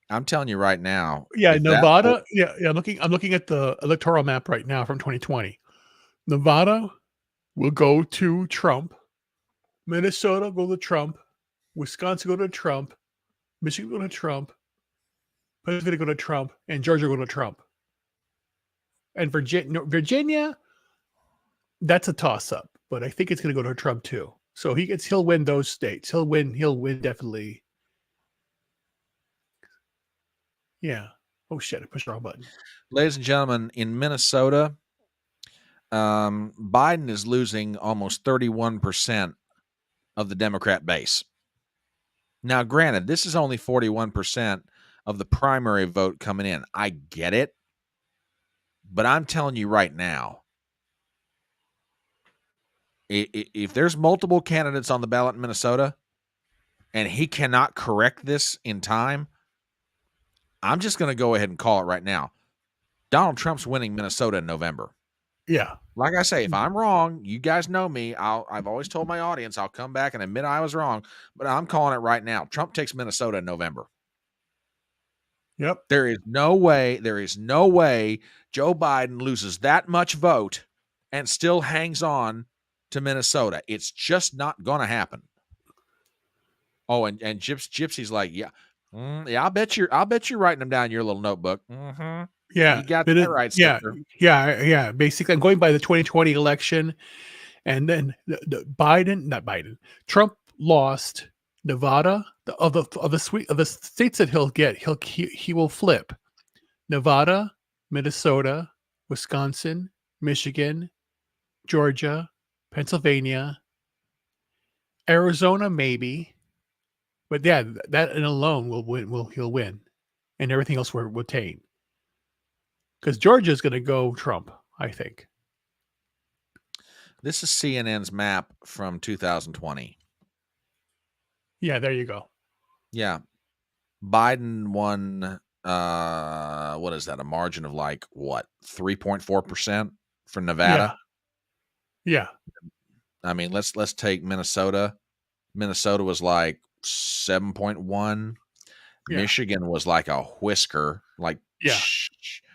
I'm telling you right now. Yeah, Nevada. I'm looking at the electoral map right now from 2020. Nevada will go to Trump. Minnesota go to Trump. Wisconsin go to Trump. Michigan go to Trump. Pennsylvania go to Trump, and Georgia go to Trump. And Virginia, that's a toss-up, but I think it's going to go to Trump too. So he'll win those states. He'll win definitely. Yeah. Oh shit! I pushed the wrong button. Ladies and gentlemen, in Minnesota, Biden is losing almost 31% of the Democrat base. Now, granted, this is only 41% of the primary vote coming in. I get it. But I'm telling you right now, if there's multiple candidates on the ballot in Minnesota and he cannot correct this in time, I'm just going to go ahead and call it right now. Donald Trump's winning Minnesota in November. Yeah. Like I say, if I'm wrong, you guys know me. I've always told my audience I'll come back and admit I was wrong, but I'm calling it right now. Trump takes Minnesota in November. Yep. There is no way Joe Biden loses that much vote and still hangs on to Minnesota. It's just not going to happen. Oh, and Gypsy's like, yeah, I'll bet you're writing them down in your little notebook. Mm-hmm. Yeah, You got that right, sister. Yeah. Basically, I'm going by the 2020 election, and then Trump lost Nevada. Of the states that he'll get, he will flip Nevada, Minnesota, Wisconsin, Michigan, Georgia, Pennsylvania, Arizona, maybe. But yeah, that alone he'll win, and everything else will retain. Because Georgia's going to go Trump, I think. This is CNN's map from 2020. Yeah, there you go. Yeah. Biden won, what is that? A margin of 3.4% for Nevada? Yeah. I mean, let's take Minnesota. Minnesota was 7.1. Yeah. Michigan was a whisker,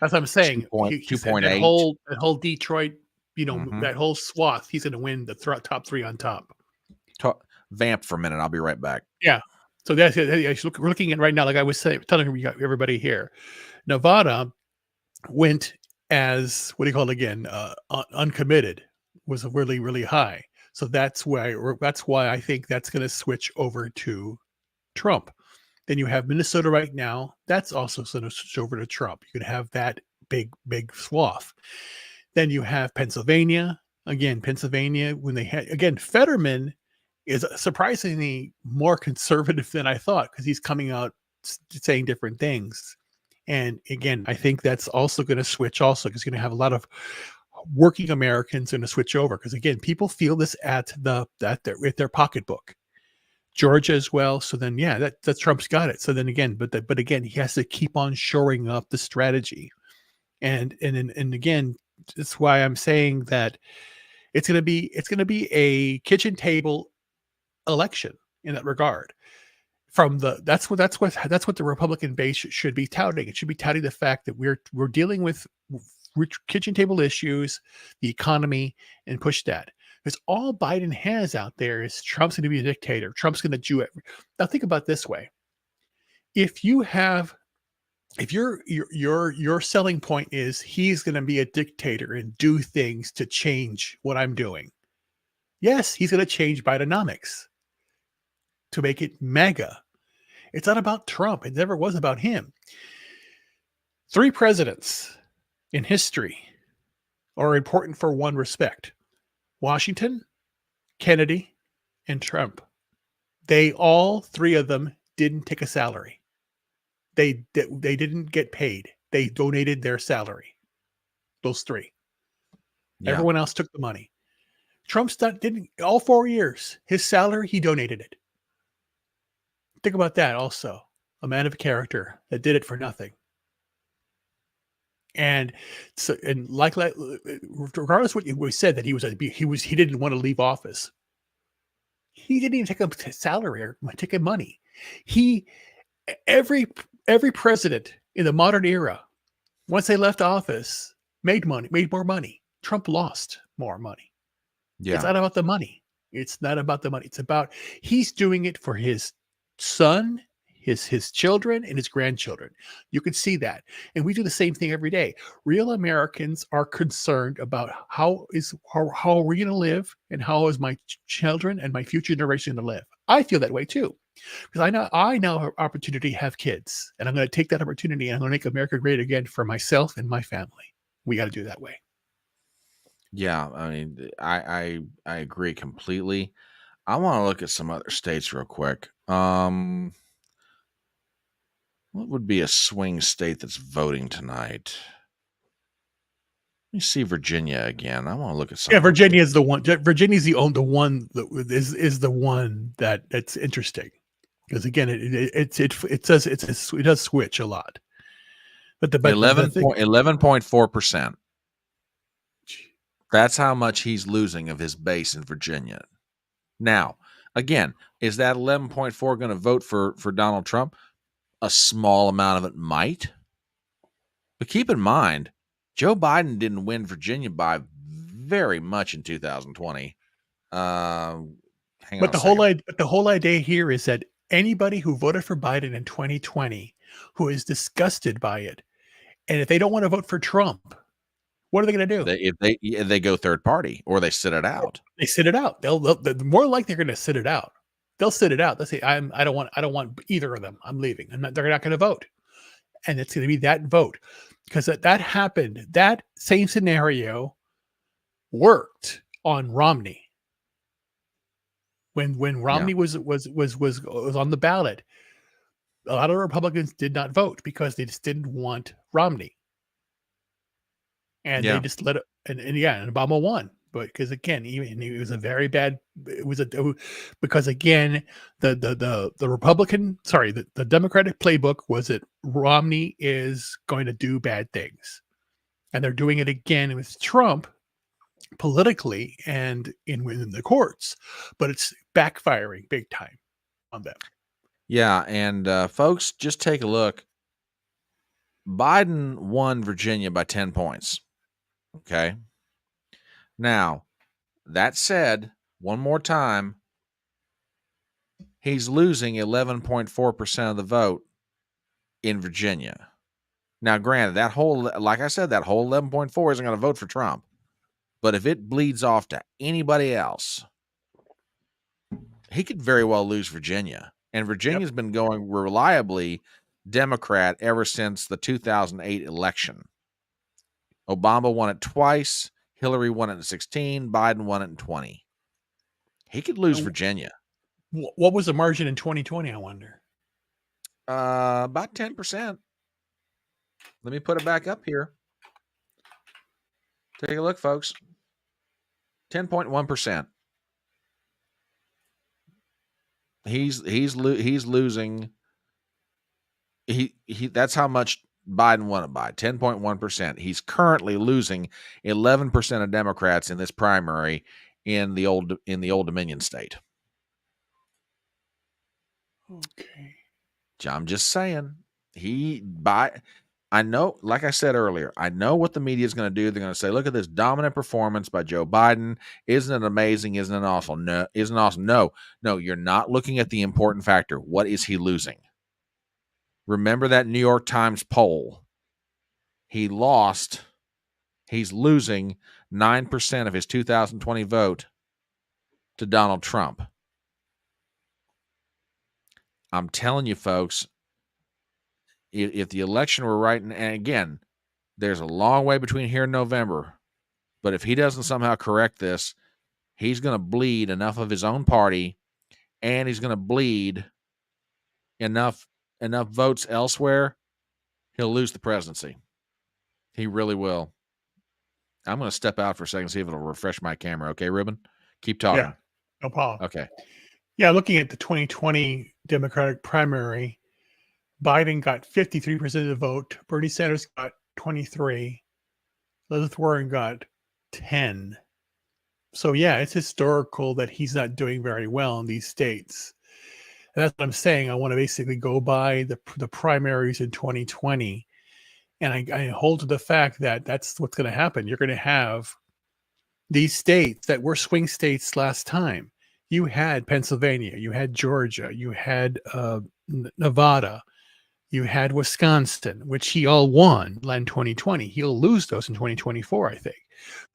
that's what I'm saying. 2.8. That whole Detroit, that whole swath, he's going to win the top three on top. Vamp for a minute. I'll be right back. Yeah. So that's we're looking at right now, like I was telling everybody here, Nevada went as, what do you call it again? Uncommitted, was really, really high. So that's why I think that's going to switch over to Trump. Then you have Minnesota right now. That's also going to switch over to Trump. You can have that big swath. Then you have Pennsylvania. Again, when they had, again, Fetterman is surprisingly more conservative than I thought, because he's coming out saying different things. And again, I think that's also going to switch also, because you're going to have a lot of working Americans going to switch over. Because again, people feel this at their pocketbook. Georgia as well. So then, yeah, that Trump's got it. So then again, but again, he has to keep on shoring up the strategy. And again, that's why I'm saying that it's going to be a kitchen table election in that regard. That's what the Republican base should be touting. It should be touting the fact that we're dealing with kitchen table issues, the economy, and push that. Because all Biden has out there is Trump's going to be a dictator. Trump's going to do it. Now think about it this way: if your selling point is he's going to be a dictator and do things to change what I'm doing, yes, he's going to change Bidenomics to make it mega. It's not about Trump. It never was about him. 3 presidents in history are important for one respect: Washington, Kennedy, and Trump. They all 3 of them didn't take a salary. They didn't get paid. They donated their salary. Those 3. Yeah. Everyone else took the money. Trump's didn't all 4 years. His salary, he donated it. Think about that also. A man of character that did it for nothing. And so, and like regardless of what we said, that he didn't want to leave office. He didn't even take a salary or take a money. Every president in the modern era, once they left office, made more money. Trump lost more money. Yeah. It's not about the money. It's not about the money. It's about he's doing it for his son, his children, and his grandchildren. You can see that. And we do the same thing every day. Real Americans are concerned about how are we going to live, and how is my children and my future generation going to live. I feel that way too, because I now have opportunity to have kids, and I'm going to take that opportunity, and I'm going to make America great again for myself and my family. We got to do it that way. Yeah, I mean, I agree completely. I want to look at some other states real quick. What would be a swing state that's voting tonight? Let me see Virginia again. I want to look at something. Yeah, Virginia is the one. Virginia's the one that is the one that's interesting, because again, it does switch a lot. But the 11.4%. That's how much he's losing of his base in Virginia. Now, again, is that 11.4 going to vote for Donald Trump? A small amount of it might. But keep in mind, Joe Biden didn't win Virginia by very much in 2020. But the whole idea here is that anybody who voted for Biden in 2020 who is disgusted by it, and if they don't want to vote for Trump, what are they going to do? If they go third party, or they sit it out. They sit it out. They'll more likely they're going to sit it out. They'll sit it out. They'll say, I don't want either of them. I'm leaving. They're not going to vote. And it's going to be that vote, because that happened. That same scenario worked on Romney. When Romney was on the ballot, a lot of Republicans did not vote because they just didn't want Romney. And they just let it, and Obama won. But because again, it was a very bad. Because again, the Democratic playbook was that Romney is going to do bad things, and they're doing it again with Trump politically and within the courts. But it's backfiring big time on them. Yeah, and folks, just take a look. Biden won Virginia by 10 points. Okay. Now, that said, one more time, he's losing 11.4% of the vote in Virginia. Now, granted, like I said, that whole 11.4 isn't going to vote for Trump. But if it bleeds off to anybody else, he could very well lose Virginia. And Virginia's been going reliably Democrat ever since the 2008 election. Obama won it twice. Hillary won it in 16. Biden won it in 20. He could lose Virginia. What was the margin in 2020, I wonder? About 10%. Let me put it back up here. Take a look, folks. 10.1%. He's losing. He that's how much Biden won it by, 10.1%. He's currently losing 11% of Democrats in this primary in the old Dominion state. Okay. I'm just saying. I know, like I said earlier, I know what the media is going to do. They're going to say, look at this dominant performance by Joe Biden. Isn't it amazing? Isn't it awesome? No, isn't awesome? No, you're not looking at the important factor. What is he losing? Remember that New York Times poll. He lost. He's losing 9% of his 2020 vote to Donald Trump. I'm telling you, folks, if the election were right, and again, there's a long way between here and November, but if he doesn't somehow correct this, he's going to bleed enough of his own party, and he's going to bleed enough votes elsewhere. He'll lose the presidency. He really will. I'm going to step out for a second, see if it'll refresh my camera. Okay, Ruben? Keep talking. Yeah, no problem. Okay. Yeah, looking at the 2020 Democratic primary, Biden got 53% of the vote. Bernie Sanders got 23. Elizabeth Warren got 10. So yeah, it's historical that he's not doing very well in these states. And that's what I'm saying. I want to basically go by the primaries in 2020. And I hold to the fact that that's what's going to happen. You're going to have these states that were swing states last time. You had Pennsylvania, you had Georgia, you had Nevada, you had Wisconsin, which he all won in 2020. He'll lose those in 2024, I think.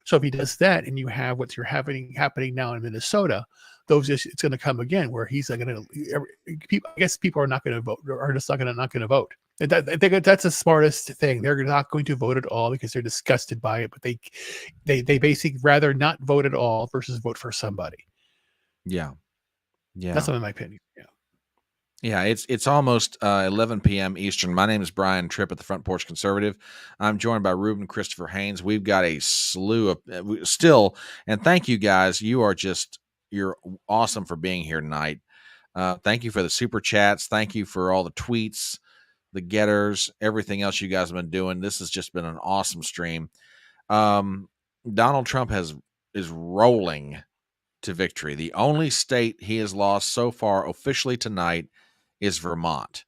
So if he does that, and you have what's happening now in Minnesota, it's going to come again where he's going to. I guess people are not going to vote, or are just not going to vote. And I think that's the smartest thing. They're not going to vote at all because they're disgusted by it. But they basically rather not vote at all versus vote for somebody. Yeah. That's my opinion. Yeah. Yeah, it's almost 11 p.m. Eastern. My name is Brian Tripp at the Front Porch Conservative. I'm joined by Ruben Christopher Haynes. We've got a slew of still, and thank you guys. You're awesome for being here tonight. Thank you for the super chats. Thank you for all the tweets, the Gettrs, everything else you guys have been doing. This has just been an awesome stream. Donald Trump is rolling to victory. The only state he has lost so far officially tonight is Vermont.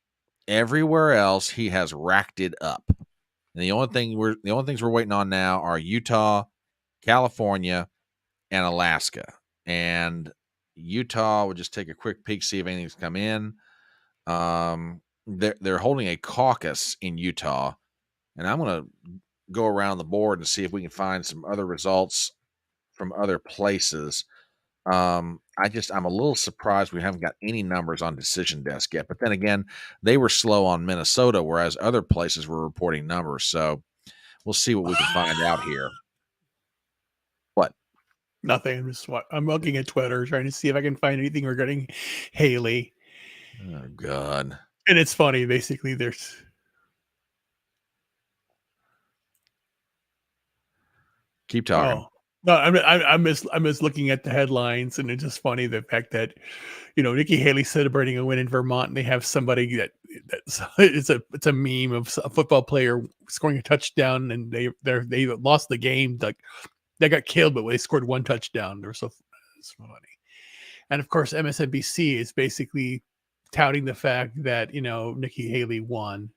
Everywhere else he has racked it up. And the only things we're waiting on now are Utah, California, and Alaska. And Utah, we'll just take a quick peek, see if anything's come in. They're holding a caucus in Utah, and I'm going to go around the board and see if we can find some other results from other places. I'm a little surprised we haven't got any numbers on decision desk yet. But then again, they were slow on Minnesota, whereas other places were reporting numbers. So we'll see what we can find out here. What? Nothing. I'm looking at Twitter trying to see if I can find anything regarding Haley. Oh God! And it's funny. Basically, there's. Keep talking. Oh. No, I'm just looking at the headlines, and it's just funny the fact that, Nikki Haley celebrating a win in Vermont, and they have somebody that's it's a meme of a football player scoring a touchdown, and they lost the game, like they got killed, but they scored one touchdown. They're so funny, and of course MSNBC is basically touting the fact that Nikki Haley won.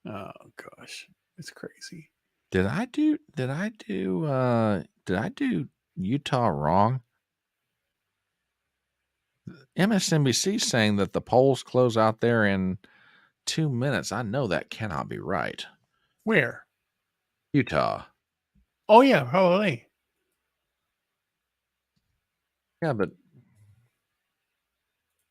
Oh gosh, it's crazy. Did I do Utah wrong? MSNBC saying that the polls close out there in 2 minutes. I know that cannot be right. Where? Utah. Oh yeah, probably. Yeah, but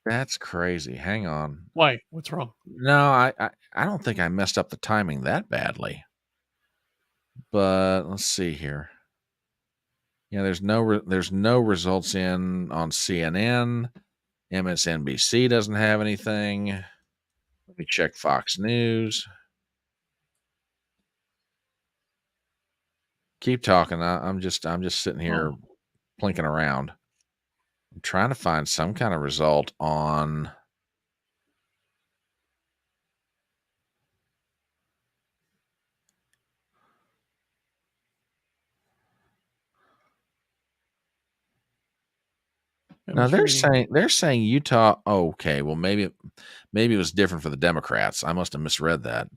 that's crazy. Hang on. Why? What's wrong? No, I don't think I messed up the timing that badly. But let's see here. Yeah, there's no results in on CNN. MSNBC doesn't have anything. Let me check Fox News. Keep talking. I'm just sitting here plinking around. I'm trying to find some kind of result on. Now they're saying Utah. Okay, well maybe it was different for the Democrats. I must have misread that.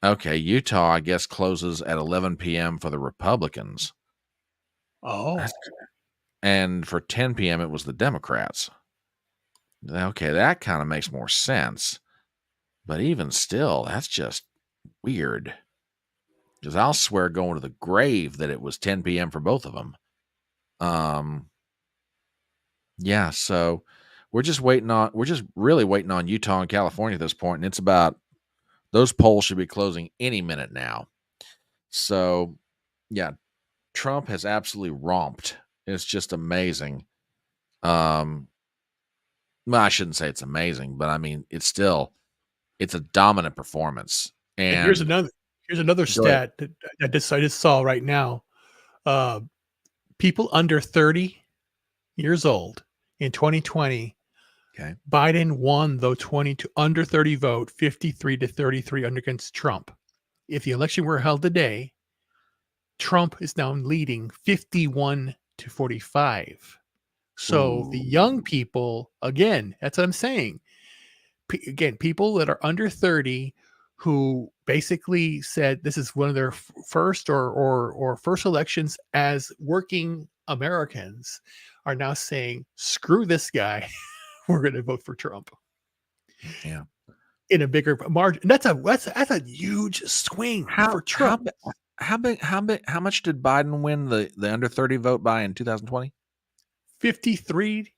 Okay, Utah I guess closes at 11 p.m. for the Republicans. Oh, and for 10 p.m. it was the Democrats. Okay, that kind of makes more sense. But even still, that's just weird. Because I'll swear going to the grave that it was 10 p.m. for both of them. Yeah, so we're just really waiting on Utah and California at this point, and it's about those polls should be closing any minute now. So, yeah, Trump has absolutely romped. It's just amazing. Well, I shouldn't say it's amazing, but I mean, it's a dominant performance. And And here's another stat that I just saw right now. People under 30 years old in 2020, okay, Biden won the under 30 vote, 53-33 against Trump. If the election were held today, Trump is now leading 51-45. So the young people, again, that's what I'm saying. Again, people that are under 30 who basically said this is one of their first or first elections as working Americans are now saying, screw this guy. We're going to vote for Trump. Yeah. In a bigger margin. That's a huge swing for Trump. How much did Biden win the under 30 vote by in 2020? 53-33,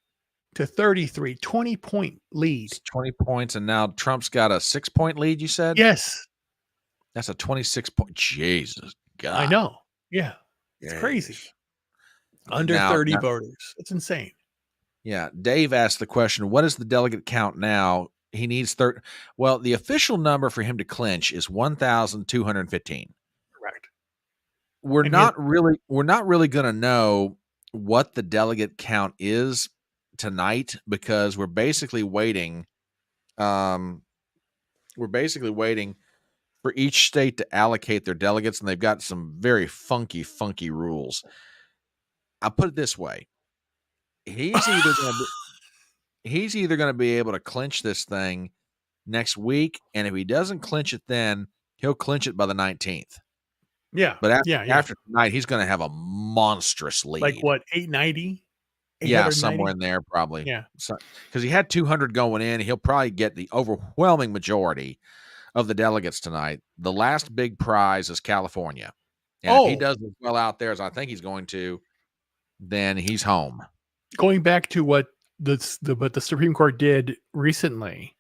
20-point lead. It's 20 points, and now Trump's got a 6-point lead, you said? Yes. That's a 26-point. Jesus God. I know. Yeah. It's crazy. Under 30 voters. It's insane. Yeah. Dave asked the question, what is the delegate count now? He needs 30. Well, the official number for him to clinch is 1,215. Correct. We're not really going to know what the delegate count is tonight because we're basically waiting. We're basically waiting for each state to allocate their delegates, and they've got some very funky rules. I'll put it this way: he's either going to be able to clinch this thing next week, and if he doesn't clinch it, then he'll clinch it by the 19th. Yeah, but after tonight, he's going to have a monstrous lead. Like what, 890? Yeah, somewhere in there probably. Yeah, because he had 200 going in, he'll probably get the overwhelming majority of the delegates tonight. The last big prize is California, and if he does as well out there as I think he's going to, then he's home. Going back to what the Supreme Court did recently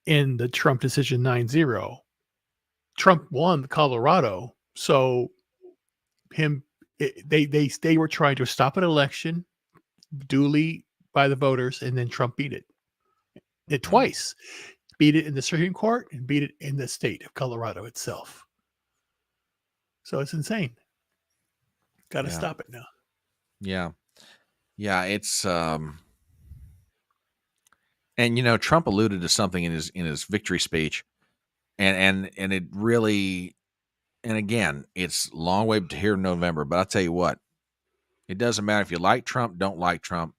in the Trump decision 9-0, Trump won Colorado, so they were trying to stop an election duly by the voters, and then Trump beat it twice. Beat it in the Supreme Court and beat it in the state of Colorado itself. So it's insane. Got to stop it now. Yeah, it's and Trump alluded to something in his victory speech, and it really, and again, it's a long way to here in November, but I'll tell you what, it doesn't matter if you like Trump, don't like Trump.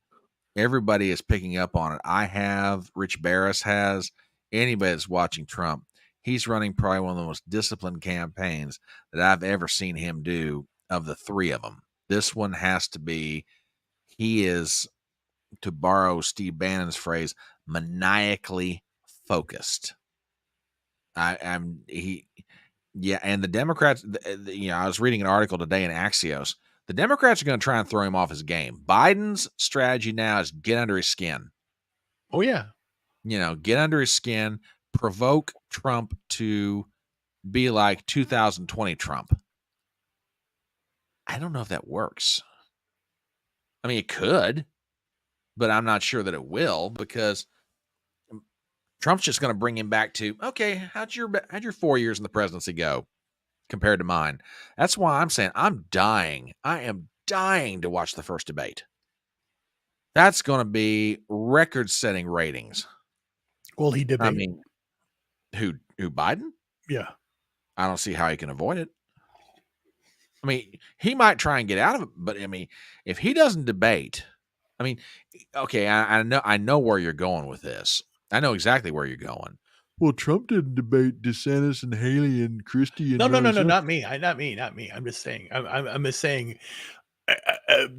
Everybody is picking up on it. I have, Rich Barris has, anybody that's watching Trump. He's running probably one of the most disciplined campaigns that I've ever seen him do of the three of them. This one has to be, he is, to borrow Steve Bannon's phrase, maniacally focused. And the Democrats, I was reading an article today in Axios. The Democrats are going to try and throw him off his game. Biden's strategy now is get under his skin. Oh, yeah. Get under his skin, provoke Trump to be like 2020 Trump. I don't know if that works. I mean, it could, but I'm not sure that it will, because Trump's just going to bring him back to, okay, how'd your 4 years in the presidency go compared to mine? That's why I'm saying I am dying to watch the first debate. That's going to be record-setting ratings. Will he debate? I mean, who Biden? Yeah. I don't see how he can avoid it. I mean, he might try and get out of it, but I mean, if he doesn't debate, I mean, okay, I know where you're going with this. I know exactly where you're going. Well, Trump didn't debate DeSantis and Haley and Christie. And No, not me. Not me. I'm just saying. I'm just saying.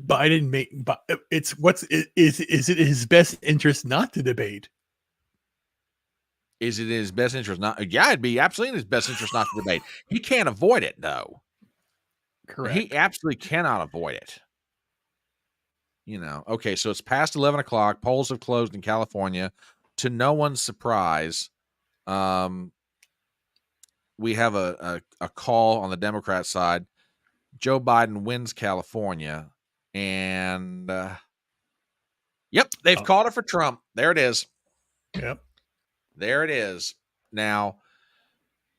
Biden is it his best interest not to debate? Is it in his best interest not? Yeah, it'd be absolutely in his best interest not to debate. He can't avoid it, though. Correct. He absolutely cannot avoid it. Okay, so it's past 11 o'clock. Polls have closed in California. To no one's surprise, we have a call on the Democrat side. Joe Biden wins California, and yep, they've called it for Trump. There it is. Yep. There it is. Now,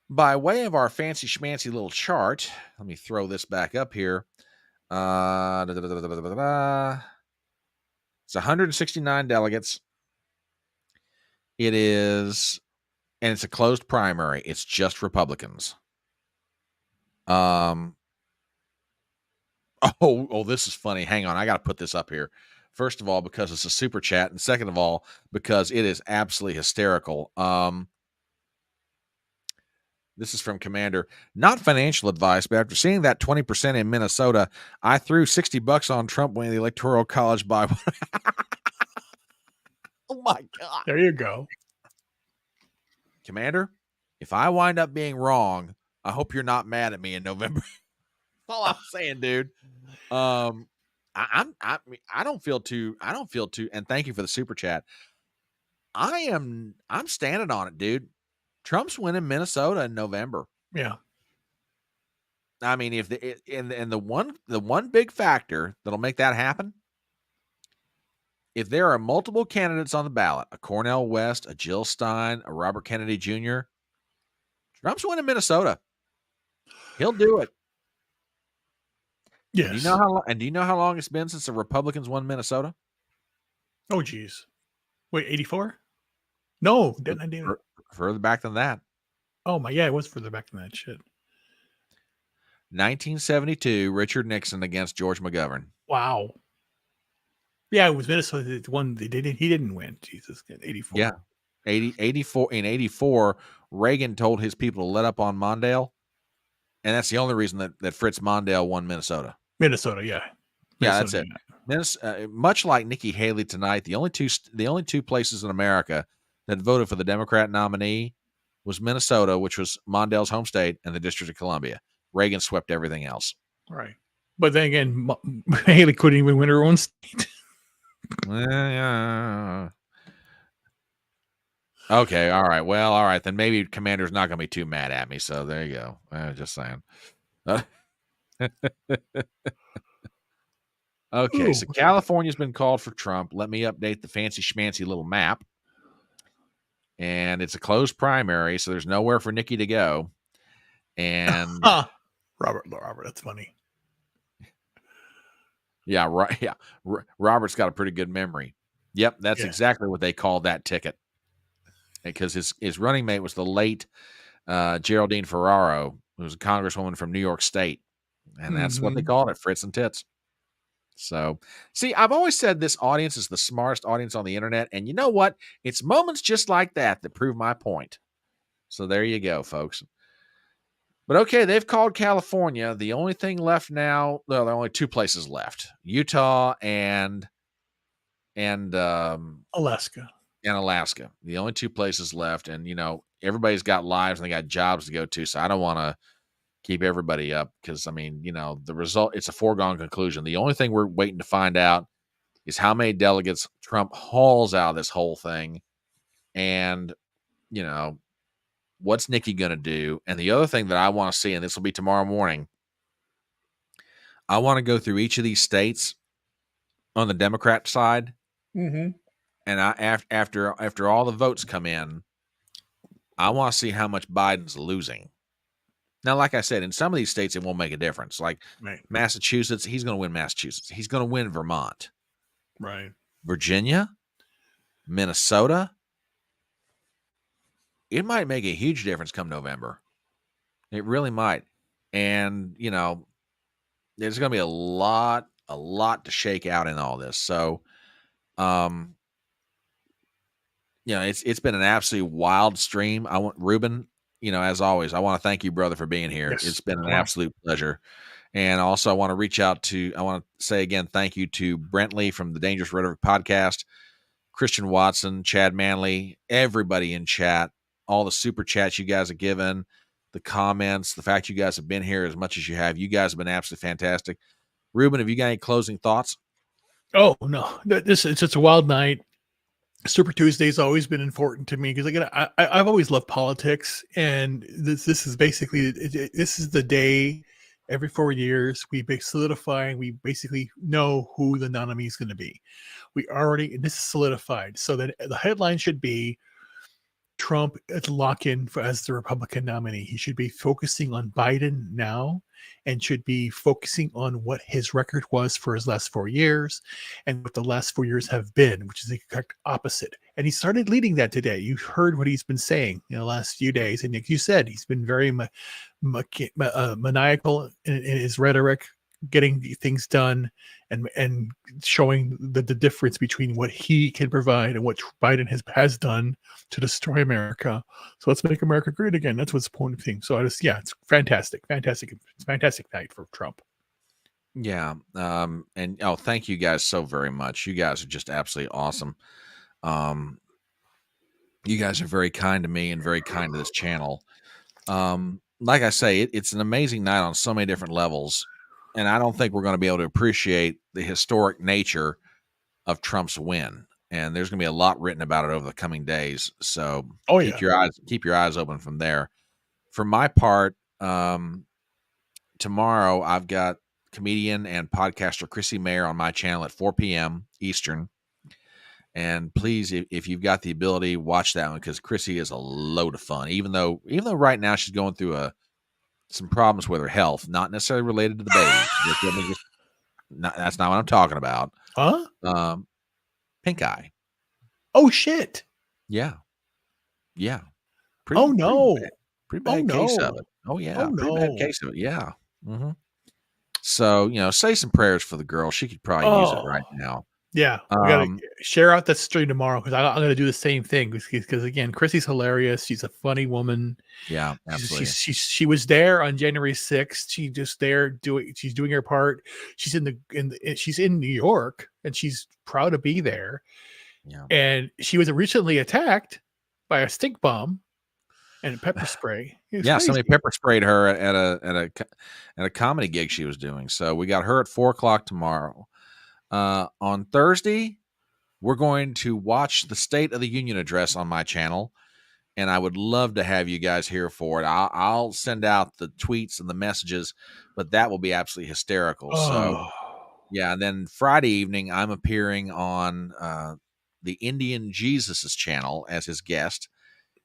by way of our fancy schmancy little chart, let me throw this back up here. It's 169 delegates. It is, and it's a closed primary. It's just Republicans. Oh, this is funny. Hang on. I got to put this up here. First of all, because it's a super chat. And second of all, because it is absolutely hysterical. This is from Commander. Not financial advice, but after seeing that 20% in Minnesota, I threw $60 on Trump winning the Electoral College by. Oh my God. There you go. Commander, if I wind up being wrong, I hope you're not mad at me in November. That's all I'm saying, dude. I don't feel too, and thank you for the super chat. I'm standing on it, dude. Trump's winning Minnesota in November. Yeah. I mean, if the one big factor that'll make that happen, if there are multiple candidates on the ballot, a Cornel West, a Jill Stein, a Robert Kennedy Jr., Trump's winning Minnesota. He'll do it. Yes. Do you know how long it's been since the Republicans won Minnesota? Oh, geez. Wait, 84? No, didn't I do it? Further back than that. Oh my, yeah, it was further back than that shit. 1972, Richard Nixon against George McGovern. Wow. Yeah, it was Minnesota that won. He didn't win. Jesus, 84. Yeah. 84 in 84, Reagan told his people to let up on Mondale. And that's the only reason that Fritz Mondale won Minnesota. Minnesota, yeah. Yeah, that's it. Much like Nikki Haley tonight, the only two places in America that voted for the Democrat nominee was Minnesota, which was Mondale's home state, and the District of Columbia. Reagan swept everything else. Right. But then again, Haley couldn't even win her own state. Yeah. Okay, all right. Well, all right. Then maybe Commander's not going to be too mad at me. So there you go. Just saying. Okay, so California's been called for Trump. Let me update the fancy schmancy little map. And it's a closed primary, so there's nowhere for Nikki to go. And Robert, that's funny. Yeah, right. Yeah, Robert's got a pretty good memory. Yep, that's exactly what they called that ticket. Because his running mate was the late Geraldine Ferraro, who was a congresswoman from New York State, and that's what they called it, Fritz and Tits. So, see, I've always said this audience is the smartest audience on the internet, and you know what? It's moments just like that prove my point. So there you go, folks. But okay, they've called California. The only thing left now, well, there are only two places left: Utah and Alaska. And Alaska. The only two places left, and everybody's got lives and they got jobs to go to. So I don't want to keep everybody up because, I mean, the result, it's a foregone conclusion. The only thing we're waiting to find out is how many delegates Trump hauls out of this whole thing. And, what's Nikki going to do? And the other thing that I want to see, and this will be tomorrow morning, I want to go through each of these states on the Democrat side. Mm-hmm. And after all the votes come in, I want to see how much Biden's losing. Now, like I said, in some of these states, it won't make a difference. Like Massachusetts, he's going to win Massachusetts. He's going to win Vermont. Right. Virginia, Minnesota. It might make a huge difference come November. It really might. And, there's going to be a lot to shake out in all this. So, it's been an absolutely wild stream. I want Ruben, as always, I want to thank you, brother, for being here. Yes. It's been an absolute pleasure. And also I want to say again, thank you to Brent Lee from the Dangerous Rhetoric podcast, Christian Watson, Chad Manley, everybody in chat, all the super chats you guys have given, the comments, the fact you guys have been here as much as you have. You guys have been absolutely fantastic. Ruben, have you got any closing thoughts? Oh no, it's just a wild night. Super Tuesday's always been important to me because again, I've always loved politics, and this is basically this is the day every 4 years we solidify. We basically know who the nominee is going to be. We already this is solidified, so that the headline should be Trump is lock in as the Republican nominee. He should be focusing on Biden now and should be focusing on what his record was for his last 4 years and what the last 4 years have been, which is the exact opposite. And he started leading that today. You heard what he's been saying in the last few days. And like you said, he's been very maniacal in his rhetoric, getting things done and showing the difference between what he can provide and what Biden has done to destroy America. So let's make America great again. That's what's the point of thing. So it's fantastic. It's a fantastic night for Trump. Yeah. And thank you guys so very much. You guys are just absolutely awesome. You guys are very kind to me and very kind to this channel. Like I say, it's an amazing night on so many different levels. And I don't think we're going to be able to appreciate the historic nature of Trump's win. And there's going to be a lot written about it over the coming days. So keep your eyes open from there. For my part, tomorrow I've got comedian and podcaster Chrissy Mayer on my channel at 4 p.m. Eastern. And please, if you've got the ability, watch that one because Chrissy is a load of fun. Even though right now she's going through some problems with her health, not necessarily related to the baby. That's not what I'm talking about. Huh? Pink eye. Oh shit. Yeah. Oh no. Pretty bad case of it. Oh yeah. Pretty bad case of it. Yeah. Mm-hmm. So say some prayers for the girl. She could probably use it right now. Yeah, we gotta share out that stream tomorrow because I'm gonna do the same thing because again, Chrissy's hilarious. She's a funny woman. Yeah, absolutely. She was there on January 6th. She's doing her part. She's she's in New York and she's proud to be there. Yeah, and she was recently attacked by a stink bomb and pepper spray. Yeah, somebody pepper sprayed her at a comedy gig she was doing. So we got her at 4:00 tomorrow. On Thursday, we're going to watch the State of the Union address on my channel, and I would love to have you guys here for it. I'll send out the tweets and the messages, but that will be absolutely hysterical. So, yeah, and then Friday evening, I'm appearing on the Indian Jesus's channel as his guest,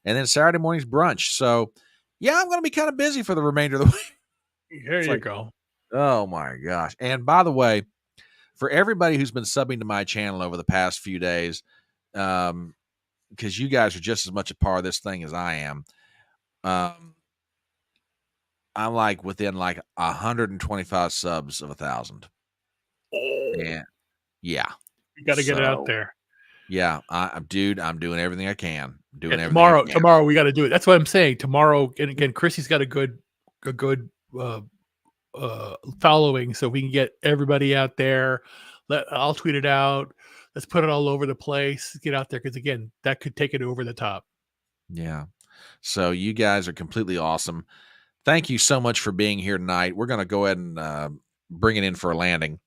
and then Saturday morning's brunch. So, yeah, I'm going to be kind of busy for the remainder of the week. There you go. Oh, my gosh. And by the way, for everybody who's been subbing to my channel over the past few days, because you guys are just as much a part of this thing as I am, I'm like within like 125 subs of 1,000. Yeah. You got to get it out there. Yeah, I'm doing everything I can. Tomorrow we got to do it. That's what I'm saying. Tomorrow, and again, Chrissy's got a good following, so we can get everybody out there. I'll tweet it out. Let's put it all over the place. Get out there because again, that could take it over the top. Yeah. So you guys are completely awesome. Thank you so much for being here tonight. We're going to go ahead and bring it in for a landing.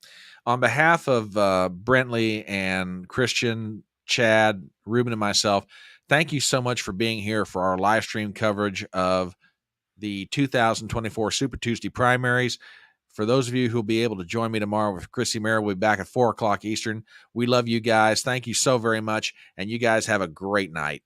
On behalf of Brentley and Christian, Chad, Ruben, and myself, thank you so much for being here for our live stream coverage of the 2024 Super Tuesday primaries. For those of you who will be able to join me tomorrow with Chrissy Mayer, we'll be back at 4:00 Eastern. We love you guys. Thank you so very much. And you guys have a great night.